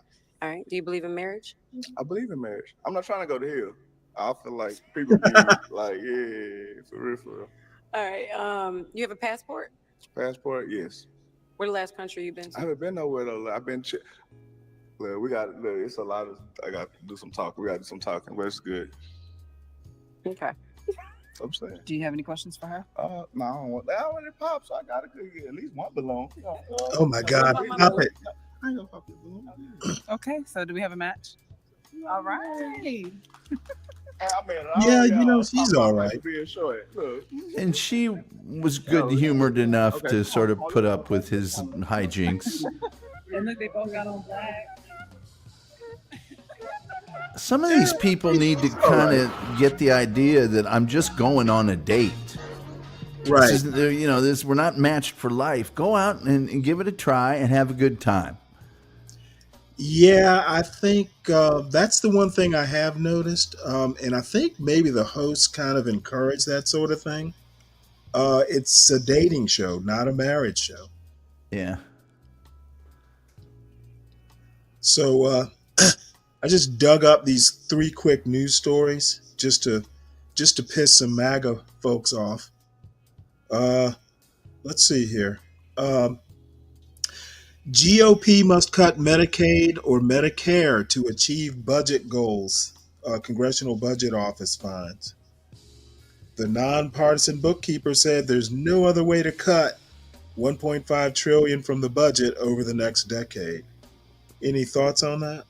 All right. Do you believe in marriage? I believe in marriage. I'm not trying to go to hell. I feel like people be like, yeah, for real, for real. All right. You have a passport? Passport, yes. Where the last country you've been I to? haven't been nowhere though. I've been. Look, it's a lot of. I got to do some talking. We got to do some talking, but it's good. Okay. I'm saying. Do you have any questions for her? No, I don't want. That already popped, so I gotta get at least one balloon. Oh my God, pop it. I ain't gonna pop your balloon. Okay, so do we have a match? All right. Yeah, you know, she's all right. Being short. Look. And she was good humored enough to sort of put up with his hijinks. And look, they both got on black. Some of these people need to kind of get the idea that I'm just going on a date. Right. This is, we're not matched for life. Go out and give it a try and have a good time. Yeah, I think that's the one thing I have noticed. And I think maybe the hosts kind of encourage that sort of thing. It's a dating show, not a marriage show. Yeah. So I just dug up these 3 quick news stories just to piss some MAGA folks off. Let's see here. GOP must cut Medicaid or Medicare to achieve budget goals. Congressional Budget Office finds. The nonpartisan bookkeeper said there's no other way to cut $1.5 trillion from the budget over the next decade. Any thoughts on that?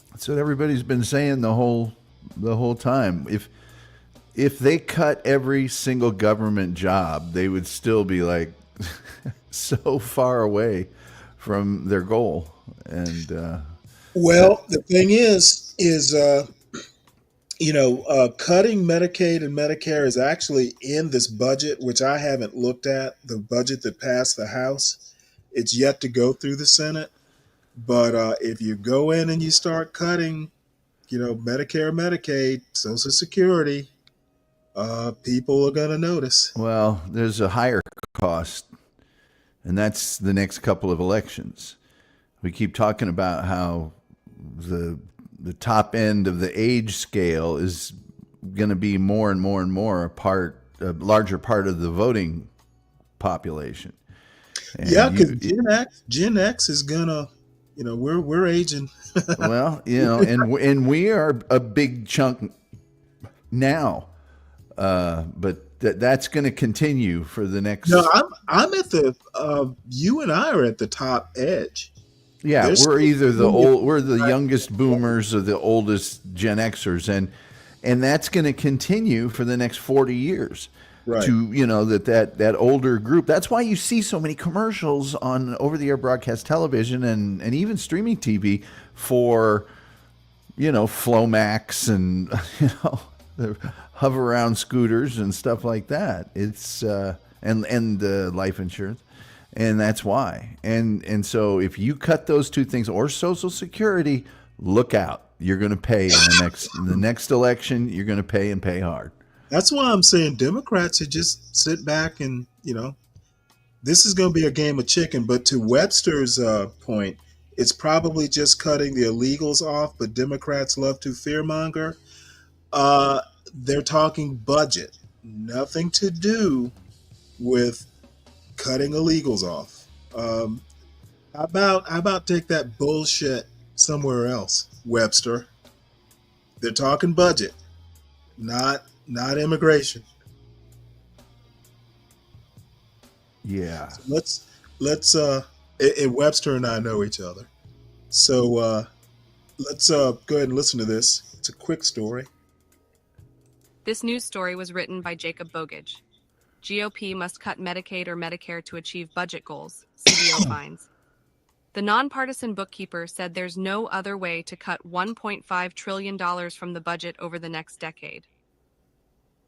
That's what everybody's been saying the whole time. If they cut every single government job, they would still be like so far away from their goal. And well, the thing is cutting Medicaid and Medicare is actually in this budget, which I haven't looked at, the budget that passed the House. It's yet to go through the Senate. But if you go in and you start cutting, Medicare, Medicaid, Social Security, people are going to notice. Well, there's a higher cost, and that's the next couple of elections. We keep talking about how the top end of the age scale is going to be more and more and more a larger part of the voting population. And yeah, because Gen X is gonna, we're aging. Well, and we are a big chunk now, but that's going to continue for the next. No, I'm at the. You and I are at the top edge. Yeah, we're either we're the youngest boomers or the oldest Gen Xers, and that's going to continue for the next 40 years. Right. To that older group. That's why you see so many commercials on over-the-air broadcast television and even streaming TV for Flomax and the hover around scooters and stuff like that. It's and life insurance. And that's why. And so if you cut those two things or Social Security, look out. You're going to pay in the next election. You're going to pay and pay hard. That's why I'm saying Democrats should just sit back and, this is going to be a game of chicken. But to Webster's point, it's probably just cutting the illegals off, but Democrats love to fearmonger. They're talking budget, nothing to do with cutting illegals off. How about take that bullshit somewhere else, Webster? They're talking budget, not immigration. Yeah. So let's and Webster and I know each other. So let's go ahead and listen to this. It's a quick story. This news story was written by Jacob Bogage. GOP must cut Medicaid or Medicare to achieve budget goals, CBO finds. The nonpartisan bookkeeper said there's no other way to cut $1.5 trillion from the budget over the next decade.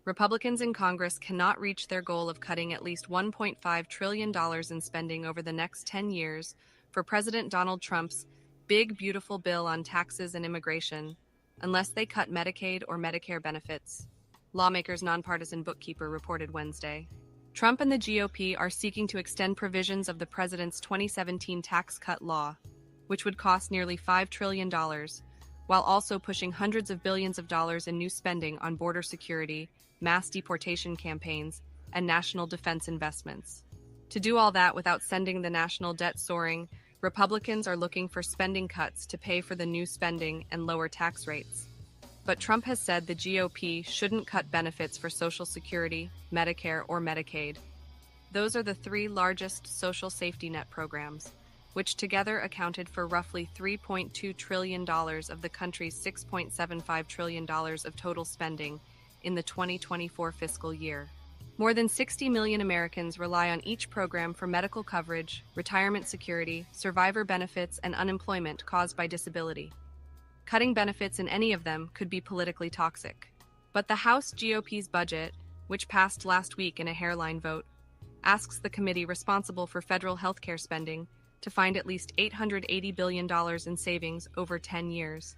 Republicans in Congress cannot reach their goal of cutting at least $1.5 trillion in spending over the next 10 years for President Donald Trump's big, beautiful bill on taxes and immigration unless they cut Medicaid or Medicare benefits, lawmakers' nonpartisan bookkeeper reported Wednesday. Trump and the GOP are seeking to extend provisions of the president's 2017 tax cut law, which would cost nearly $5 trillion, while also pushing hundreds of billions of dollars in new spending on border security, mass deportation campaigns, and national defense investments. To do all that without sending the national debt soaring, Republicans are looking for spending cuts to pay for the new spending and lower tax rates. But Trump has said the GOP shouldn't cut benefits for Social Security, Medicare, or Medicaid. Those are the 3 largest social safety net programs, which together accounted for roughly $3.2 trillion of the country's $6.75 trillion of total spending in the 2024 fiscal year. More than 60 million Americans rely on each program for medical coverage, retirement security, survivor benefits, and unemployment caused by disability. cutting benefits in any of them could be politically toxic. But the House GOP's budget, which passed last week in a hairline vote, asks the committee responsible for federal healthcare spending to find at least $880 billion in savings over 10 years.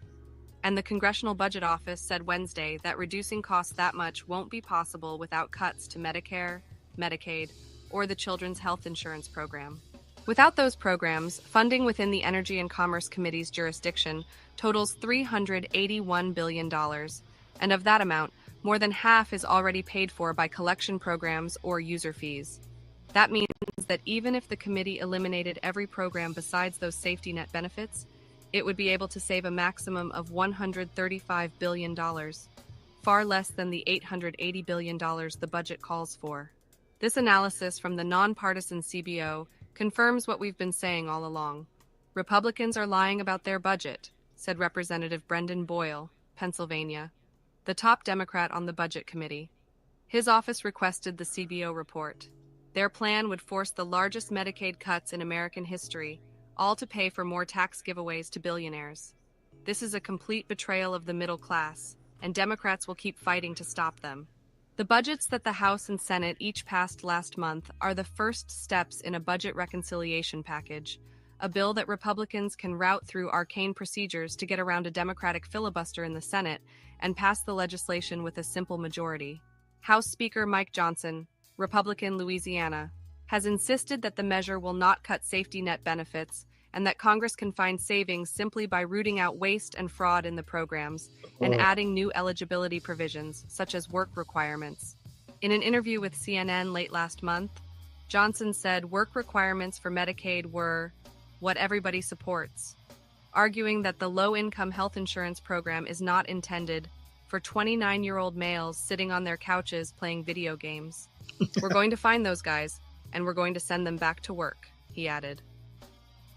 And the Congressional Budget Office said Wednesday that reducing costs that much won't be possible without cuts to Medicare, Medicaid, or the Children's Health Insurance Program. Without those programs, funding within the Energy and Commerce Committee's jurisdiction totals $381 billion, and of that amount, more than half is already paid for by collection programs or user fees. That means that even if the committee eliminated every program besides those safety net benefits, it would be able to save a maximum of $135 billion, far less than the $880 billion the budget calls for. This analysis from the nonpartisan CBO confirms what we've been saying all along. Republicans are lying about their budget, said Representative Brendan Boyle, Pennsylvania, the top Democrat on the Budget Committee. His office requested the CBO report. Their plan would force the largest Medicaid cuts in American history, all to pay for more tax giveaways to billionaires. This is a complete betrayal of the middle class, and Democrats will keep fighting to stop them. The budgets that the House and Senate each passed last month are the first steps in a budget reconciliation package, a bill that Republicans can route through arcane procedures to get around a Democratic filibuster in the Senate and pass the legislation with a simple majority. House Speaker Mike Johnson, Republican Louisiana, has insisted that the measure will not cut safety net benefits and that Congress can find savings simply by rooting out waste and fraud in the programs and adding new eligibility provisions, such as work requirements. In an interview with CNN late last month, Johnson said work requirements for Medicaid were what everybody supports, arguing that the low-income health insurance program is not intended for 29-year-old males sitting on their couches playing video games. We're going to find those guys, and we're going to send them back to work, he added.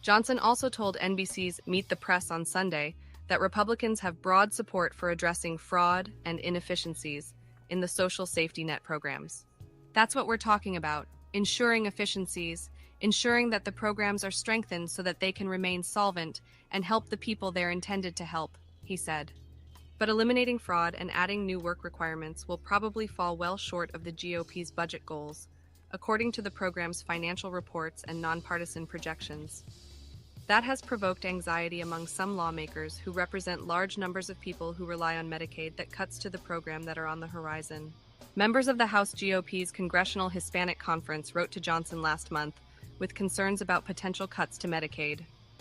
Johnson also told NBC's Meet the Press on Sunday that Republicans have broad support for addressing fraud and inefficiencies in the social safety net programs. That's what we're talking about, ensuring efficiencies, ensuring that the programs are strengthened so that they can remain solvent and help the people they're intended to help, he said. But eliminating fraud and adding new work requirements will probably fall well short of the GOP's budget goals, according to the program's financial reports and nonpartisan projections. That has provoked anxiety among some lawmakers who represent large numbers of people who rely on Medicaid that cuts to the program that are on the horizon. Members of the House GOP's Congressional Hispanic Conference wrote to Johnson last month with concerns about potential cuts to Medicaid.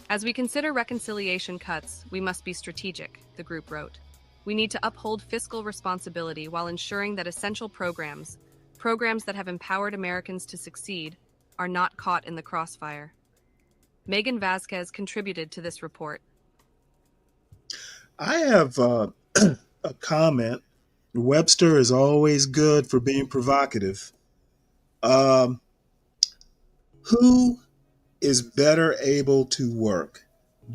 As we consider reconciliation cuts, we must be strategic, the group wrote. We need to uphold fiscal responsibility while ensuring that essential programs that have empowered Americans to succeed, are not caught in the crossfire. Megan Vasquez contributed to this report. I have a comment. Webster is always good for being provocative. Who is better able to work?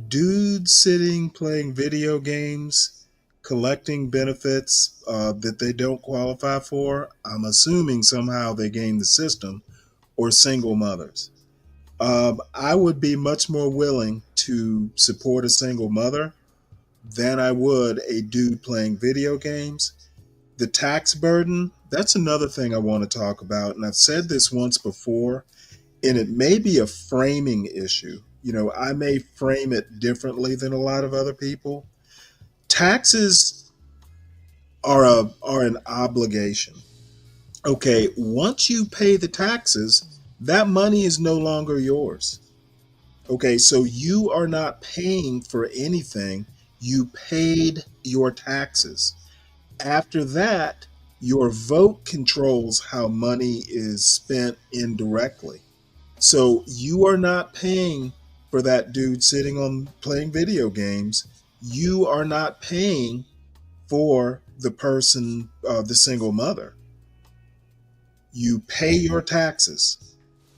Dudes sitting playing video games, collecting benefits that they don't qualify for. I'm assuming somehow they game the system, or single mothers. I would be much more willing to support a single mother than I would a dude playing video games. The tax burden, that's another thing I want to talk about. And I've said this once before, and it may be a framing issue. You know, I may frame it differently than a lot of other people. Taxes are an obligation. Okay, once you pay the taxes, that money is no longer yours. Okay, so you are not paying for anything. You paid your taxes. After that, your vote controls how money is spent indirectly. So you are not paying for that dude sitting on playing video games. You are not paying for the person, the single mother. You pay your taxes.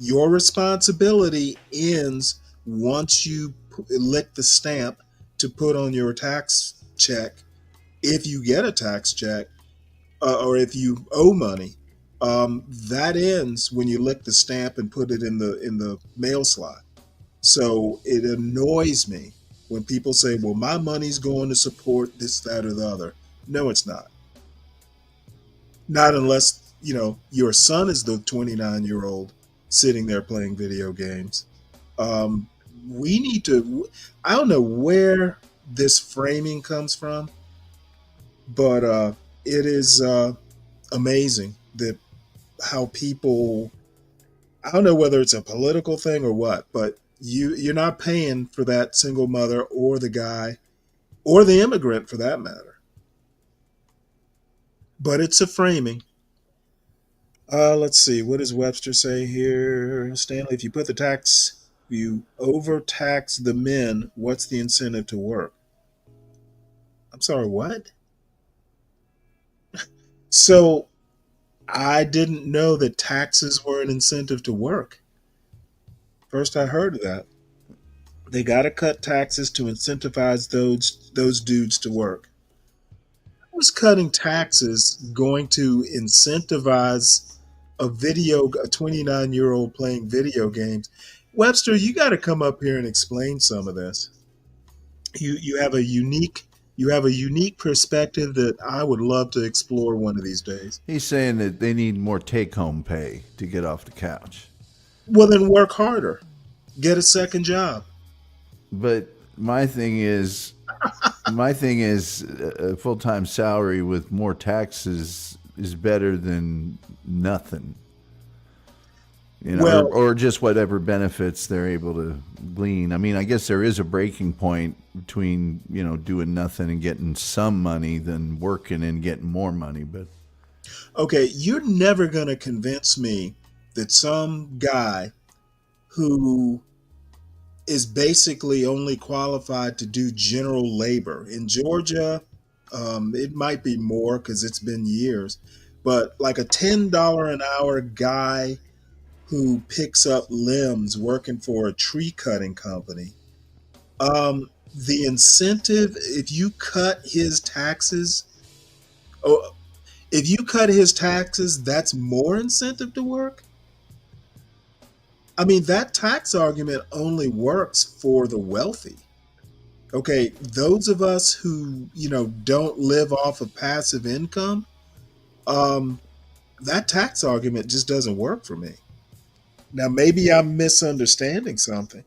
Your responsibility ends once you lick the stamp to put on your tax check, if you get a tax check, or if you owe money. That ends when you lick the stamp and put it in the mail slot. So it annoys me when people say, well, my money's going to support this, that, or the other. No, it's not. Not unless, your son is the 29-year-old sitting there playing video games. We need to, I don't know where this framing comes from, but it is amazing that how people, I don't know whether it's a political thing or what, but you're not paying for that single mother or the guy or the immigrant for that matter. But it's a framing. Let's see. What does Webster say here? Stanley, if you overtax the men, what's the incentive to work? I'm sorry, what? So I didn't know that taxes were an incentive to work. First I heard of that. They got to cut taxes to incentivize those dudes to work. How was cutting taxes going to incentivize a 29-year-old playing video games? Webster, you got to come up here and explain some of this. You have a unique perspective that I would love to explore one of these days. He's saying that they need more take-home pay to get off the couch. Well, then work harder. Get a second job. But my thing is a full-time salary with more taxes is better than nothing. Or just whatever benefits they're able to glean. I mean, I guess there is a breaking point between, doing nothing and getting some money than working and getting more money. But okay, you're never going to convince me that some guy who is basically only qualified to do general labor in Georgia, it might be more because it's been years, but like a $10 an hour guy who picks up limbs working for a tree cutting company, the incentive, if you cut his taxes, that's more incentive to work. I mean, that tax argument only works for the wealthy. Okay, those of us who, don't live off of passive income, that tax argument just doesn't work for me. Now, maybe I'm misunderstanding something.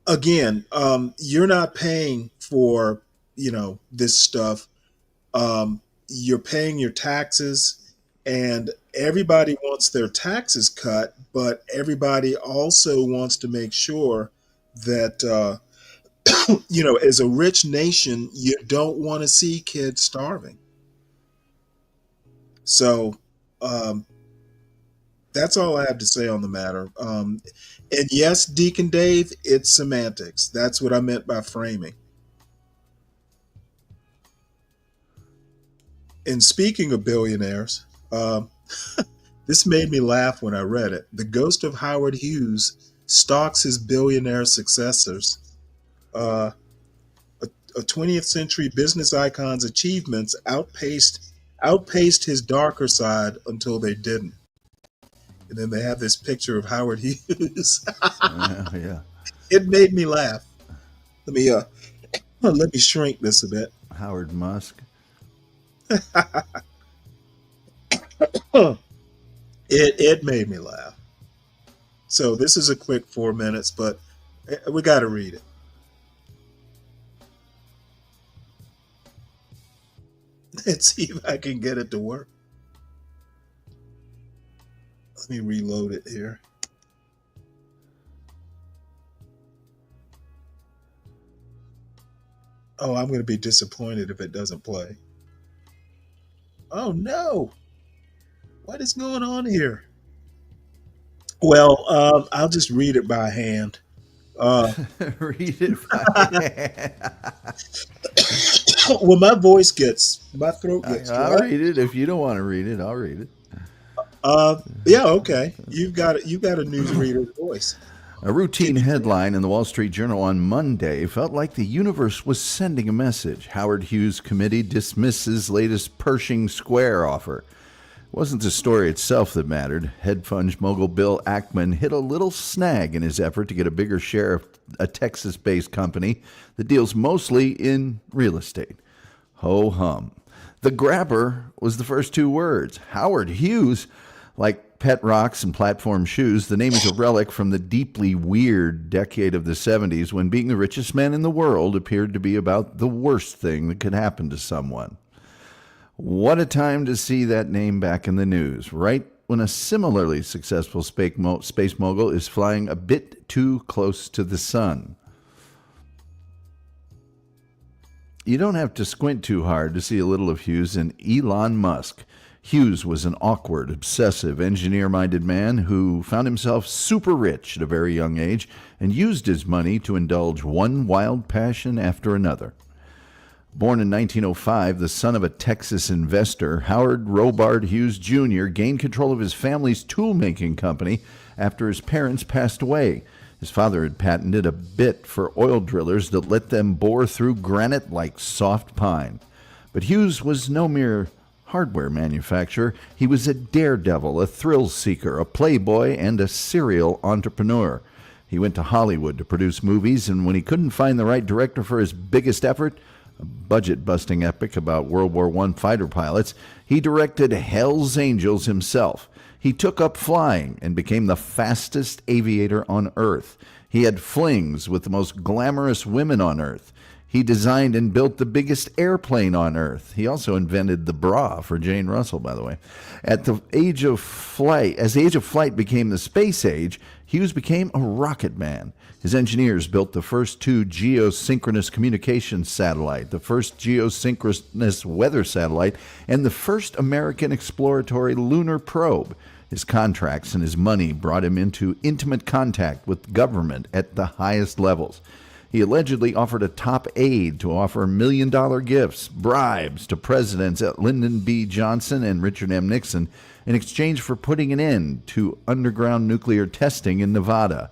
Again, you're not paying for, this stuff. You're paying your taxes, and everybody wants their taxes cut, but everybody also wants to make sure that, as a rich nation, you don't want to see kids starving. So, that's all I have to say on the matter. And yes, Deacon Dave, it's semantics. That's what I meant by framing. And speaking of billionaires, this made me laugh when I read it. The ghost of Howard Hughes stalks his billionaire successors. A 20th century business icon's achievements outpaced his darker side until they didn't. And then they have this picture of Howard Hughes. Yeah. It made me laugh. Let me shrink this a bit. Howard Musk. It made me laugh. So this is a quick 4 minutes, but we got to read it. Let's see if I can get it to work. Let me reload it here. Oh, I'm going to be disappointed if it doesn't play. Oh no! What is going on here? Well, I'll just read it by hand. Read it by hand. Well, my throat gets dry. I'll read it. If you don't want to read it, I'll read it. Yeah, okay. You've got a newsreader's voice. A routine headline in the Wall Street Journal on Monday felt like the universe was sending a message. Howard Hughes committee dismisses latest Pershing Square offer. It wasn't the story itself that mattered. Hedge fund mogul Bill Ackman hit a little snag in his effort to get a bigger share of a Texas-based company that deals mostly in real estate. Ho-hum. The grabber was the first two words. Howard Hughes, like pet rocks and platform shoes, the name is a relic from the deeply weird decade of the 70s when being the richest man in the world appeared to be about the worst thing that could happen to someone. What a time to see that name back in the news, right when a similarly successful space mogul is flying a bit too close to the sun. You don't have to squint too hard to see a little of Hughes in Elon Musk. Hughes was an awkward, obsessive, engineer-minded man who found himself super rich at a very young age and used his money to indulge one wild passion after another. Born in 1905, the son of a Texas investor, Howard Robard Hughes Jr. gained control of his family's tool-making company after his parents passed away. His father had patented a bit for oil drillers that let them bore through granite like soft pine. But Hughes was no mere hardware manufacturer. He was a daredevil, a thrill seeker, a playboy, and a serial entrepreneur. He went to Hollywood to produce movies, and when he couldn't find the right director for his biggest effort, a budget-busting epic about World War I fighter pilots, he directed Hell's Angels himself. He took up flying and became the fastest aviator on Earth. He had flings with the most glamorous women on Earth. He designed and built the biggest airplane on Earth. He also invented the bra for Jane Russell, by the way. As the age of flight became the space age, Hughes became a rocket man. His engineers built the first two geosynchronous communications satellite, the first geosynchronous weather satellite, and the first American exploratory lunar probe. His contracts and his money brought him into intimate contact with government at the highest levels. He allegedly offered a top aide to offer $1 million gifts, bribes to presidents Lyndon B. Johnson and Richard M. Nixon in exchange for putting an end to underground nuclear testing in Nevada.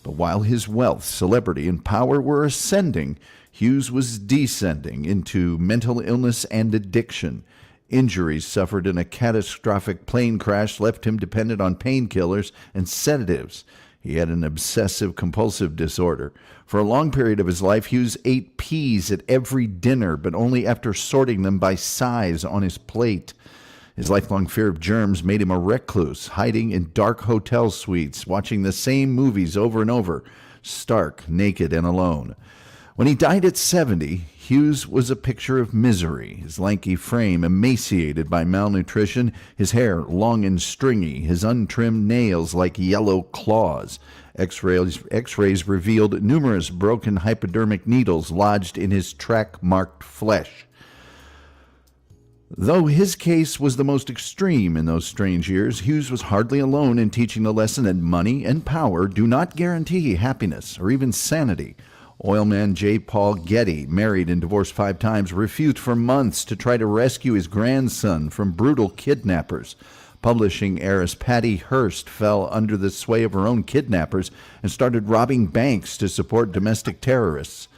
But while his wealth, celebrity, and power were ascending, Hughes was descending into mental illness and addiction. Injuries suffered in a catastrophic plane crash left him dependent on painkillers and sedatives. He had an obsessive-compulsive disorder. For a long period of his life, Hughes ate peas at every dinner, but only after sorting them by size on his plate. His lifelong fear of germs made him a recluse, hiding in dark hotel suites, watching the same movies over and over, stark, naked, and alone. When he died at 70, Hughes was a picture of misery, his lanky frame emaciated by malnutrition, his hair long and stringy, his untrimmed nails like yellow claws. X-rays revealed numerous broken hypodermic needles lodged in his track-marked flesh. Though his case was the most extreme in those strange years, Hughes was hardly alone in teaching the lesson that money and power do not guarantee happiness or even sanity. Oilman J. Paul Getty, married and divorced 5 times, refused for months to try to rescue his grandson from brutal kidnappers. Publishing heiress Patty Hearst fell under the sway of her own kidnappers and started robbing banks to support domestic terrorists.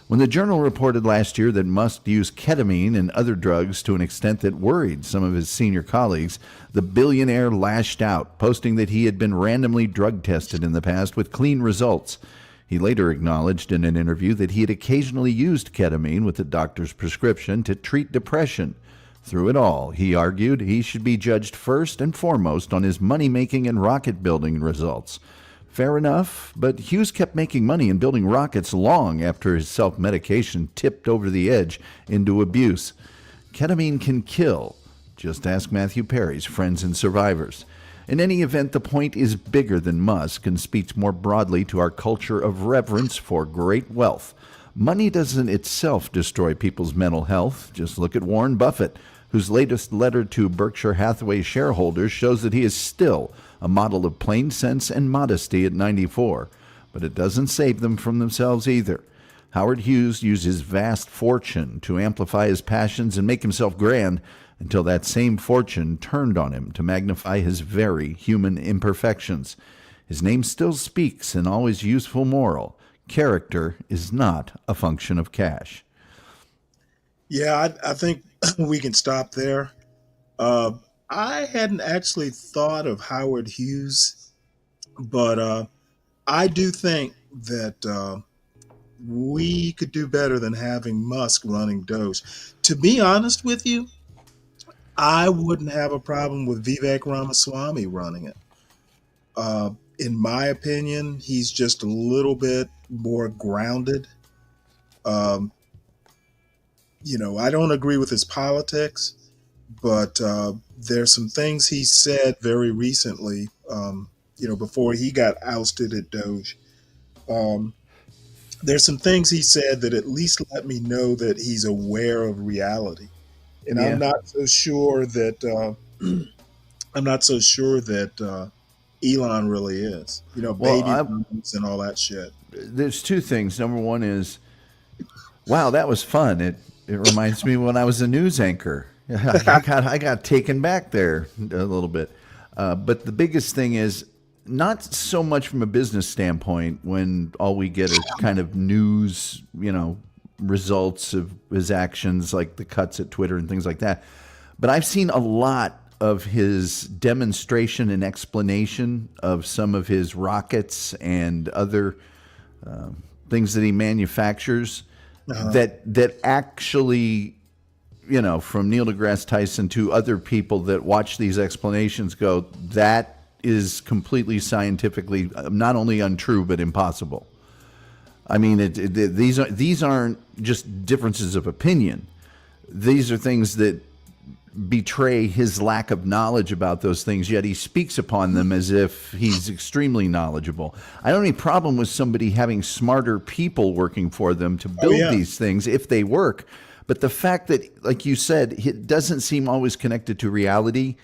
When the Journal reported last year that Musk used ketamine and other drugs to an extent that worried some of his senior colleagues, the billionaire lashed out, posting that he had been randomly drug tested in the past with clean results. He later acknowledged in an interview that he had occasionally used ketamine with a doctor's prescription to treat depression. Through it all, he argued, he should be judged first and foremost on his money-making and rocket-building results. Fair enough, but Hughes kept making money and building rockets long after his self-medication tipped over the edge into abuse. Ketamine can kill. Just ask Matthew Perry's friends and survivors. In any event, the point is bigger than Musk and speaks more broadly to our culture of reverence for great wealth. Money doesn't itself destroy people's mental health. Just look at Warren Buffett, whose latest letter to Berkshire Hathaway shareholders shows that he is still a model of plain sense and modesty at 94. But it doesn't save them from themselves either. Howard Hughes used his vast fortune to amplify his passions and make himself grand, until that same fortune turned on him to magnify his very human imperfections. His name still speaks an always useful moral. Character is not a function of cash. Yeah, I think we can stop there. I hadn't actually thought of Howard Hughes, but I do think that we could do better than having Musk running Doge. To be honest with you, I wouldn't have a problem with Vivek Ramaswamy running it. In my opinion, he's just a little bit more grounded. Um, I don't agree with his politics, but there's some things he said very recently, before he got ousted at Doge. There's some things he said that at least let me know that he's aware of reality. And Yeah. I'm not so sure that Elon really is. Well, Baby boomers and all that shit. There's two things. Number one is, wow, that was fun. It reminds me when I was a news anchor. I got taken back there a little bit. But the biggest thing is not so much from a business standpoint when all we get are kind of news, results of his actions, like the cuts at Twitter and things like that. But I've seen a lot of his demonstration and explanation of some of his rockets and other things that he manufactures that actually, from Neil deGrasse Tyson to other people that watch these explanations go, that is completely scientifically not only untrue, but impossible. I mean, these aren't just differences of opinion. These are things that betray his lack of knowledge about those things, yet he speaks upon them as if he's extremely knowledgeable. I don't have any problem with somebody having smarter people working for them to build these things if they work. But the fact that, like you said, it doesn't seem always connected to reality,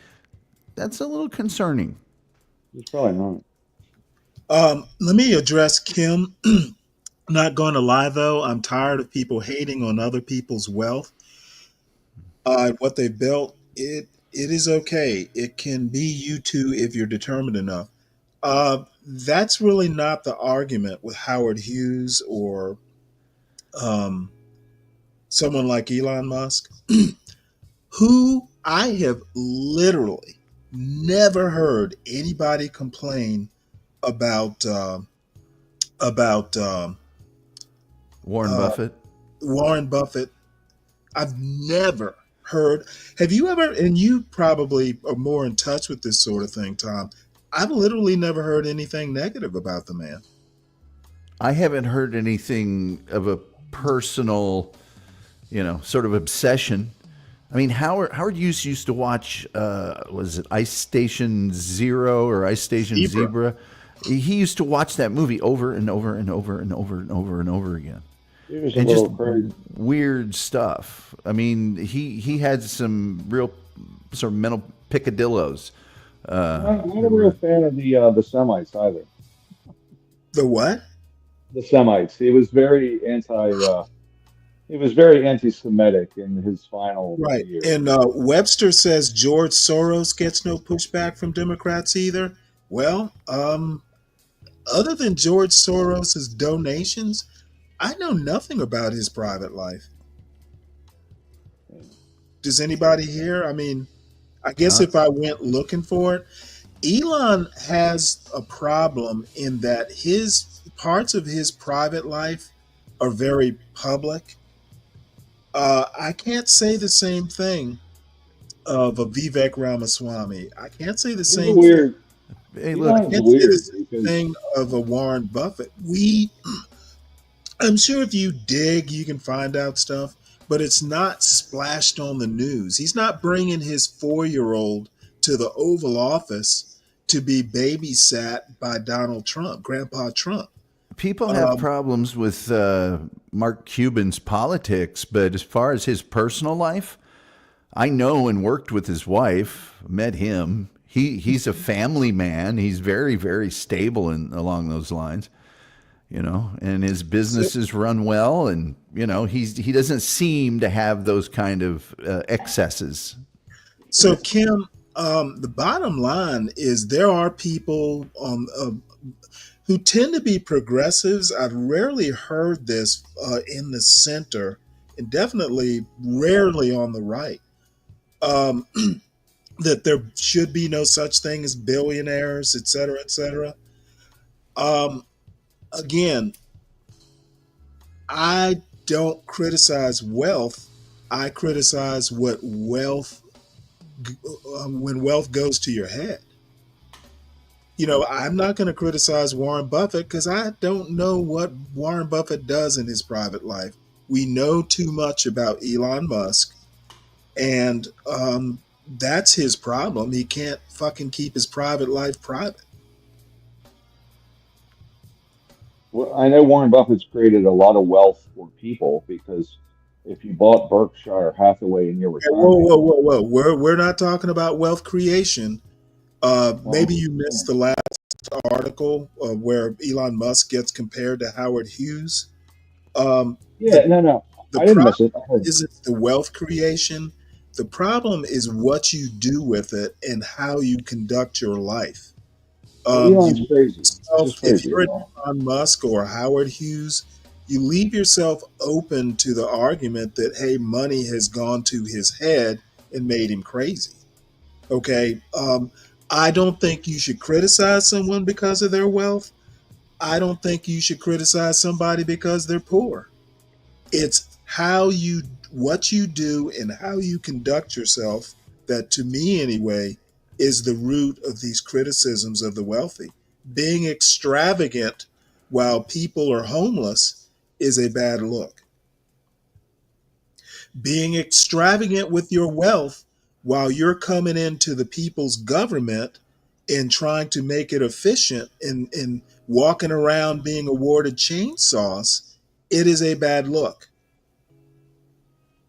that's a little concerning. It's probably not. Let me address Kim. Not going to lie, though, I'm tired of people hating on other people's wealth. What they built, it is okay. It can be you too if you're determined enough. That's really not the argument with Howard Hughes or someone like Elon Musk, who I have literally never heard anybody complain about Warren Buffett. Warren Buffett. I've never heard. Have you ever? And you probably are more in touch with this sort of thing, Tom. I've literally never heard anything negative about the man. I haven't heard anything of a personal, sort of obsession. I mean, Howard Hughes used to watch, was it Ice Station Zero or Ice Station Zebra? He used to watch that movie over and over and over and over and over and over again. And just weird stuff. I mean, he had some real sort of mental picadillos. I'm not a real fan of the Semites either. The what? The Semites. He was very anti-Semitic in his final year. And Webster says George Soros gets no pushback from Democrats either. Well, other than George Soros's donations, I know nothing about his private life. Does anybody here? I mean, I guess if I went looking for it, Elon has a problem in that his parts of his private life are very public. I can't say the same thing of a Vivek Ramaswamy. I can't say the same thing. Hey, look, I can't say the same thing of a Warren Buffett. I'm sure if you dig, you can find out stuff, but it's not splashed on the news. He's not bringing his 4-year-old to the Oval Office to be babysat by Donald Trump, Grandpa Trump. People have problems with Mark Cuban's politics, but as far as his personal life, I know and worked with his wife, met him. He's a family man. He's very, very stable along those lines. And his businesses run well, and he doesn't seem to have those kind of excesses. So Kim, the bottom line is there are people who tend to be progressives. I've rarely heard this in the center, and definitely rarely on the right. that there should be no such thing as billionaires, et cetera, et cetera. Again, I don't criticize wealth. I criticize what wealth, when wealth goes to your head. I'm not going to criticize Warren Buffett because I don't know what Warren Buffett does in his private life. We know too much about Elon Musk, and that's his problem. He can't fucking keep his private life private. Well, I know Warren Buffett's created a lot of wealth for people because if you bought Berkshire Hathaway in your Whoa, retirement, whoa. We're not talking about wealth creation. Maybe you missed the last article where Elon Musk gets compared to Howard Hughes. no, The I didn't miss problem it. I heard. isn't the wealth creation. The problem is what you do with it and how you conduct your life. Elon's crazy. It's just If crazy. you're an Elon Musk or Howard Hughes, you leave yourself open to the argument that, hey, money has gone to his head and made him crazy. Okay. I don't think you should criticize someone because of their wealth. I don't think you should criticize somebody because they're poor. It's what you do and how you conduct yourself that, to me anyway, is the root of these criticisms of the wealthy. Being extravagant while people are homeless is a bad look. Being extravagant with your wealth while you're coming into the people's government and trying to make it efficient and walking around being awarded chainsaws, it is a bad look.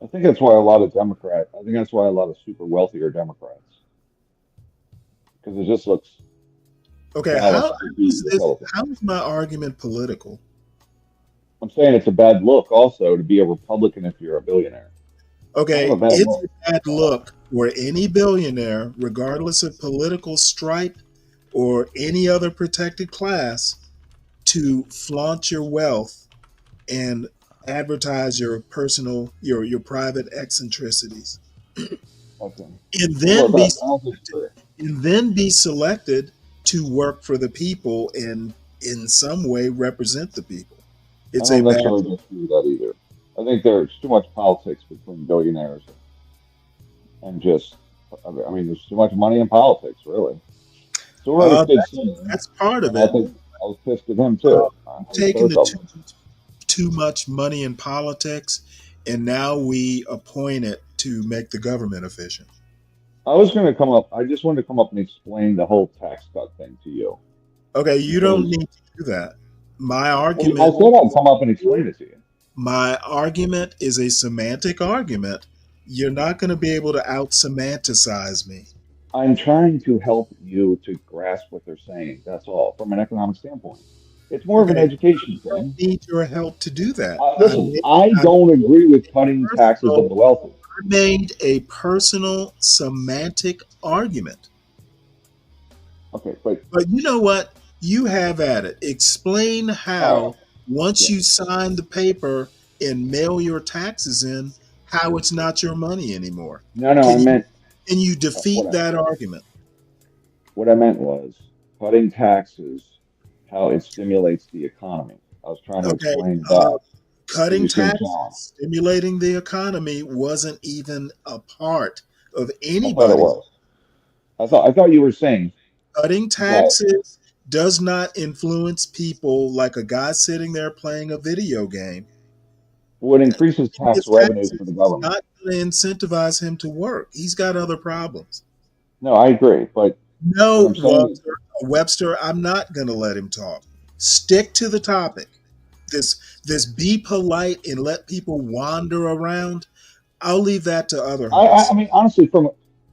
I think that's why I think that's why a lot of super wealthy are Democrats. Because it just looks Okay, callous to be Republican. how is my argument political? I'm saying it's a bad look also to be a Republican if you're a billionaire. Okay, Kind of a bad it's look. a bad look where any billionaire, regardless of political stripe or any other protected class, to flaunt your wealth and advertise your personal, your private eccentricities, Okay. and then Well, be I don't think so. selected to work for the people and in some way represent the people. I It's a don't bad necessarily look. disagree with that either. I think there's too much politics between billionaires and just, I mean, there's too much money in politics, really. So whoever did That's part of and I it. think I was pissed at him too. Taking Both the of them. too much money in politics, and now we appoint it to make the government efficient. I just wanted to come up and explain the whole tax cut thing to you. Okay, you don't Because need to do that. My I argument, said I'd come up and explain it to you. my argument is a semantic argument. You're not going to be able to out semanticize me. I'm trying to help you to grasp what they're saying. That's all, from an economic standpoint. It's more of an Okay, education I don't thing. need your help to do that. Listen, I don't agree with cutting taxes on the wealthy. I made a personal semantic argument. Okay, but you know what? You have at it. Explain how, once you sign the paper and mail your taxes in, how it's not your money anymore. No, I meant Can you defeat what that argument? what I meant was cutting taxes, how it stimulates the economy. I was trying to Okay, explain that. Cutting You said, taxes, John, stimulating the economy wasn't even a part of I thought it anybody. was. I thought you were saying Cutting that taxes does not influence people like a guy sitting there playing a video game. what increases tax His revenues taxes for the is government. not going to incentivize him to work. He's got other problems. No, I agree, but No, what I'm saying is, Webster, I'm not going to let him talk. Stick to the topic. This be polite and let people wander around. I'll leave that to other hosts. I mean, honestly,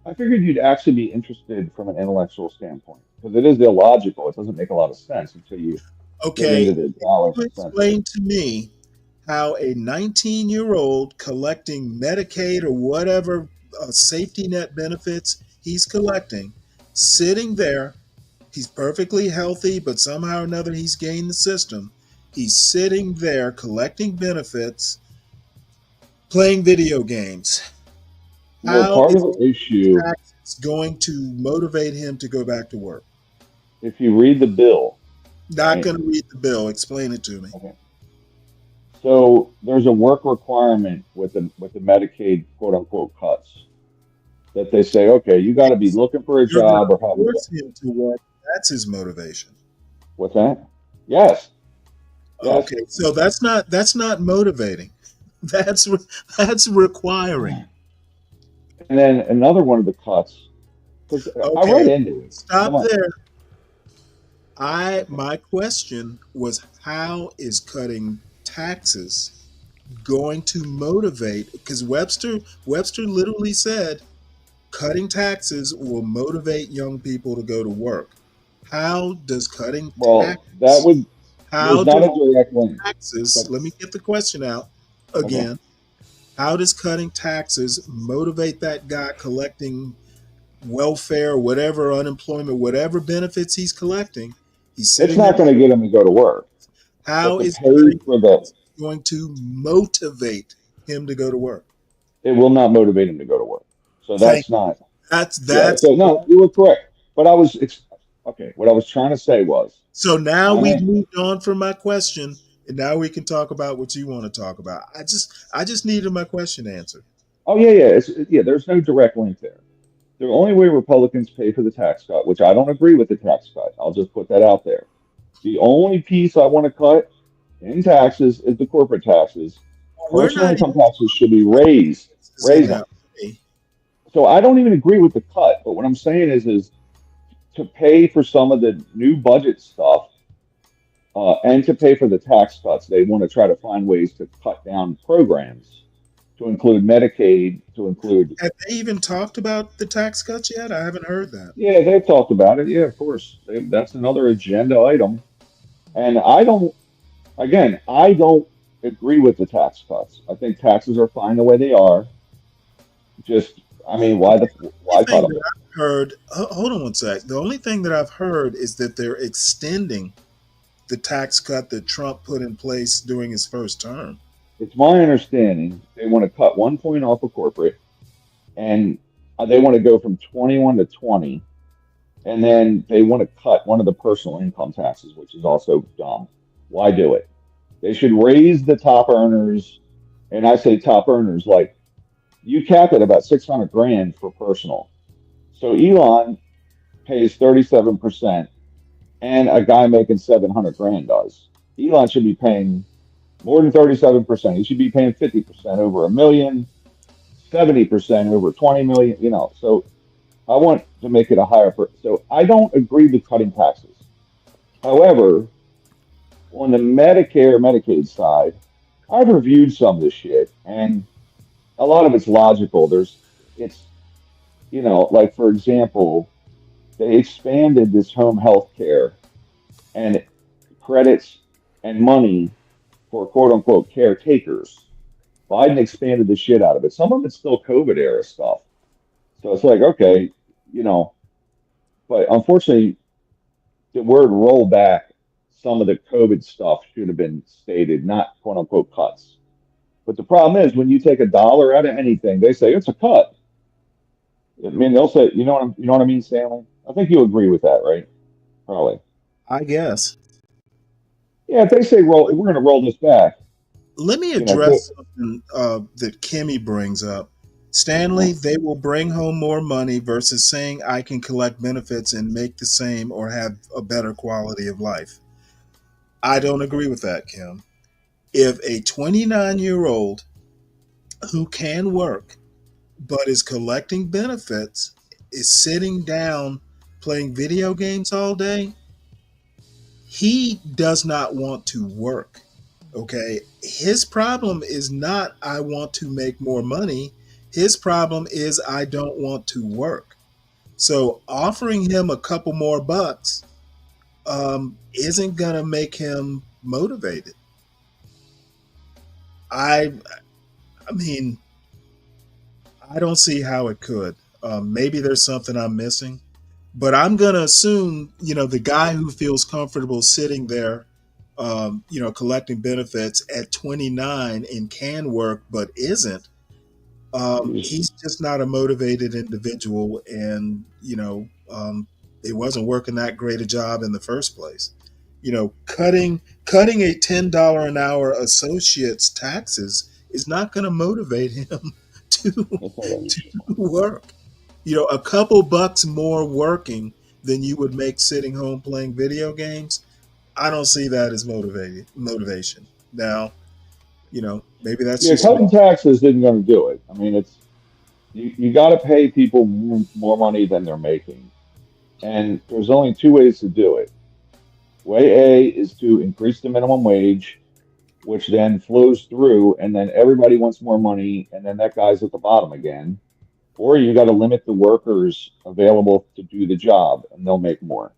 I figured you'd actually be interested from an intellectual standpoint because it is illogical. It doesn't make a lot of sense until you get Okay, into the dollars and cents. explain to me how a 19-year-old collecting Medicaid or whatever safety net benefits he's collecting, sitting there, he's perfectly healthy, but somehow or another he's gained the system. He's sitting there collecting benefits, playing video games. Well, How part is of the issue, taxes going to motivate him to go back to work? if you read the bill, Not right? going to read the bill. Explain it to me. Okay. So there's a work requirement with the Medicaid quote unquote cuts that they say, okay, you got to be looking for a You're going job or to have a job. force him to work. That's his motivation. What's that? Yes. Yes. Okay, so that's not motivating. That's requiring. And then another one of the cuts, because I read Okay, into it. stop Come on. there. My question was, how is cutting taxes going to motivate? Because Webster literally said cutting taxes will motivate young people to go to work. How does cutting Well, that would, how there's not does a direct link. taxes, But let me get the question out okay. again. How does cutting taxes motivate that guy collecting welfare, whatever, unemployment, whatever benefits he's collecting? He's It's sitting not there. going to get him to go to work. How But to is pay cutting for the, going to motivate him to go to work? it will not motivate him to go to work. So Thank that's not, That's yeah. that's So no, you were correct. But okay. What I was trying to say was, so now I'm we've in, moved on from my question, and now we can talk about what you want to talk about. I just needed my question answered. oh yeah, yeah, yeah. There's no direct link there. The only way Republicans pay for the tax cut, which I don't agree with the tax cut, I'll just put that out there. The only piece I want to cut in taxes is the corporate taxes. We're Personal not income even taxes should be raised. in Raise them. that way. So I don't even agree with the cut, but what I'm saying is to pay for some of the new budget stuff and to pay for the tax cuts, they want to try to find ways to cut down programs to include Medicaid, to include. Have they even talked about the tax cuts yet? I haven't heard that. Yeah, they've talked about it. Yeah, of course. That's another agenda item. And I don't agree with the tax cuts. I think taxes are fine the way they are. Just, I mean, why cut Thing them? that I've heard, hold on one sec. The only thing that I've heard is that they're extending the tax cut that Trump put in place during his first term. It's my understanding they want to cut 1 point off of corporate, and they want to go from 21 to 20, and then they want to cut one of the personal income taxes, which is also dumb. Why do it? They should raise the top earners, and I say top earners, like you cap it about 600 grand for personal. So Elon pays 37%, and a guy making 700 grand does. Elon should be paying more than 37%. He should be paying 50% over $1 million, 70% over 20 million, So I want to make it a higher. So I don't agree with cutting taxes. However, on the Medicare, Medicaid side, I've reviewed some of this shit, and a lot of it's logical. Like for example, they expanded this home health care and credits and money for quote unquote caretakers. Biden expanded the shit out of it. Some of it's still COVID era stuff. So it's like, okay, but unfortunately, the word rollback, some of the COVID stuff should have been stated, not quote unquote cuts. But the problem is when you take $1 out of anything, they say it's a cut. I mean, they'll say, you know what I mean, Stanley? I think you agree with that, right? Probably. I guess. Yeah, if they say we're going to roll this back. Let me address something that Kimmy brings up. Stanley, they will bring home more money versus saying I can collect benefits and make the same or have a better quality of life. I don't agree with that, Kim. If a 29-year-old who can work but is collecting benefits is sitting down playing video games all day, he does not want to work. Okay, his problem is not I want to make more money. His problem is I don't want to work. So offering him a couple more bucks isn't gonna make him motivated. I mean, I don't see how it could. Maybe there's something I'm missing, but I'm gonna assume the guy who feels comfortable sitting there collecting benefits at 29 and can work but isn't, He's just not a motivated individual, and it wasn't working that great a job in the first place. Cutting a $10 an hour associate's taxes is not going to motivate him to work. A couple bucks more working than you would make sitting home playing video games. I don't see that as motivation. Now, maybe that's just cutting taxes isn't going to do it. I mean, it's you got to pay people more money than they're making, and there's only two ways to do it. Way A is to increase the minimum wage, which then flows through, and then everybody wants more money, and then that guy's at the bottom again. Or you got to limit the workers available to do the job, and they'll make more.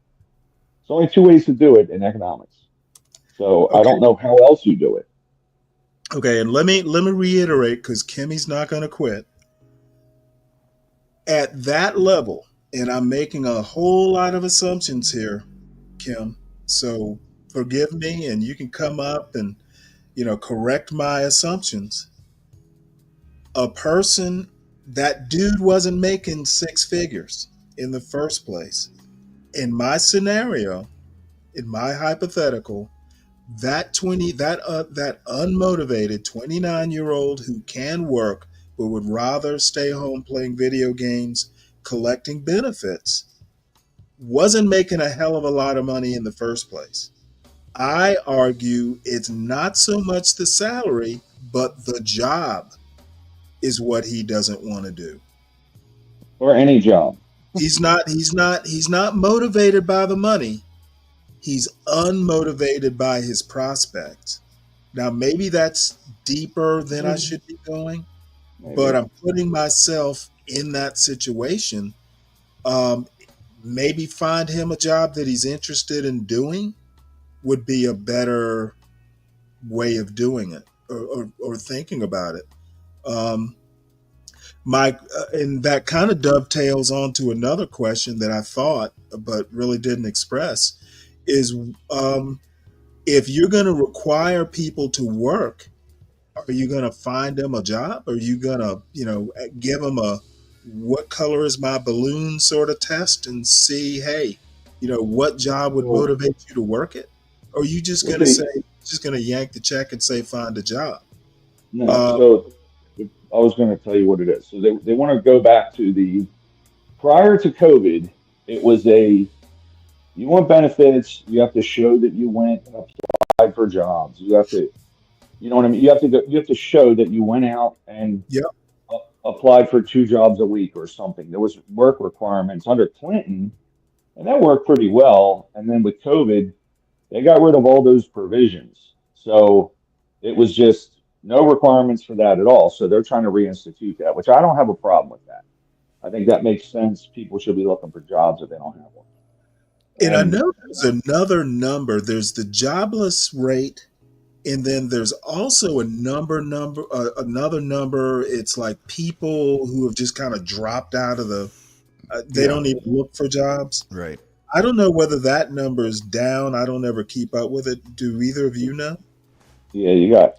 There's only two ways to do it in economics. So I don't know how else you do it. Okay, and let me reiterate, because Kimmy's not going to quit. At that level, and I'm making a whole lot of assumptions here, Kim, so forgive me, and you can come up and correct my assumptions. That dude wasn't making six figures in the first place. In my scenario, in my hypothetical, that unmotivated 29-year-old who can work but would rather stay home playing video games, collecting benefits, wasn't making a hell of a lot of money in the first place. I argue it's not so much the salary, but the job is what he doesn't want to do. Or any job. He's not motivated by the money. He's unmotivated by his prospects. Now, maybe that's deeper than I should be going, but I'm putting myself in that situation. Maybe find him a job that he's interested in doing would be a better way of doing it or thinking about it. And that kind of dovetails onto another question that I thought but really didn't express is if you're going to require people to work, are you going to find them a job? Are you going to give them a what color is my balloon sort of test and see, hey, what job would motivate you to work it? Or are you just going to yank the check and say find a job? No, so I was going to tell you what it is. So they want to go back to prior to COVID, it was you want benefits, you have to show that you went and applied for jobs. You have to, you know what I mean? You have to show that you went out and applied for 2 jobs a week or something. There was work requirements under Clinton, and that worked pretty well. And then with COVID, they got rid of all those provisions. So it was just no requirements for that at all. So they're trying to reinstitute that, which I don't have a problem with that. I think that makes sense. People should be looking for jobs if they don't have one. And I know there's another number. There's the jobless rate, and then there's also another number. It's like people who have just kind of dropped out of they don't even look for jobs. Right. I don't know whether that number is down. I don't ever keep up with it. Do either of you know? Yeah,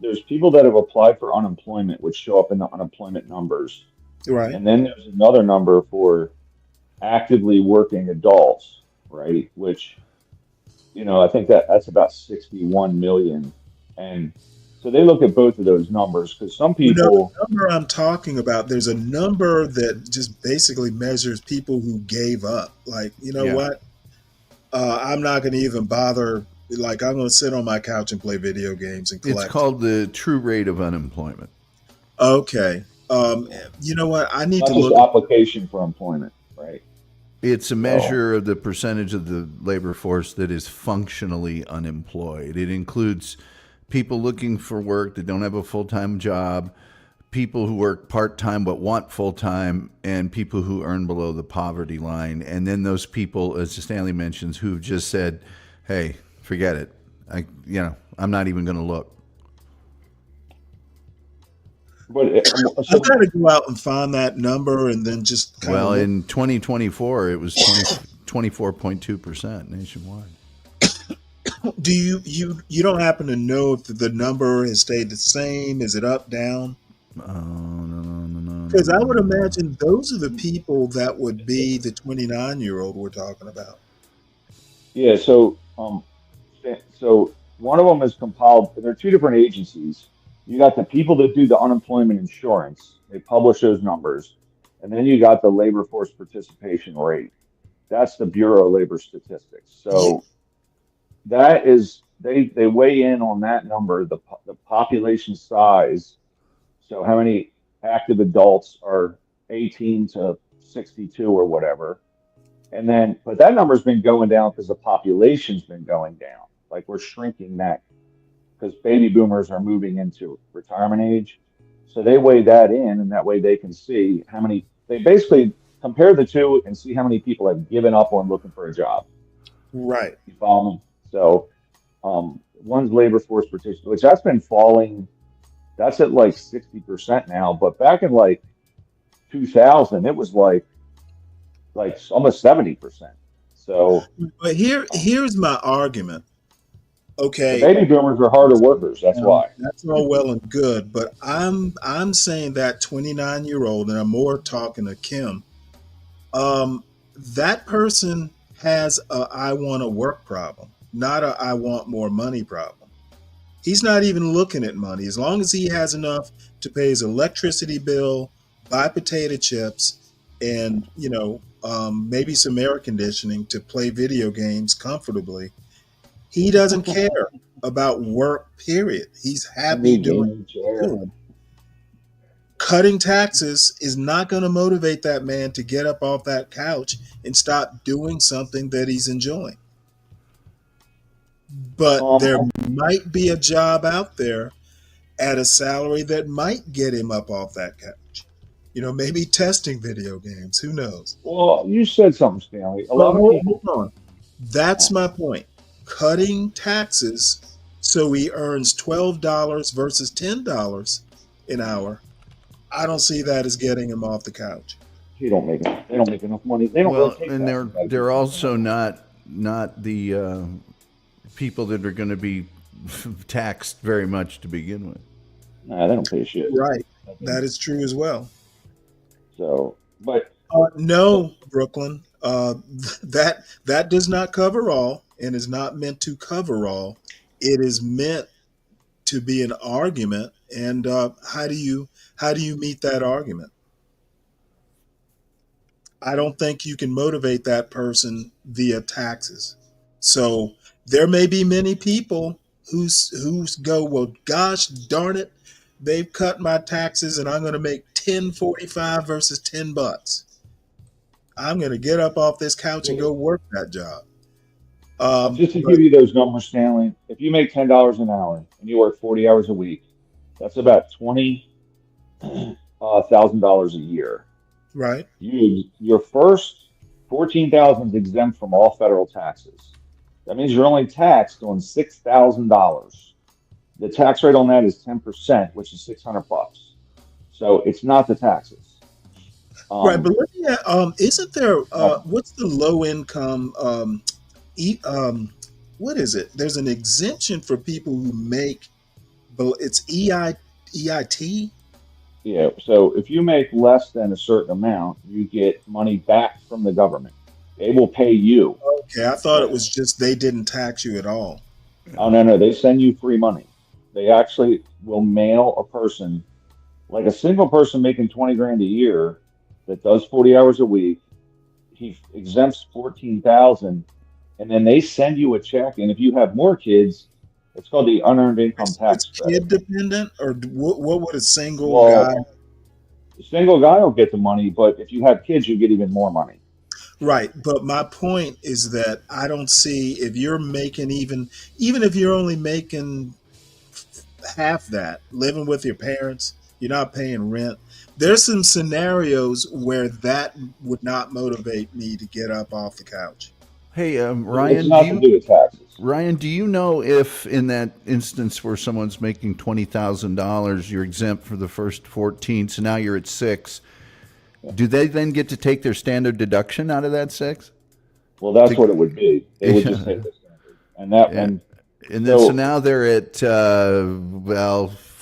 there's people that have applied for unemployment, which show up in the unemployment numbers. Right. And then there's another number for actively working adults, right? Which, I think that's about 61 million. And so they look at both of those numbers because some people. The number I'm talking about, there's a number that just basically measures people who gave up. Like, what? I'm not going to even bother. Like, I'm going to sit on my couch and play video games and collect. It's called the true rate of unemployment. Okay. You know what? I need Not to just look. application for employment, right? It's a measure of the percentage of the labor force that is functionally unemployed. It includes people looking for work that don't have a full-time job, people who work part-time but want full-time, and people who earn below the poverty line. And then those people, as Stanley mentions, who've just said, hey, forget it. I'm not even going to look. But I've got to go out and find that number and then just kind of in 2024, it was 24.2% nationwide. Do you don't happen to know if the number has stayed the same? Is it up, down? No. Because I would imagine those are the people that would be the 29-year-old we're talking about. Yeah, so one of them is compiled. There are two different agencies. You got the people that do the unemployment insurance. They publish those numbers, and then you got the labor force participation rate. That's the Bureau of Labor Statistics. So that is they weigh in on that number, the population size. So how many active adults are 18 to 62 or whatever. And then, but that number's been going down because the population's been going down. Like we're shrinking that because baby boomers are moving into retirement age. So they weigh that in, and that way they can see how many, they basically compare the two and see how many people have given up on looking for a job. Right. You follow me? So one's labor force participation, which that's been falling. That's at like 60% now. But back in like 2000, it was like almost 70%. So, but here's my argument. Okay, the baby boomers are harder workers. That's why. That's all well and good, but I'm saying that 29-year-old, and I'm more talking to Kim. That person has a I want to work problem, not a I want more money problem. He's not even looking at money. As long as he has enough to pay his electricity bill, buy potato chips, and maybe some air conditioning to play video games comfortably, he doesn't care about work, period. He's happy doing it. Cutting taxes is not going to motivate that man to get up off that couch and stop doing something that he's enjoying. But there might be a job out there at a salary that might get him up off that couch. Maybe testing video games. Who knows? Well, you said something, Stanley. Hold on. That's my point. Cutting taxes so he earns $12 versus $10 an hour. I don't see that as getting him off the couch. They don't make enough money. They don't. Well, and they're also not the people that are going to be taxed very much to begin with. Nah, they don't pay shit. Right. That is true as well. So, but no, Brooklyn, that does not cover all and is not meant to cover all. It is meant to be an argument. And how do you meet that argument? I don't think you can motivate that person via taxes. So there may be many people who's go, well, gosh darn it, they've cut my taxes and I'm going to make $10.45 versus $10. I'm going to get up off this couch and go work that job. Just to give you those numbers, Stanley, if you make $10 an hour and you work 40 hours a week, that's about $20,000 a year. Right. Your first $14,000 is exempt from all federal taxes. That means you're only taxed on $6,000. The tax rate on that is 10%, which is $600. So it's not the taxes. Right, but let me. Isn't there? What's the low income? What is it? There's an exemption for people who make. It's EIT. Yeah. So if you make less than a certain amount, you get money back from the government. They will pay you. Okay, I thought it was just they didn't tax you at all. Oh no, they send you free money. They actually will mail a person, like a single person making 20 grand a year, that does 40 hours a week. He exempts 14,000, and then they send you a check. And if you have more kids, it's called the unearned income tax credit. Kid dependent, or what would a single guy? A single guy will get the money, but if you have kids, you get even more money. Right, but my point is that I don't see if you're making even if you're only making half that, living with your parents, you're not paying rent. There's some scenarios where that would not motivate me to get up off the couch. Hey, Ryan, Ryan, do you know if in that instance where someone's making $20,000, you're exempt for the first 14, so now you're at 6? Do they then get to take their standard deduction out of that 6? Well, that's what it would be. They would just take the standard, and that one. And then so now they're at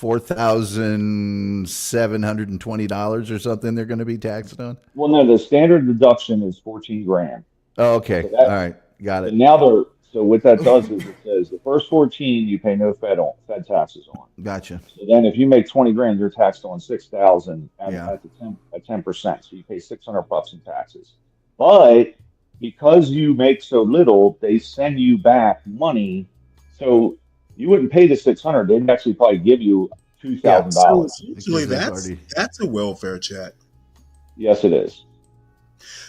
$4,720 or something they're going to be taxed on? Well, no, the standard deduction is 14 grand. Oh, okay. So that, All right. Got it. and now they're, so what that does is it says the first 14 you pay no Fed taxes on. Gotcha. So then if you make 20 grand, you're taxed on 6,000 Yeah. at 10%. So you pay $600 in taxes. But because you make so little, they send you back money. So you wouldn't pay the 600. They'd actually probably give you $2,000. So essentially, that's a welfare check. Yes, it is.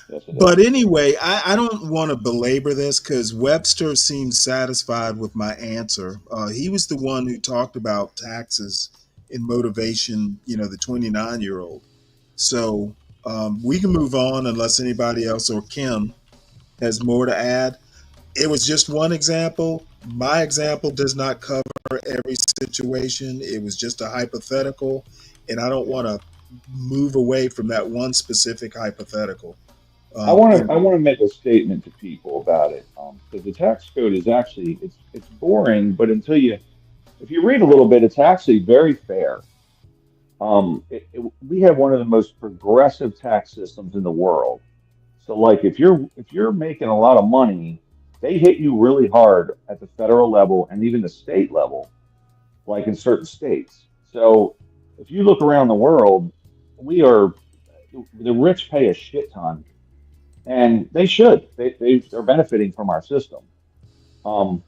Yes, it is. But anyway, I don't want to belabor this because Webster seems satisfied with my answer. He was the one who talked about taxes and motivation, the 29-year-old. So we can move on unless anybody else or Kim has more to add. It was just one example. My example does not cover every situation. It was just a hypothetical, and I don't want to move away from that one specific hypothetical. I want to make a statement to people about it because the tax code is actually it's boring, but if you read a little bit, it's actually very fair. We have one of the most progressive tax systems in the world. So, like, if you're making a lot of money, they hit you really hard at the federal level and even the state level, like in certain states. So, if you look around the world, the rich pay a shit ton. And they should. They're benefiting from our system. The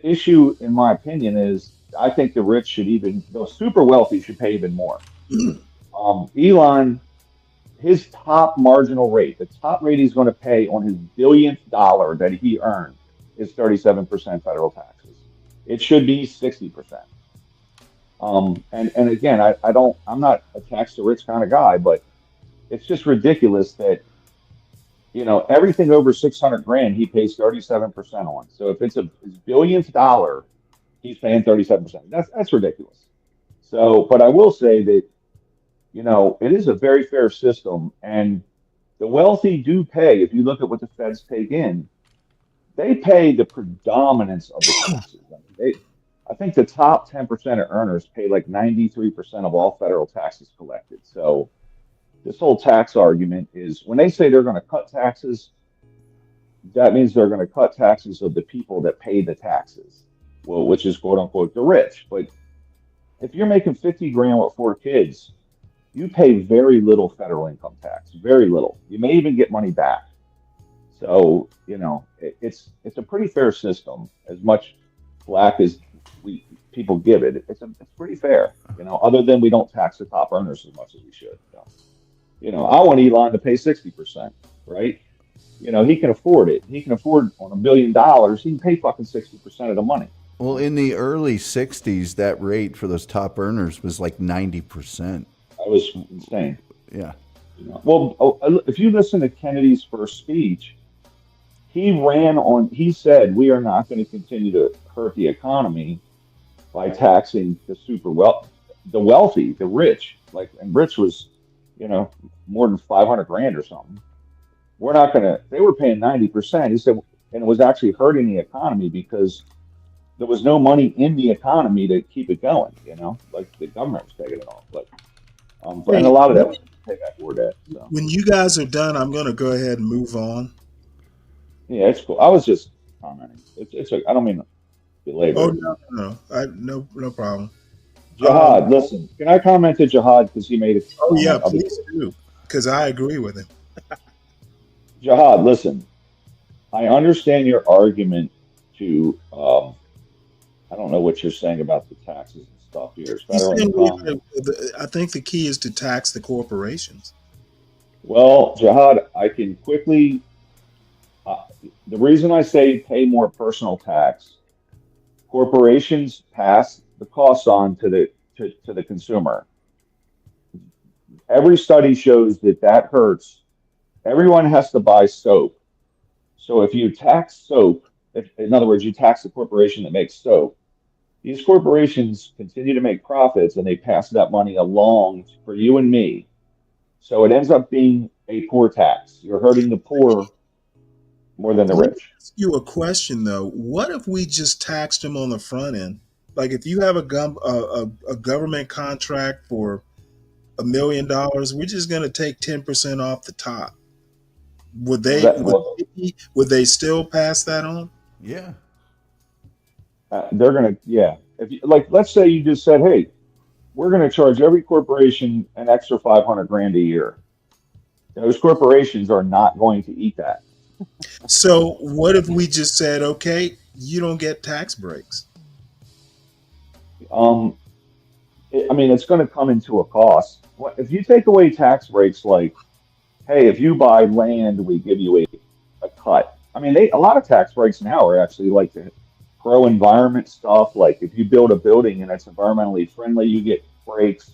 issue, in my opinion, is I think the rich the super wealthy should pay even more. Elon, his top marginal rate, the top rate he's going to pay on his billionth dollar that he earned is 37% federal taxes. It should be 60%. And again, I'm not a tax the rich kind of guy, but it's just ridiculous that everything over 600 grand, he pays 37% on. So if it's his billionth dollar, he's paying 37%. That's ridiculous. So, but I will say that, it is a very fair system, and the wealthy do pay. If you look at what the feds take in, they pay the predominance of the taxes. I think the top 10% of earners pay like 93% of all federal taxes collected. So, this whole tax argument is when they say they're going to cut taxes, that means they're going to cut taxes of the people that pay the taxes, well, which is quote unquote the rich. But if you're making 50 grand with 4 kids, you pay very little federal income tax, very little. You may even get money back. So, it's a pretty fair system. As much flack as people give it, it's pretty fair. Other than we don't tax the top earners as much as we should. I want Elon to pay 60%, right? He can afford it. He can afford on $1 billion. He can pay fucking 60% of the money. Well, in the early 60s, that rate for those top earners was like 90%. That was insane. Yeah. Well, if you listen to Kennedy's first speech, he said, we are not going to continue to hurt the economy by taxing the the wealthy, the rich. And rich was, more than 500 grand or something. They were paying 90%. He said, and it was actually hurting the economy because there was no money in the economy to keep it going, like the government was taking it off. But and a lot of that was paid back for that. So. When you guys are done, I'm going to go ahead and move on. Yeah, it's cool. I was just commenting. I don't mean to belabor. Oh, no problem. Jihad, listen, can I comment to Jihad because he made it? Oh yeah, please do, because I agree with him. Jihad, listen, I understand your argument to, I don't know what you're saying about the taxes and stuff here. I think the key is to tax the corporations. Well, Jihad, I can quickly, the reason I say pay more personal tax, corporations pass the costs on to the consumer. Every study shows that hurts. Everyone has to buy soap. So if you tax soap, in other words, you tax the corporation that makes soap, these corporations continue to make profits and they pass that money along for you and me. So it ends up being a poor tax. You're hurting the poor more than the rich. Let me ask you a question though. What if we just taxed them on the front end Like if you have a government contract for $1 million, we're just going to take 10% off the top. Would they still pass that on? Yeah. They're gonna, yeah. If you, like, let's say you just said, hey, we're gonna charge every corporation an extra 500 grand a year. Those corporations are not going to eat that. So what if we just said, okay, you don't get tax breaks? I mean, it's going to come into a cost. If you take away tax breaks, like, hey, if you buy land, we give you a cut. I mean, a lot of tax breaks now are actually like the pro-environment stuff. Like if you build a building and it's environmentally friendly, you get breaks.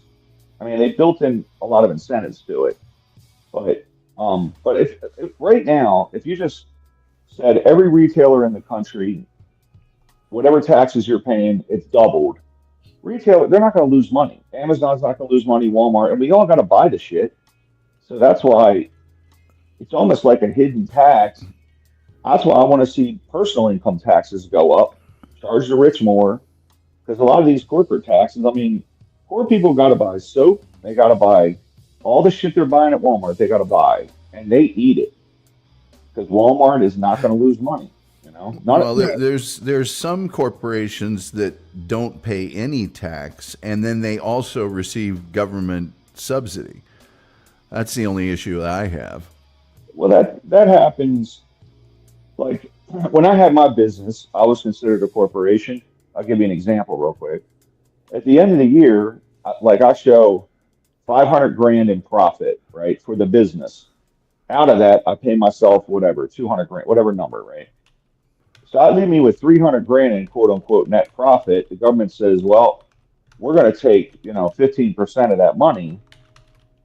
I mean, they built in a lot of incentives to it. But if right now, if you just said every retailer in the country, whatever taxes you're paying, it's doubled. Retailer, they're not going to lose money. Amazon's not going to lose money. Walmart, and we all got to buy the shit. So that's why it's almost like a hidden tax. That's why I want to see personal income taxes go up, charge the rich more, because a lot of these corporate taxes, I mean, poor people got to buy soap. They got to buy all the shit they're buying at Walmart. They got to buy, and they eat it because Walmart is not going to lose money. You know, there's some corporations that don't pay any tax, and then they also receive government subsidy. That's the only issue that I have. Well, that happens. Like when I had my business, I was considered a corporation. I'll give you an example real quick. At the end of the year, like I show 500 grand in profit, right, for the business. Out of that, I pay myself whatever, 200 grand, whatever number, right? So I leave me with 300 grand in quote unquote net profit. The government says, well, we're going to take, 15% of that money.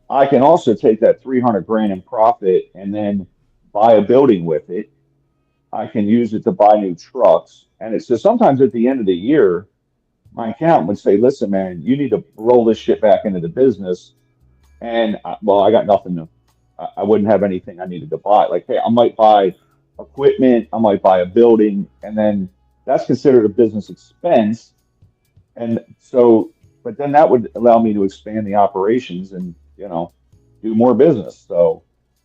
I can also take that 300 grand in profit and then buy a building with it. I can use it to buy new trucks. And it's so sometimes at the end of the year, my accountant would say, listen, man, you need to roll this shit back into the business. And I got nothing to, I wouldn't have anything I needed to buy. Like, hey, I might buy equipment, I might buy a building, and then that's considered a business expense. And so, but then that would allow me to expand the operations and, do more business. So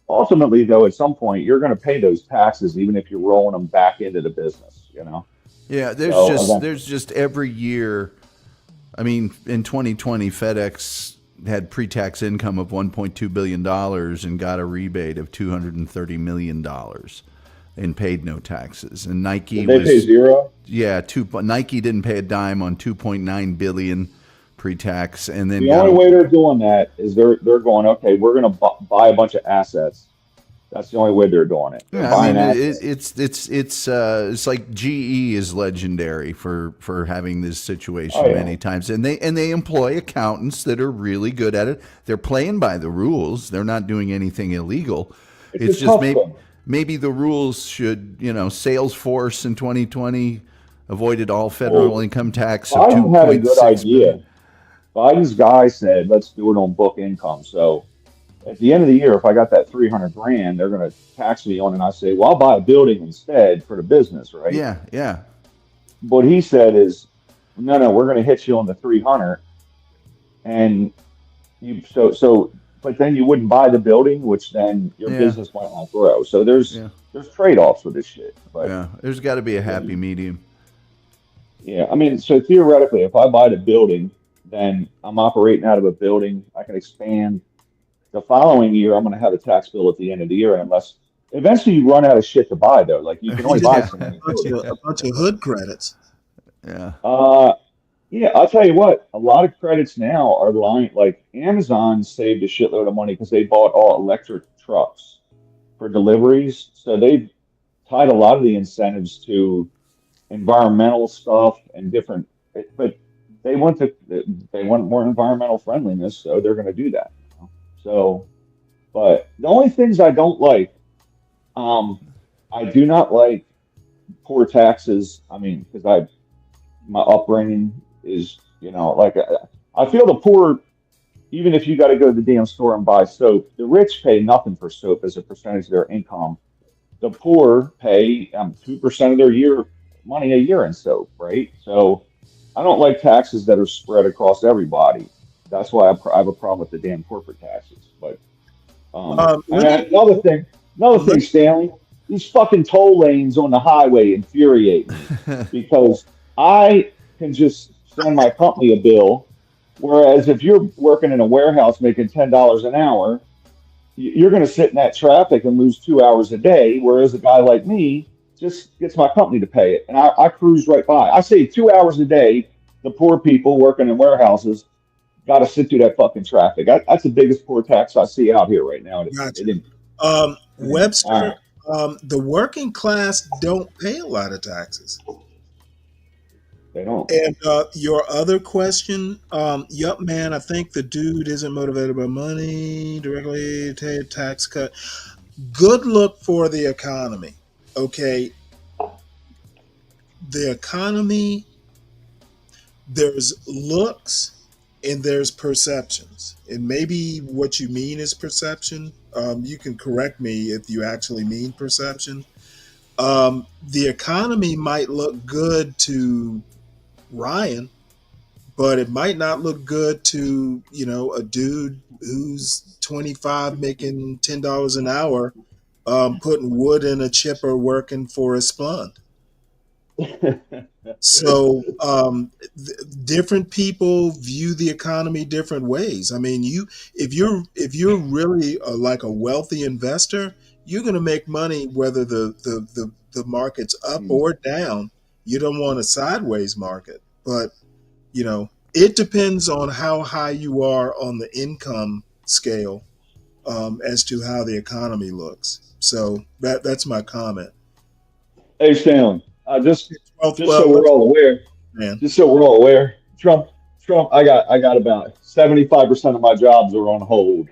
ultimately, though, at some point, you're going to pay those taxes, even if you're rolling them back into the business, Yeah, there's just every year. I mean, in 2020, FedEx had pre-tax income of $1.2 billion and got a rebate of $230 million and paid no taxes. And Nike pay zero? Yeah, Nike didn't pay a dime on $2.9 billion pre-tax, and then the only way they're doing that is they're going, okay, we're going to buy a bunch of assets. That's the only way they're doing it. Yeah, I mean, it's like GE is legendary for having this situation many times, and they employ accountants that are really good at it. They're playing by the rules. They're not doing anything illegal. It's just maybe the rules should, Salesforce in 2020 avoided all federal income tax of 2.6 had a good idea. Biden's guy said, let's do it on book income. So at the end of the year, if I got that 300 grand, they're going to tax me on it. And I say, well, I'll buy a building instead for the business, right? Yeah, yeah. What he said is, no, we're going to hit you on the 300. And but then you wouldn't buy the building, which then your business might not grow. So there's trade-offs with this shit. But, there's got to be a happy medium. Yeah, I mean, so theoretically, if I buy the building, then I'm operating out of a building. I can expand. The following year, I'm going to have a tax bill at the end of the year, unless eventually you run out of shit to buy, though. Like you can only buy so many. A bunch of hood credits. Yeah. Yeah, I'll tell you what. A lot of credits now are lying. Like Amazon saved a shitload of money because they bought all electric trucks for deliveries. So they've tied a lot of the incentives to environmental stuff and different. But they want more environmental friendliness, so they're going to do that. So, but the only things I don't like, I do not like poor taxes. I mean, because my upbringing is, like I feel the poor, even if you got to go to the damn store and buy soap, the rich pay nothing for soap as a percentage of their income. The poor pay 2% of their money a year in soap, right? So I don't like taxes that are spread across everybody. That's why I have a problem with the damn corporate taxes. But and then another thing, Stanley, these fucking toll lanes on the highway infuriate me because I can just send my company a bill, whereas if you're working in a warehouse making $10 an hour, you're going to sit in that traffic and lose 2 hours a day, whereas a guy like me just gets my company to pay it, and I cruise right by. I save 2 hours a day. The poor people working in warehouses got to sit through that fucking traffic. That's the biggest poor tax I see out here right now. Webster, the working class don't pay a lot of taxes. They don't. And your other question, yup, man, I think the dude isn't motivated by money directly. Tax cut. Good look for the economy. Okay, the economy. There's looks and there's perceptions, and maybe what you mean is perception. You can correct me if you actually mean perception. The economy might look good to Ryan, but it might not look good to, a dude who's 25 making $10 an hour, putting wood in a chipper working for a Splund. So different people view the economy different ways. I mean, if you're really like a wealthy investor, you're going to make money whether the market's up or down. You don't want a sideways market, but it depends on how high you are on the income scale as to how the economy looks. So that's my comment. Hey, Stanley, just so we're all aware, Trump, I got about 75% of my jobs are on hold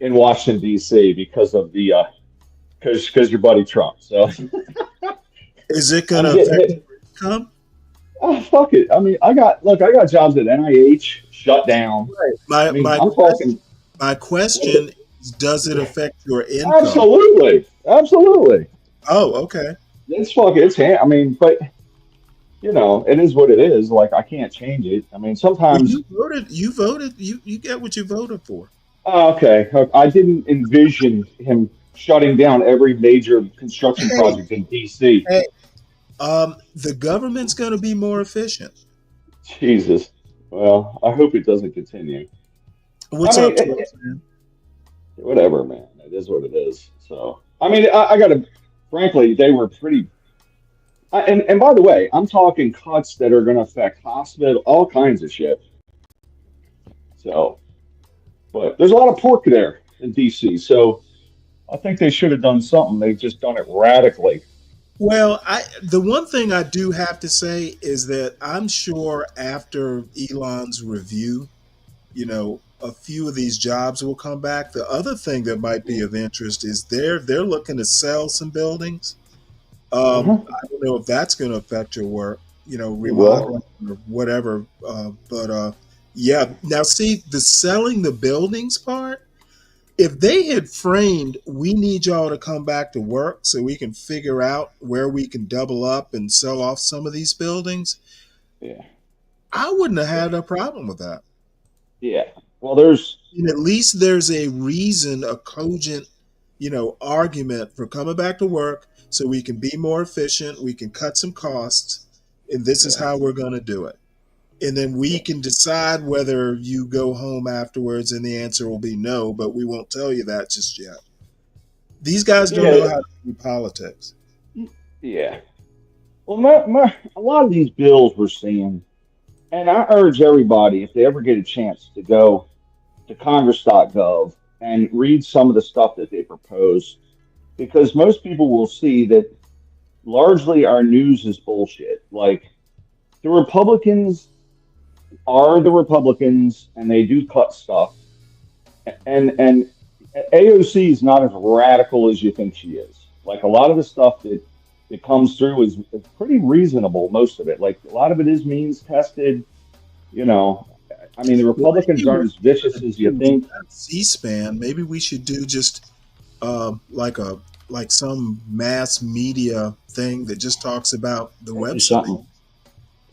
in Washington D.C. because of the because your buddy Trump. So is it going to affect income? Oh, fuck it. I mean, I got jobs at NIH shut down. Right. My question is, does it affect your income? Absolutely. Oh, okay. I mean, but it is what it is. Like, I can't change it. I mean, sometimes you voted. You get what you voted for. Oh, okay. I didn't envision him shutting down every major construction project in DC. Hey, the government's going to be more efficient. Jesus. Well, I hope it doesn't continue. What's up, man? Whatever, man. It is what it is. So, I mean, I got to. Frankly, they were pretty. And by the way, I'm talking cuts that are going to affect hospital, all kinds of shit. So, but there's a lot of pork there in DC. So, I think they should have done something. They've just done it radically. Well, the one thing I do have to say is that I'm sure after Elon's review, a few of these jobs will come back. The other thing that might be of interest is they're looking to sell some buildings. I don't know if that's going to affect your work, remodeling or whatever. But yeah. Now, see, the selling the buildings part, if they had framed, we need y'all to come back to work so we can figure out where we can double up and sell off some of these buildings. Yeah. I wouldn't have had a problem with that. Yeah. Well, at least there's a reason, a cogent, argument for coming back to work so we can be more efficient, we can cut some costs, and this is how we're going to do it. And then we can decide whether you go home afterwards, and the answer will be no, but we won't tell you that just yet. These guys don't know how to do politics. Yeah. Well, a lot of these bills we're seeing, and I urge everybody, if they ever get a chance, to go to Congress.gov and read some of the stuff that they propose, because most people will see that largely our news is bullshit. Like, the Republicans are the Republicans, and they do cut stuff. And AOC is not as radical as you think she is. Like, a lot of the stuff that comes through is pretty reasonable, most of it. Like, a lot of it is means tested. I mean, the Republicans aren't as vicious as you think. C-SPAN, maybe we should do just like some mass media thing that just talks about the website.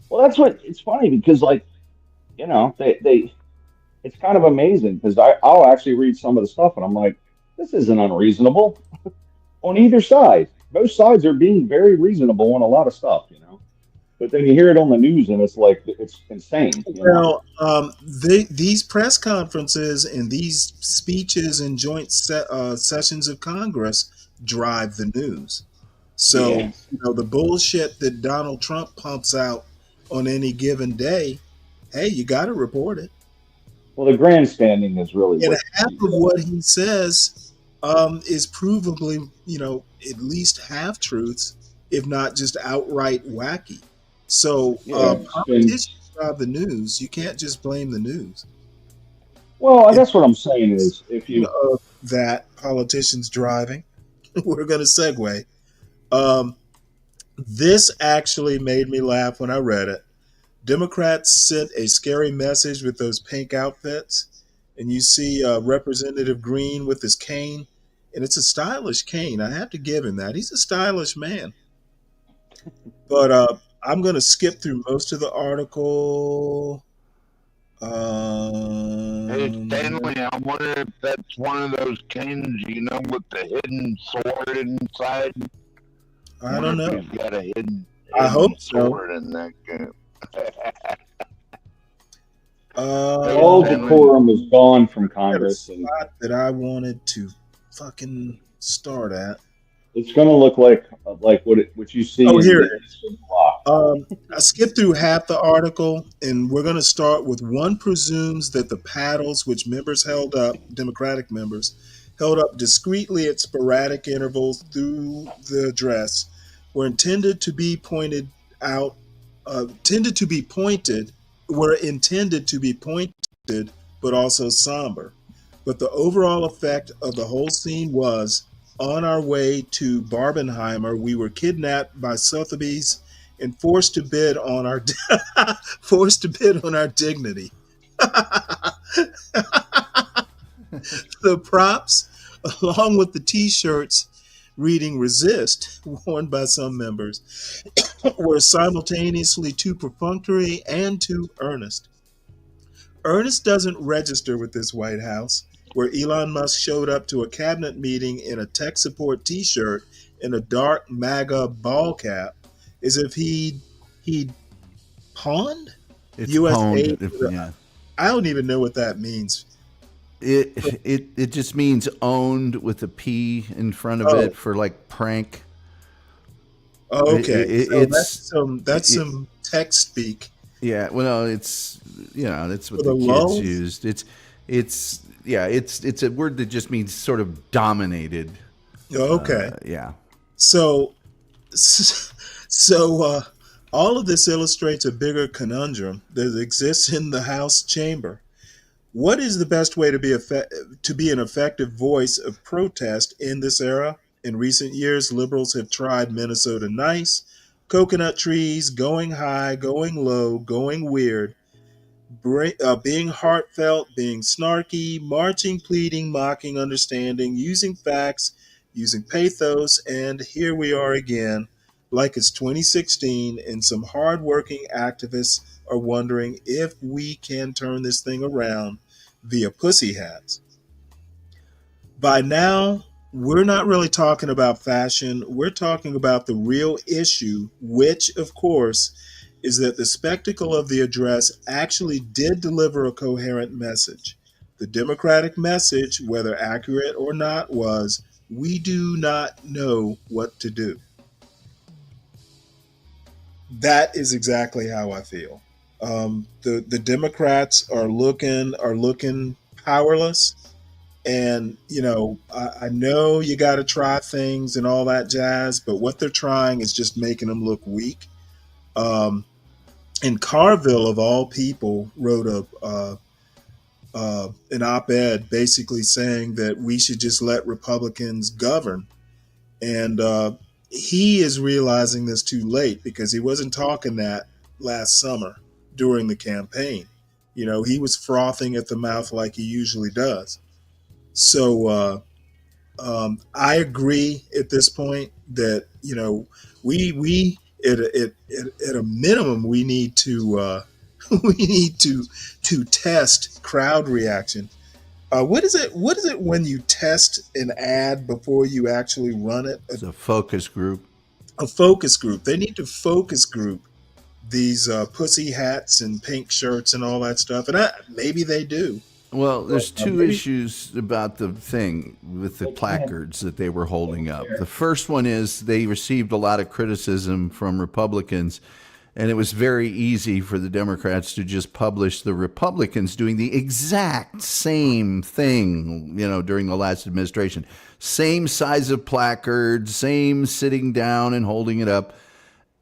Well, that's what it's funny because, like, they it's kind of amazing because I'll actually read some of the stuff and I'm like, this isn't unreasonable on either side. Both sides are being very reasonable on a lot of stuff. But then you hear it on the news and it's like it's insane. Well, these press conferences and these speeches and joint sessions of Congress drive the news. So, Yeah. the bullshit that Donald Trump pumps out on any given day, hey, you got to report it. Well, the grandstanding is really And what half of what he says is provably, at least half truths, if not just outright wacky. So, Yeah, it's been- politicians drive the news. You can't just blame the news. Well, I guess what I'm saying is if you Of that politicians driving, we're going to segue. This actually made me laugh when I read it. Democrats sent a scary message with those pink outfits, and you see Representative Green with his cane, and it's a stylish cane. I have to give him that. He's a stylish man. But I'm going to skip through most of the article. Hey, Stanley, I wonder if that's one of those canes, with the hidden sword inside. I don't know. If he's got a hidden I hope so. sword in that cane. all decorum is gone from Congress, and spot that I wanted to fucking start at. it's going to look like what you see. Oh, in here the- it is. I skipped through half the article, and we're going to start with one presumes that the paddles which members held up, Democratic members, held up discreetly at sporadic intervals through the address, were intended to be pointed, but also somber. But the overall effect of the whole scene was, on our way to Barbenheimer, we were kidnapped by Sotheby's and forced to bid on our dignity. The props, along with the T-shirts reading "Resist," worn by some members, were simultaneously too perfunctory and too earnest. Earnest doesn't register with this White House, where Elon Musk showed up to a cabinet meeting in a tech support T-shirt and a dark MAGA ball cap, as if he'd pawned It's U.S. pawned, aid. yeah. I don't even know what that means. It just means owned with a P in front of Oh. it for like prank. Oh, okay, so it's that's some tech speak. Yeah, well, no, it's that's what For the the kids lulz? used. It's a word that just means sort of dominated. Okay. Yeah. So all of this illustrates a bigger conundrum that exists in the House chamber. What is the best way to be an effective voice of protest in this era? In recent years, liberals have tried Minnesota Nice, coconut trees, going high, going low, going weird, being heartfelt, being snarky, marching, pleading, mocking, understanding, using facts, using pathos, and here we are again, like it's 2016, and some hardworking activists are wondering if we can turn this thing around via pussy hats. By now, we're not really talking about fashion. We're talking about the real issue, which, of course, is that the spectacle of the address actually did deliver a coherent message. The Democratic message, whether accurate or not, was, we do not know what to do. That is exactly how I feel. The Democrats are looking powerless, and I know you got to try things and all that jazz, but what they're trying is just making them look weak. And Carville, of all people, wrote an op-ed basically saying that we should just let Republicans govern, and he is realizing this too late because he wasn't talking that last summer during the campaign. He was frothing at the mouth like he usually does. So I agree at this point that we at a minimum, we need to we need to test crowd reaction. What is it? What is it when you test an ad before you actually run it? It's a focus group. A focus group. They need to focus group these pussy hats and pink shirts and all that stuff. And maybe they do. Well, there's two issues about the thing with the placards that they were holding up. The first one is they received a lot of criticism from Republicans, and it was very easy for the Democrats to just publish the Republicans doing the exact same thing, during the last administration. Same size of placard, same sitting down and holding it up.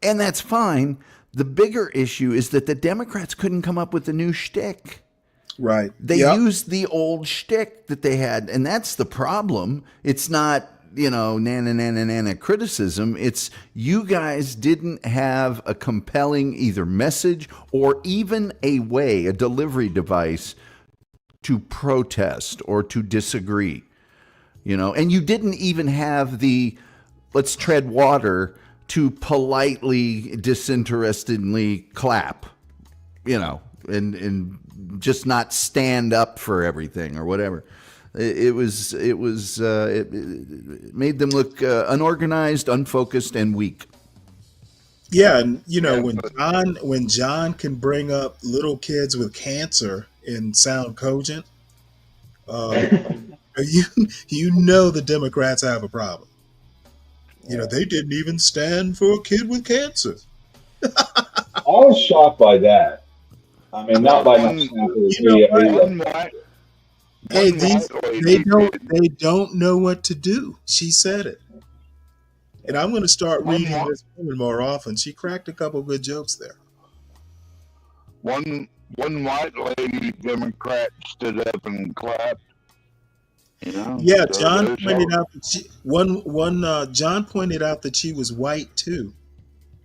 And that's fine. The bigger issue is that the Democrats couldn't come up with a new shtick. Right. They used the old shtick that they had, and that's the problem. It's not, nana criticism. It's you guys didn't have a compelling either message or even a delivery device to protest or to disagree, and you didn't even have the let's tread water to politely, disinterestedly clap, and just not stand up for everything or whatever. It made them look unorganized, unfocused, and weak. Yeah, and when John can bring up little kids with cancer and sound cogent, the Democrats have a problem. They didn't even stand for a kid with cancer. I was shocked by that. I mean, not by much. Hey, they don't know what to do. She said it. And I'm going to start reading this woman more often. She cracked a couple good jokes there. One white lady Democrat stood up and clapped. Yeah, John pointed out that John pointed out that she was white too.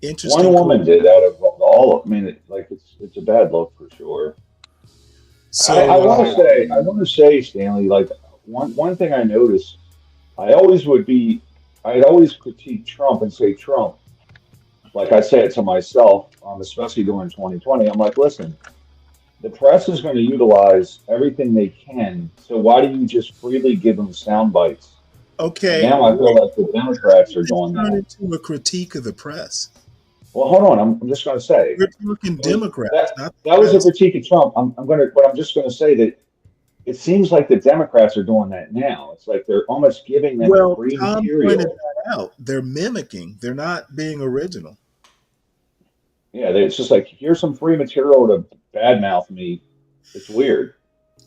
Interesting. One woman did out of all. I mean, it's a bad look for sure. So I want to say, Stanley, like one thing I noticed, I'd always critique Trump and say Trump. Like I say it to myself, especially during 2020. I'm like, listen, the press is going to utilize everything they can. So why do you just freely give them sound bites? Okay. And now I feel like the Democrats are doing that. Into a critique of the press. Well, hold on. I'm just going to say we're talking Democrats. That was a critique of Trump. I'm just going to say that it seems like the Democrats are doing that now. It's like they're almost giving them free Tom material. Pointed that out. They're mimicking. They're not being original. Yeah, it's just like here's some free material to badmouth me. It's weird.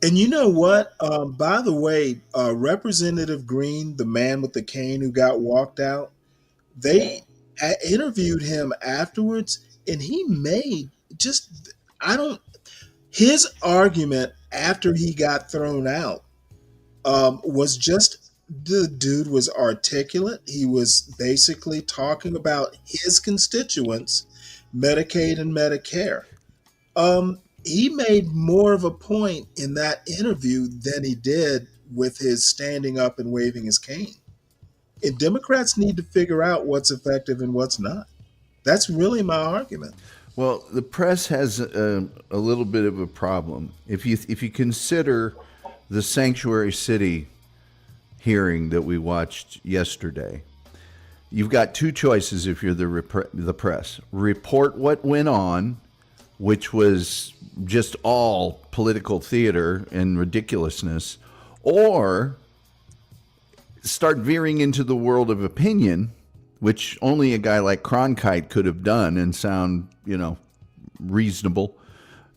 And you know what? By the way, Representative Green, the man with the cane who got walked out, they interviewed him afterwards, and he made his argument after he got thrown out was just the dude was articulate. He was basically talking about his constituents, Medicaid and Medicare. He made more of a point in that interview than he did with his standing up and waving his cane. And Democrats need to figure out what's effective and what's not. That's really my argument. Well, the press has a little bit of a problem. If you consider the Sanctuary City hearing that we watched yesterday, you've got two choices if you're the press. Report what went on, which was just all political theater and ridiculousness, or start veering into the world of opinion, which only a guy like Cronkite could have done and sound, reasonable,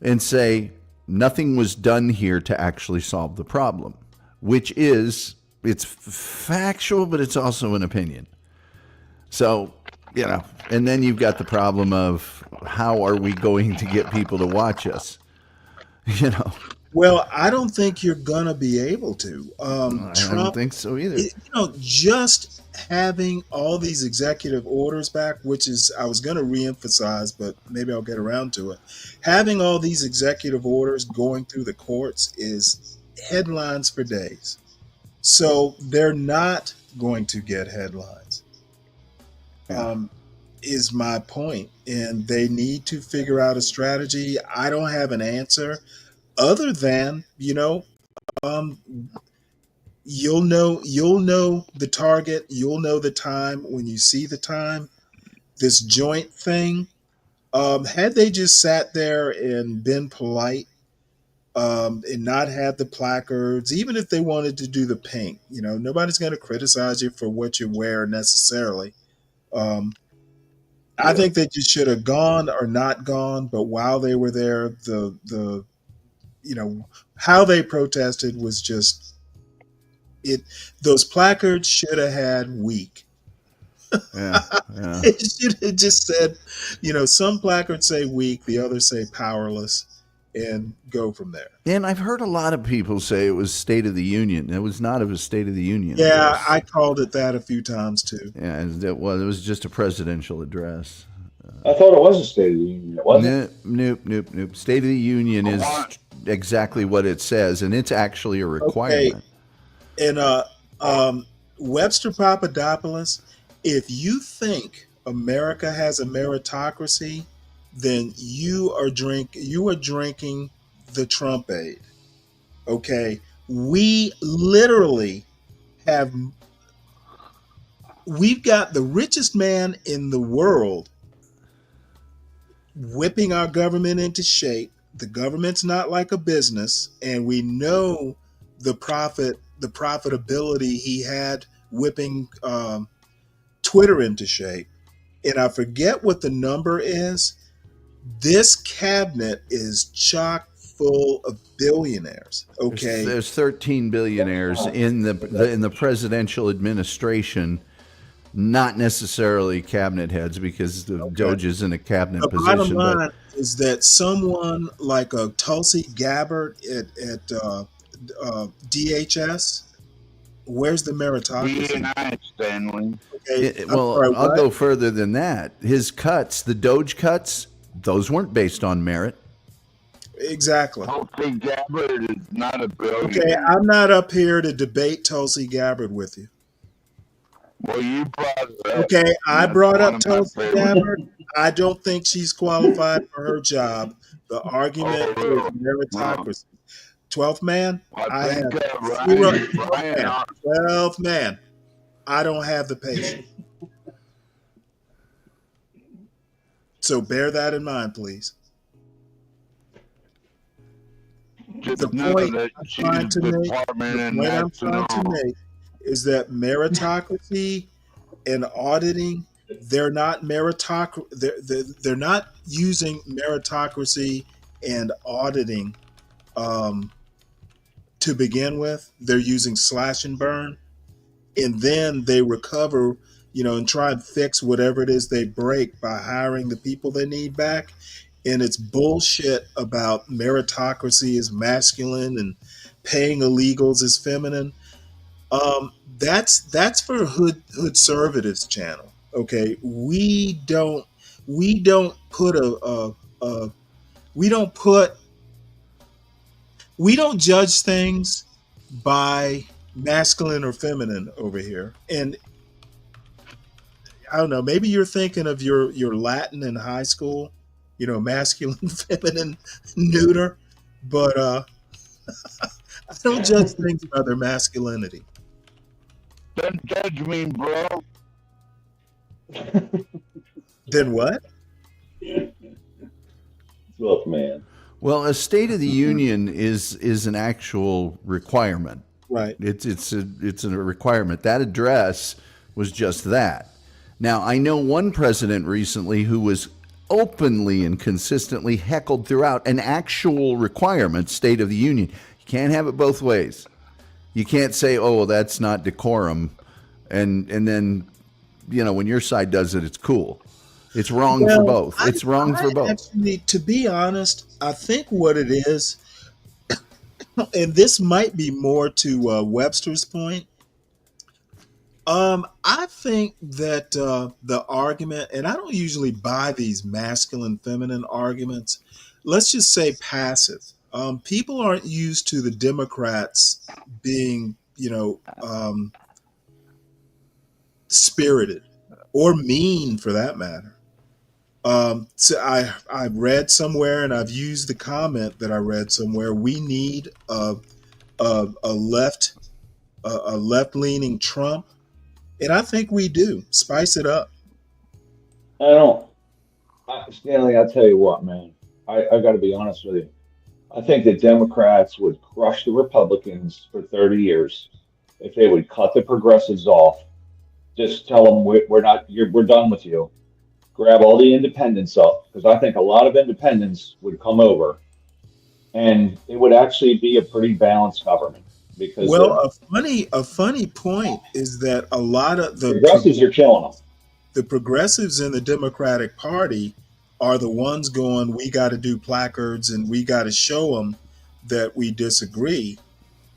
and say nothing was done here to actually solve the problem, which is, it's factual, but it's also an opinion. So, and then you've got the problem of how are we going to get people to watch us? Well, I don't think you're gonna be able to. I don't think so either. Just having all these executive orders back, which is I was gonna reemphasize, but maybe I'll get around to it. Having all these executive orders going through the courts is headlines for days. So they're not going to get headlines. is my point, and they need to figure out a strategy. I don't have an answer other than, um, you'll know the target, you'll know the time when you see the time. This joint thing, had they just sat there and been polite, and not had the placards, even if they wanted to do the pink, nobody's going to criticize you for what you wear necessarily. Um, I think they just should have gone or not gone. But while they were there, the how they protested was just it. Those placards should have had weak. Yeah, yeah. It should have just said, some placards say weak, the others say powerless, and go from there. And I've heard a lot of people say it was State of the Union. It was not. It was State of the Union. Yeah, address. I called it that a few times too. Yeah, it was. It was just a presidential address. I thought it was a State of the Union. It wasn't. Nope. State of the Union is exactly what it says, and it's actually a requirement. And Webster Papadopoulos, if you think America has a meritocracy, then you are drinking the Trump aid. Okay, we literally we've got the richest man in the world whipping our government into shape. The government's not like a business, and we know the profitability he had whipping Twitter into shape. And I forget what the number is. This cabinet is chock full of billionaires. Okay, There's 13 billionaires in the presidential administration, not necessarily cabinet heads, because the Doge is in a cabinet the bottom position. line is that someone like a Tulsi Gabbard at DHS, where's the meritocracy? Stanley. Okay, I'll go further than that. His cuts, the Doge cuts, those weren't based on merit. Exactly. Tulsi Gabbard is not a billionaire. Okay, I'm not up here to debate Tulsi Gabbard with you. Well, you brought it up. Okay, I That's brought one up of my Tulsi favorites. Gabbard. I don't think she's qualified for her job. The argument is meritocracy. 12th man, I have zero. 12th man, I don't have the patience. So bear that in mind, please. Just The know point that I'm she's trying to make, Department of National. is that meritocracy and auditing, they're not they're not using meritocracy and auditing to begin with. They're using slash and burn, and then they recover, and try and fix whatever it is they break by hiring the people they need back. And it's bullshit about meritocracy is masculine and paying illegals is feminine. That's for Hood Conservatives channel. Okay, we don't put we don't judge things by masculine or feminine over here. And I don't know, maybe you're thinking of your Latin in high school, masculine, feminine, neuter, but I don't judge things by their masculinity. Don't judge me, bro. Then what? 12th man. Well, a State of the Union is an actual requirement. Right. It's a requirement. That address was just that. Now, I know one president recently who was openly and consistently heckled throughout an actual requirement, State of the Union. You can't have it both ways. You can't say, "Oh, that's not decorum," and then, when your side does it, it's cool. It's wrong for both. It's wrong for both. Actually, to be honest, I think what it is, and this might be more to Webster's point. I think that the argument, and I don't usually buy these masculine, feminine arguments. Let's just say passive. People aren't used to the Democrats being, spirited. or mean for that matter. So I read somewhere, and I've used the comment that I read somewhere. We need a left leaning Trump, and I think we do. Spice it up. Stanley, I'll tell you what, man. I got to be honest with you. I think the Democrats would crush the Republicans for 30 years if they would cut the progressives off. Just tell them we're done with you. Grab all the independents up, because I think a lot of independents would come over, and it would actually be a pretty balanced government. Because a funny point is that a lot of the progressives are killing them. The progressives in the Democratic Party are the ones going, we got to do placards and we got to show them that we disagree.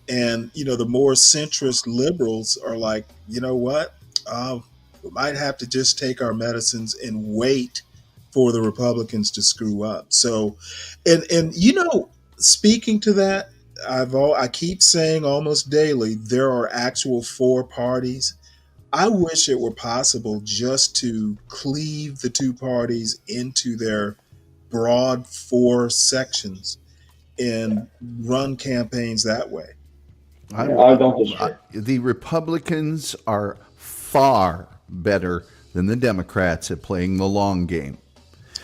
And, the more centrist liberals are like, you know what? We might have to just take our medicines and wait for the Republicans to screw up. So, and speaking to that, I keep saying almost daily, there are actual 4 parties. I wish it were possible just to cleave the 2 parties into their broad 4 sections and run campaigns that way. I don't disagree. The Republicans are far better than the Democrats at playing the long game.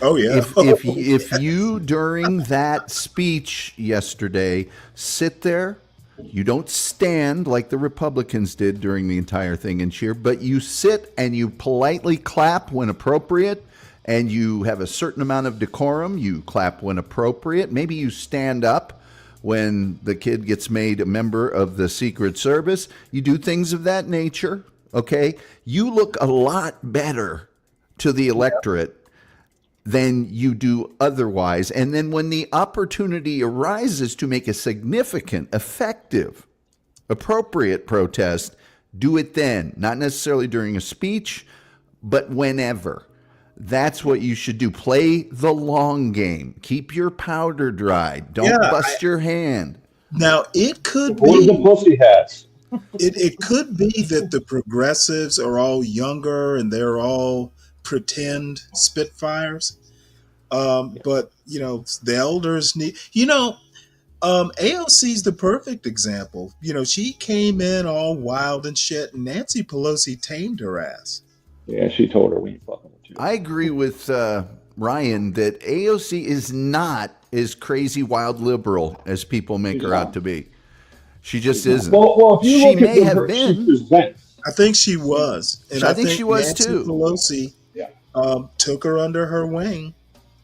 Oh yeah. If you during that speech yesterday sit there, you don't stand like the Republicans did during the entire thing and cheer, but you sit and you politely clap when appropriate, and you have a certain amount of decorum. You clap when appropriate. Maybe you stand up when the kid gets made a member of the Secret Service. You do things of that nature, okay? You look a lot better to the electorate than you do otherwise. And then when the opportunity arises to make a significant, effective, appropriate protest, do it then. Not necessarily during a speech, but whenever. That's what you should do. Play the long game. Keep your powder dry. Don't bust your hand. Now, it could be the pussy hats. It could be that the progressives are all younger and they're all pretend Spitfires. But the elders need, AOC's the perfect example. She came in all wild and shit, and Nancy Pelosi tamed her ass. Yeah, she told her we ain't fucking with you. I agree with Ryan that AOC is not as crazy wild liberal as people make her out to be. She just isn't. Well, if you she look may at have her, been. I think she was, and I think she was Nancy too. Pelosi took her under her wing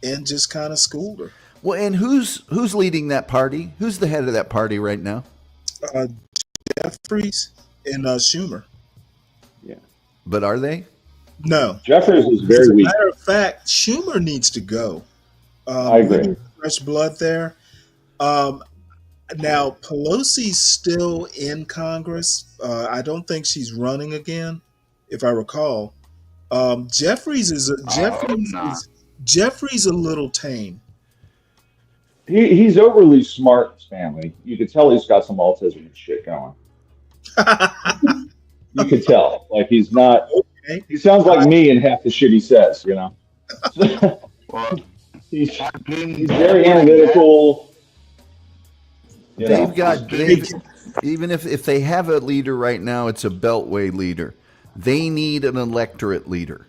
and just kind of schooled her. Well, and who's leading that party? Who's the head of that party right now? Jeffries and Schumer. Yeah, but are they? No, Jeffries is very weak. As a matter of fact, Schumer needs to go. I agree. We need fresh blood there. Now Pelosi's still in Congress. I don't think she's running again, if I recall. Jeffries is Jeffries a little tame. He's overly smart, Stanley. You could tell he's got some autism and shit going. You could tell. Like he's not. Okay. He sounds like me in half the shit he says. He's very analytical. Even if they have a leader right now, it's a Beltway leader. They need an electorate leader.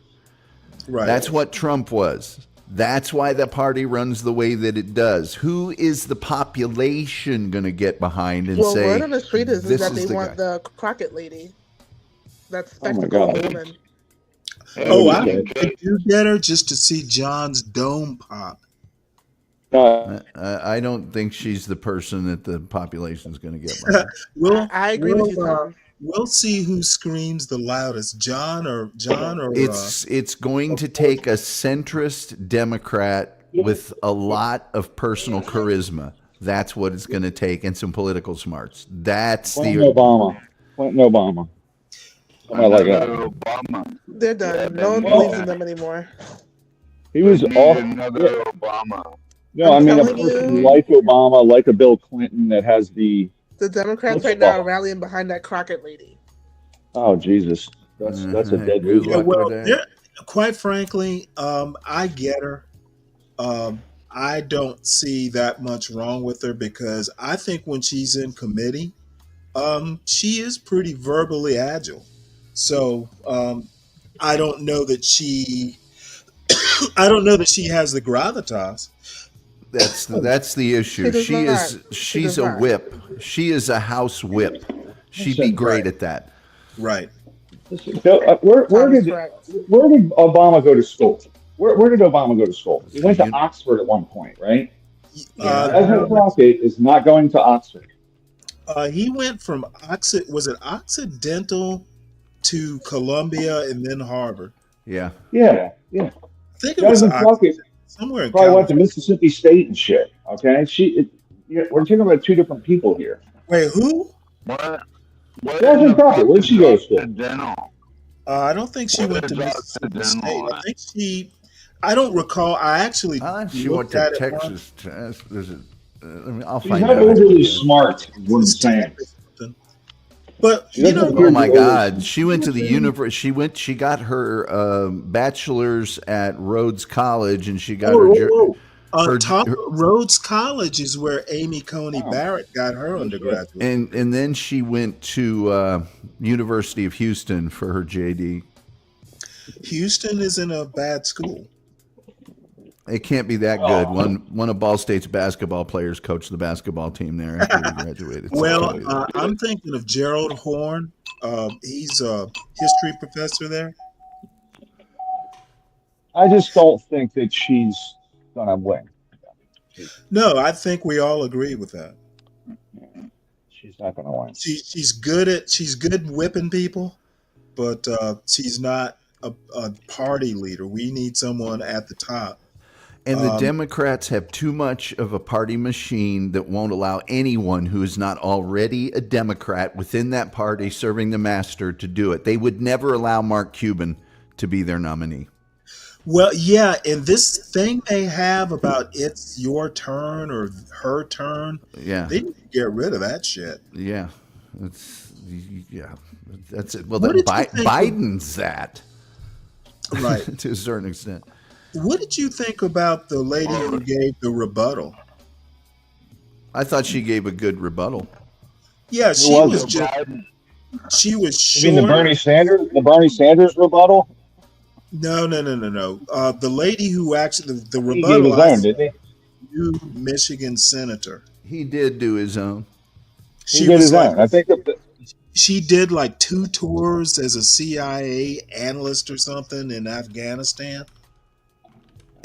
Right. That's what Trump was. That's why the party runs the way that it does. Who is the population going to get behind and say, word on the street is this that is they the want guy? the Crockett lady. That's Oh my spectacle God. woman. I do get her just to see John's dome pop. I don't think she's the person that the population's going to get behind. I agree with you, Tom. We'll see who screams the loudest, John or It's going to take a centrist Democrat with a lot of personal charisma. That's what it's going to take, and some political smarts. That's Clinton Obama. Somebody like that. Obama. They're done. No one believes in them anymore. He was off. Another Obama. No, I I'm mean a telling person you. like Obama, like a Bill Clinton, that has the. The Democrats What's right now up? are rallying behind that Crockett lady. Oh Jesus! That's a dead Good loser. luck well, with that. quite frankly, I get her. I don't see that much wrong with her because I think when she's in committee, she is pretty verbally agile. So I don't know that she, I don't know that she has the gravitas. That's the issue. She does She not. is She she's does a not. whip. She is a house whip. She'd be great at that. Right. So, where did Obama go to school? Where did Obama go to school? He went to Oxford at one point, right? President Crockett is not going to Oxford. He went from was it Occidental to Columbia and then Harvard. Yeah. Yeah. I think it was President Crockett somewhere in probably went to California. Mississippi State and shit. Okay, we're talking about two different people here. Wait, who? President Crockett, where did she go to school? I don't think she went to Mississippi State. I think I don't recall. I actually She went looked to at it Texas. I'll She's find not out. overly smart, is what I'm saying. But She doesn't appear Oh to my be God! She went to the university. She got her bachelor's at Rhodes College, and she got Rhodes College is where Amy Coney Barrett got her undergraduate. and then she went to University of Houston for her JD. Houston isn't a bad school. It can't be that good. One of Ball State's basketball players coached the basketball team there after he graduated. Well, I'm thinking of Gerald Horn. He's a history professor there. I just don't think that she's gonna win. No, I think we all agree with that. She's not gonna win. She's good whipping people, but she's not a party leader. We need someone at the top. And the Democrats have too much of a party machine that won't allow anyone who is not already a Democrat within that party serving the master to do it. They would never allow Mark Cuban to be their nominee. Well, yeah, and this thing they have about it's your turn or her turn, Yeah. they need to get rid of that shit. Yeah. That's it. Well, What then did you think of- Biden's that. Right. To a certain extent. What did you think about the lady who gave the rebuttal? I thought she gave a good rebuttal. Yeah, Who she was was it? she was You short. mean the Bernie Sanders rebuttal? No. The lady who actually the He gave rebuttal. his own, didn't he? New Michigan senator. He did do his own. He did his own. I think that she did like 2 tours as a CIA analyst or something in Afghanistan.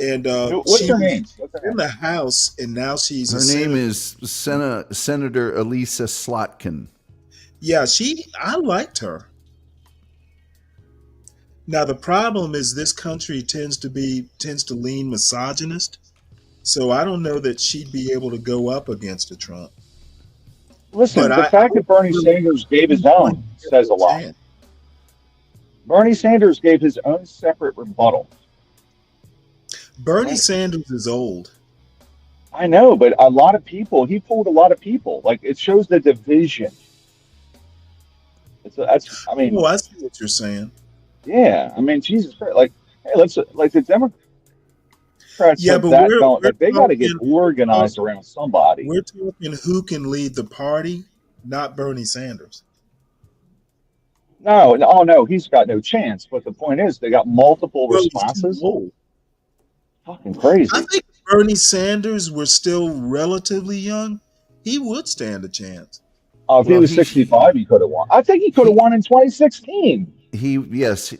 And What's she her name? was in the House, and now she's Her name is Senator Elisa Slotkin. Yeah, I liked her. Now the problem is this country tends to lean misogynist. So I don't know that she'd be able to go up against a Trump. Listen, But the fact that Bernie Sanders gave his own says a lot. Bernie Sanders gave his own separate rebuttal. Bernie Sanders is old. I know, but a lot of people, he pulled a lot of people. Like, it shows the division. I mean, Oh, I see what you're saying. yeah, I mean, Jesus Christ. Like, hey, like the Democrats Yeah, have but that we're going. Like, they got to get talking- organized around somebody. We're talking who can lead the party, not Bernie Sanders. No, he's got no chance. But the point is, they got multiple Well, he's too responses. old. Fucking crazy. I think if Bernie Sanders were still relatively young, he would stand a chance. If he was 65, he could have won. I think he could have won in 2016. Honestly.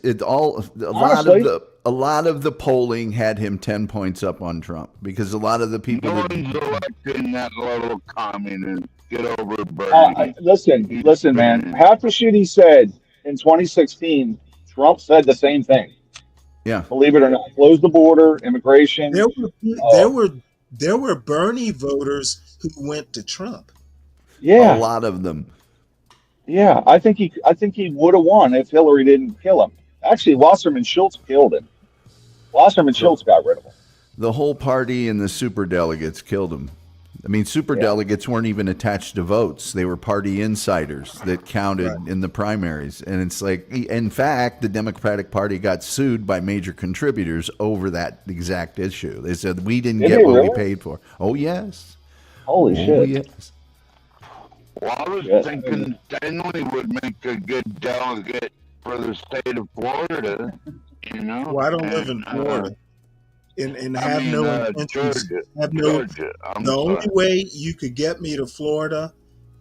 A lot of the polling had him 10 points up on Trump because a lot of the people No that one's electing that little communist. Get over it, Bernie. Listen, man. Half the shit he said in 2016, Trump said the same thing. Yeah. Believe it or not, close the border, immigration. There were Bernie voters who went to Trump. Yeah, a lot of them. Yeah, I think he would have won if Hillary didn't kill him. Actually, Wasserman Schultz killed him. Wasserman Schultz got rid of him. The whole party and the super delegates killed him. I mean, super delegates weren't even attached to votes. They were party insiders that counted in the primaries. And it's like, in fact, the Democratic Party got sued by major contributors over that exact issue. They said, we didn't get what we paid for. Oh, yes. Holy shit. Yes. Well, I was thinking Stanley would make a good delegate for the state of Florida, you know? Well, I don't live in Florida. And have no intentions. Georgia. Have no. Georgia. The only way you could get me to Florida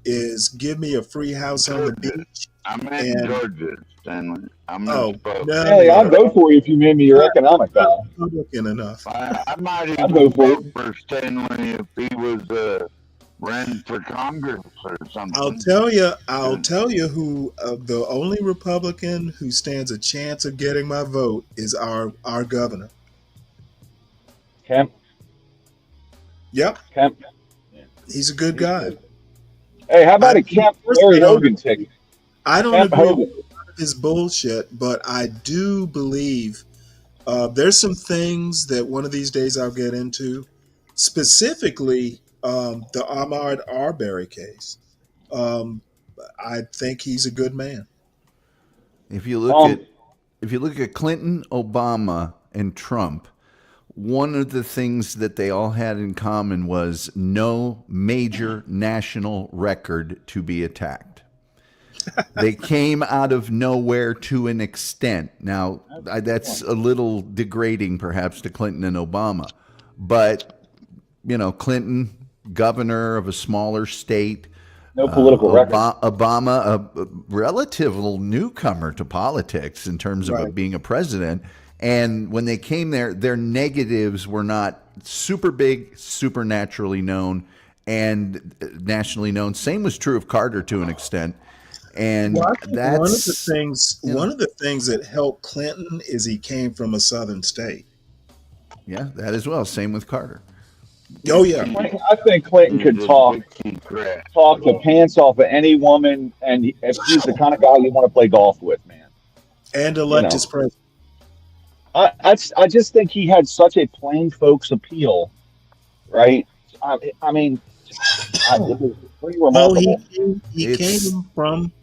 is give me a free house on the beach. I'm in Georgia, Stanley. I'm Stanley, I'd go for you if you made me your economic guy. Republican enough. I might I'd even go for vote for Stanley if he was ran for Congress or something. I'll tell you who the only Republican who stands a chance of getting my vote is our governor. Kemp. Yep. Kemp. He's a good guy. Hey, how about a Kemp Larry Hogan ticket? I don't Kemp agree Hogan. with a lot of his bullshit, but I do believe there's some things that one of these days I'll get into, specifically the Ahmaud Arbery case. I think he's a good man. If you look at Clinton, Obama, and Trump, one of the things that they all had in common was no major national record to be attacked. They came out of nowhere to an extent. Now, that's a little degrading perhaps to Clinton and Obama, but Clinton, governor of a smaller state, no political record. Obama, a relative newcomer to politics in terms of being a president. And when they came there, their negatives were not super big, super naturally known, and nationally known. Same was true of Carter to an extent. And that's one of the things that helped Clinton is he came from a southern state. Yeah, that as well. Same with Carter. Oh yeah, I think Clinton could talk the pants off of any woman, and if he's the kind of guy you want to play golf with, man. And elect his president. I just think he had such a plain folks appeal, right? I mean, it was pretty remarkable. He came from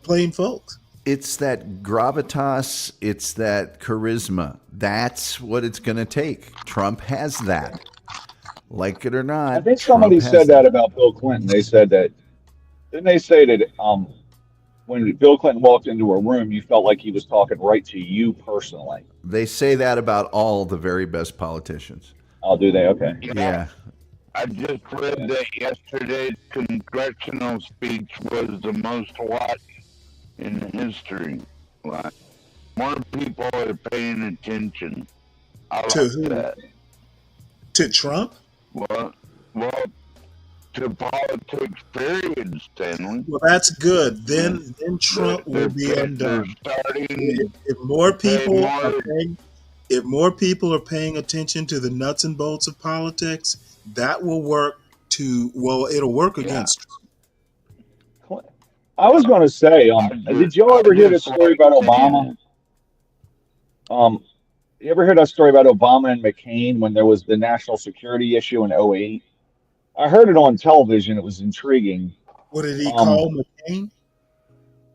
plain folks. It's that gravitas, it's that charisma. That's what it's going to take. Trump has that. Like it or not. I think somebody said that about Bill Clinton. They said that, didn't they say that when Bill Clinton walked into a room, you felt like he was talking right to you personally? They say that about all the very best politicians. Oh, do they? Okay. Yeah. I just read that yesterday's congressional speech was the most watched in history. Like, more people are paying attention. I To like who? that. To Trump? Well, to politics, period, Stanley. Well, that's good. Then Trump will be undone. If more people are paying attention to the nuts and bolts of politics, that will work it'll work against Trump. I was going to say, did y'all ever hear the story about Obama? You ever heard that story about Obama and McCain when there was the national security issue in 2008? I heard it on television. It was intriguing. What did he call McCain?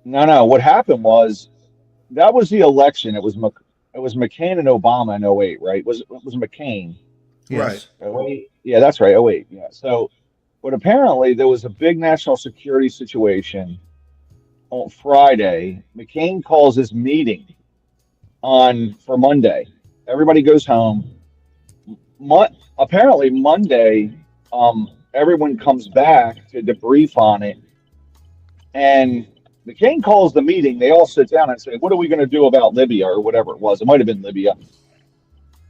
No. What happened was that was the election. It was McCain and Obama in 2008, right? It was McCain. Yes. Right. 08? Yeah, that's right. 2008. Yeah. So, but apparently there was a big national security situation on Friday. McCain calls this meeting for Monday. Everybody goes home. Apparently Monday, everyone comes back to debrief on it. And McCain calls the meeting. They all sit down and say, what are we going to do about Libya or whatever it was? It might have been Libya.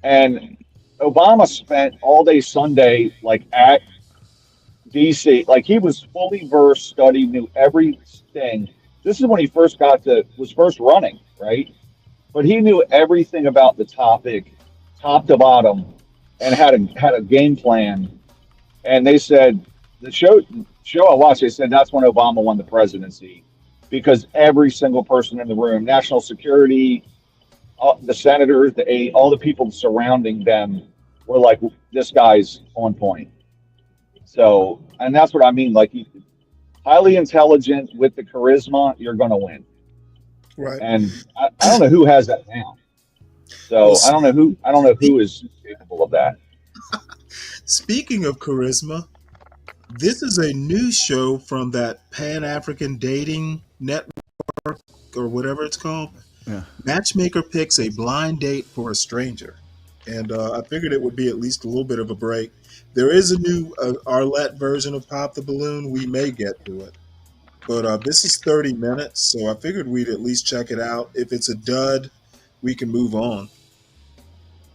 And Obama spent all day Sunday, at DC, he was fully versed, studied, knew everything. This is when he was first running, right? But he knew everything about the topic, top to bottom, and had a game plan. And they said, the show I watched, they said that's when Obama won the presidency, because every single person in the room, national security, the senators, all the people surrounding them were like, this guy's on point. So, and that's what I mean. Like, highly intelligent with the charisma, you're going to win. Right. And I don't know who has that now. So I don't know who is capable of that. Speaking of charisma, this is a new show from that Pan-African Dating Network or whatever it's called. Yeah. Matchmaker picks a blind date for a stranger. And I figured it would be at least a little bit of a break. There is a new Arlette version of Pop the Balloon. We may get to it. But this is 30 minutes, so I figured we'd at least check it out. If it's a dud, we can move on.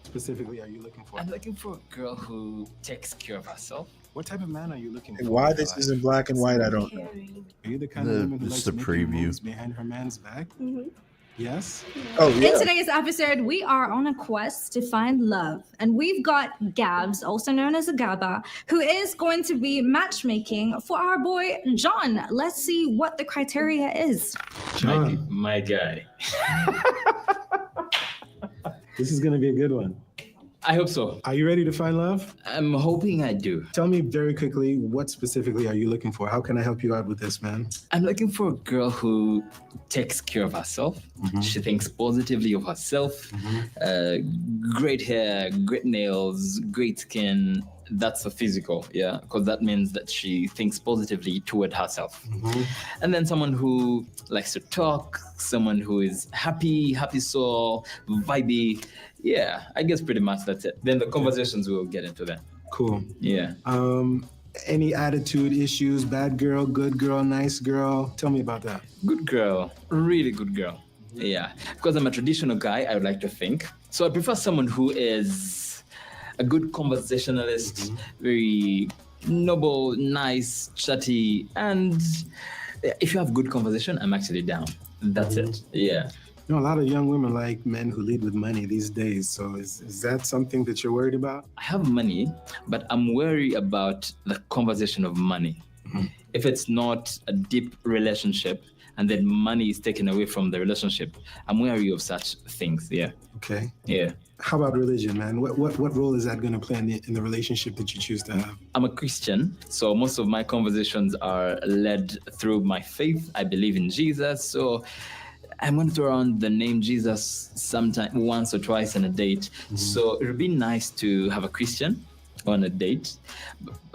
Specifically, are you looking for? I'm looking for a girl who takes care of herself. What type of man are you looking And for? why this is in black and white, I don't know. Are you the kind of woman who This likes is to the make preview. moves behind her man's back? Yes. Oh, In today's episode, we are on a quest to find love. And we've got Gabs, also known as Agaba, who is going to be matchmaking for our boy John. Let's see what the criteria is. My guy. This is going to be a good one. I hope so. Are you ready to find love? I'm hoping I do. Tell me very quickly, what specifically are you looking for? How can I help you out with this, man? I'm looking for a girl who takes care of herself. She thinks positively of herself. Great hair, great nails, great skin. That's the physical, yeah, because that means that she thinks positively toward herself. And then someone who likes to talk, someone who is happy soul, vibey. Yeah, I guess pretty much that's it. Then the conversations will get into that. Cool. Yeah. Any attitude issues? Bad girl, good girl, nice girl? Tell me about that. Good girl, really good girl. Yeah, because I'm a traditional guy, I would like to think. So I prefer someone who is a good conversationalist, very noble, nice, chatty, and if you have good conversation, I'm actually down. That's it. Yeah. You know, a lot of young women like men who lead with money these days. So is that something that you're worried about? I have money, but I'm worried about the conversation of money. If it's not a deep relationship and then money is taken away from the relationship, I'm wary of such things. Yeah. Okay. Yeah. How about religion, man? What role is that going to play in the relationship that you choose to have? I'm a Christian, so most of my conversations are led through my faith. I believe in Jesus, so I'm going to throw around the name Jesus sometime, once or twice on a date. So it would be nice to have a Christian on a date.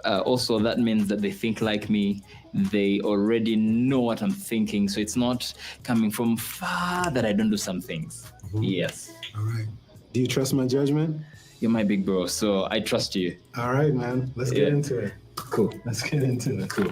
Also, that means that they think like me. They already know what I'm thinking, so it's not coming from far that I don't do some things. Yes. All right. Do you trust my judgment? You're my big bro, so I trust you. All right, man. Let's get into it. Cool. Let's get into it. Cool.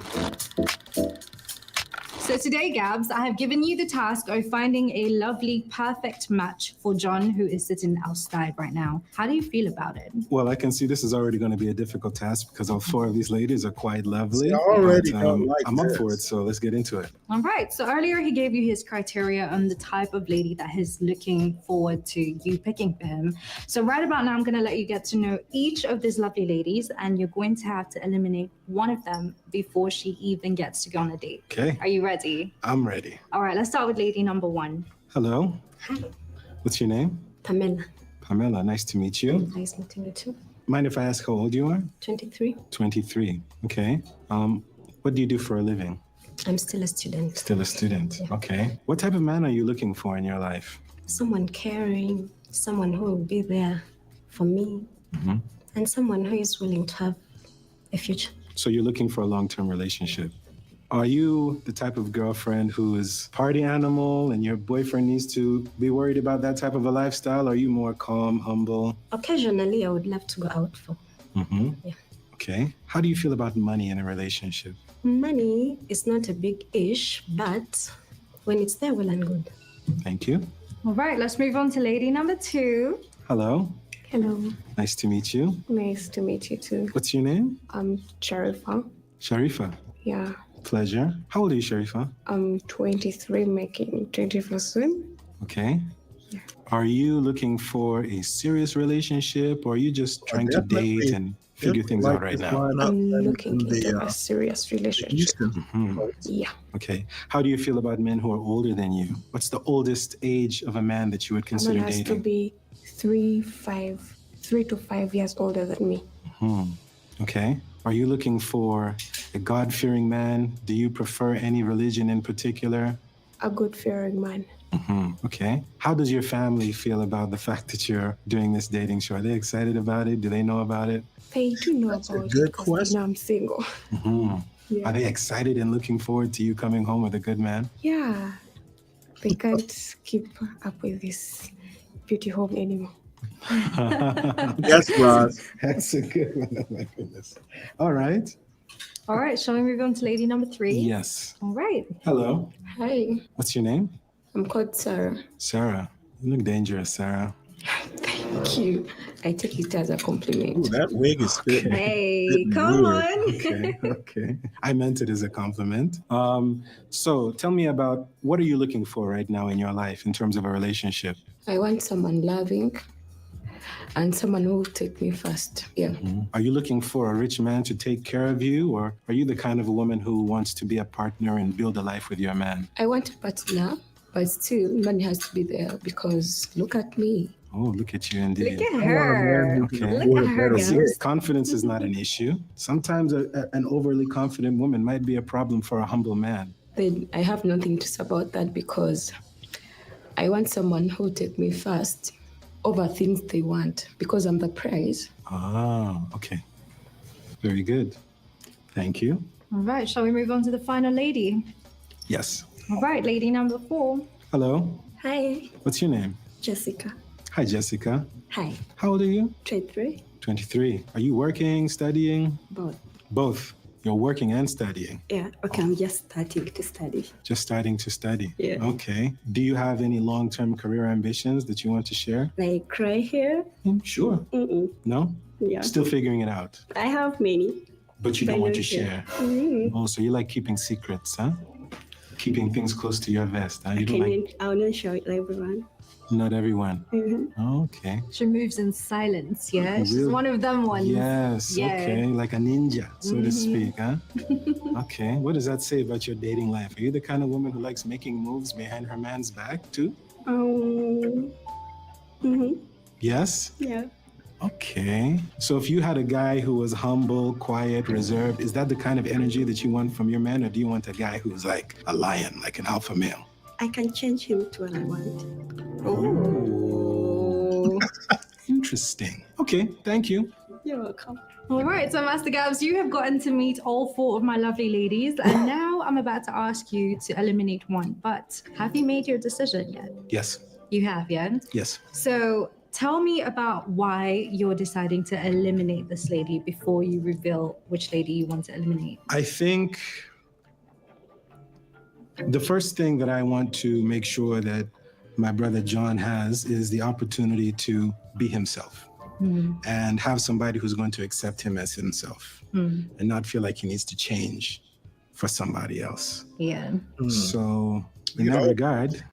So today, Gabs, I have given you the task of finding a lovely, perfect match for John, who is sitting outside right now. How do you feel about it? Well, I can see this is already going to be a difficult task because all four of these ladies are quite lovely. See, I already but, don't like I'm up this. for it, so let's get into it. All right. So earlier he gave you his criteria on the type of lady that he's looking forward to you picking for him. So right about now, I'm going to let you get to know each of these lovely ladies, and you're going to have to eliminate one of them before she even gets to go on a date. Okay. Are you ready? I'm ready. All right. Let's start with lady number one. Hello. Hi, What's your name? Pamela. Pamela. Nice to meet you. Nice meeting you too. Mind if I ask how old you are? 23. 23. Okay. What do you do for a living? I'm still a student. Still a student. Yeah. Okay. What type of man are you looking for in your life? Someone caring, someone who will be there for me, and someone who is willing to have a future. So you're looking for a long-term relationship. Are you the type of girlfriend who is party animal and your boyfriend needs to be worried about that type of a lifestyle? Or are you more calm, humble? Occasionally, I would love to go out for. Yeah. Okay. How do you feel about money in a relationship? Money is not a big ish, but when it's there, well and good. Thank you. All right. Let's move on to lady number two. Hello. Hello. Nice to meet you. Nice to meet you too. What's your name? I'm Sharifa. Sharifa. Yeah. Pleasure. How old are you, Sharifa? I'm 23, making 24 soon. Okay. Are you looking for a serious relationship or are you just trying to date and figure things out right now? I'm looking into a serious relationship. Yeah. Okay. How do you feel about men who are older than you? What's the oldest age of a man that you would consider Someone has to dating? be 3 to 5 years older than me. Okay. Are you looking for a God-fearing man? Do you prefer any religion in particular? A good-fearing man. Okay. How does your family feel about the fact that you're doing this dating show? Are they excited about it? Do they know about it? They do know That's a about good it because question. they know I'm single. Yeah. Are they excited and looking forward to you coming home with a good man? Yeah. They can't keep up with this beauty home anymore. Yes, Roz. That's a good one. Oh my goodness. All right. All right, shall we move on to lady number 3? Yes. All right. Hello. Hi, What's your name? I'm called Sarah. Sarah. You look dangerous, Sarah. Thank you. I take it as a compliment. Ooh, that wig is fitting. Hey, come on. Okay. I meant it as a compliment. So tell me about, what are you looking for right now in your life in terms of a relationship? I want someone loving and someone who will take me first. Yeah. Are you looking for a rich man to take care of you, or are you the kind of a woman who wants to be a partner and build a life with your man? I want a partner, but still money has to be there because look at me. Oh, look at you indeed. Look at her. Okay. Look at her, See, guys. confidence is not an issue. Sometimes an overly confident woman might be a problem for a humble man. Then I have nothing to say about that because I want someone who will take me first over things they want because I'm the prize. Ah, okay. Very good. Thank you. All right, shall we move on to the final lady? Yes. All right, lady number 4. Hello. Hi, What's your name? Jessica. Hi, Jessica. Hi, How old are you? 23. 23. Are you working, studying? Both. Both. You're working and studying. Yeah, okay, I'm just starting to study. Just starting to study. Yeah. Okay. Do you have any long-term career ambitions that you want to share? Like cry here? Sure. Mm-mm. No? Yeah. Still figuring it out. I have many. But you don't But want no to share. share. Mm-hmm. Oh, so you like keeping secrets, huh? Keeping things close to your vest, huh? You don't like I will not show it to everyone. not everyone. Mm-hmm. Okay. She moves in silence, yeah? She's Really? one of them ones. Yes. Yeah. Okay. Like a ninja, so to Mhm. speak, huh? Okay. What does that say about your dating life? Are you the kind of woman who likes making moves behind her man's back too? Mm-hmm. Yes. Yeah. Okay. So if you had a guy who was humble, quiet, reserved, is that the kind of energy that you want from your man, or do you want a guy who's like a lion, like an alpha male? I can change him to what I want. Oh. Interesting. Okay. Thank you. You're welcome. All right, so Master Gabs, you have gotten to meet all 4 of my lovely ladies, and now I'm about to ask you to eliminate one. But have you made your decision yet? Yes. You have, yeah? Yes. So tell me about why you're deciding to eliminate this lady before you reveal which lady you want to eliminate. I think the first thing that I want to make sure that my brother John has is the opportunity to be himself and have somebody who's going to accept him as himself and not feel like he needs to change for somebody else. Yeah. So in that regard,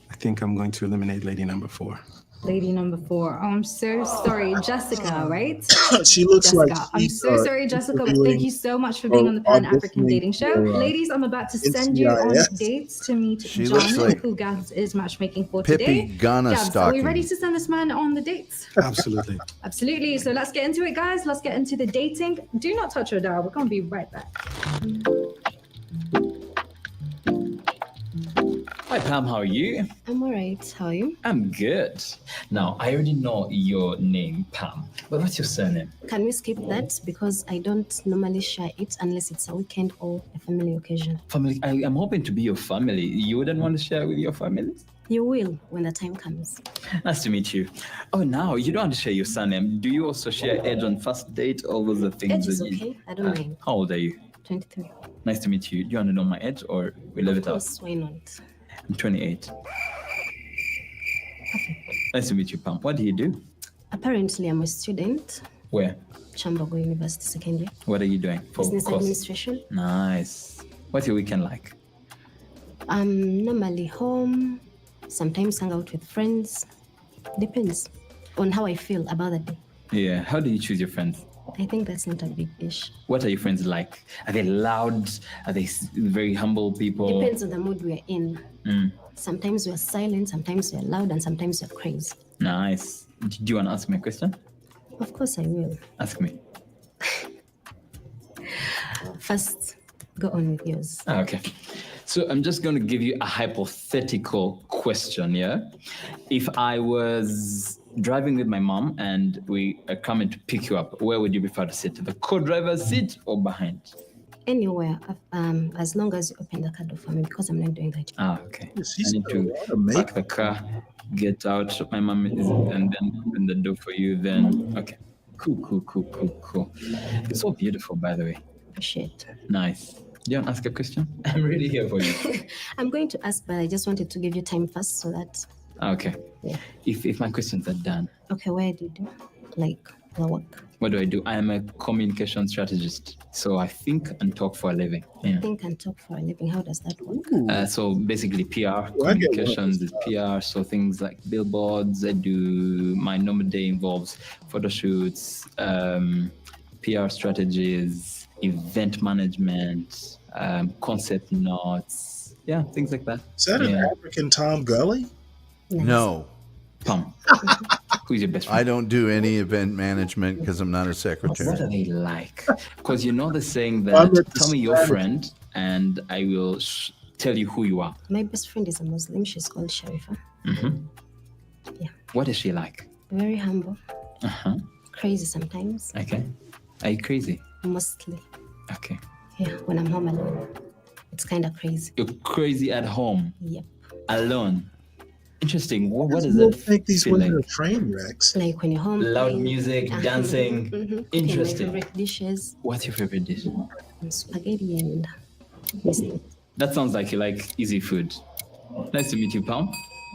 I think I'm going to eliminate lady number 4. Lady number 4. Oh, I'm so sorry, Jessica, right? She looks Jessica. like I'm she's, so sorry, Jessica, but interviewing thank you so much for being on the Pan African auditioning Dating Show. for, Ladies, I'm about to send you on NCIS. dates to meet She looks John, like who Gabs is matchmaking for Pippi today. Ghana Gabs, are we stocking. ready to send this man on the dates? Absolutely. Absolutely. So let's get into it, guys. Let's get into the dating. Do not touch your dial. We're going to be right back. Hi Pam, how are you? I'm alright. How are you? I'm good. Now, I already know your name, Pam, but what's your surname? Can we skip that? Because I don't normally share it unless it's a weekend or a family occasion. Family, I'm hoping to be your family. You wouldn't want to share with your family? You will when the time comes. Nice to meet you. Oh, now, you don't want to share your surname. Do you also share age on first date? All those are things Age is that you... okay. I don't mind. How old are you? 23. Nice to meet you. Do you want to know my age or we leave Of it out? course, why not? I'm 28. Nice to meet you, Pam. What do you do? Apparently, I'm a student. Where? Chambago University second year. What are you doing for Business course? administration. Nice. What's your weekend like? I'm normally home. Sometimes hang out with friends. Depends on how I feel about the day. Yeah. How do you choose your friends? I think that's not a big issue. What are your friends like? Are they loud? Are they very humble people? Depends on the mood we're in. Mm, Sometimes we're silent, sometimes we're loud, and sometimes we're crazy. nice. Do you want to ask me a question? Of course, I will. Ask me. First, go on with yours. Okay. So I'm just going to give you a hypothetical question, yeah? If I was driving with my mom and we are coming to pick you up, where would you prefer to sit? The co-driver's seat or behind? Anywhere, as long as you open the car door for me, because I'm not doing that. Okay. I need to park the car, get out. My mom is, and then open the door for you. Then, okay. Cool. It's so beautiful, by the way. Appreciate. Nice. Do you want to ask a question? I'm really here for you. I'm going to ask, but I just wanted to give you time first so that. Okay. Yeah. If my questions are done, Okay, where do you do? Like, the work? what do I do? I am a communication strategist. So I think and talk for a living. Yeah. Think and talk for a living. How does that work? So basically PR, Well, I get one. communications is PR. So things like billboards, I do, my normal day involves photo shoots, PR strategies, event management, concept notes. Yeah, things like that. Is that an African Tom Gully? No. Tom. Who's your best friend? I don't do any event management because I'm not a What secretary. are they like? Because you know the saying I'm that at the tell me your Spanish- friend and I will tell you who you are. My best friend is a Muslim. She's called Sharifa. Mm-hmm. Yeah. What is she like? Very humble. Uh-huh. Crazy sometimes. Okay. Are you crazy? Mostly. Okay. Yeah, when I'm home alone. It's kind of crazy. You're crazy at home, Yep. alone. Interesting. What does People that think these feel women like? are train wrecks. Like when you're home. Loud playing, music, uh-huh, dancing. cooking Interesting. my favorite dishes. What's your favorite dish? Spaghetti and That sounds like you like easy food. Nice to meet you, Pam.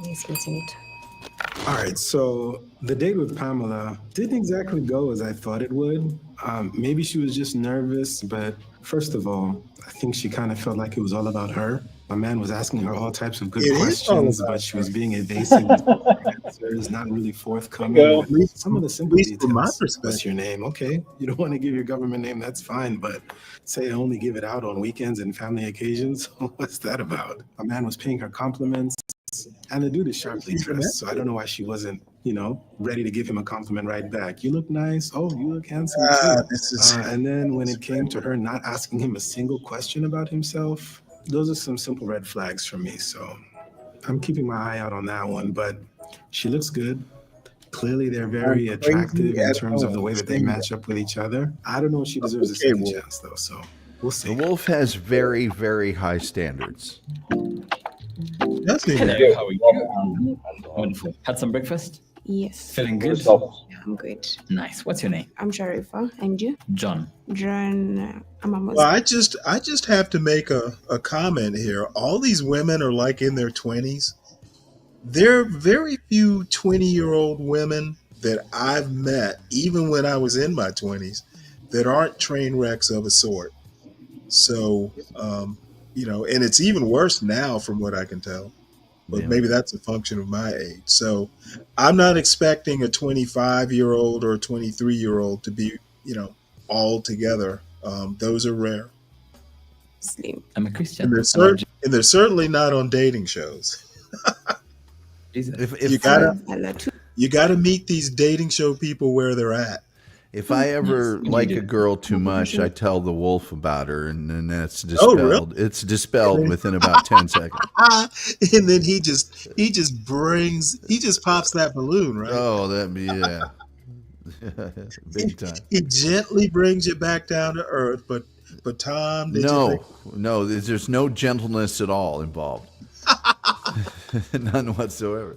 nice meeting you. All right, so the date with Pamela didn't exactly go as I thought it would. Maybe she was just nervous, but first of all, I think she kind of felt like it was all about her. My man was asking her all types of good It is all questions, about but she was being evasive with answers, not really forthcoming. Well, with at least- some of the at simple least from my details. What's perspective. your name? Okay, you don't want to give your government name, that's fine, but say I only give it out on weekends and family occasions. What's that about? My man was paying her compliments. And the dude is sharply dressed, so I don't know why she wasn't, ready to give him a compliment right back. You look nice. Oh, you look handsome too. This is And then when it came to her not asking him a single question about himself, those are some simple red flags for me. So I'm keeping my eye out on that one. But she looks good. Clearly, they're very I'm crazy attractive in at terms of the home. way that they match up with each other. I don't know if she deserves a Okay, second Wolf. chance, though. So we'll see. The Wolf has very, very high standards. That's it. Hello, how are you? Wonderful. Had some breakfast? Yes. Feeling good? Yeah, I'm good. Nice. What's your name? I'm Sharifa. And you? John. John, I'm a Muslim. Well, I just have to make a comment here. All these women are like in their 20s. There are very few 20-year-old women that I've met, even when I was in my 20s, that aren't train wrecks of a sort. So, and it's even worse now from what I can tell. But Yeah. maybe that's a function of my age. So I'm not expecting a 25-year-old or a 23-year-old to be, all together. Those are rare. Muslim. I'm a Christian. And they're certainly not on dating shows. Jesus. You gotta meet these dating show people where they're at. If I ever Yes, like you a do. girl too much, I tell the Wolf about her, and then it's Oh, dispelled. really? It's dispelled within about 10 seconds. And then he just pops that balloon, right? Oh, that'd be, yeah. Big time. He gently brings you back down to earth, but Tom, did you think? No, there's no gentleness at all involved. None whatsoever.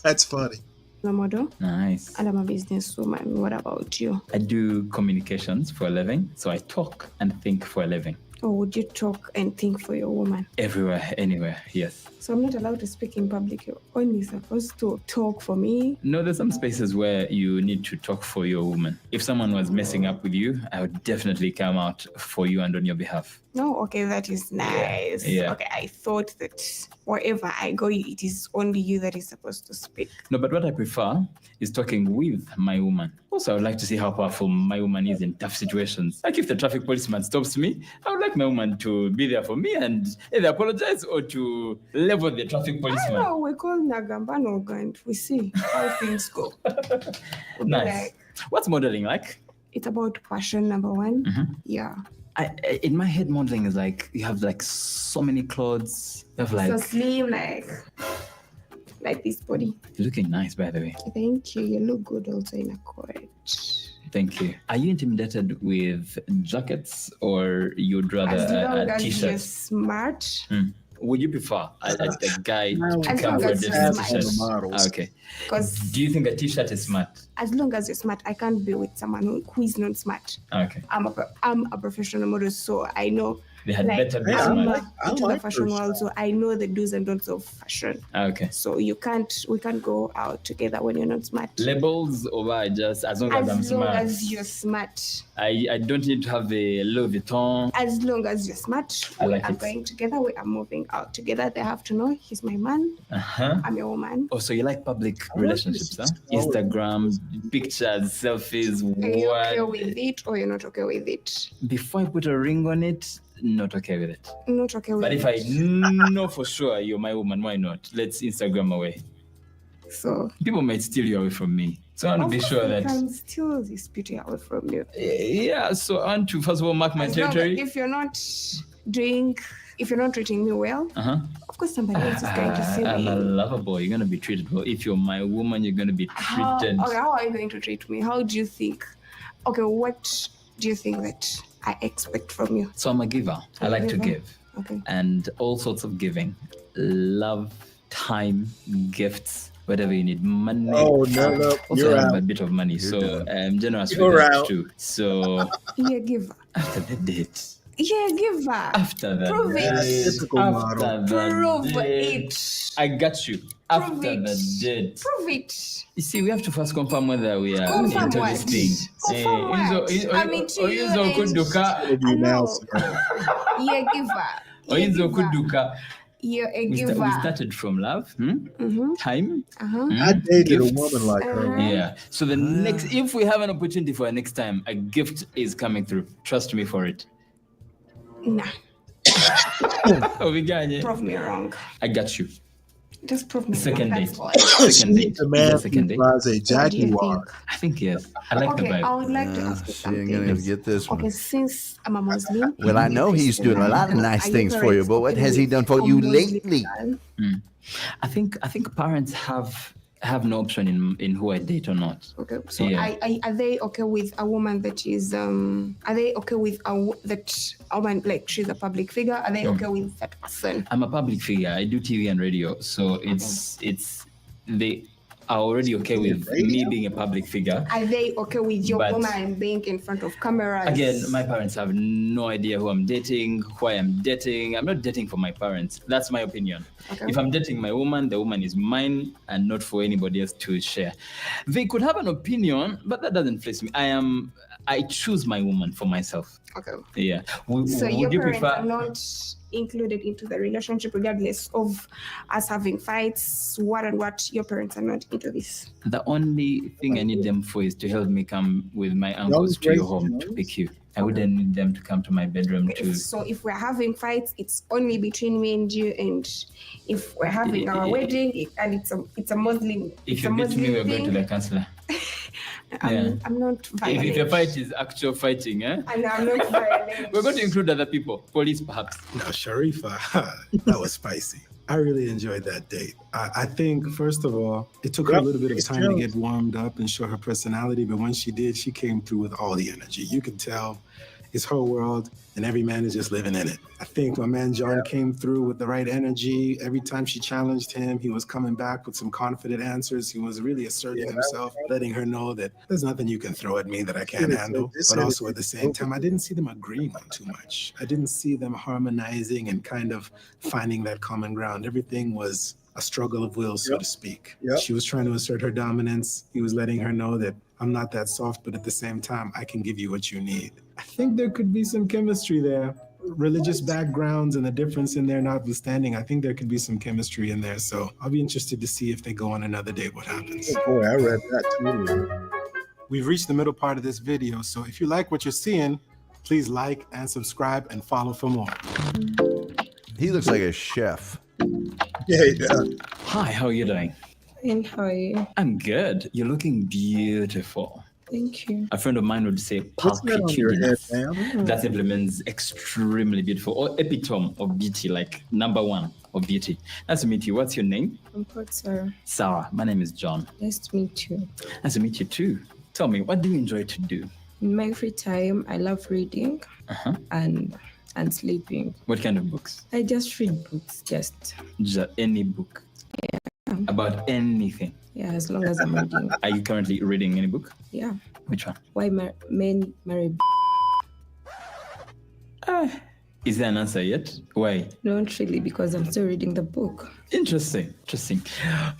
That's funny. I'm a model. Nice. And I'm a businesswoman. What about you? I do communications for a living, so I talk and think for a living. Or would you talk and think for your woman? Everywhere, anywhere, yes. So I'm not allowed to speak in public. You're only supposed to talk for me. No, there's some spaces where you need to talk for your woman. If someone was messing up with you, I would definitely come out for you and on your behalf. No, okay, that is nice. Yeah. Okay, I thought that wherever I go, it is only you that is supposed to speak. No, but what I prefer is talking with my woman. Also, I would like to see how powerful my woman is in tough situations. Like if the traffic policeman stops me, I would like my woman to be there for me and either apologize or to level the traffic I policeman. know, we call Nagambano and we see how things go. We'll be Nice. like, What's modeling like? it's about passion, number one. Mhm. Yeah. In my head, modeling is like you have like so many clothes. You have like so slim, like this body. You're looking nice, by the way. Thank you. You look good also in a coat. Thank you. Are you intimidated with jackets, or you'd rather As long a as you're t-shirt? smart. Would you prefer a guy As to come long for a as dress you're and smart. t-shirt? Okay. 'Cause- Do you think a t-shirt is smart? As long as you're smart, I can't be with someone who is not smart. Okay. I'm a professional model, so I know. They had better be I'm smart. into the fashion world, so I know the do's and don'ts of fashion. Okay. So we can't go out together when you're not smart. Labels over just as long as I'm As long smart. as you're smart. I don't need to have a Louis Vuitton. As long as you're smart, I we like are it. going together, we are moving out together. They have to know he's my man, Uh-huh. I'm your woman. Oh, so you like public relationships, huh? Instagram, pictures, selfies, Are you okay what? with it or you're not okay with it? Before I put a ring on it, not okay with it. Not okay with But it. if I know for sure you're my woman, why not? Let's Instagram away. So people might steal you away from me. So I want to be sure I that can steal this beauty away from you. yeah. So I want to first of all mark my As long as territory. if you're not treating me well, Uh-huh. of course somebody else is going to see I'm a me. lover boy. You're gonna be treated well. If you're my woman, you're gonna be treated. How are you going to treat me? How do you think? Okay, what do you think that I expect from you? So I'm a giver. I like to give. Okay. And all sorts of giving. Love, time, gifts, whatever you need. Money. Oh, no, Also, you're I have out. a bit of money, so I'm generous You're with that out. too. So Yeah, giver. after the date, Yeah, giver. after the Prove date, it. after the Prove date, it. I got you. After Prove the it. date. Prove it. You see, we have to first confirm whether we are Confirm into what? this thing. Confirm what? I'm into you and- I know. Yeah, giver. Yeah, Oyinza giver. okuduka. You're a We giver. started from love, time. Uh-huh. I dated a gifts. woman like her. Yeah. So the next, if we have an opportunity for a next time, a gift is coming through. Trust me for it. Nah, Oh, we got it. prove me wrong. I got you. Just prove me Second wrong. date. That's all. Second date. The man Is it second date? flies a What do you Jaguar. I think yes. I like the Okay, vibe. I would like to ask you See, I'm something. gonna get this Okay, one. since I'm a Muslim. Well, I know he's doing a lot of nice things for you, but what has he done for you lately? I think parents have no option in who I date or not. Okay, so Yeah. are they okay with a woman that is are they okay with that a woman, like she's a public figure? Are they okay with that person? I'm a public figure. I do TV and radio, so it's they are already okay with me being a public figure. Are they okay with your But- woman being in front of cameras? Again, my parents have no idea who I'm dating, who I am dating. I'm not dating for my parents. That's my opinion. Okay. If I'm dating my woman, the woman is mine and not for anybody else to share. They could have an opinion, but that doesn't face me. I choose my woman for myself. Okay. Yeah. So Would your you parents prefer? are not included into the relationship, regardless of us having fights, what and what. Your parents are not into this. The only thing I need them for is to help me come with my uncles to your home to pick you. I wouldn't need them to come to my bedroom to. So if we're having fights, it's only between me and you. And if we're having our wedding, and it's a Muslim, If it's a you beat me, Muslim we're going to thing, the counselor. I'm not If violent. the fight is actual fighting, eh? And I'm not violent. We're going to include other people, police perhaps. Now, Sharifa, that was spicy. I really enjoyed that date. I think, first of all, it took her a little bit of time to get warmed up and show her personality, but when she did, she came through with all the energy. You could tell it's her world, and every man is just living in it. I think my man John came through with the right energy. Every time she challenged him, he was coming back with some confident answers. He was really asserting himself, letting her know that there's nothing you can throw at me that I can't handle. But also at the same time, I didn't see them agreeing on too much. I didn't see them harmonizing and kind of finding that common ground. Everything was a struggle of will, so to speak. She was trying to assert her dominance. He was letting her know that I'm not that soft, but at the same time, I can give you what you need. I think there could be some chemistry there. Religious backgrounds and the difference in there notwithstanding, I think there could be some chemistry in there. So I'll be interested to see if they go on another date, what happens. Boy, I read that too. We've reached the middle part of this video, so if you like what you're seeing, please like and subscribe and follow for more. He looks like a chef. Yeah, he does. Hi, how are you doing? And how are you? I'm good. You're looking beautiful. Thank you. A friend of mine would say What's that on your head, pulchritudinous. ma'am? That simply means extremely beautiful, or epitome of beauty, like number one of beauty. Nice to meet you. What's your name? I'm called Sarah. Sarah. My name is John. Nice to meet you. Nice to meet you too. Tell me, what do you enjoy to do? In my free time, I love reading and sleeping. What kind of books? I just read books, just Any book? Yeah. About anything? Yeah, as long as I'm reading. Are you currently reading any book? Yeah. Which one? Why men marry? Is there an answer yet? Why? Not really, because I'm still reading the book. Interesting.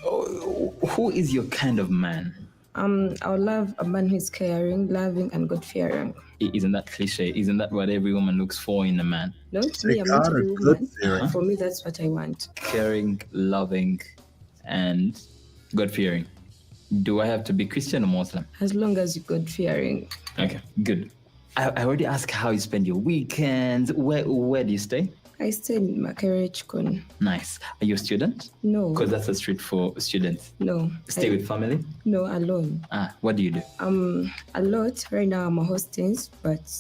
Oh, who is your kind of man? I would love a man who is caring, loving, and God-fearing. Isn't that cliche? Isn't that what every woman looks for in a man? No, to me, I'm not every woman. For me, that's what I want. Caring, loving, and God-fearing. Do I have to be Christian or Muslim? As long as you're God-fearing. Okay, good. I already asked how you spend your weekends. Where do you stay? I stay in Makerechkon. Nice. Are you a student? No. Because that's a street for students. No. Stay with family? No, alone. What do you do? A lot. Right now I'm a hostess, but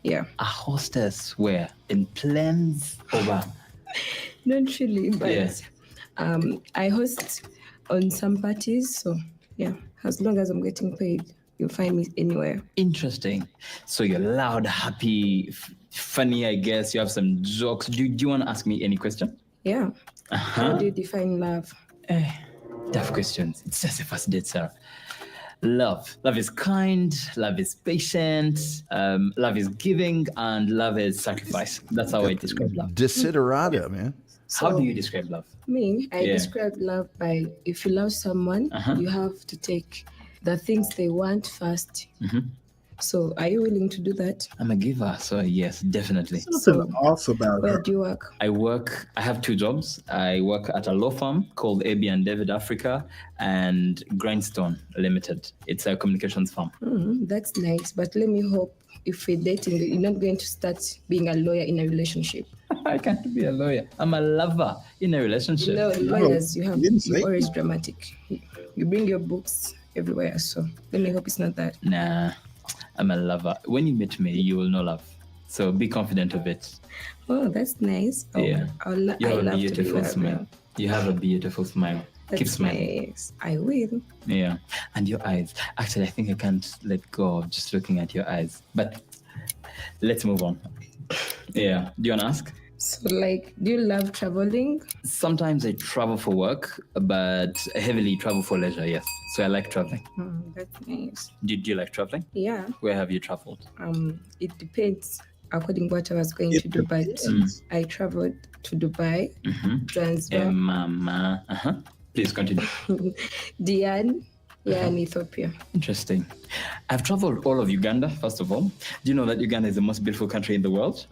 yeah. A hostess where? In plans over? Not really, but Yeah. I host on some parties, so yeah. As long as I'm getting paid, you'll find me anywhere. Interesting. So you're loud, happy, funny, I guess. You have some jokes. Do you want to ask me any question? Yeah. How do you define love? Tough questions. It's just a first date, Sarah. Love. Love is kind. Love is patient. Love is giving, and love is sacrifice. That's how I describe love. Desiderata, man. How do you describe love? Me, I Yeah. describe love by if you love someone, you have to take the things they want first. So are you willing to do that? I'm a giver, so yes, definitely. Something off about Where her. do you work? I have two jobs. I work at a law firm called AB and David Africa and Grindstone Limited. It's a communications firm. That's nice, but let me hope if we're dating, you're not going to start being a lawyer in a relationship. I can't be a lawyer. I'm a lover in a relationship. No, lawyers, you're always dramatic. You bring your books everywhere, so let me hope it's not that. Nah, I'm a lover. When you meet me, you will know love. So be confident of it. Oh, that's nice. Oh, Yeah. You I have a love to be beautiful loved. smile. You have a beautiful smile. Keep That's smiling. nice. I will. Yeah. And your eyes. Actually, I think I can't let go of just looking at your eyes. But let's move on. Yeah. Do you want to ask? So, like, do you love traveling? Sometimes I travel for work, but I heavily travel for leisure, yes. So I like traveling. That's nice. Do you like traveling? Yeah. Where have you traveled? It depends according to what I was going to do, but I traveled to Dubai, Zanzibar, Mama. Please continue. Dian, and Ethiopia. Interesting. I've traveled all of Uganda, first of all. Do you know that Uganda is the most beautiful country in the world?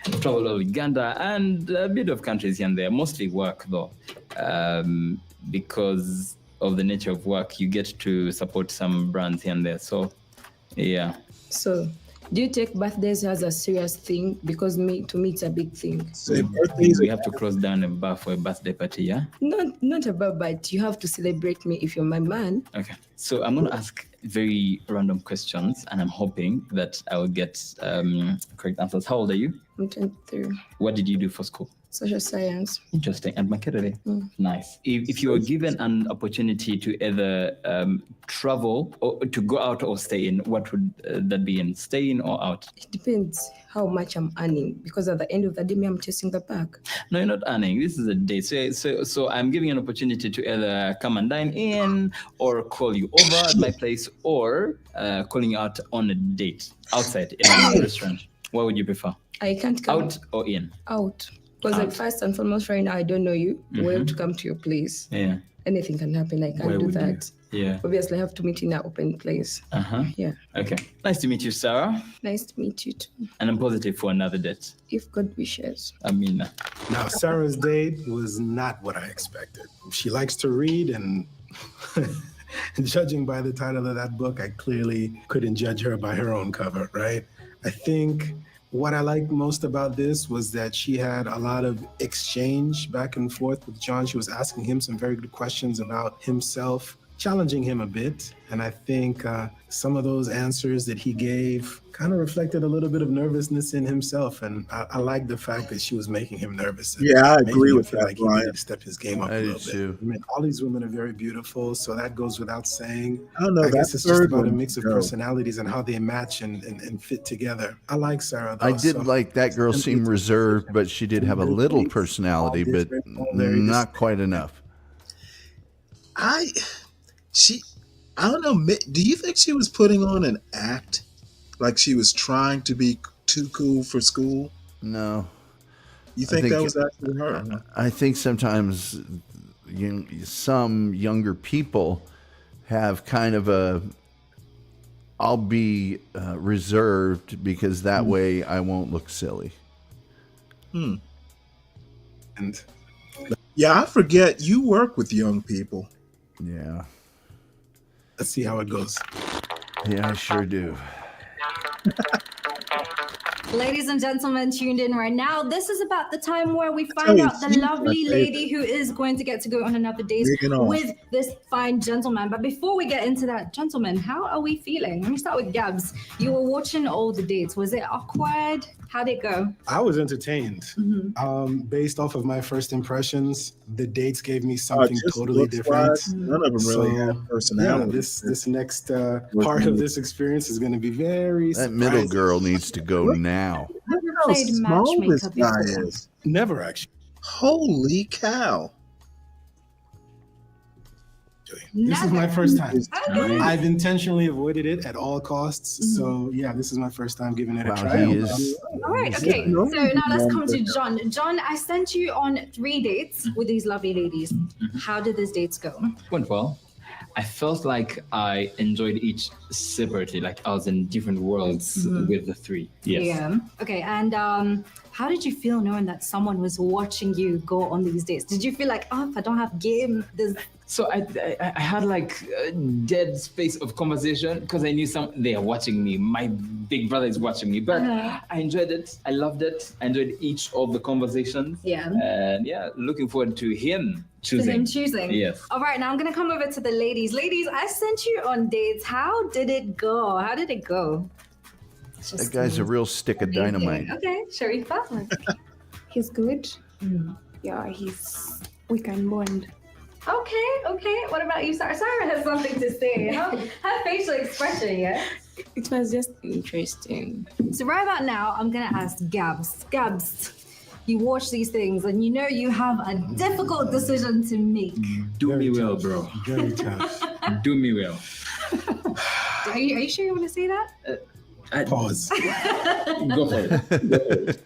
I've traveled all of Uganda and a bit of countries here and there, mostly work though. Because of the nature of work, you get to support some brands here and there. So, yeah. So, do you take birthdays as a serious thing? Because to me, it's a big thing. We have to close down a bar for a birthday party, yeah? Not about, but you have to celebrate me if you're my man. Okay. So I'm going to ask very random questions, and I'm hoping that I will get correct answers. How old are you? I'm 23. What did you do for school? Social science. Interesting. And Makerere? Nice. If you were given an opportunity to either travel or to go out or stay in, what would that be in? Stay in or out? It depends how much I'm earning, because at the end of the day, I'm chasing the bag. No, you're not earning. This is a date. So I'm giving you an opportunity to either come and dine in, or call you over at my place, or calling you out on a date outside in a restaurant. What would you prefer? I can't come out or in? Out. Because like first and foremost, right now, I don't know you. We have to come to your place. Yeah. Anything can happen. I can't Where do would you? that. Yeah. Obviously, I have to meet in an open place. Yeah. Okay. Nice to meet you, Sarah. Nice to meet you too. And I'm positive for another date. If God wishes. Amina. Now, Sarah's date was not what I expected. She likes to read, and judging by the title of that book, I clearly couldn't judge her by her own cover, right? I think what I liked most about this was that she had a lot of exchange back and forth with John. She was asking him some very good questions about himself, challenging him a bit. And I think some of those answers that he gave kind of reflected a little bit of nervousness in himself. And I like the fact that she was making him nervous. And Yeah, I making agree him with feel that, like he needed Brian. to step his game up I a do little bit. too. I mean, all these women are very beautiful, so that goes without saying. I don't know. I guess that it's just third about a one, mix of no. personalities and how they match and fit together. I like Sarah, though. I did so- like that girl seemed reserved, but she did have a little personality, but not quite enough. I don't know. Do you think she was putting on an act? Like she was trying to be too cool for school? No. You think that was actually her? Huh? I think sometimes some younger people have kind of a, I'll be reserved because that way I won't look silly. And yeah, I forget you work with young people. Yeah. Let's see how it goes. Yeah, I sure do. Ladies and gentlemen, tuned in right now. This is about the time where we tell find you, out the she's my lovely favorite. lady who is going to get to go on another date Breaking off. with this fine gentleman. But before we get into that, gentlemen, how are we feeling? Let me start with Gabs. You were watching all the dates. Was it awkward? How'd it go? I was entertained. Based off of my first impressions, the dates gave me something just totally looks different. wise, none of them really have personality. Yeah, this next part of this experience is going to be very That middle surprising. girl needs to go now. Look at how Played small this matchmaker guy before. is. Never actually. Holy cow. This is my first time. Okay. I've intentionally avoided it at all costs. So yeah, this is my first time giving it a Wow, try. he is. All right, okay. So now let's come to John. John, I sent you on 3 dates with these lovely ladies. How did these dates go? Went well. I felt like I enjoyed each separately, like I was in different worlds with the 3. Yes. Yeah. Okay. And how did you feel knowing that someone was watching you go on these dates? Did you feel like, oh, if I don't have game, this? So I had like a dead space of conversation because I knew they are watching me. My big brother is watching me, but I enjoyed it. I loved it. I enjoyed each of the conversations. Yeah. And yeah, looking forward to him choosing. Yes. All right. Now I'm gonna come over to the ladies. Ladies, I sent you on dates. How did it go? How did it go? That guy's a real stick of dynamite. Okay, Sharifa. He's good. Yeah, we can bond. Okay. What about you, Sarah? Sarah has something to say. Her facial expression, yeah? It was just interesting. So right about now, I'm gonna ask Gabs. Gabs, you watch these things and you know you have a difficult decision to make. Do me well, bro. Very tough. Do me well. Are you sure you want to say that? Pause. Go for it.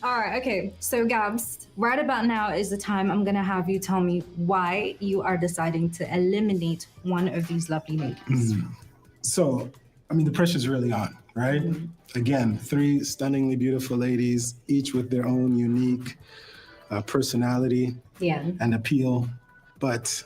All right, okay. So Gabs, right about now is the time I'm gonna have you tell me why you are deciding to eliminate one of these lovely ladies. So, I mean, the pressure's really on, right? Again, 3 stunningly beautiful ladies, each with their own unique personality Yeah. and appeal. But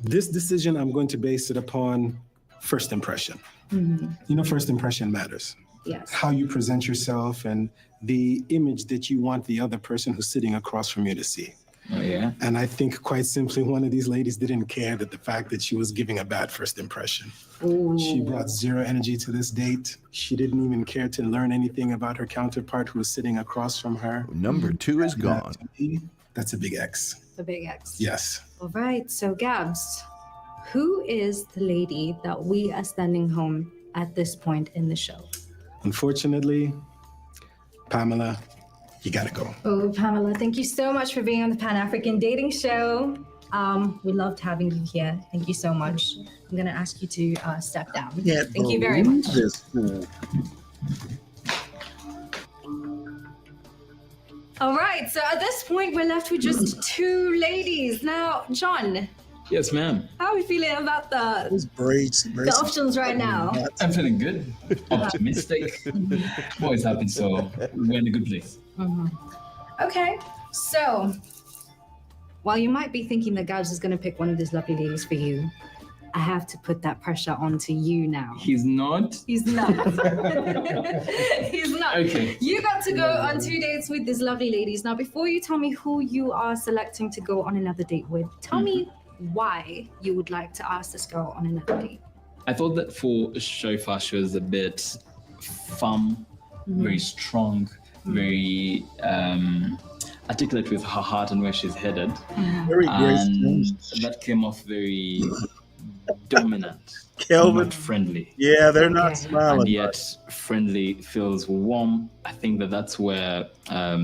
this decision, I'm going to base it upon first impression. You know, first impression matters. Yes. How you present yourself and the image that you want the other person who's sitting across from you to see. Oh, yeah. And I think quite simply, one of these ladies didn't care that the fact that she was giving a bad first impression. She brought 0 energy to this date. She didn't even care to learn anything about her counterpart who was sitting across from her. Number 2 is gone. That's a big X. The big X. Yes. All right, so Gabs, who is the lady that we are sending home at this point in the show? Unfortunately, Pamela, you gotta go. Oh, Pamela, thank you so much for being on the Pan African Dating Show. We loved having you here. Thank you so much. I'm gonna ask you to step down. Thank you very much. All right, so at this point, we're left with just 2 ladies. Now, John, Yes, ma'am. how are we feeling about the Braids. the options right now? I'm feeling good. Optimistic. Always happy, so we're in a good place. Okay, so while you might be thinking that Gabs is going to pick one of these lovely ladies for you, I have to put that pressure onto you now. He's not. He's not. He's not. Okay. You got to go on 2 dates with these lovely ladies. Now, before you tell me who you are selecting to go on another date with, tell me why you would like to ask this girl on another date. I thought that for Sharifa, she was a bit firm, very strong, very articulate with her heart and where she's headed. Very And graceful. that came off very dominant, Kelvin. not friendly. Yeah, they're not smiling. And yet friendly feels warm. I think that that's where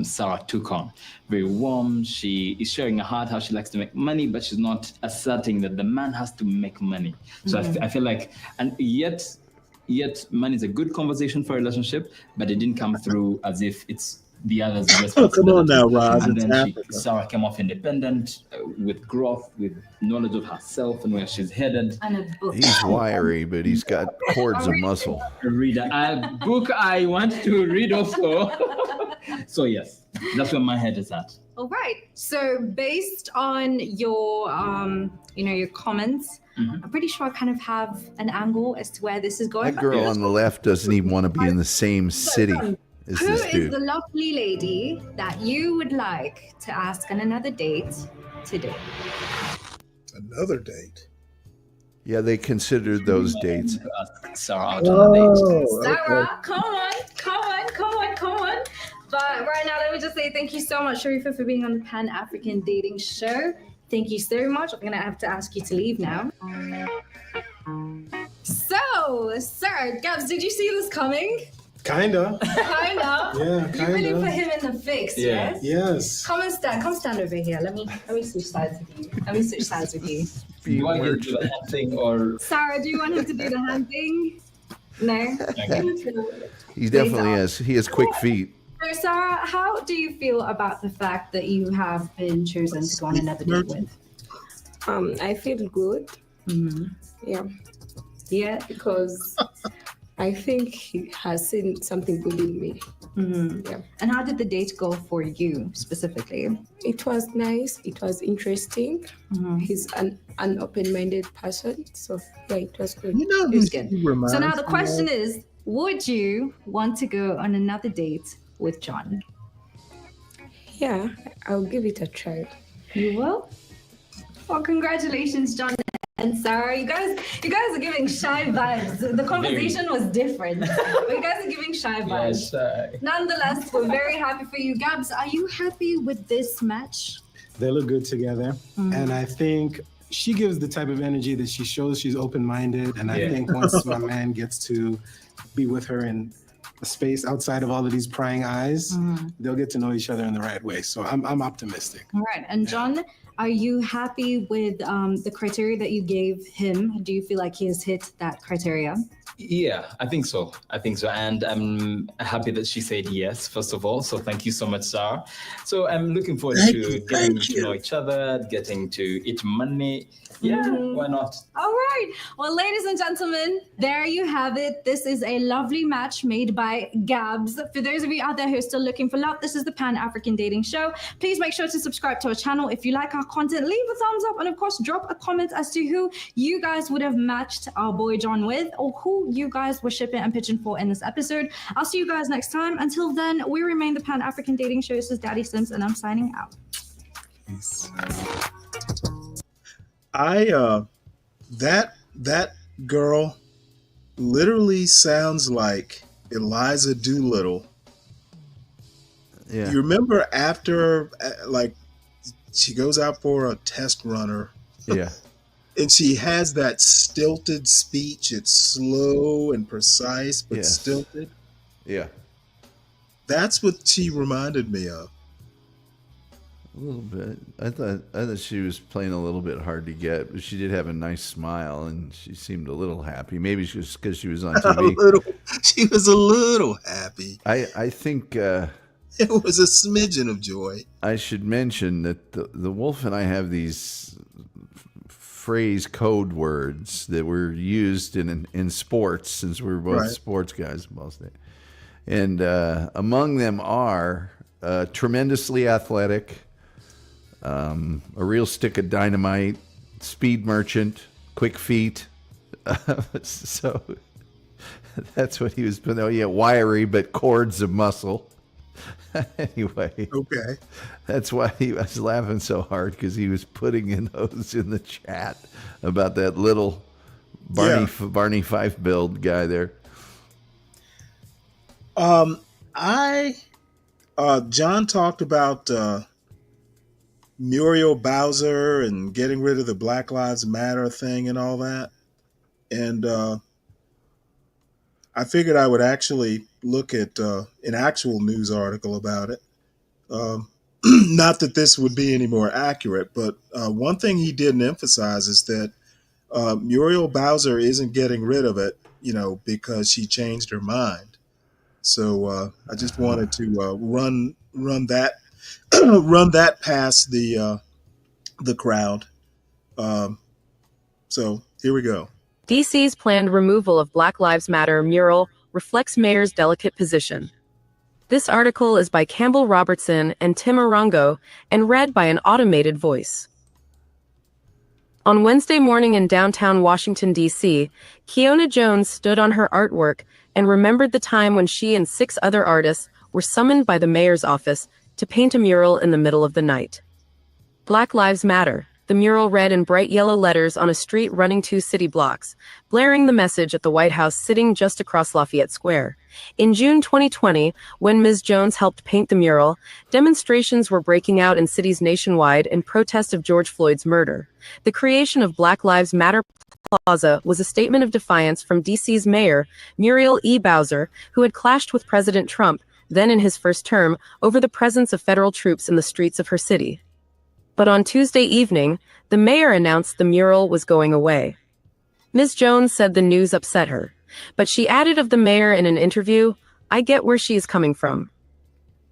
Sarah took on. Very warm. She is sharing her heart, how she likes to make money, but she's not asserting that the man has to make money. So I feel like, and yet money is a good conversation for a relationship, but it didn't come through as if it's the other's responsibility. Come on now, Roz. And It's then Africa. Sarah came off independent with growth, with knowledge of herself and where she's headed. And a book. He's wiry, but he's got cords of muscle. A reader. A book I want to read also. So yes, that's where my head is at. All right. So based on your, your comments, I'm pretty sure I kind of have an angle as to where this is going. That girl on the left doesn't even want to be in the same city as Who this is dude. the lovely lady that you would like to ask on another date today? Another date. Yeah, they considered those dates. Sarah out on a date. Sarah, come on. But right now, let me just say thank you so much, Sharifa, for being on the Pan-African Dating Show. Thank you so much. I'm going to have to ask you to leave now. So, sir, Gabs, did you see this coming? Kinda. Kinda. Yeah, You really kinda. put him in the fix, Yeah. yes? Yes. Come stand over here. Let me switch sides with you. Do you want to do that thing or? Sarah, do you want him to do the hand thing? No? He definitely has. He has quick feet. So, Sarah, how do you feel about the fact that you have been chosen to go on another date with? I feel good. Yeah. Yeah. Because I think he has seen something good in me. Yeah. And how did the date go for you specifically? It was nice. It was interesting. He's an open-minded person. So yeah, it was good. You know, It's good. reminds So now the me question of? is, would you want to go on another date with John? Yeah, I'll give it a try. You will? Well, congratulations, John and Sarah. You guys are giving shy vibes. The conversation was different. But you guys are giving shy vibes. Nonetheless, we're very happy for you. Gabs, are you happy with this match? They look good together. And I think she gives the type of energy that she shows she's open-minded. And I think once my man gets to be with her in a space outside of all of these prying eyes, they'll get to know each other in the right way. So I'm optimistic. All right. And John, are you happy with the criteria that you gave him? Do you feel like he has hit that criteria? Yeah, I think so. And I'm happy that she said yes, first of all. So thank you so much, Sarah. So I'm looking forward to getting to know each other, getting to eat money. Yeah, why not? All right. Well, ladies and gentlemen, there you have it. This is a lovely match made by Gabs. For those of you out there who are still looking for love, this is the Pan-African Dating Show. Please make sure to subscribe to our channel. If you like our content, leave a thumbs up and, of course, drop a comment as to who you guys would have matched our boy John with or who you guys were shipping and pitching for in this episode. I'll see you guys next time. Until then, we remain the Pan-African Dating Show. This is Daddy Sims, and I'm signing out. That girl literally sounds like Eliza Doolittle. Yeah. You remember after like she goes out for a test runner. Yeah. And she has that stilted speech. It's slow and precise, but Yes. stilted. Yeah. That's what she reminded me of. A little bit. I thought she was playing a little bit hard to get, but she did have a nice smile and she seemed a little happy. Maybe she was because she was on TV. She was a little happy. I think it was a smidgen of joy. I should mention that the Wolf and I have these phrase code words that were used in sports, since we were both Right. sports guys mostly. And among them are tremendously athletic, a real stick of dynamite, speed merchant, quick feet. So that's what he was. Oh yeah, wiry but cords of muscle. Anyway. Okay. That's why he was laughing so hard, because he was putting in those in the chat about that little Barney Fife build guy there. John talked about Muriel Bowser and getting rid of the Black Lives Matter thing and all that. And I figured I would actually look at an actual news article about it. Not that this would be any more accurate, but one thing he didn't emphasize is that Muriel Bowser isn't getting rid of it, because she changed her mind. So I just wanted to run that run that past the crowd. So here we go. DC's planned removal of Black Lives Matter mural reflects mayor's delicate position. This article is by Campbell Robertson and Tim Arango and read by an automated voice. On Wednesday morning in downtown Washington, D.C., Keona Jones stood on her artwork and remembered the time when she and 6 other artists were summoned by the mayor's office to paint a mural in the middle of the night. Black Lives Matter, the mural read in bright yellow letters on a street running 2 city blocks, blaring the message at the White House sitting just across Lafayette Square. In June 2020, when Ms. Jones helped paint the mural, demonstrations were breaking out in cities nationwide in protest of George Floyd's murder. The creation of Black Lives Matter Plaza was a statement of defiance from DC's mayor, Muriel E. Bowser, who had clashed with President Trump, then in his first term, over the presence of federal troops in the streets of her city. But on Tuesday evening, the mayor announced the mural was going away. Ms. Jones said the news upset her, but she added of the mayor in an interview, "I get where she is coming from."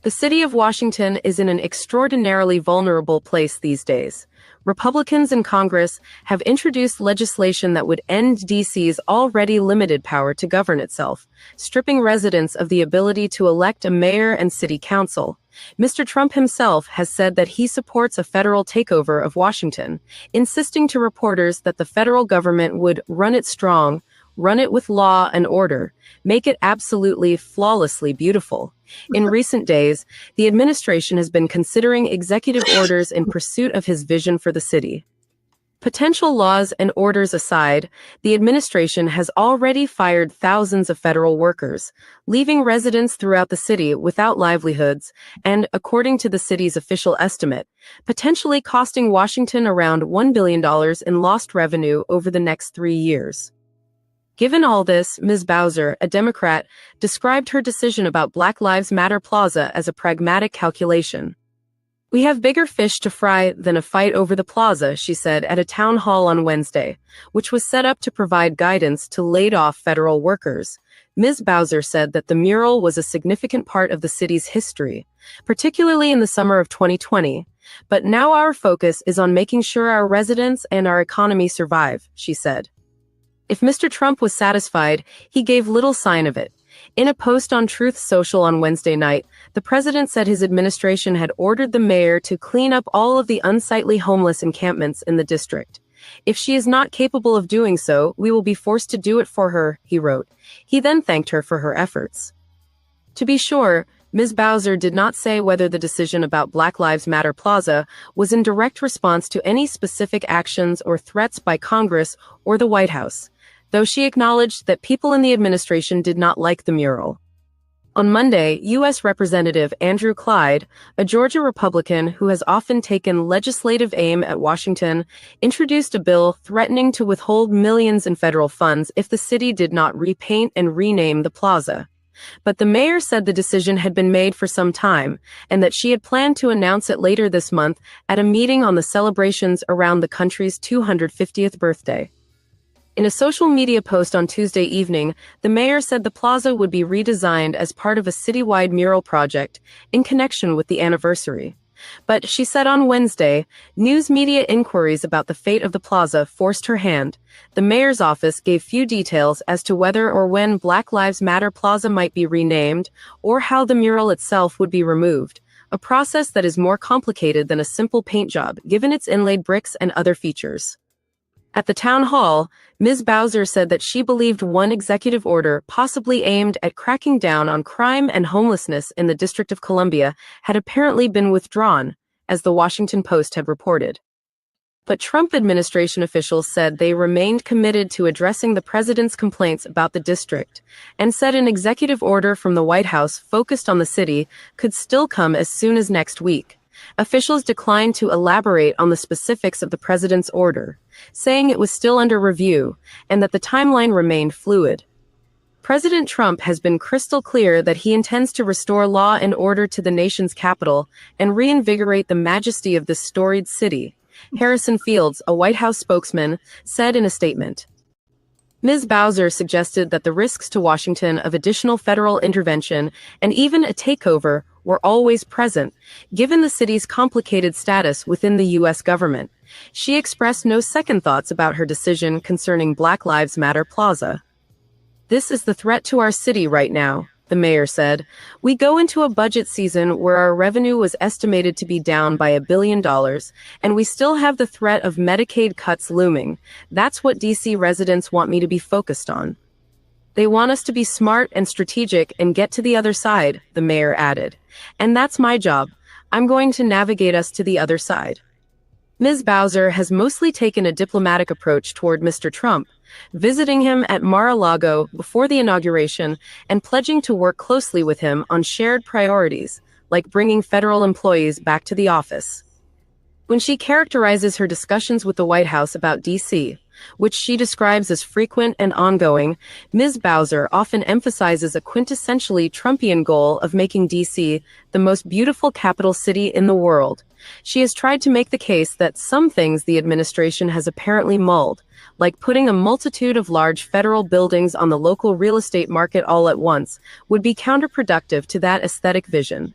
The city of Washington is in an extraordinarily vulnerable place these days. Republicans in Congress have introduced legislation that would end DC's already limited power to govern itself, stripping residents of the ability to elect a mayor and city council. Mr. Trump himself has said that he supports a federal takeover of Washington, insisting to reporters that the federal government would run it strong, run it with law and order, make it absolutely flawlessly beautiful. In recent days, the administration has been considering executive orders in pursuit of his vision for the city. Potential laws and orders aside, the administration has already fired thousands of federal workers, leaving residents throughout the city without livelihoods and, according to the city's official estimate, potentially costing Washington around $1 billion in lost revenue over the next 3 years. Given all this, Ms. Bowser, a Democrat, described her decision about Black Lives Matter Plaza as a pragmatic calculation. "We have bigger fish to fry than a fight over the plaza," she said at a town hall on Wednesday, which was set up to provide guidance to laid-off federal workers. Ms. Bowser said that the mural was a significant part of the city's history, particularly in the summer of 2020. "But now our focus is on making sure our residents and our economy survive," she said. If Mr. Trump was satisfied, he gave little sign of it. In a post on Truth Social on Wednesday night, the president said his administration had ordered the mayor to clean up all of the unsightly homeless encampments in the district. "If she is not capable of doing so, we will be forced to do it for her," he wrote. He then thanked her for her efforts. To be sure, Ms. Bowser did not say whether the decision about Black Lives Matter Plaza was in direct response to any specific actions or threats by Congress or the White House, though she acknowledged that people in the administration did not like the mural. On Monday, U.S. Representative Andrew Clyde, a Georgia Republican who has often taken legislative aim at Washington, introduced a bill threatening to withhold millions in federal funds if the city did not repaint and rename the plaza. But the mayor said the decision had been made for some time, and that she had planned to announce it later this month at a meeting on the celebrations around the country's 250th birthday. In a social media post on Tuesday evening, the mayor said the plaza would be redesigned as part of a citywide mural project in connection with the anniversary. But she said on Wednesday, news media inquiries about the fate of the plaza forced her hand. The mayor's office gave few details as to whether or when Black Lives Matter Plaza might be renamed, or how the mural itself would be removed, a process that is more complicated than a simple paint job given its inlaid bricks and other features. At the town hall, Ms. Bowser said that she believed one executive order, possibly aimed at cracking down on crime and homelessness in the District of Columbia, had apparently been withdrawn, as the Washington Post had reported. But Trump administration officials said they remained committed to addressing the president's complaints about the district, and said an executive order from the White House focused on the city could still come as soon as next week. Officials declined to elaborate on the specifics of the president's order, saying it was still under review and that the timeline remained fluid. President Trump has been crystal clear that he intends to restore law and order to the nation's capital and reinvigorate the majesty of this storied city, Harrison Fields, a White House spokesman, said in a statement. Ms. Bowser suggested that the risks to Washington of additional federal intervention and even a takeover were always present, given the city's complicated status within the U.S. government. She expressed no second thoughts about her decision concerning Black Lives Matter Plaza. "This is the threat to our city right now," the mayor said. "We go into a budget season where our revenue was estimated to be down by $1 billion, and we still have the threat of Medicaid cuts looming. That's what DC residents want me to be focused on. They want us to be smart and strategic and get to the other side," the mayor added. "And that's my job. I'm going to navigate us to the other side." Ms. Bowser has mostly taken a diplomatic approach toward Mr. Trump, visiting him at Mar-a-Lago before the inauguration and pledging to work closely with him on shared priorities, like bringing federal employees back to the office. When she characterizes her discussions with the White House about D.C., which she describes as frequent and ongoing, Ms. Bowser often emphasizes a quintessentially Trumpian goal of making D.C. the most beautiful capital city in the world. She has tried to make the case that some things the administration has apparently mulled, like putting a multitude of large federal buildings on the local real estate market all at once, would be counterproductive to that aesthetic vision.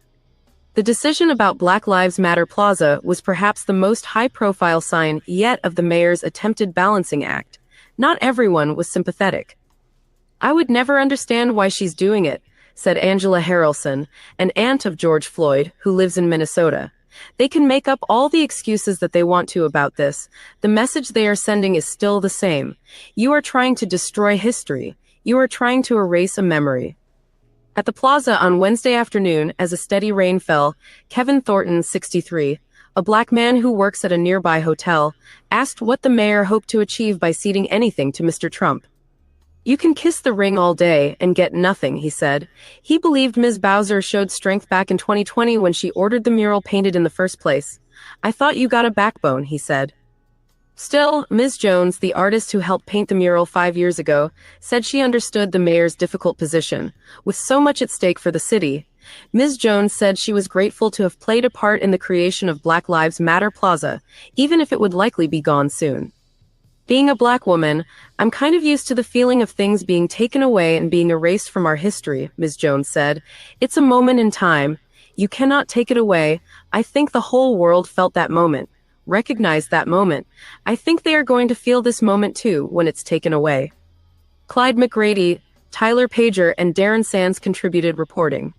The decision about Black Lives Matter Plaza was perhaps the most high-profile sign yet of the mayor's attempted balancing act. Not everyone was sympathetic. "I would never understand why she's doing it," said Angela Harrelson, an aunt of George Floyd who lives in Minnesota. "They can make up all the excuses that they want to about this. The message they are sending is still the same. You are trying to destroy history. You are trying to erase a memory." At the plaza on Wednesday afternoon, as a steady rain fell, Kevin Thornton, 63, a Black man who works at a nearby hotel, asked what the mayor hoped to achieve by ceding anything to Mr. Trump. "You can kiss the ring all day and get nothing," he said. He believed Ms. Bowser showed strength back in 2020 when she ordered the mural painted in the first place. "I thought you got a backbone," he said. Still, Ms. Jones, the artist who helped paint the mural 5 years ago, said she understood the mayor's difficult position. With so much at stake for the city, Ms. Jones said she was grateful to have played a part in the creation of Black Lives Matter Plaza, even if it would likely be gone soon. "Being a Black woman, I'm kind of used to the feeling of things being taken away and being erased from our history," Ms. Jones said. "It's a moment in time. You cannot take it away. I think the whole world felt that moment. Recognize that moment. I think they are going to feel this moment too when it's taken away." Clyde McGrady, Tyler Pager, and Darren Sands contributed reporting.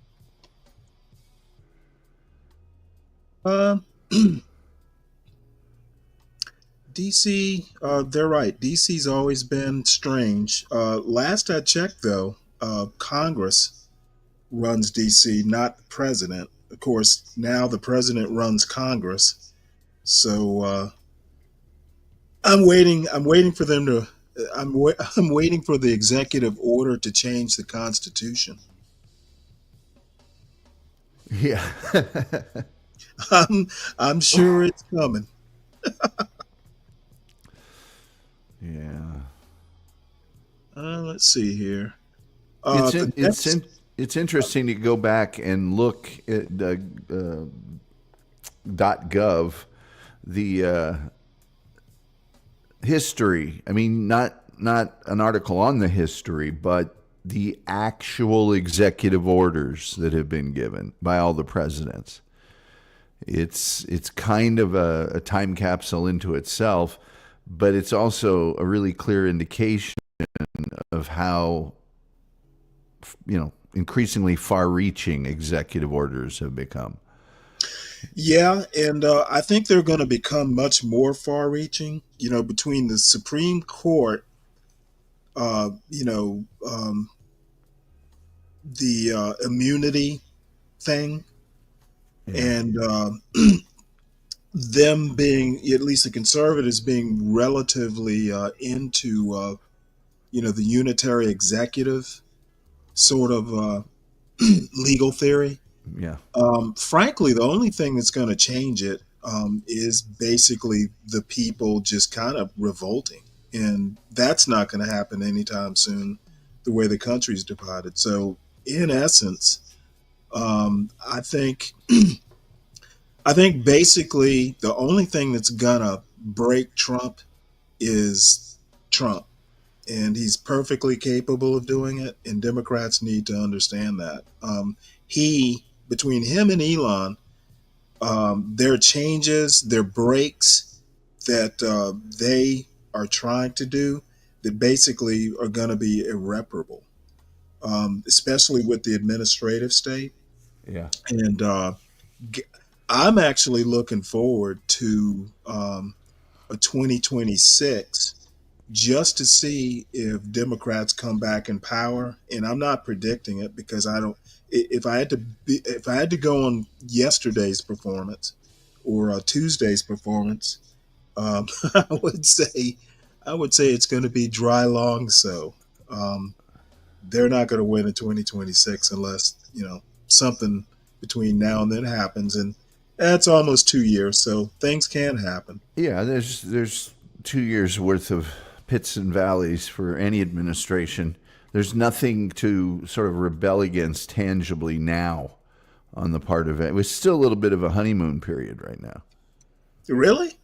DC, they're right. DC's always been strange. Last I checked, though, Congress runs DC, not the president. Of course, now the president runs Congress. So I'm waiting for them to. I'm waiting for the executive order to change the Constitution. Yeah. I'm sure it's coming. Yeah. Let's see here. It's interesting to go back and look at .gov, the history. I mean, not an article on the history, but the actual executive orders that have been given by all the presidents. It's kind of a time capsule into itself, but it's also a really clear indication of how, increasingly far-reaching executive orders have become. Yeah, and I think they're going to become much more far-reaching. Between the Supreme Court, uh, you know, um, the immunity thing, and them being, at least the conservatives, being relatively into, the unitary executive sort of legal theory. Yeah. Frankly, the only thing that's going to change it is basically the people just kind of revolting. And that's not going to happen anytime soon, the way the country's divided. So, in essence, I think basically the only thing that's going to break Trump is Trump. And he's perfectly capable of doing it. And Democrats need to understand that. Between him and Elon, there are changes, there are breaks that they are trying to do that basically are going to be irreparable, especially with the administrative state. Yeah. And I'm actually looking forward to a 2026 just to see if Democrats come back in power. And I'm not predicting it because I don't. If I had to go on yesterday's performance or Tuesday's performance, I would say it's going to be dry long. So they're not going to win in 2026 unless something between now and then happens, and that's almost 2 years. So things can happen. Yeah, there's 2 years worth of pits and valleys for any administration. There's nothing to sort of rebel against tangibly now on the part of it. It's still a little bit of a honeymoon period right now. Really?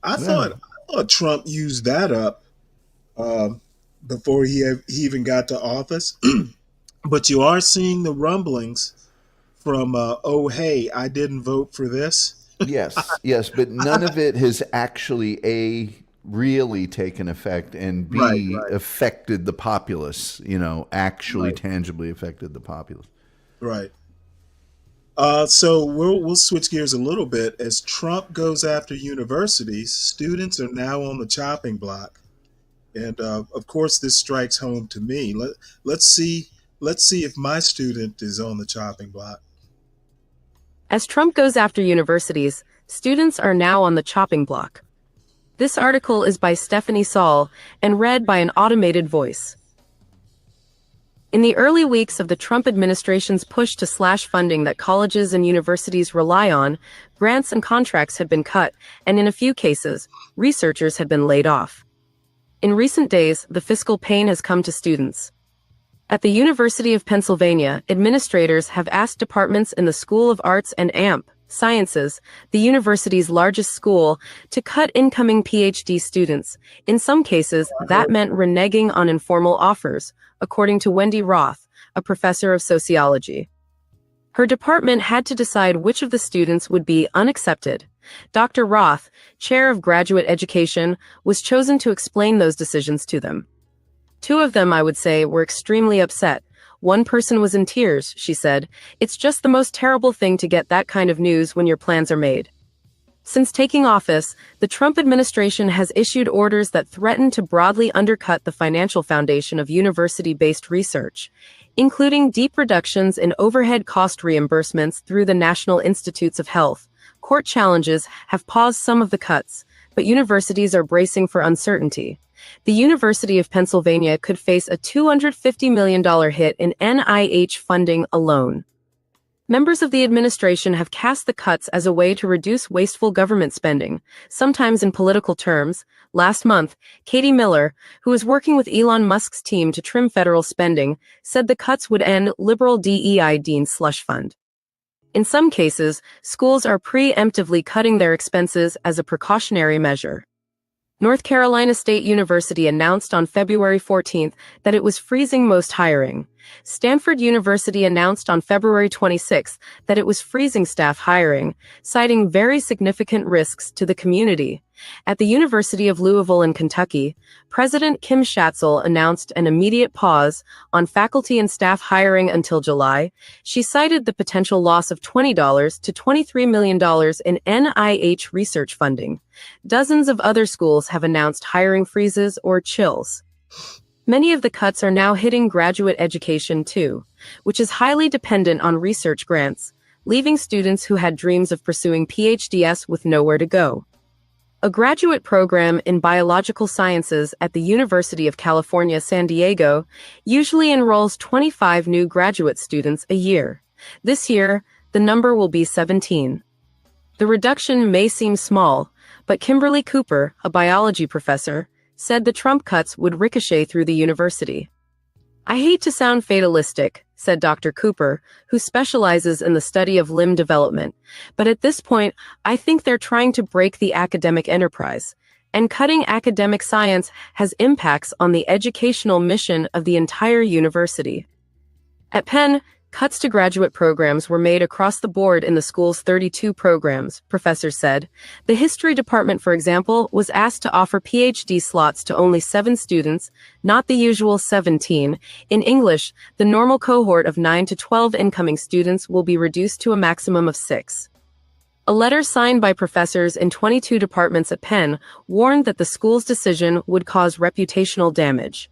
I thought Trump used that up before he even got to office. But you are seeing the rumblings from, oh, hey, I didn't vote for this. Yes, but none of it has actually, really taken effect, and B, Right. affected the populace, actually tangibly affected the populace. Right. So we'll switch gears a little bit. As Trump goes after universities, students are now on the chopping block, and of course, this strikes home to me. Let's see if my student is on the chopping block. As Trump goes after universities, students are now on the chopping block. This article is by Stephanie Saul and read by an automated voice. In the early weeks of the Trump administration's push to slash funding that colleges and universities rely on, grants and contracts had been cut, and in a few cases, researchers had been laid off. In recent days, the fiscal pain has come to students. At the University of Pennsylvania, administrators have asked departments in the School of Arts and AMP Sciences, the university's largest school, to cut incoming PhD students. In some cases, that meant reneging on informal offers, according to Wendy Roth, a professor of sociology. Her department had to decide which of the students would be unaccepted. Dr. Roth, chair of graduate education, was chosen to explain those decisions to them. Two of them, I would say, were extremely upset. One person was in tears, she said. It's just the most terrible thing to get that kind of news when your plans are made. Since taking office, the Trump administration has issued orders that threaten to broadly undercut the financial foundation of university-based research, including deep reductions in overhead cost reimbursements through the National Institutes of Health. Court challenges have paused some of the cuts, but universities are bracing for uncertainty. The University of Pennsylvania could face a $250 million hit in NIH funding alone. Members of the administration have cast the cuts as a way to reduce wasteful government spending, sometimes in political terms. Last month, Katie Miller, who is working with Elon Musk's team to trim federal spending, said the cuts would end liberal DEI Dean slush fund. In some cases, schools are preemptively cutting their expenses as a precautionary measure. North Carolina State University announced on February 14th that it was freezing most hiring. Stanford University announced on February 26 that it was freezing staff hiring, citing very significant risks to the community. At the University of Louisville in Kentucky, President Kim Schatzel announced an immediate pause on faculty and staff hiring until July. She cited the potential loss of $20 to $23 million in NIH research funding. Dozens of other schools have announced hiring freezes or chills. Many of the cuts are now hitting graduate education too, which is highly dependent on research grants, leaving students who had dreams of pursuing PhDs with nowhere to go. A graduate program in biological sciences at the University of California, San Diego, usually enrolls 25 new graduate students a year. This year, the number will be 17. The reduction may seem small, but Kimberly Cooper, a biology professor, said the Trump cuts would ricochet through the university. "I hate to sound fatalistic," said Dr. Cooper, who specializes in the study of limb development, "but at this point, I think they're trying to break the academic enterprise, and cutting academic science has impacts on the educational mission of the entire university." At Penn, cuts to graduate programs were made across the board in the school's 32 programs, professors said. The history department, for example, was asked to offer PhD slots to only 7 students, not the usual 17. In English, the normal cohort of 9 to 12 incoming students will be reduced to a maximum of 6. A letter signed by professors in 22 departments at Penn warned that the school's decision would cause reputational damage.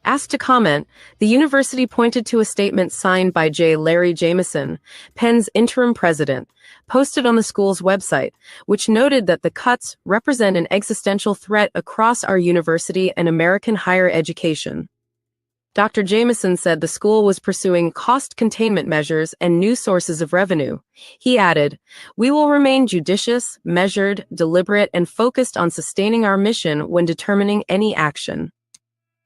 Asked to comment, the university pointed to a statement signed by J. Larry Jameson, Penn's interim president, posted on the school's website, which noted that the cuts represent an existential threat across our university and American higher education. Dr. Jameson said the school was pursuing cost containment measures and new sources of revenue. He added, "We will remain judicious, measured, deliberate, and focused on sustaining our mission when determining any action."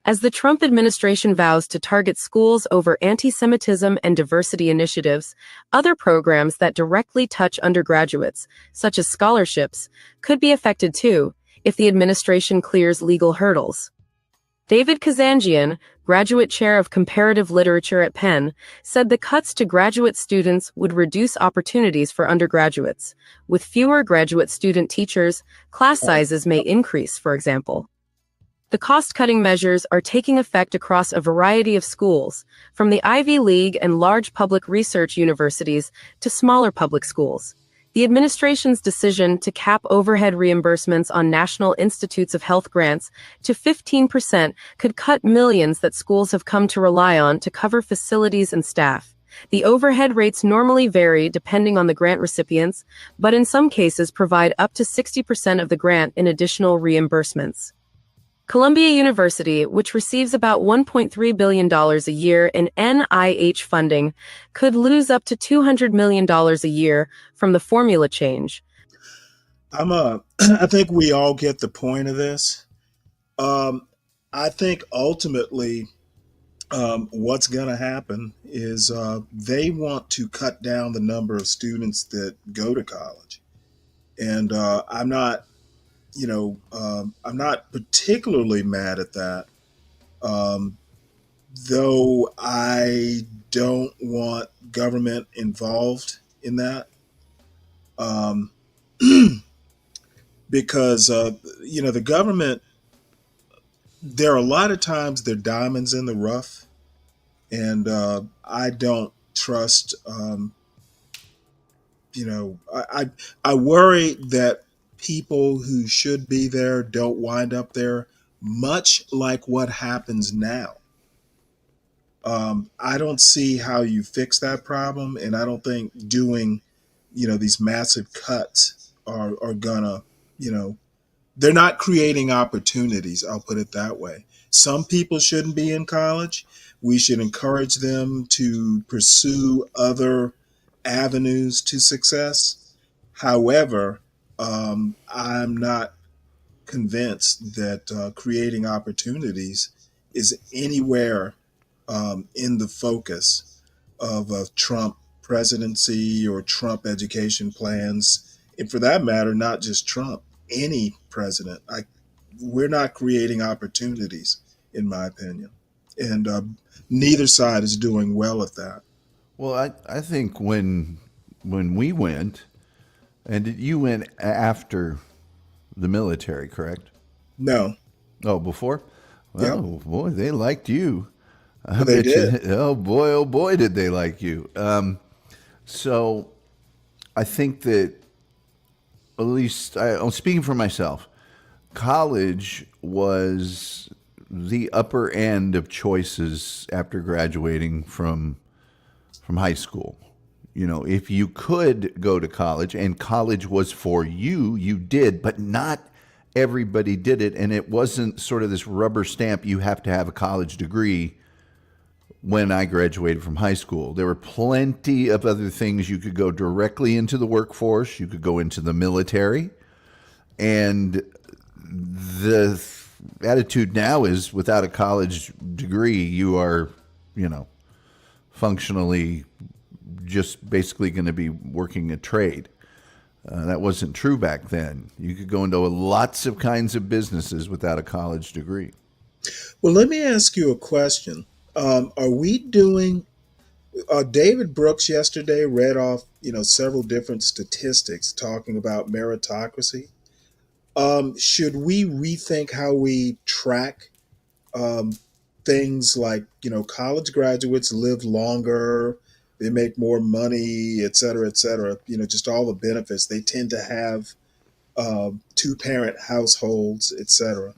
As the Trump administration vows to target schools over anti-Semitism and diversity initiatives, other programs that directly touch undergraduates, such as scholarships, could be affected too, if the administration clears legal hurdles. David Kazanjian, graduate chair of comparative literature at Penn, said the cuts to graduate students would reduce opportunities for undergraduates. With fewer graduate student teachers, class sizes may increase, for example. The cost-cutting measures are taking effect across a variety of schools, from the Ivy League and large public research universities to smaller public schools. The administration's decision to cap overhead reimbursements on National Institutes of Health grants to 15% could cut millions that schools have come to rely on to cover facilities and staff. The overhead rates normally vary depending on the grant recipients, but in some cases provide up to 60% of the grant in additional reimbursements. Columbia University, which receives about $1.3 billion a year in NIH funding, could lose up to $200 million a year from the formula change. I think we all get the point of this. I think ultimately what's going to happen is they want to cut down the number of students that go to college. And I'm not particularly mad at that, though I don't want government involved in that, because the government. There are a lot of times they're diamonds in the rough, and I don't trust. I worry that people who should be there don't wind up there, much like what happens now. I don't see how you fix that problem, and I don't think doing, these massive cuts are gonna, they're not creating opportunities. I'll put it that way. Some people shouldn't be in college. We should encourage them to pursue other avenues to success. However, I'm not convinced that creating opportunities is anywhere in the focus of a Trump presidency or Trump education plans. And for that matter, not just Trump, any president. We're not creating opportunities, in my opinion. and neither side is doing well at that. Well, I think when we went, and you went after the military, correct? No. Oh, before? Well, boy, they liked you. I They bet you- did. oh boy, did they like you. So I think that, at least I'm speaking for myself, college was the upper end of choices after graduating from high school. You know, if you could go to college and college was for you, you did, but not everybody did it. And it wasn't sort of this rubber stamp, you have to have a college degree. When I graduated from high school, there were plenty of other things. You could go directly into the workforce. You could go into the military. And the attitude now is, without a college degree, you are, functionally just basically going to be working a trade. That wasn't true back then. You could go into lots of kinds of businesses without a college degree. Well, let me ask you a question. Are we doing? David Brooks yesterday read off, several different statistics talking about meritocracy. Should we rethink how we track things like, college graduates live longer, they make more money, et cetera, just all the benefits. They tend to have two-parent households, et cetera.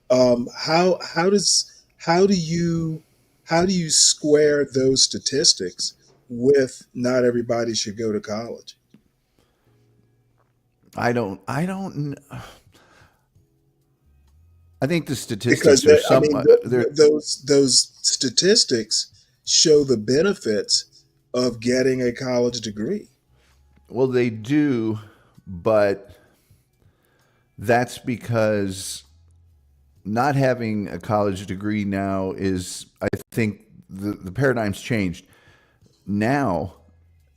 How do you square those statistics with not everybody should go to college? I think the statistics are somewhat. Those statistics show the benefits of getting a college degree. Well, they do, but that's because not having a college degree now is, I think, the paradigm's changed. Now,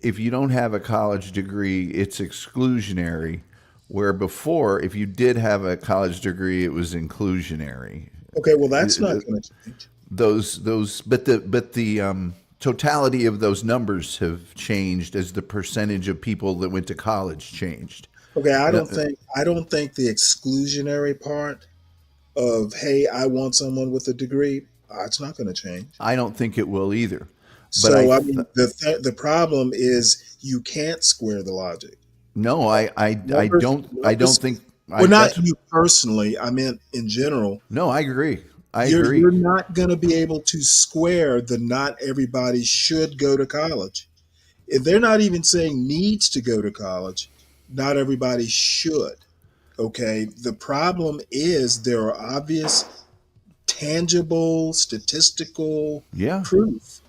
if you don't have a college degree, it's exclusionary, where before, if you did have a college degree, it was inclusionary. Okay, well, that's not going to change. But the totality of those numbers have changed as the percentage of people that went to college changed. Okay, I don't think the exclusionary part of, hey, I want someone with a degree, it's not going to change. I don't think it will either. So the problem is you can't square the logic. No, I don't think. Well, not you personally. I meant in general. No, I agree. I agree. You're not going to be able to square the not everybody should go to college. If they're not even saying needs to go to college, not everybody should. Okay. The problem is there are obvious, tangible, statistical proof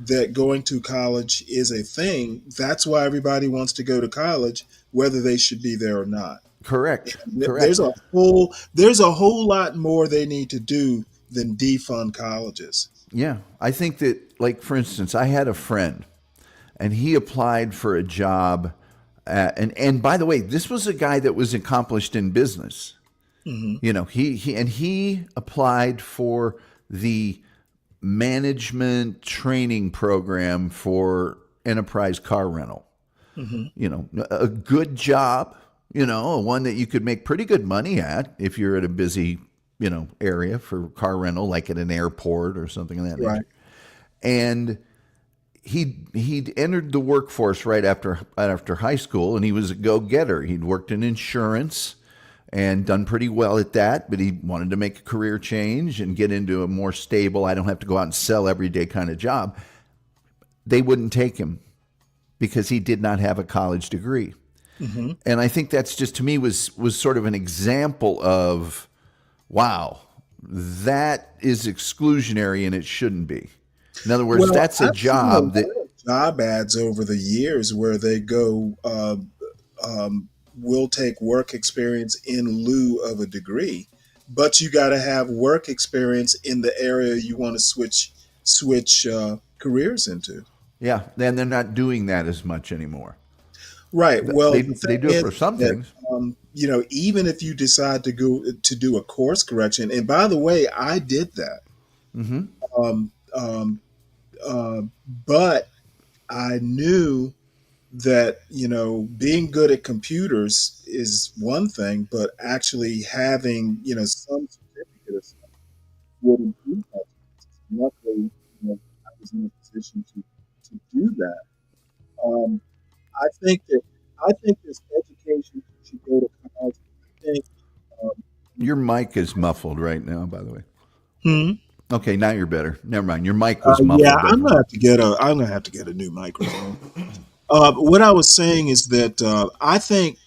that going to college is a thing. That's why everybody wants to go to college, whether they should be there or not. Correct. There's a whole lot more they need to do than defund colleges. Yeah. I think that, like, for instance, I had a friend and he applied for a job. And by the way, this was a guy that was accomplished in business. Mm-hmm. He applied for the management training program for enterprise car rental. Mm-hmm. A good job, one that you could make pretty good money at if you're at a busy, area for car rental, like at an airport or something of that nature. And he'd entered the workforce right after high school, and he was a go-getter. He'd worked in insurance and done pretty well at that, but he wanted to make a career change and get into a more stable, I don't have to go out and sell every day kind of job. They wouldn't take him because he did not have a college degree. Mm-hmm. And I think that's just, to me, was sort of an example of, wow, that is exclusionary and it shouldn't be. In other words, that's a job that job ads over the years where they go, we'll take work experience in lieu of a degree, but you got to have work experience in the area you want to switch careers into. Yeah, then they're not doing that as much anymore. Right. Well, they do it for some things. Even if you decide to go to do a course correction, and by the way, I did that. Mm-hmm. Um, um, but I knew that, being good at computers is one thing, but actually having, some certificate of something would improve that. Luckily, I was in a position to do that. Um, I think this education should go to college. I think, um, Your mic is muffled right now, by the way. Hmm? Okay, now you're better. Never mind. Your mic was yeah, muffled. I'm gonna have to get a new microphone. What I was saying is that I think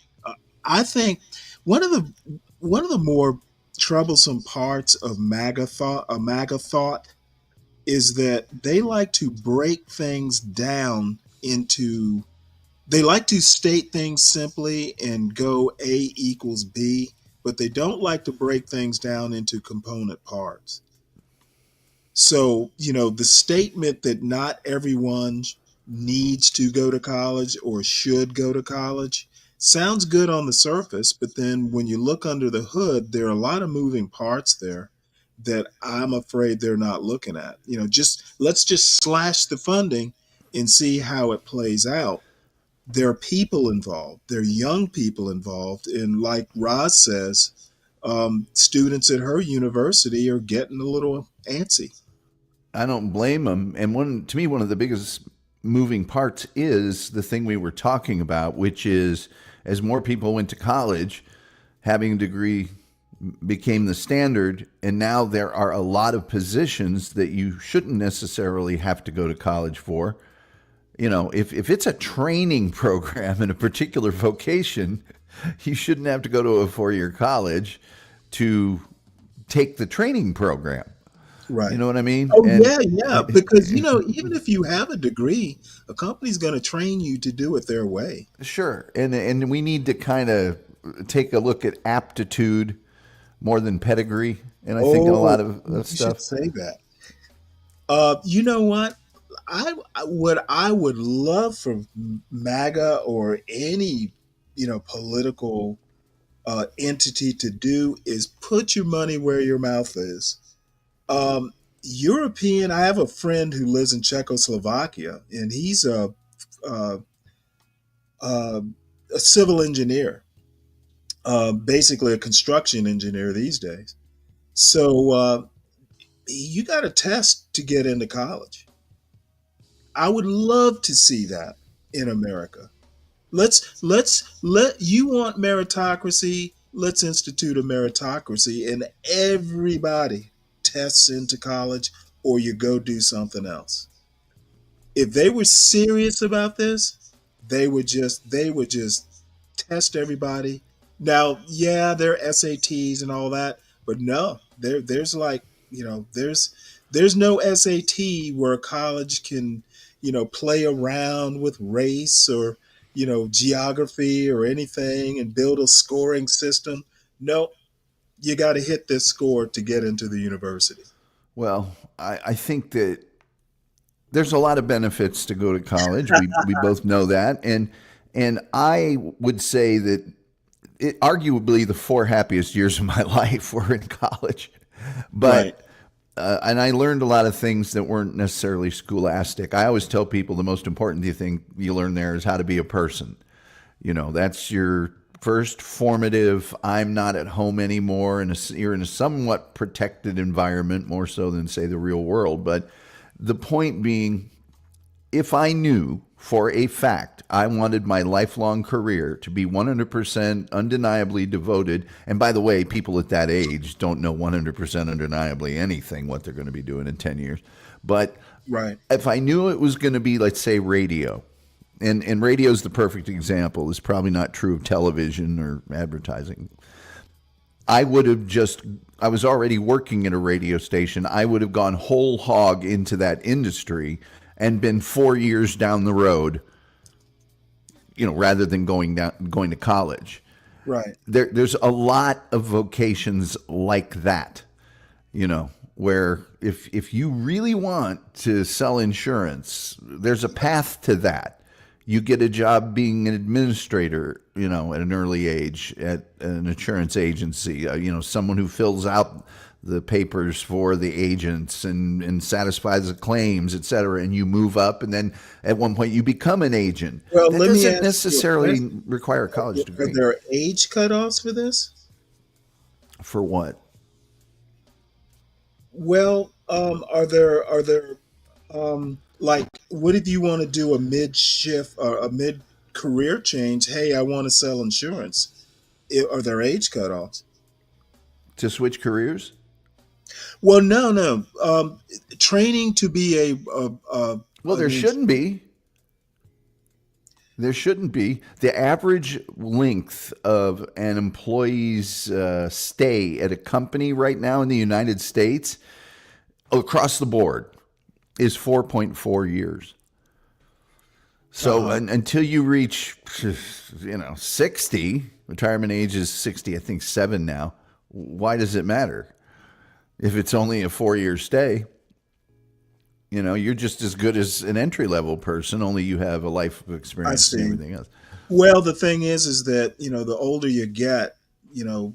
one of the more troublesome parts of MAGA thought is that they like to break things down into. They like to state things simply and go A equals B, but they don't like to break things down into component parts. So, the statement that not everyone needs to go to college or should go to college sounds good on the surface, but then when you look under the hood, there are a lot of moving parts there that I'm afraid they're not looking at. Let's just slash the funding and see how it plays out. There are people involved. There are young people involved. And like Roz says, students at her university are getting a little antsy. I don't blame them. And to me, one of the biggest moving parts is the thing we were talking about, which is as more people went to college, having a degree became the standard. And now there are a lot of positions that you shouldn't necessarily have to go to college for. If it's a training program in a particular vocation, you shouldn't have to go to a 4-year college to take the training program. Right. You know what I mean? Oh, yeah. Because, even if you have a degree, a company's going to train you to do it their way. Sure. And we need to kind of take a look at aptitude more than pedigree. And I think a lot of you stuff. should say that. You know what? What I would love for MAGA or any, political entity to do is put your money where your mouth is. European. I have a friend who lives in Czechoslovakia, and he's a civil engineer, basically a construction engineer these days. So you got a test to get into college. I would love to see that in America. Let's you want meritocracy. Let's institute a meritocracy, and everybody tests into college, or you go do something else. If they were serious about this, they would just test everybody. Now, yeah, there are SATs and all that, but no, there's no SAT where a college can, play around with race or, geography or anything and build a scoring system. No, you got to hit this score to get into the university. Well, I think that there's a lot of benefits to go to college. We both know that. And I would say that arguably the 4 happiest years of my life were in college. But and I learned a lot of things that weren't necessarily scholastic. I always tell people the most important thing you learn there is how to be a person. That's your first formative, I'm not at home anymore, and you're in a somewhat protected environment, more so than, say, the real world. But the point being, if I knew for a fact I wanted my lifelong career to be 100% undeniably devoted, and by the way, people at that age don't know 100% undeniably anything, what they're going to be doing in 10 years. But if I knew it was going to be, let's say, radio, and radio is the perfect example. It's probably not true of television or advertising. I was already working at a radio station. I would have gone whole hog into that industry and been 4 years down the road, rather than going to college. Right. There's a lot of vocations like that, where if you really want to sell insurance, there's a path to that. You get a job being an administrator, at an early age at an insurance agency, someone who fills out the papers for the agents and satisfies the claims, et cetera, and you move up, and then at one point you become an agent. Well, that let me doesn't ask you a necessarily question. require a college Are degree. there age cutoffs for this? For what? Well, are there like, what if you want to do a mid shift or a mid career change? Hey, I want to sell insurance. Are there age cutoffs? To switch careers? Well, no. Training to be Well, there shouldn't be. There shouldn't be. The average length of an employee's stay at a company right now in the United States, across the board, is 4.4 years. So until you reach, 60, retirement age is 60, I think 7 now. Why does it matter? If it's only a 4-year stay, you're just as good as an entry-level person, only you have a life of experience and everything else. Well, the thing is that, the older you get,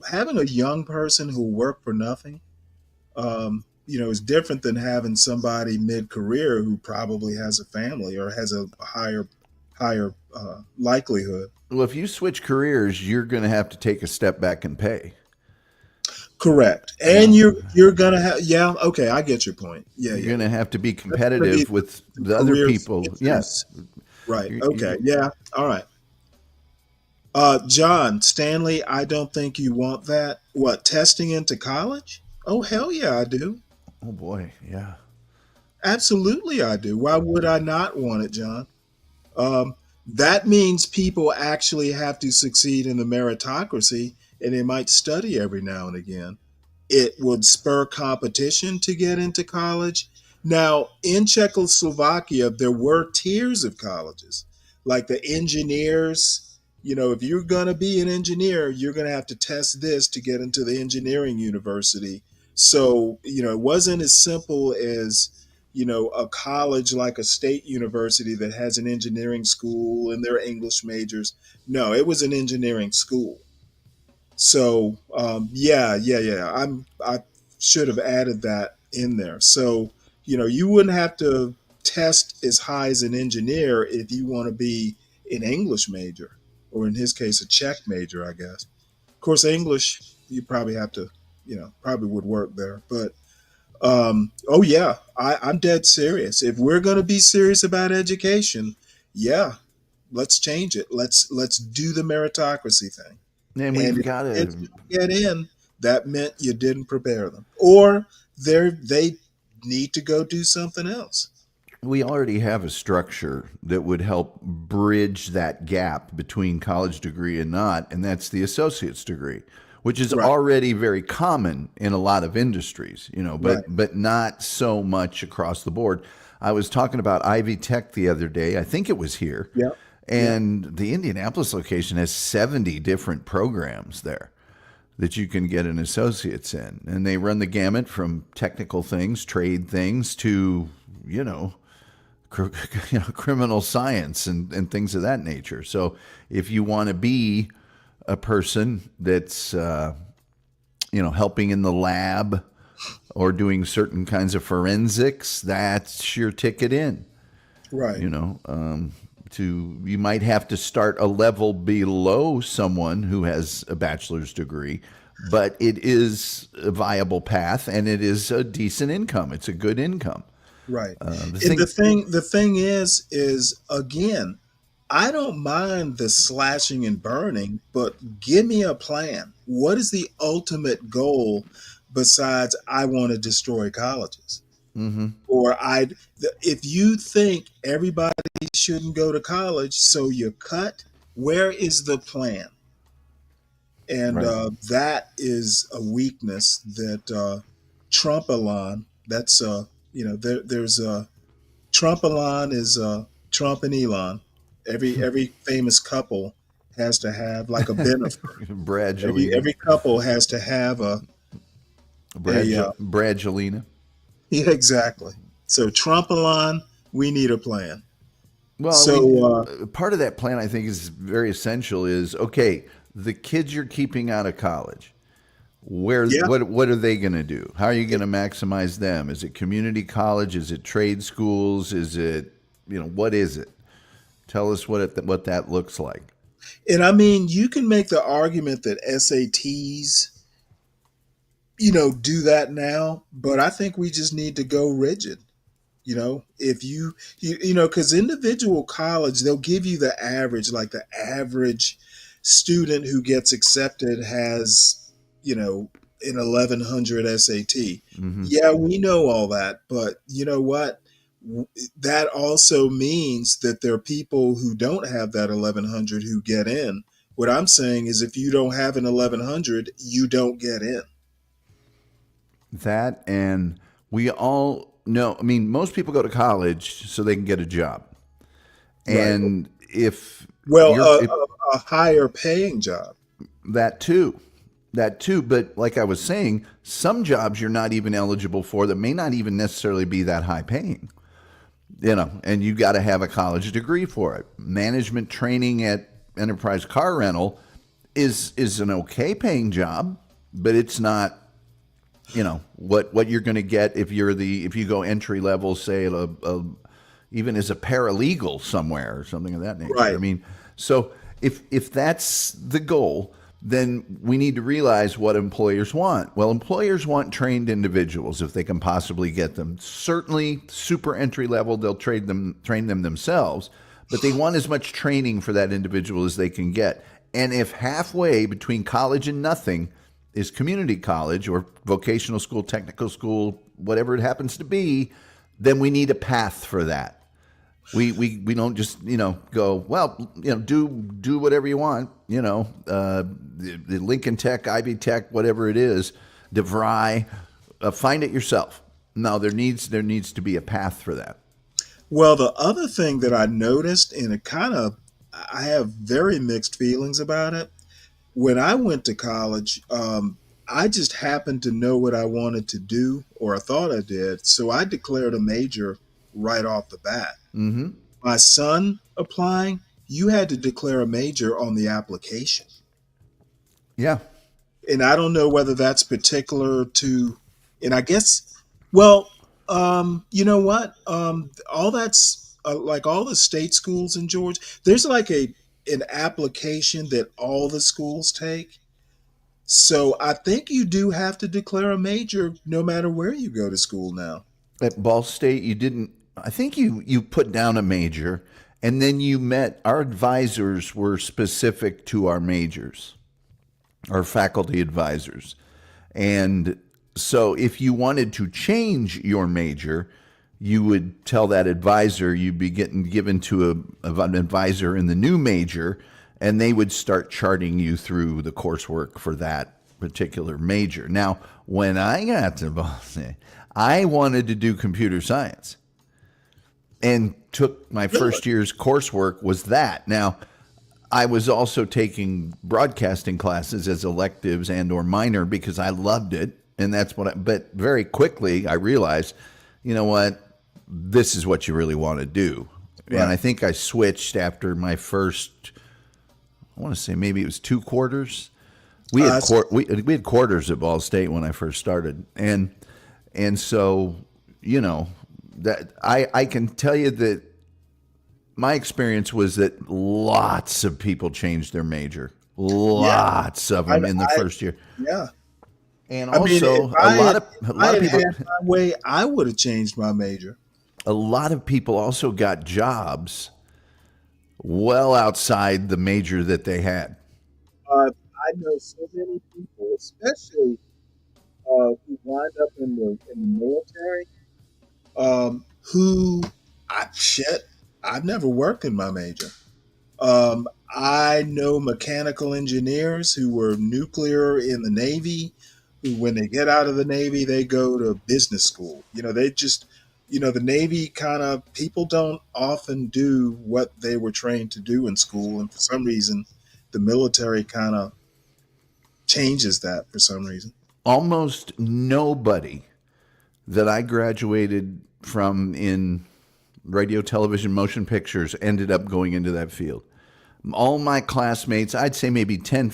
having a young person who worked for nothing, is different than having somebody mid-career who probably has a family or has a higher likelihood. Well, if you switch careers, you're going to have to take a step back and pay. Correct. And you're going to have, okay, I get your point. You're going to have to be competitive with the other people. Yes. Right. Okay. All right. John, Stanley, I don't think you want that. What, testing into college? Oh, hell yeah, I do. Oh, boy. Yeah. Absolutely, I do. Why would I not want it, John? That means people actually have to succeed in the meritocracy, and they might study every now and again. It would spur competition to get into college. Now, in Czechoslovakia, there were tiers of colleges, like the engineers. If you're going to be an engineer, you're going to have to test this to get into the engineering university. So, it wasn't as simple as, a college like a state university that has an engineering school and they're English majors. No, it was an engineering school. So, I should have added that in there. So, you wouldn't have to test as high as an engineer if you want to be an English major, or in his case, a Czech major, I guess. Of course, English, you probably have to, probably would work there. But, I'm dead serious. If we're going to be serious about education, let's change it. Let's do the meritocracy thing. And we've got to get in. That meant you didn't prepare them, or they need to go do something else. We already have a structure that would help bridge that gap between college degree and not, and that's the associate's degree, which is already very common in a lot of industries, but not so much across the board. I was talking about Ivy Tech the other day. I think it was here. Yeah. And the Indianapolis location has 70 different programs there that you can get an associate's in. And they run the gamut from technical things, trade things, to, criminal science and things of that nature. So if you want to be a person that's, helping in the lab or doing certain kinds of forensics, that's your ticket in. Right. You might have to start a level below someone who has a bachelor's degree, but it is a viable path and it is a decent income. It's a good income. Right. The thing is again, I don't mind the slashing and burning, but give me a plan. What is the ultimate goal besides I want to destroy colleges? Mm-hmm. Or if you think everybody shouldn't go to college, so you cut, where is the plan? And that is a weakness that Trump-Elon, that's, there's Trump-Elon is Trump and Elon. Every famous couple has to have like a benefit. Every couple has to have a Bradgelina. Yeah, exactly. So Trump-Elon, we need a plan. Well, part of that plan I think is very essential is, okay, the kids you're keeping out of college, Yeah. What are they going to do? How are you going to maximize them? Is it community college? Is it trade schools? Is it, what is it? Tell us what that looks like. And I mean, you can make the argument that SATs, do that now, but I think we just need to go rigid. If you because individual college, they'll give you the average, like the average student who gets accepted has, an 1100 SAT. Mm-hmm. Yeah, we know all that, but you know what? That also means that there are people who don't have that 1100 who get in. What I'm saying is if you don't have an 1100, you don't get in. That, and we all know, most people go to college so they can get a job. And if a higher paying job. That too. But like I was saying, some jobs you're not even eligible for that may not even necessarily be that high paying. And you got to have a college degree for it. Management training at Enterprise Car Rental is an okay paying job, but it's not, what you're going to get if you go entry level, say even as a paralegal somewhere or something of that nature. Right. So if that's the goal, then we need to realize what employers want. Well, employers want trained individuals if they can possibly get them. Certainly, super entry level, they'll train them themselves, but they want as much training for that individual as they can get. And if halfway between college and nothing is community college or vocational school, technical school, whatever it happens to be, then we need a path for that. We don't just go, well, do whatever you want, the Lincoln Tech, Ivy Tech, whatever it is, DeVry, find it yourself. No, there needs to be a path for that. Well, the other thing that I noticed, and I have very mixed feelings about it. When I went to college, I just happened to know what I wanted to do, or I thought I did, so I declared a major right off the bat. Mm-hmm. My son applying, you had to declare a major on the application. Yeah. And I don't know whether that's particular to, and I guess, well, you know what? All that's like all the state schools in Georgia, there's like an application that all the schools take. So I think you do have to declare a major no matter where you go to school now. At Ball State, you didn't. I think you put down a major, and then you met. Our advisors were specific to our majors, our faculty advisors. And so if you wanted to change your major, you would tell that advisor, you'd be given to an advisor in the new major, and they would start charting you through the coursework for that particular major. Now, when I got to Ball State, I wanted to do computer science. And took my first year's coursework was that. Now, I was also taking broadcasting classes as electives and or minor because I loved it. And that's but very quickly I realized, you know what, this is what you really want to do. Right. And I think I switched after my first, I want to say maybe it was 2 quarters. We had quarters at Ball State when I first started. And so, that I can tell you that my experience was that lots of people changed their major. Lots of them in the first year. Yeah. And also a lot of people had my way, I would have changed my major. A lot of people also got jobs well outside the major that they had. I know so many people, especially who wind up in the military. I've never worked in my major. I know mechanical engineers who were nuclear in the Navy, who when they get out of the Navy, they go to business school. They just, the Navy people don't often do what they were trained to do in school. And for some reason, the military kind of changes that for some reason. Almost nobody that I graduated from in radio, television, motion pictures ended up going into that field. All my classmates, I'd say maybe 10,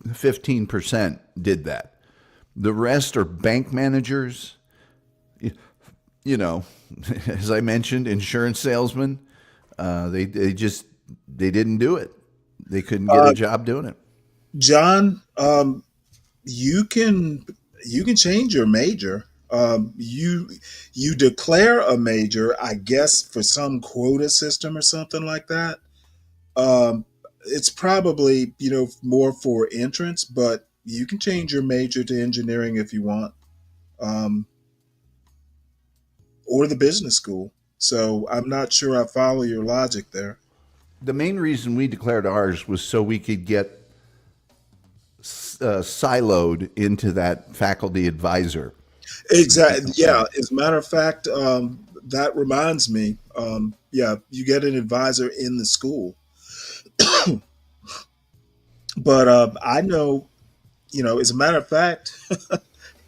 15% did that. The rest are bank managers, you know, as I mentioned, insurance salesmen. They didn't do it. They couldn't get a job doing it. John, you can change your major. You declare a major, I guess, for some quota system or something like that. It's probably, more for entrance, but you can change your major to engineering if you want, or the business school. So I'm not sure I follow your logic there. The main reason we declared ours was so we could get siloed into that faculty advisor. Exactly. Yeah. As a matter of fact, that reminds me. You get an advisor in the school. But I know, as a matter of fact,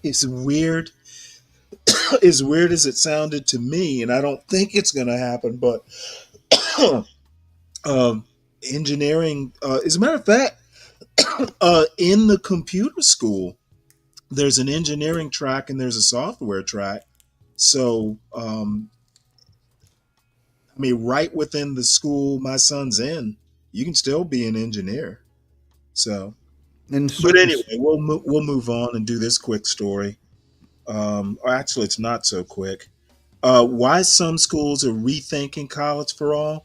it's weird. As weird as it sounded to me, and I don't think it's going to happen, but engineering, as a matter of fact, in the computer school, there's an engineering track and there's a software track. So, right within the school my son's in, you can still be an engineer. So, but anyway, we'll move on and do this quick story. Or actually, it's not so quick. Why some schools are rethinking college for all.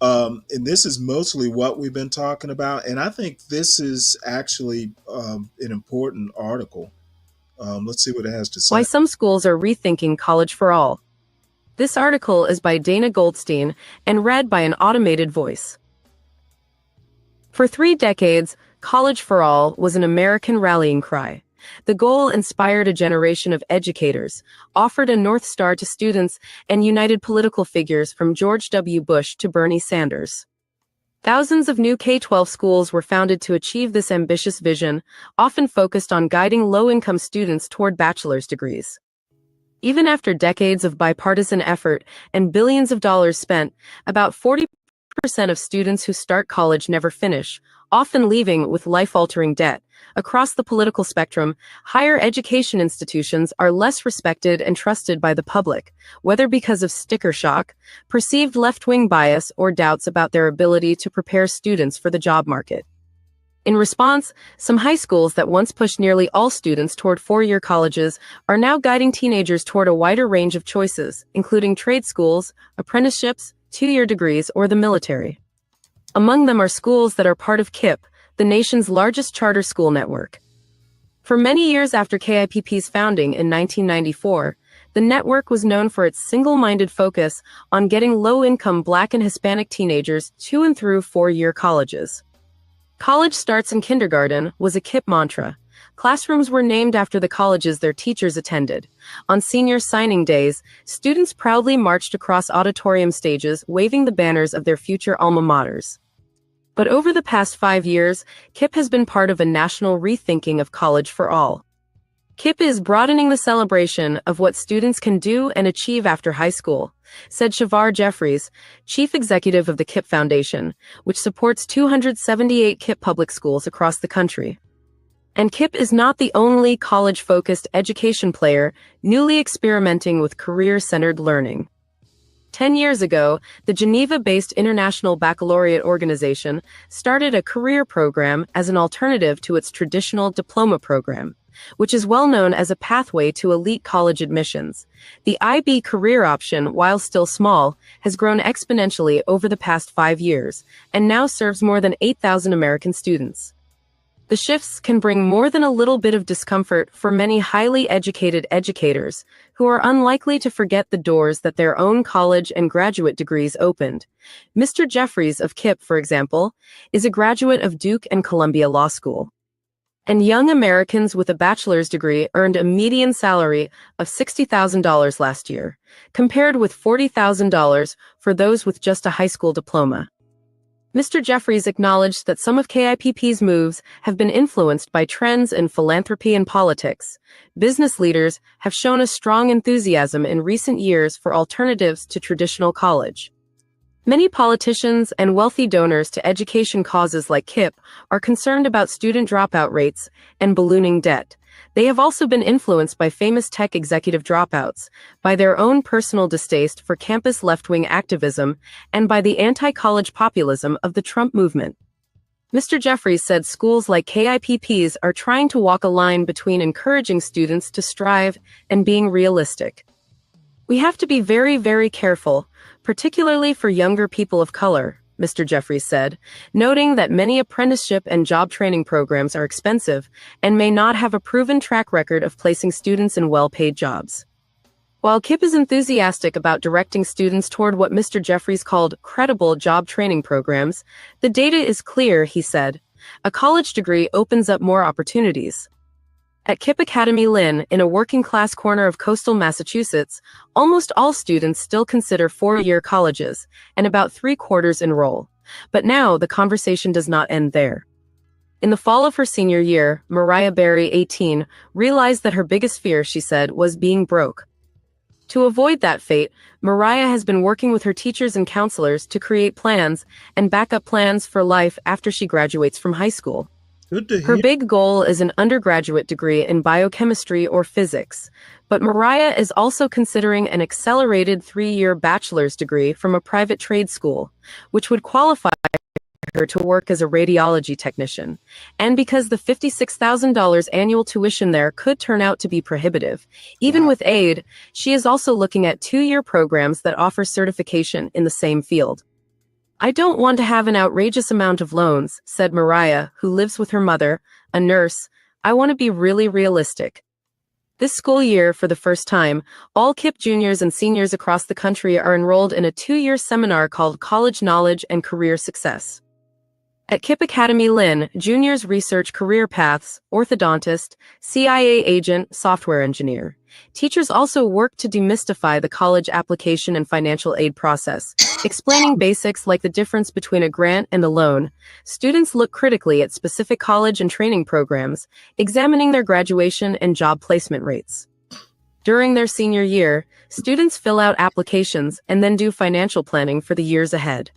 And this is mostly what we've been talking about. And I think this is actually an important article. Let's see what it has to say. Why some schools are rethinking college for all. This article is by Dana Goldstein and read by an automated voice. For 3 decades, College for All was an American rallying cry. The goal inspired a generation of educators, offered a North Star to students, and united political figures from George W. Bush to Bernie Sanders. Thousands of new K-12 schools were founded to achieve this ambitious vision, often focused on guiding low-income students toward bachelor's degrees. Even after decades of bipartisan effort and billions of dollars spent, about 40% of students who start college never finish, often leaving with life-altering debt. Across the political spectrum, higher education institutions are less respected and trusted by the public, whether because of sticker shock, perceived left-wing bias, or doubts about their ability to prepare students for the job market. In response, some high schools that once pushed nearly all students toward 4-year colleges are now guiding teenagers toward a wider range of choices, including trade schools, apprenticeships, 2-year degrees, or the military. Among them are schools that are part of KIPP, the nation's largest charter school network. For many years after KIPP's founding in 1994, the network was known for its single-minded focus on getting low-income Black and Hispanic teenagers to and through 4-year colleges. College starts in kindergarten was a KIPP mantra. Classrooms were named after the colleges their teachers attended. On senior signing days, students proudly marched across auditorium stages, waving the banners of their future alma maters. But over the past 5 years, KIPP has been part of a national rethinking of college for all. KIPP is broadening the celebration of what students can do and achieve after high school, said Shavar Jeffries, chief executive of the KIPP Foundation, which supports 278 KIPP public schools across the country. And KIPP is not the only college-focused education player newly experimenting with career-centered learning. 10 years ago, the Geneva-based International Baccalaureate Organization started a career program as an alternative to its traditional diploma program, which is well known as a pathway to elite college admissions. The IB career option, while still small, has grown exponentially over the past 5 years and now serves more than 8,000 American students. The shifts can bring more than a little bit of discomfort for many highly educated educators who are unlikely to forget the doors that their own college and graduate degrees opened. Mr. Jeffries of KIPP, for example, is a graduate of Duke and Columbia Law School. And young Americans with a bachelor's degree earned a median salary of $60,000 last year, compared with $40,000 for those with just a high school diploma. Mr. Jeffries acknowledged that some of KIPP's moves have been influenced by trends in philanthropy and politics. Business leaders have shown a strong enthusiasm in recent years for alternatives to traditional college. Many politicians and wealthy donors to education causes like KIPP are concerned about student dropout rates and ballooning debt, They have also been influenced by famous tech executive dropouts, by their own personal distaste for campus left-wing activism, and by the anti-college populism of the Trump movement. Mr. Jeffries said schools like KIPPs are trying to walk a line between encouraging students to strive and being realistic. We have to be very, very careful, particularly for younger people of color, Mr. Jeffries said, noting that many apprenticeship and job training programs are expensive and may not have a proven track record of placing students in well-paid jobs. While Kip is enthusiastic about directing students toward what Mr. Jeffries called credible job training programs, the data is clear, he said. A college degree opens up more opportunities. At Kip Academy Lynn, in a working-class corner of coastal Massachusetts, almost all students still consider four-year colleges, and about three-quarters enroll. But now the conversation does not end there. In the fall of her senior year, Mariah Berry, 18, realized that her biggest fear, she said, was being broke. To avoid that fate, Mariah has been working with her teachers and counselors to create plans and backup plans for life after she graduates from high school. Her big goal is an undergraduate degree in biochemistry or physics, but Mariah is also considering an accelerated 3-year bachelor's degree from a private trade school, which would qualify her to work as a radiology technician. And because the $56,000 annual tuition there could turn out to be prohibitive, even with aid, she is also looking at 2-year programs that offer certification in the same field. I don't want to have an outrageous amount of loans, said Mariah, who lives with her mother, a nurse. I want to be really realistic. This school year, for the first time, all KIPP juniors and seniors across the country are enrolled in a 2-year seminar called College Knowledge and Career Success. At KIPP Academy Lynn, juniors research career paths, orthodontist, CIA agent, software engineer. Teachers also work to demystify the college application and financial aid process, explaining basics like the difference between a grant and a loan. Students look critically at specific college and training programs, examining their graduation and job placement rates. During their senior year, students fill out applications and then do financial planning for the years ahead.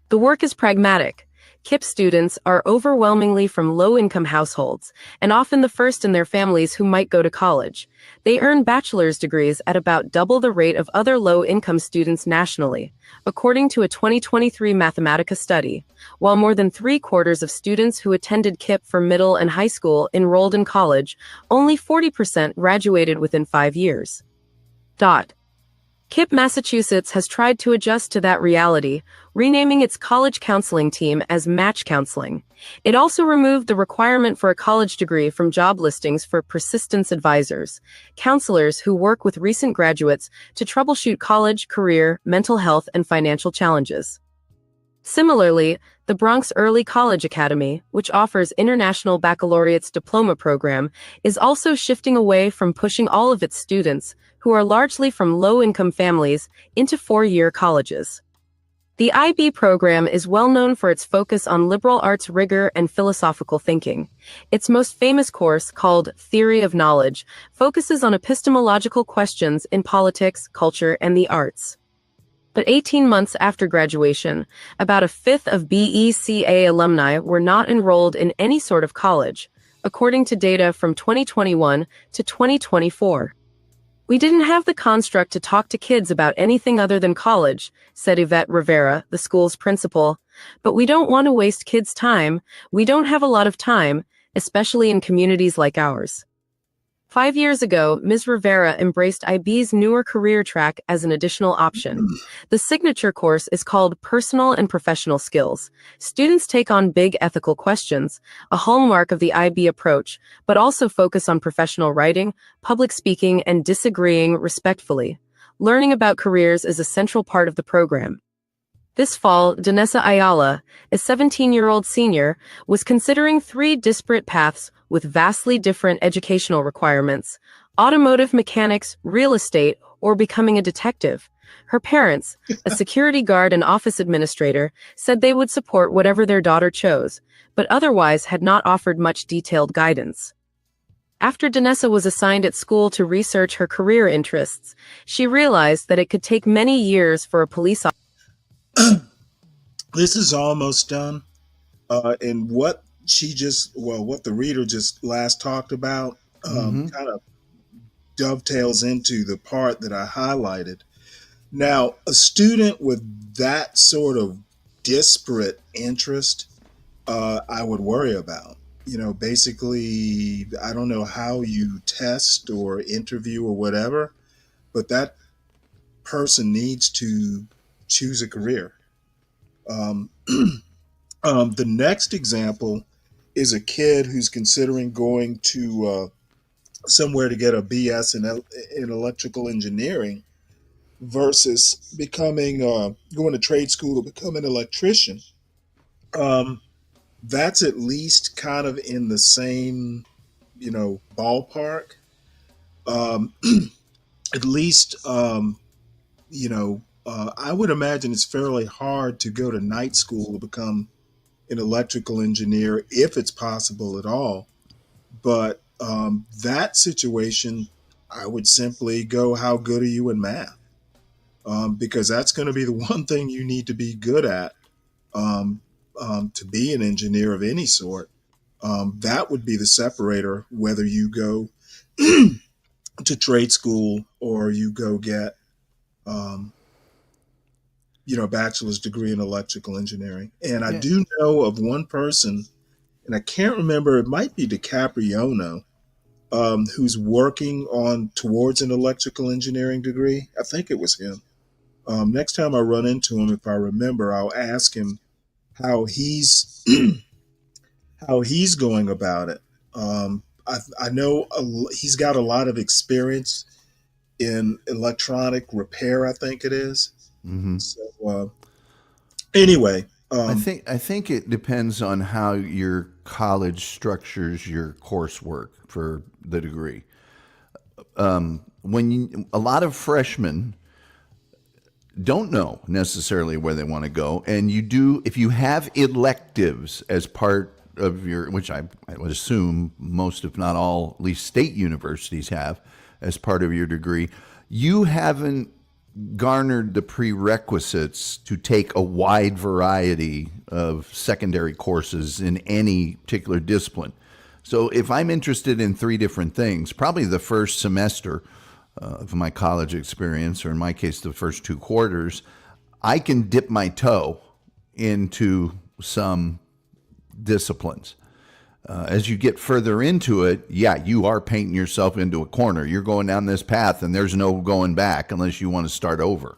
The work is pragmatic. KIPP students are overwhelmingly from low-income households, and often the first in their families who might go to college. They earn bachelor's degrees at about double the rate of other low-income students nationally, according to a 2023 Mathematica study, while more than 3/4 of students who attended KIPP for middle and high school enrolled in college, only 40% graduated within 5 years. KIPP Massachusetts has tried to adjust to that reality, renaming its college counseling team as Match Counseling. It also removed the requirement for a college degree from job listings for persistence advisors, counselors who work with recent graduates to troubleshoot college, career, mental health, and financial challenges. Similarly, the Bronx Early College Academy, which offers International Baccalaureate's diploma program, is also shifting away from pushing all of its students, who are largely from low-income families, into 4-year colleges. The IB program is well known for its focus on liberal arts rigor and philosophical thinking. Its most famous course, called Theory of Knowledge, focuses on epistemological questions in politics, culture, and the arts. But 18 months after graduation, about a fifth of BECA alumni were not enrolled in any sort of college, according to data from 2021 to 2024. We didn't have the construct to talk to kids about anything other than college, said Yvette Rivera, the school's principal. But we don't want to waste kids' time. We don't have a lot of time, especially in communities like ours. 5 years ago, Ms. Rivera embraced IB's newer career track as an additional option. The signature course is called Personal and Professional Skills. Students take on big ethical questions, a hallmark of the IB approach, but also focus on professional writing, public speaking, and disagreeing respectfully. Learning about careers is a central part of the program. This fall, Danessa Ayala, a 17-year-old senior, was considering 3 disparate paths with vastly different educational requirements: automotive mechanics, real estate, or becoming a detective. Her parents, a security guard and office administrator, said they would support whatever their daughter chose, but otherwise had not offered much detailed guidance. After Danessa was assigned at school to research her career interests, she realized that it could take many years for a police officer. This is almost done. And what the reader just last talked about, kind of dovetails into the part that I highlighted. Now, a student with that sort of disparate interest, I would worry about. Basically, I don't know how you test or interview or whatever, but that person needs to choose a career. The next example is a kid who's considering going to somewhere to get a BS in electrical engineering versus going to trade school to become an electrician. That's at least kind of in the same, ballpark. At least, I would imagine it's fairly hard to go to night school to become an electrical engineer if it's possible at all. But that situation, I would simply go, how good are you in math? Because that's going to be the one thing you need to be good at to be an engineer of any sort. That would be the separator, whether you go to trade school or you go get, a bachelor's degree in electrical engineering. And I do know of one person, and I can't remember, it might be DiCapriono, who's working towards an electrical engineering degree. I think it was him. Next time I run into him, if I remember, I'll ask him how he's going about it. I know he's got a lot of experience in electronic repair, I think it is. Mm-hmm. So anyway, I think it depends on how your college structures your coursework for the degree. A lot of freshmen don't know necessarily where they want to go, and if you have electives as part of your, which I would assume most, if not all, at least state universities have as part of your degree, you haven't garnered the prerequisites to take a wide variety of secondary courses in any particular discipline. So if I'm interested in 3 different things, probably the first semester of my college experience, or in my case, the first 2 quarters, I can dip my toe into some disciplines. As you get further into it, you are painting yourself into a corner. You're going down this path and there's no going back unless you want to start over.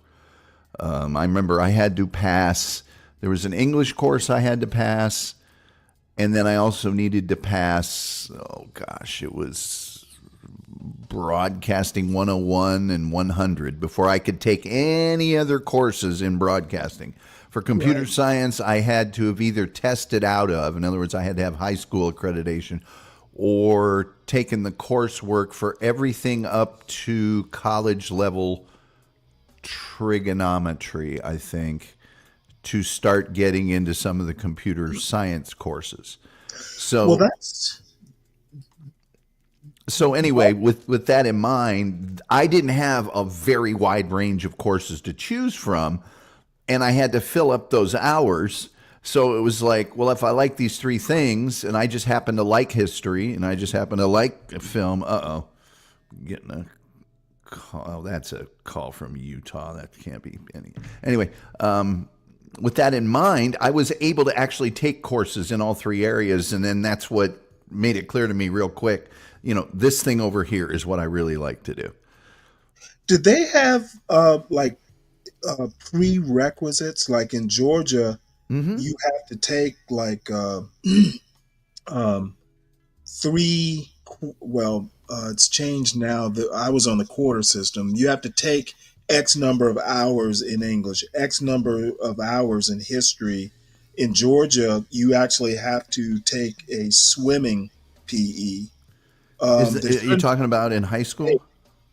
I remember I had to pass, there was an English course I had to pass, and then I also needed to pass, it was Broadcasting 101 and 100 before I could take any other courses in broadcasting. For computer science, I had to have either tested out of, in other words, I had to have high school accreditation, or taken the coursework for everything up to college level trigonometry, I think, to start getting into some of the computer science courses. So anyway, with that in mind, I didn't have a very wide range of courses to choose from, and I had to fill up those hours. So it was like, well, if I like these 3 things, and I just happen to like history, and I just happen to like film, getting a call. Oh, that's a call from Utah. That can't be any. Anyway, with that in mind, I was able to actually take courses in all 3 areas, and then that's what made it clear to me real quick. This thing over here is what I really like to do. Did they have prerequisites? Like in Georgia, you have to take it's changed now. I was on the quarter system. You have to take X number of hours in English, X number of hours in history. In Georgia, you actually have to take a swimming PE. You're talking about in high school?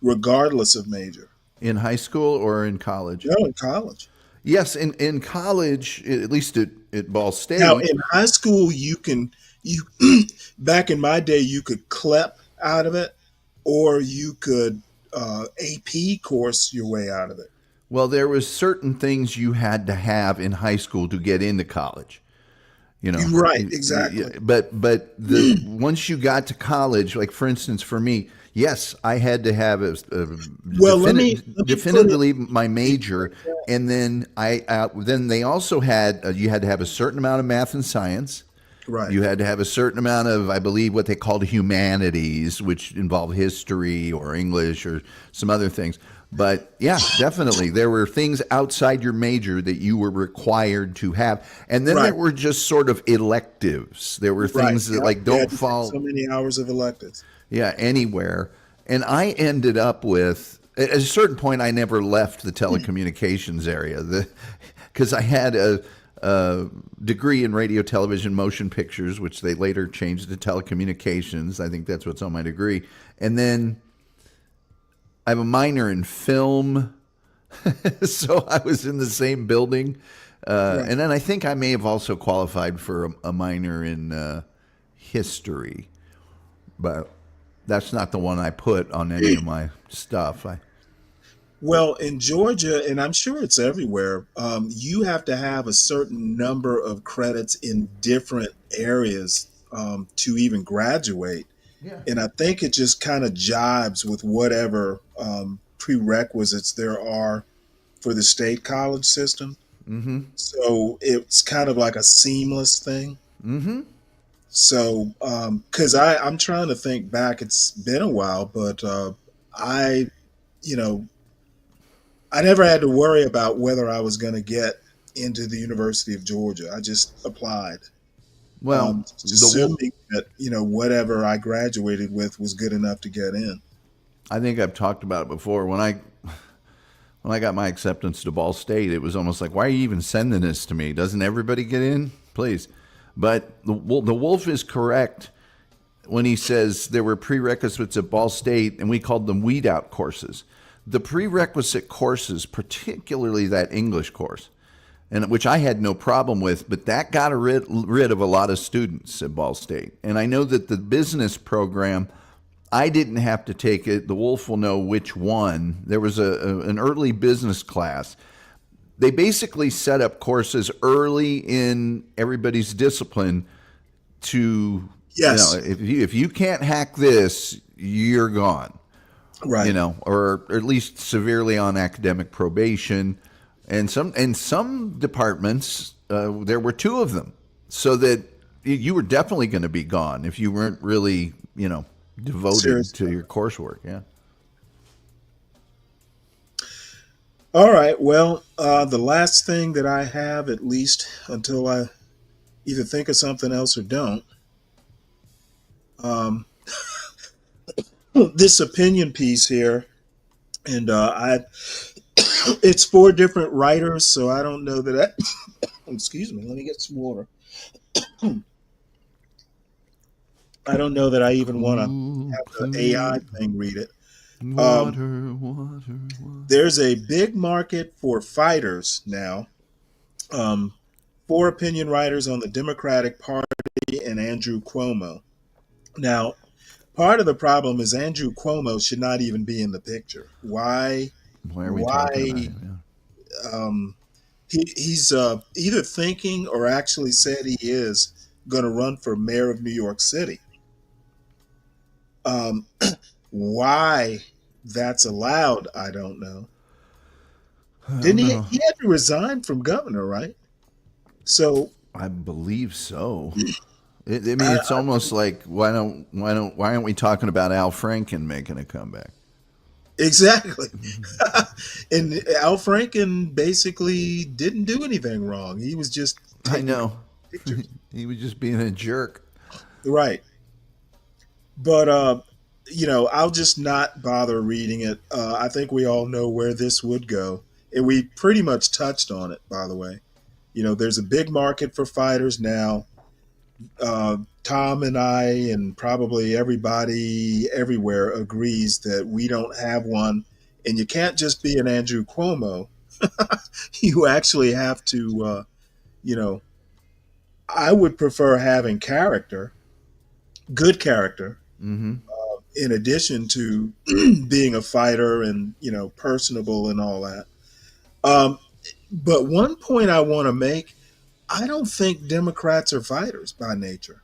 Regardless of major. In high school or in college? No, in college. Yes, in college, at least at Ball State. Now, in high school, you back in my day, you could CLEP out of it, or you could AP course your way out of it. Well, there was certain things you had to have in high school to get into college. You know, Right, exactly. But once you got to college, like for instance, for me, yes, I had to have Well, let me put definitively my major, and then then they also had you had to have a certain amount of math and science. Right. You had to have a certain amount of, I believe, what they called humanities, which involved history or English or some other things. But yeah, definitely, there were things outside your major that you were required to have, and then Right. there were just sort of electives. There were things that like You don't had to take fall. so many hours of electives. Yeah, anywhere. And I ended up with, at a certain point, I never left the telecommunications area because I had a degree in radio, television, motion pictures, which they later changed to telecommunications. I think that's what's on my degree. And then I have a minor in film. So I was in the same building. And then I think I may have also qualified for a minor in history. But that's not the one I put on any of my stuff. Well, in Georgia, and I'm sure it's everywhere, you have to have a certain number of credits in different areas to even graduate. Yeah. And I think it just kind of jibes with whatever prerequisites there are for the state college system. Mm-hmm. So it's kind of like a seamless thing. Mm-hmm. So, because I'm trying to think back, it's been a while, but I never had to worry about whether I was going to get into the University of Georgia. I just applied. Well, assuming that whatever I graduated with was good enough to get in. I think I've talked about it before. When I got my acceptance to Ball State, it was almost like, why are you even sending this to me? Doesn't everybody get in? Please. But the Wolf is correct when he says there were prerequisites at Ball State, and we called them weed out courses. The prerequisite courses, particularly that English course, and which I had no problem with, but that got rid of a lot of students at Ball State. And I know that the business program, I didn't have to take it. The Wolf will know which one. There was an early business class. They basically set up courses early in everybody's discipline to, yes, if you can't hack this, you're gone. Right. Or at least severely on academic probation. And some departments, there were two of them, so that you were definitely going to be gone if you weren't really, devoted Seriously. to your coursework. Yeah. All right. Well, the last thing that I have, at least until I either think of something else or don't, this opinion piece here, and it's 4 different writers, so I don't know that excuse me, let me get some water. I don't know that I even want to have the AI thing read it. Water. There's a big market for fighters now. 4 opinion writers on the Democratic Party and Andrew Cuomo. Now, part of the problem is Andrew Cuomo should not even be in the picture. Why are we talking about him? Yeah. He's either thinking or actually said he is going to run for mayor of New York City. Why that's allowed, I don't know. Didn't he? He had to resign from governor, right? So I believe so. It's almost like why aren't we talking about Al Franken making a comeback? Exactly. And Al Franken basically didn't do anything wrong. He was just I know. He was just being a jerk. Right. But I'll just not bother reading it. I think we all know where this would go. And we pretty much touched on it, by the way. There's a big market for fighters now. Tom and I and probably everybody everywhere agrees that we don't have one. And you can't just be an Andrew Cuomo. You actually have to, I would prefer having character, good character, in addition to being a fighter and, personable and all that. But one point I want to make, I don't think Democrats are fighters by nature.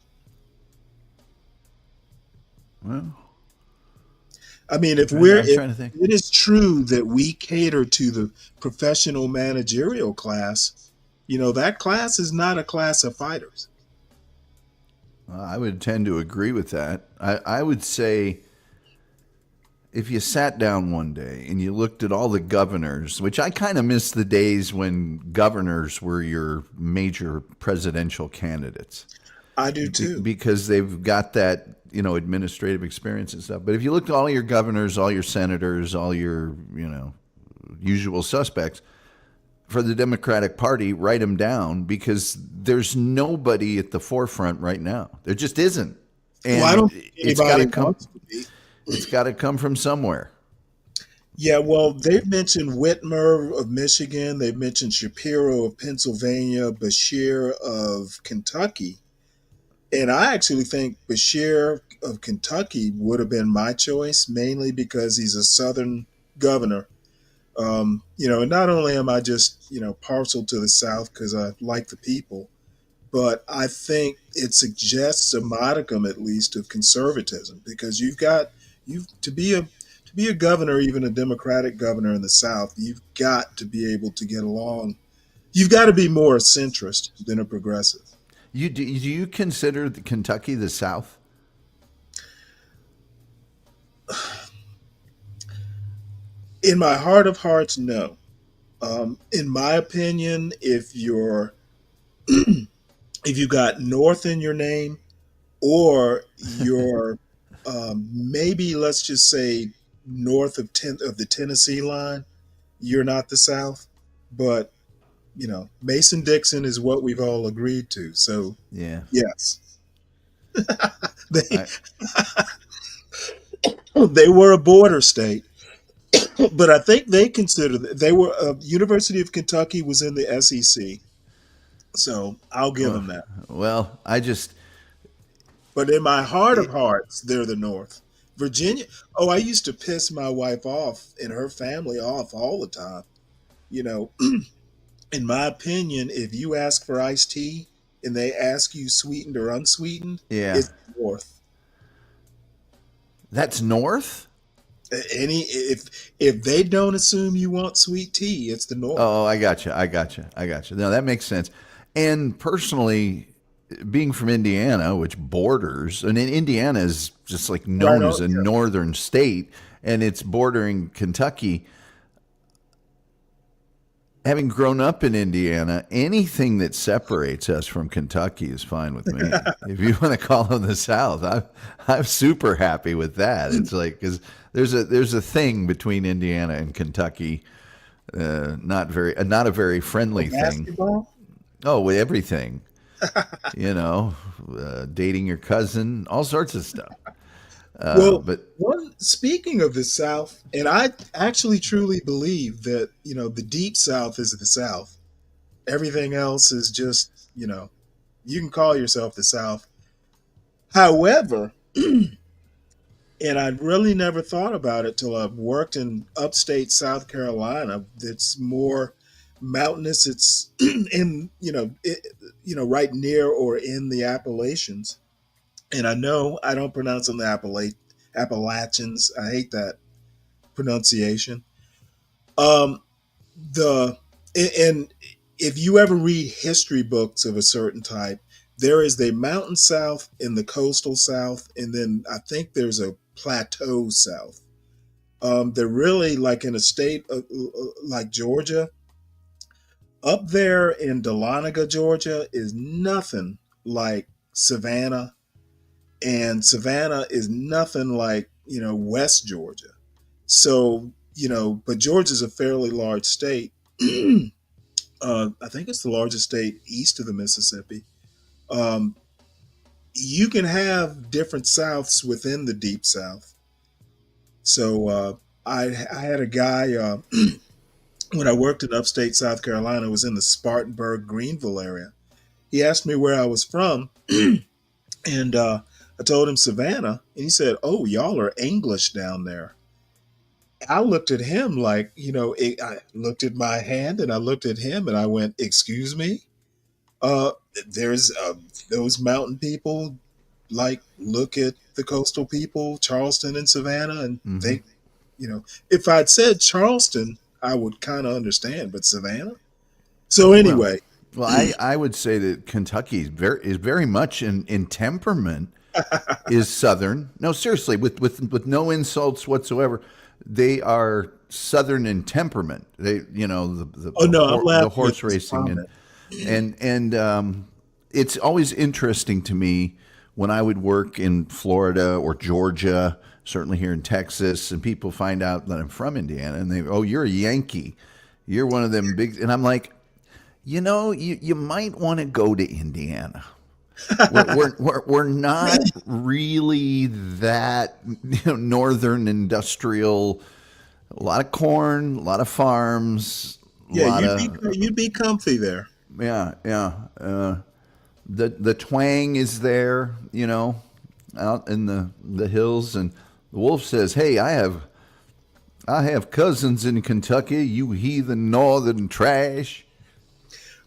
Well, I mean, if I'm trying to think. it is true that we cater to the professional managerial class, that class is not a class of fighters. I would tend to agree with that. I would say if you sat down one day and you looked at all the governors, which I kind of miss the days when governors were your major presidential candidates. I do too. Because they've got that, administrative experience and stuff. But if you looked at all your governors, all your senators, all your, usual suspects for the Democratic Party, write them down, because there's nobody at the forefront right now. There just isn't. And I don't think anybody wants to be. It's got to come from somewhere. Yeah, well, they've mentioned Whitmer of Michigan. They've mentioned Shapiro of Pennsylvania, Bashir of Kentucky. And I actually think Bashir of Kentucky would have been my choice, mainly because he's a Southern governor. And not only am I just, partial to the South because I like the people, but I think it suggests a modicum, at least, of conservatism, because to be a governor, even a Democratic governor in the South, you've got to be able to get along. You've got to be more a centrist than a progressive. Do you consider Kentucky the South? In my heart of hearts, no. In my opinion, if you got North in your name, or you're maybe, let's just say, north of the Tennessee line, you're not the South. But Mason-Dixon is what we've all agreed to. So yeah, yes, they were a border state, but I think they considered they were. University of Kentucky was in the SEC, so I'll give them that. Well, But in my heart of hearts, they're the North. Virginia. Oh, I used to piss my wife off and her family off all the time. In my opinion, if you ask for iced tea and they ask you sweetened or unsweetened, it's North. That's North? If they don't assume you want sweet tea, it's the North. Oh, I got you. No, that makes sense. And personally, being from Indiana, which borders, and Indiana is just like known as a northern state, and it's bordering Kentucky. Having grown up in Indiana, anything that separates us from Kentucky is fine with me. If you want to call them the South, I'm super happy with that. It's like, because there's a thing between Indiana and Kentucky, not a very friendly thing. Basketball? Oh, with everything, dating your cousin, all sorts of stuff. Speaking of the South, and I actually truly believe that, the deep South is the South. Everything else is just, you can call yourself the South. However, and I really never thought about it till I worked in upstate South Carolina. It's more mountainous. It's right near or in the Appalachians. And I know I don't pronounce them the Appalachians. I hate that pronunciation. And if you ever read history books of a certain type, there is the mountain South and the coastal South, and then I think there's a plateau South. They're really like in a state like Georgia. Up there in Dahlonega, Georgia, is nothing like Savannah. And Savannah is nothing like, West Georgia. So, but Georgia's a fairly large state. I think it's the largest state east of the Mississippi. You can have different Souths within the Deep South. So I had a guy, when I worked in upstate South Carolina, was in the Spartanburg, Greenville area. He asked me where I was from. And I told him Savannah, and he said, "Oh, y'all are English down there." I looked at him like, I looked at my hand and I looked at him and I went, "Excuse me?" Uh, there's those mountain people like look at the coastal people, Charleston and Savannah, and think, if I'd said Charleston, I would kind of understand, but Savannah. So anyway, well, I would say that Kentucky is very much in temperament is Southern. No, seriously, with no insults whatsoever, they are Southern in temperament. They, the horse racing and it's always interesting to me when I would work in Florida or Georgia, certainly here in Texas, and people find out that I'm from Indiana, and they, oh, you're a Yankee, you're one of them big, and I'm like, you might want to go to Indiana. We're not really that northern industrial. A lot of corn, a lot of farms. You'd be comfy there. Yeah. The twang is there, out in the hills, and the wolf says, "Hey, I have cousins in Kentucky. You heathen northern trash."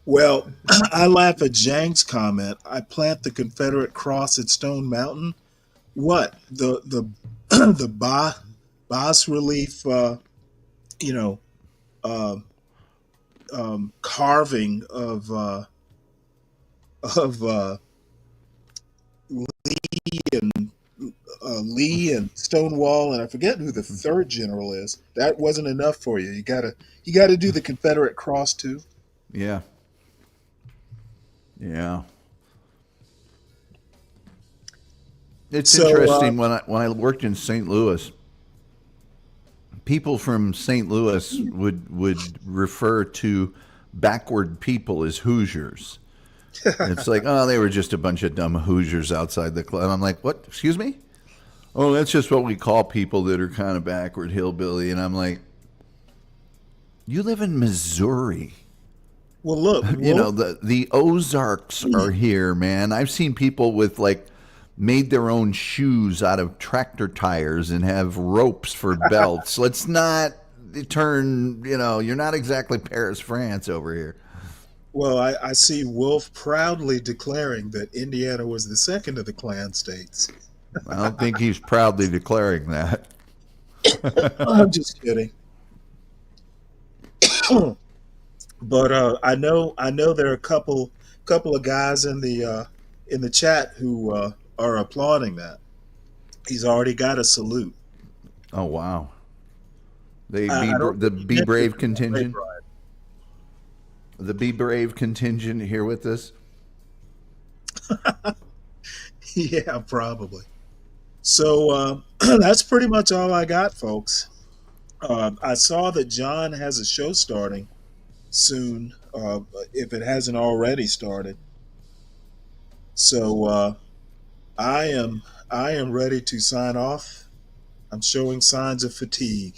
Well, I laugh at Jang's comment. I plant the Confederate cross at Stone Mountain. What the bas relief, carving of Lee and Stonewall, and I forget who the third general is. That wasn't enough for you. You gotta do the Confederate cross too. Yeah. It's interesting when I worked in St. Louis. People from St. Louis would refer to backward people as Hoosiers. It's like, oh, they were just a bunch of dumb Hoosiers outside the club. And I'm like, what? Excuse me? Oh, that's just what we call people that are kind of backward hillbilly. And I'm like, you live in Missouri. Well, look, the Ozarks are here, man. I've seen people with made their own shoes out of tractor tires and have ropes for belts. Let's not turn, you're not exactly Paris, France over here. Well, I see Wolf proudly declaring that Indiana was the second of the Klan states. I don't think he's proudly declaring that. I'm just kidding. But I know there are a couple of guys in the chat who are applauding that. He's already got a salute. Oh wow! The Be Brave contingent. The Be Brave contingent here with us. Yeah, probably. So that's pretty much all I got, folks. I saw that John has a show starting soon, if it hasn't already started. So I am ready to sign off. I'm showing signs of fatigue.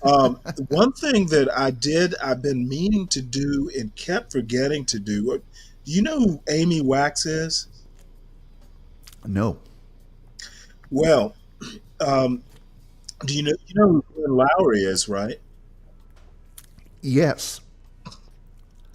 One thing that I've been meaning to do and kept forgetting to do. Do you know who Amy Wax is? No. Well, do you know who Glenn Lowry is, right? Yes.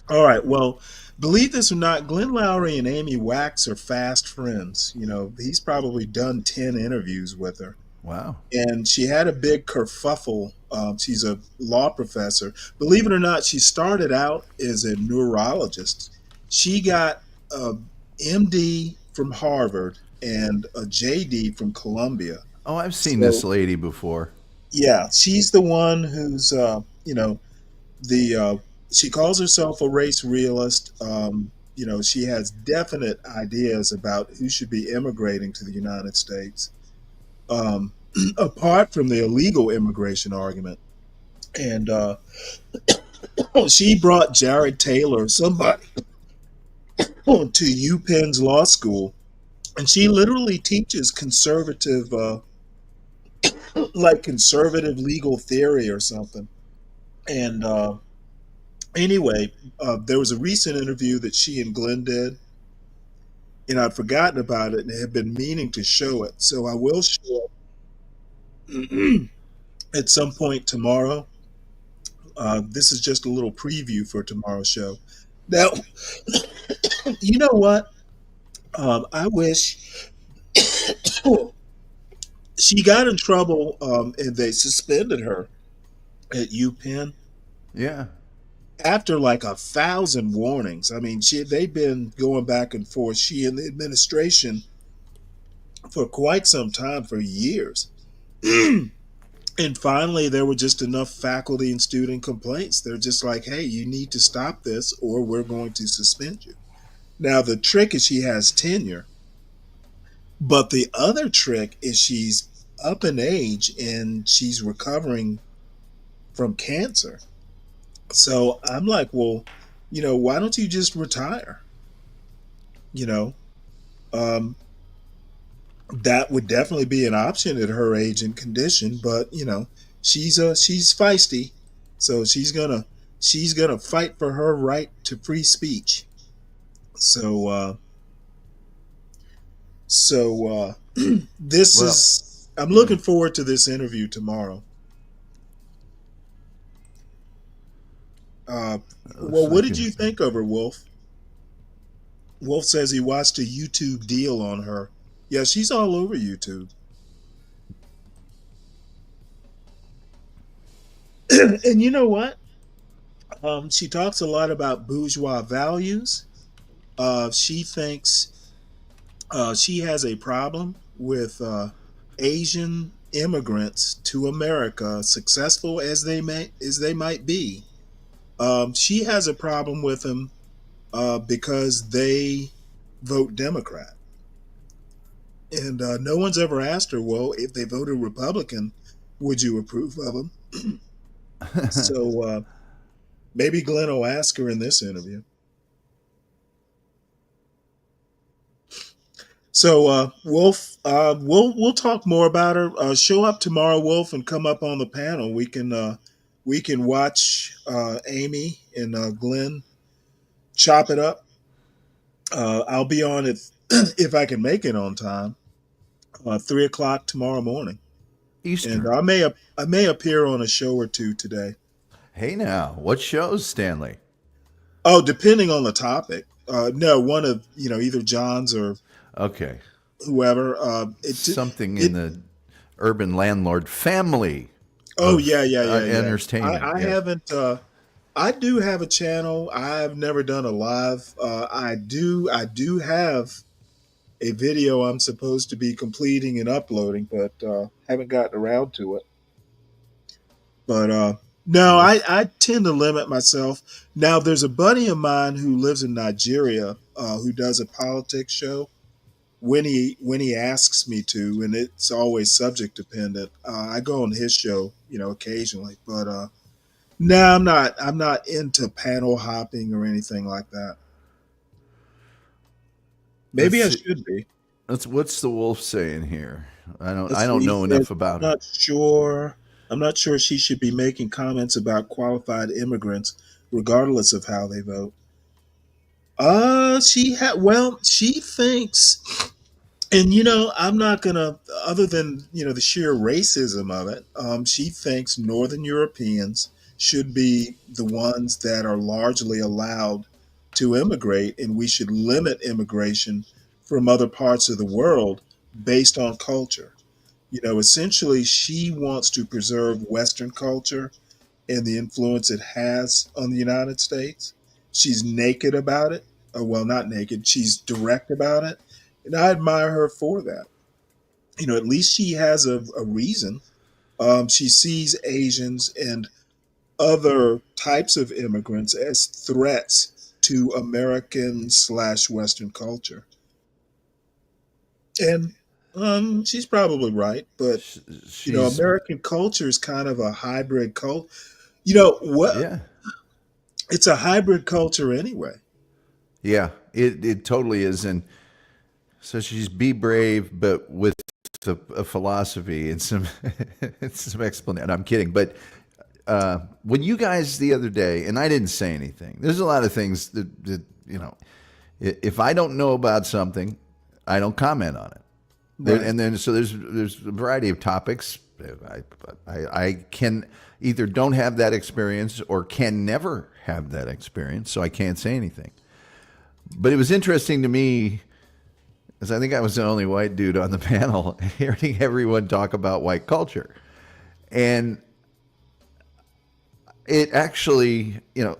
All right. Well, believe this or not, Glenn Lowry and Amy Wax are fast friends. He's probably done 10 interviews with her. Wow. And she had a big kerfuffle. She's a law professor. Believe it or not, she started out as a neurologist. She got a MD from Harvard and a JD from Columbia. Oh, I've seen this lady before. Yeah, she's the one who's, she calls herself a race realist. She has definite ideas about who should be immigrating to the United States, apart from the illegal immigration argument. And she brought Jared Taylor, somebody, to UPenn's law school, and she literally teaches conservative legal theory or something. And anyway, there was a recent interview that she and Glenn did, and I'd forgotten about it and had been meaning to show it. So I will show it at some point tomorrow. This is just a little preview for tomorrow's show. Now, You know what? I wish she got in trouble, and they suspended her at UPenn Yeah. after like 1,000 warnings. I mean, they've been going back and forth, she and the administration, for quite some time, for years. And finally, there were just enough faculty and student complaints. They're just like, hey, you need to stop this or we're going to suspend you. Now, the trick is she has tenure, but the other trick is she's up in age and she's recovering from cancer. So I'm like, well, why don't you just retire? You know, um, that would definitely be an option at her age and condition, but she's feisty, so she's gonna fight for her right to free speech. So this Well, is I'm looking forward to this interview tomorrow. Well, what did you think of her, Wolf? Wolf says he watched a YouTube deal on her. Yeah, she's all over YouTube. And you know what? She talks a lot about bourgeois values. She thinks she has a problem with Asian immigrants to America, successful as they might be. She has a problem with them because they vote Democrat. And no one's ever asked her, well, if they voted Republican, would you approve of them? So maybe Glenn will ask her in this interview. So Wolf, we'll talk more about her. Show up tomorrow, Wolf, and come up on the panel. We can watch Amy and Glenn chop it up. I'll be on if I can make it on time. 3:00 tomorrow morning. Eastern. And I may appear on a show or two today. Hey now, what shows, Stanley? Oh, depending on the topic. No, one of either John's or Okay. whoever. Something in the urban landlord family. Oh of, yeah. Entertainment. I yeah. haven't. I do have a channel. I've never done a live. I do have a video I'm supposed to be completing and uploading, but haven't gotten around to it. But no, I tend to limit myself. Now, there's a buddy of mine who lives in Nigeria who does a politics show. When he asks me to, and it's always subject dependent, I go on his show, occasionally. But no, I'm not into panel hopping or anything like that. Maybe I should be. What's the Wolf saying here? I Let's don't see, know he enough says, about I'm not sure she should be making comments about qualified immigrants, regardless of how they vote. She thinks, and I'm not gonna, other than the sheer racism of it. She thinks Northern Europeans should be the ones that are largely allowed to immigrate, and we should limit immigration from other parts of the world based on culture. Essentially, she wants to preserve Western culture and the influence it has on the United States. She's naked about it. Well, not naked. She's direct about it. And I admire her for that. At least she has a reason. She sees Asians and other types of immigrants as threats to American/Western culture. And she's probably right, but American culture is kind of a hybrid culture. What? Yeah. It's a hybrid culture anyway. Yeah, it totally is. And so she's be brave, but with a philosophy and some some explanation. I'm kidding, but when you guys the other day, and I didn't say anything. There's a lot of things that if I don't know about something, I don't comment on it. Right. And then so there's a variety of topics. I can either don't have that experience or can never have that experience, so I can't say anything. But it was interesting to me, because I think I was the only white dude on the panel, hearing everyone talk about white culture. And it actually, well,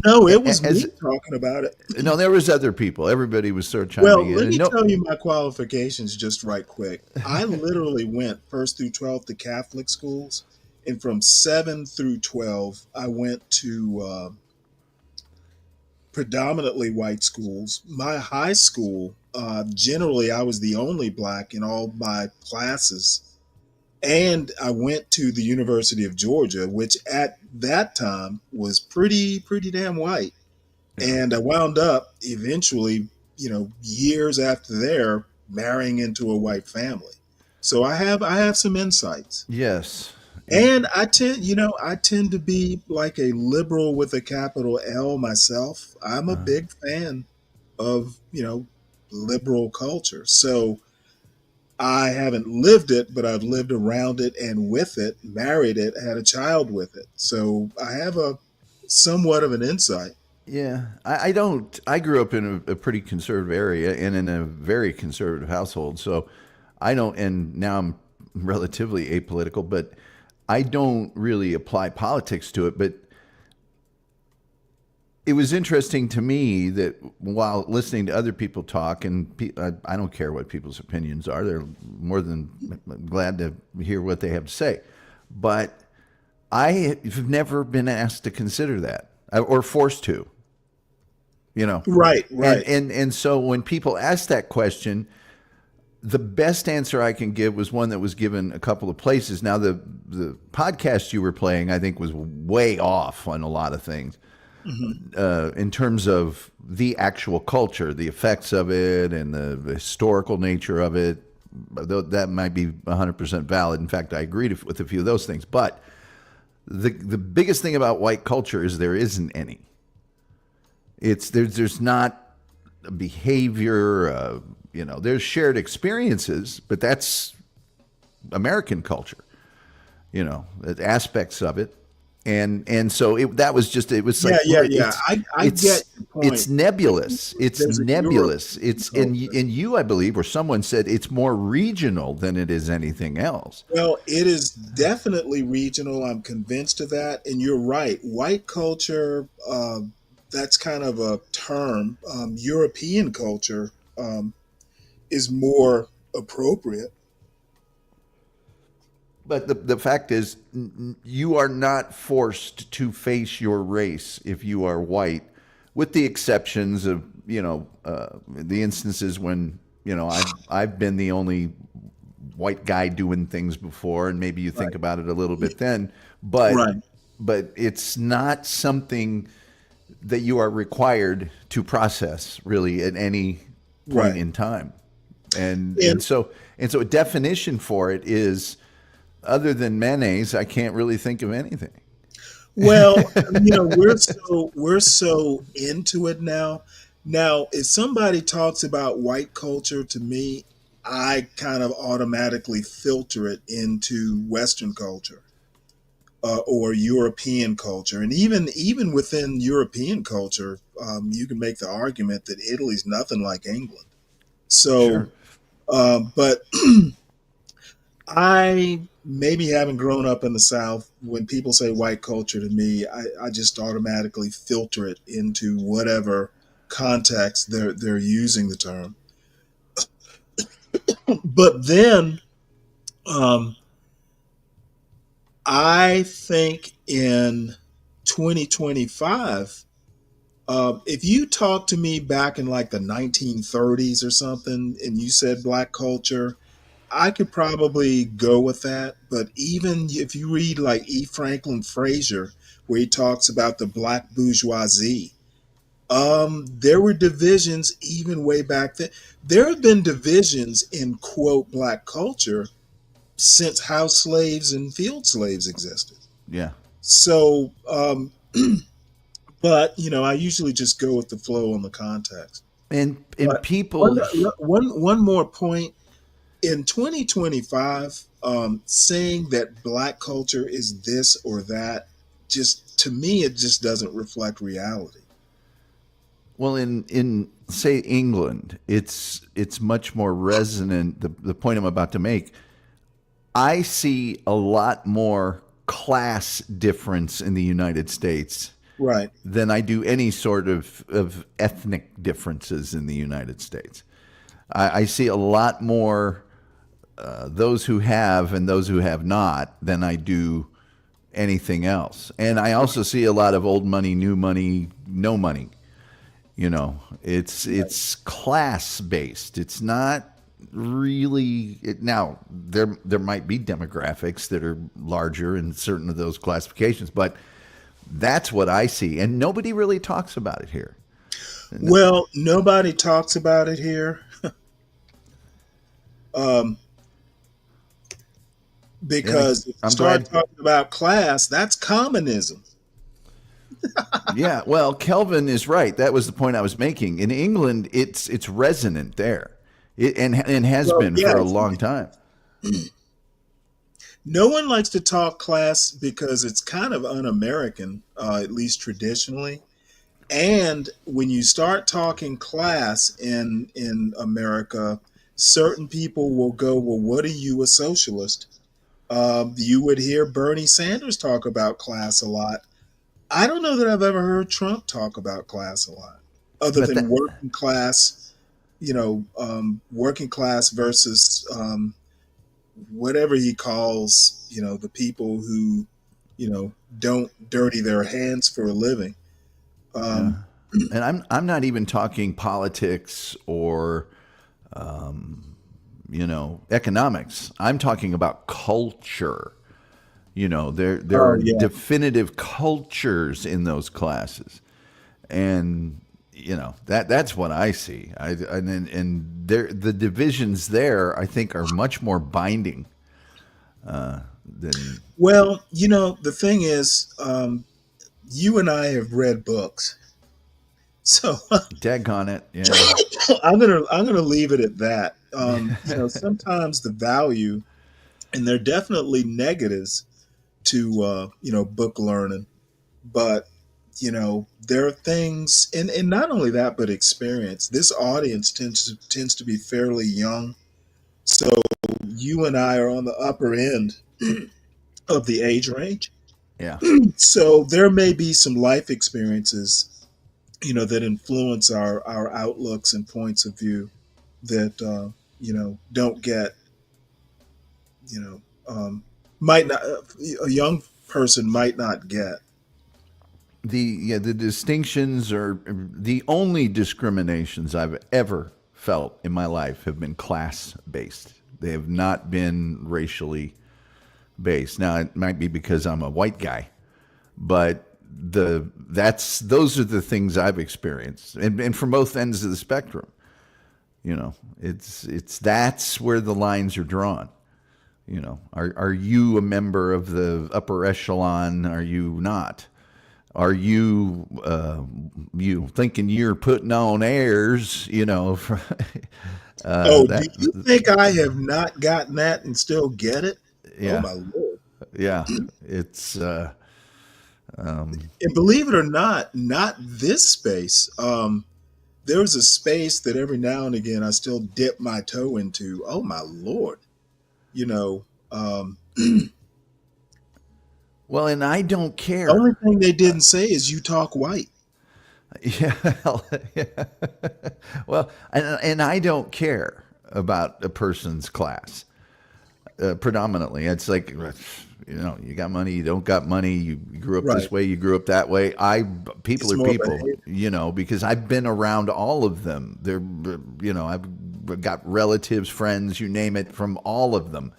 no, it was me talking about it. No, there was other people. Everybody was sort of chiming Well, in. let me tell you my qualifications just right quick. I literally went 1st through 12th to Catholic schools, and from 7 through 12, I went to predominantly white schools. My high school, generally, I was the only black in all my classes. And I went to the University of Georgia, which at that time was pretty damn white. And I wound up eventually, years after there, marrying into a white family. So I have some insights. Yes. And I tend to be like a liberal with a capital L myself. I'm a big fan of, liberal culture. So I haven't lived it, but I've lived around it and with it, married it, had a child with it. So I have a somewhat of an insight. Yeah, I don't. I grew up in a pretty conservative area and in a very conservative household. So I don't, and now I'm relatively apolitical, but I don't really apply politics to it. But it was interesting to me that while listening to other people talk, and I don't care what people's opinions are, they're more than glad to hear what they have to say. But I have never been asked to consider that or forced to, Right. And so when people ask that question, the best answer I can give was one that was given a couple of places. Now, the podcast you were playing, I think, was way off on a lot of things. Mm-hmm. In terms of the actual culture, the effects of it, and the historical nature of it, that might be 100% valid. In fact, I agreed with a few of those things. But the biggest thing about white culture is there isn't any. There's not a behavior. There's shared experiences, but that's American culture. Aspects of it. And so that was just, it was like, yeah. I get your point. It's nebulous. It's nebulous. And you, I believe, or someone said it's more regional than it is anything else. Well, it is definitely regional. I'm convinced of that. And you're right. White culture, that's kind of a term. European culture is more appropriate. But the fact is, you are not forced to face your race if you are white, with the exceptions of, the instances when, I've been the only white guy doing things before, and maybe you think about it a little bit then. But it's not something that you are required to process really at any point in time. And so a definition for it is, other than mayonnaise, I can't really think of anything. Well, we're so into it now. Now, if somebody talks about white culture to me, I kind of automatically filter it into Western culture or European culture, and even within European culture, you can make the argument that Italy's nothing like England. So, but I maybe having grown up in the South, when people say white culture to me, I just automatically filter it into whatever context they're using the term. But then I think in 2025, if you talk to me back in like the 1930s or something, and you said black culture, I could probably go with that. But even if you read like E. Franklin Frazier, where he talks about the black bourgeoisie, there were divisions even way back then. There have been divisions in, quote, black culture since house slaves and field slaves existed. Yeah. So, but, I usually just go with the flow on the context. And people... One more point. In 2025, saying that black culture is this or that, just to me, it just doesn't reflect reality. Well, in say England, it's much more resonant. The point I'm about to make, I see a lot more class difference in the United States, Right. than I do any sort of ethnic differences in the United States. I see a lot more those who have and those who have not than I do anything else. And I also see a lot of old money, new money, no money. You know, it's class based. It's not really now there might be demographics that are larger in certain of those classifications, but that's what I see, and nobody really talks about it here. Well, nobody talks about it here. Because if you start talking about class, that's communism. Yeah, well, Kelvin is right. That was the point I was making. In England, it's resonant there, and has been for a long time. No one likes to talk class because it's kind of un-American, at least traditionally. And when you start talking class in America, certain people will go, "Well, what are you, a socialist?" You would hear Bernie Sanders talk about class a lot. I don't know that I've ever heard Trump talk about class a lot, other than working class, working class versus whatever he calls, the people who, don't dirty their hands for a living. And I'm not even talking politics or economics. I'm talking about culture. There are definitive cultures in those classes, and that's what I see. The divisions there, I think, are much more binding than. Well, the thing is, you and I have read books, so daggone it. Yeah. I'm gonna leave it at that. Sometimes the value, and there are definitely negatives to book learning, but there are things, and not only that, but experience. This audience tends to be fairly young, so you and I are on the upper end of the age range. Yeah. So there may be some life experiences, that influence our outlooks and points of view that don't get, might not, a young person might not get. The distinctions are the only discriminations I've ever felt in my life have been class based. They have not been racially based. Now it might be because I'm a white guy, but those are the things I've experienced, and from both ends of the spectrum. That's where the lines are drawn. Are you a member of the upper echelon? Are you not? Are you you thinking you're putting on airs? Do you think I have not gotten that and still get it? Yeah. Oh my Lord. Yeah, it's. And believe it or not this space. There's a space that every now and again I still dip my toe into. Oh my Lord. Well, and I don't care. The only thing they didn't say is you talk white. Yeah. Well, and I don't care about a person's class. Predominantly, it's like, you got money, you don't got money, you grew up this way, you grew up that way. People are people, because I've been around all of them. I've got relatives, friends, you name it, from all of them.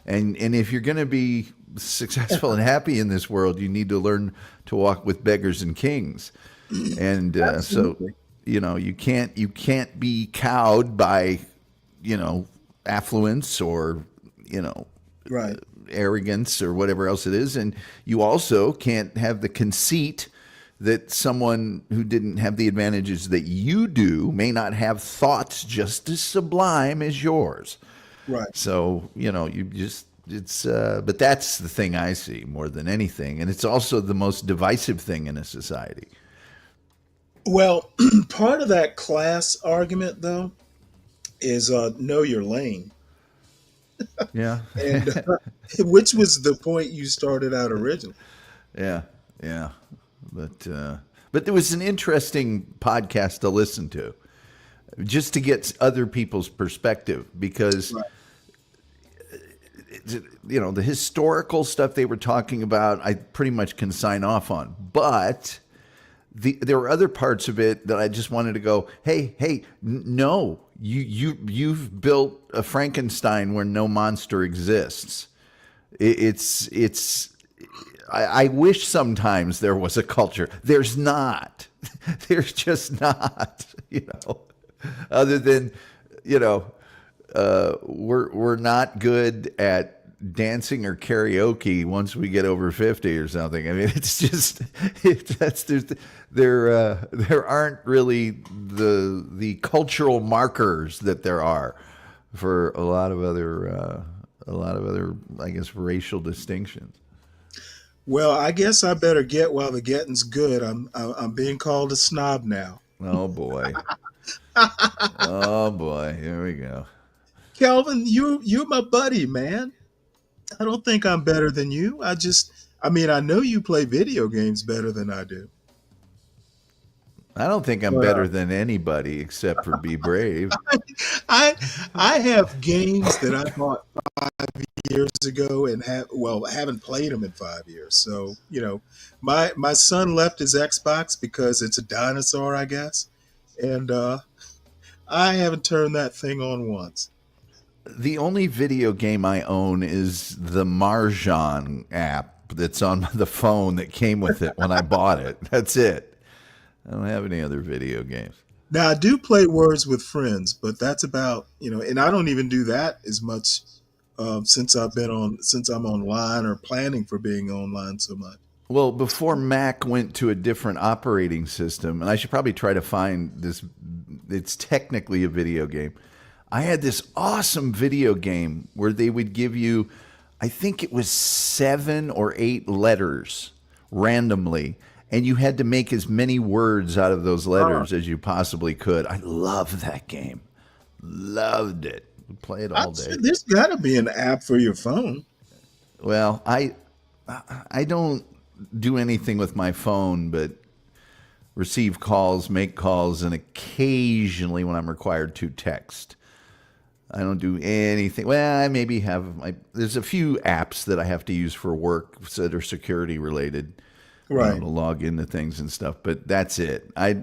And if you're going to be successful and happy in this world, you need to learn to walk with beggars and kings. And so, you can't be cowed by, affluence or, right. arrogance or whatever else it is. And you also can't have the conceit that someone who didn't have the advantages that you do may not have thoughts just as sublime as yours. Right. So, but that's the thing I see more than anything. And it's also the most divisive thing in a society. Well, part of that class argument, though, is know your lane, Yeah. and which was the point you started out originally. Yeah, yeah, but there was an interesting podcast to listen to, just to get other people's perspective, because the historical stuff they were talking about, I pretty much can sign off on, but there were other parts of it that I just wanted to go, hey, no, you've built a Frankenstein where no monster exists. I wish sometimes there was a culture. There's not. There's just not. Other than we're not good at dancing or karaoke once we get over 50 or something. I mean, it's just there aren't really the cultural markers that there are for a lot of other I guess racial distinctions. Well, I guess I better get while the getting's good. I'm being called a snob now. Oh boy. Oh boy. Here we go. Kelvin, you're my buddy, man. I don't think I'm better than you. I know you play video games better than I do. I don't think I'm better than anybody except for Be Brave. I have games that I bought 5 years ago and haven't played them in 5 years. So, my son left his Xbox because it's a dinosaur, I guess. And I haven't turned that thing on once. The only video game I own is the Mahjong app that's on the phone that came with it when I bought it. That's it. I don't have any other video games. Now, I do play Words with Friends, but that's about, and I don't even do that as much since I'm online or planning for being online so much. Well, before Mac went to a different operating system, and I should probably try to find this, it's technically a video game. I had this awesome video game where they would give you, I think it was 7 or 8 letters randomly, and you had to make as many words out of those letters as you possibly could. I loved that game. Loved it. Play it all day. There's got to be an app for your phone. Well, I don't do anything with my phone but receive calls, make calls, and occasionally when I'm required to text. I don't do anything. Well, I maybe have there's a few apps that I have to use for work that are security related. Right. To log into things and stuff, but that's it. I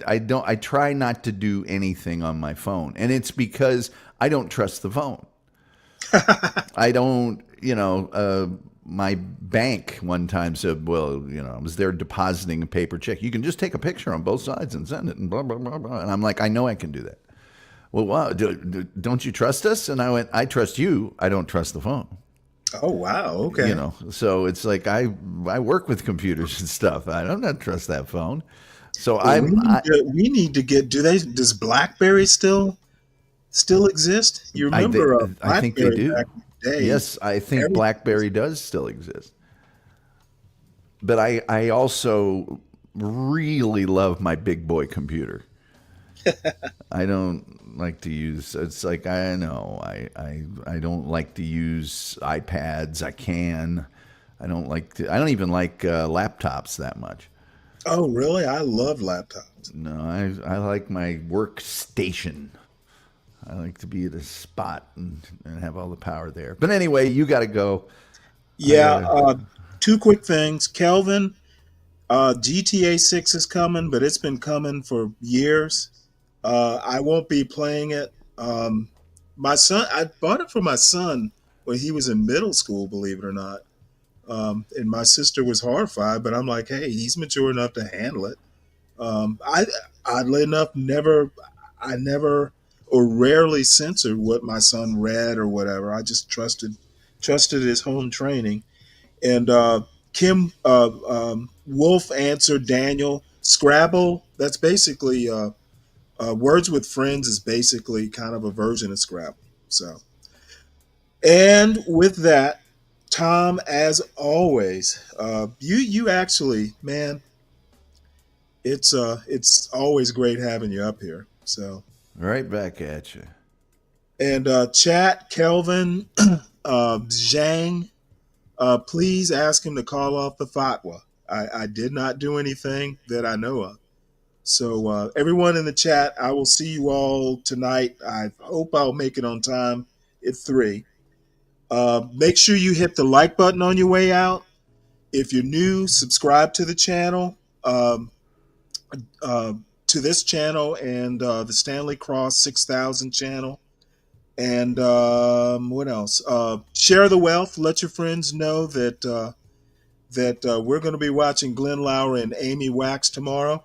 try not to do anything on my phone, and it's because I don't trust the phone. I don't, my bank one time said, well, I was there depositing a paper check. You can just take a picture on both sides and send it, and blah, blah, blah, blah. And I'm like, I know I can do that. Well, wow, don't you trust us? And I went, I trust you. I don't trust the phone. Oh, wow. Okay. So it's like I work with computers and stuff. I don't not trust that phone. So we need to get. Does BlackBerry still exist? You remember? I think they do. Back in the day? Yes, I think BlackBerry does still exist. But I also really love my big boy computer. I don't like to use. It's like I know I don't like to use iPads. I can. I don't even like laptops that much. Oh, really? I love laptops. No, I like my workstation. I like to be at a spot and have all the power there. But anyway, you got to go. Yeah. 2 quick things, Kelvin. GTA 6 is coming, but it's been coming for years. I won't be playing it. My son, I bought it for my son when he was in middle school, believe it or not. And my sister was horrified, but I'm like, hey, he's mature enough to handle it. I oddly enough I never or rarely censored what my son read or whatever. I just trusted his home training. And Kim Wolf answered Daniel. Scrabble, that's basically Words with Friends is basically kind of a version of Scrabble. So, and with that, Tom, as always, you actually, man, it's always great having you up here. So right back at you. And chat, Kelvin, Zhang, please ask him to call off the fatwa. I did not do anything that I know of. So everyone in the chat, I will see you all tonight. I hope I'll make it on time at 3. Make sure you hit the like button on your way out. If you're new, subscribe to the channel, to this channel and the Stanley Cross 6000 channel. And what else? Share the wealth. Let your friends know that we're going to be watching Glenn Lowry and Amy Wax tomorrow.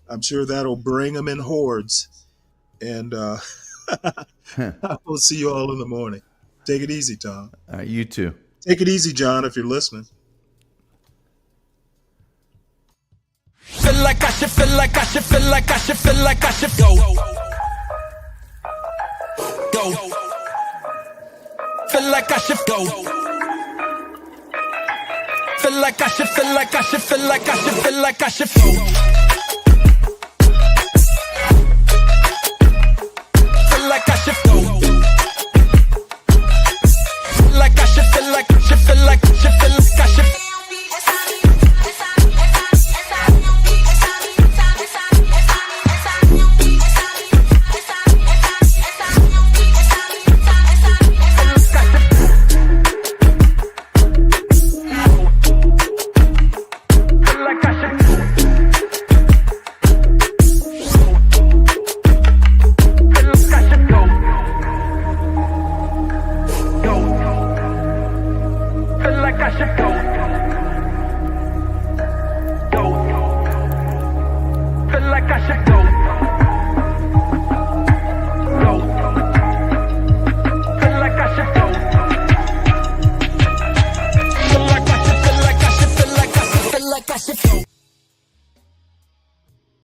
I'm sure that'll bring them in hordes. And I will see you all in the morning. Take it easy, Tom. You too. Take it easy, John, if you're listening. Feel like I should, feel like I should, feel like I should, feel like I should go. Go. Feel like I should go. Feel like I should, feel like I should, feel like I should, feel like I should go.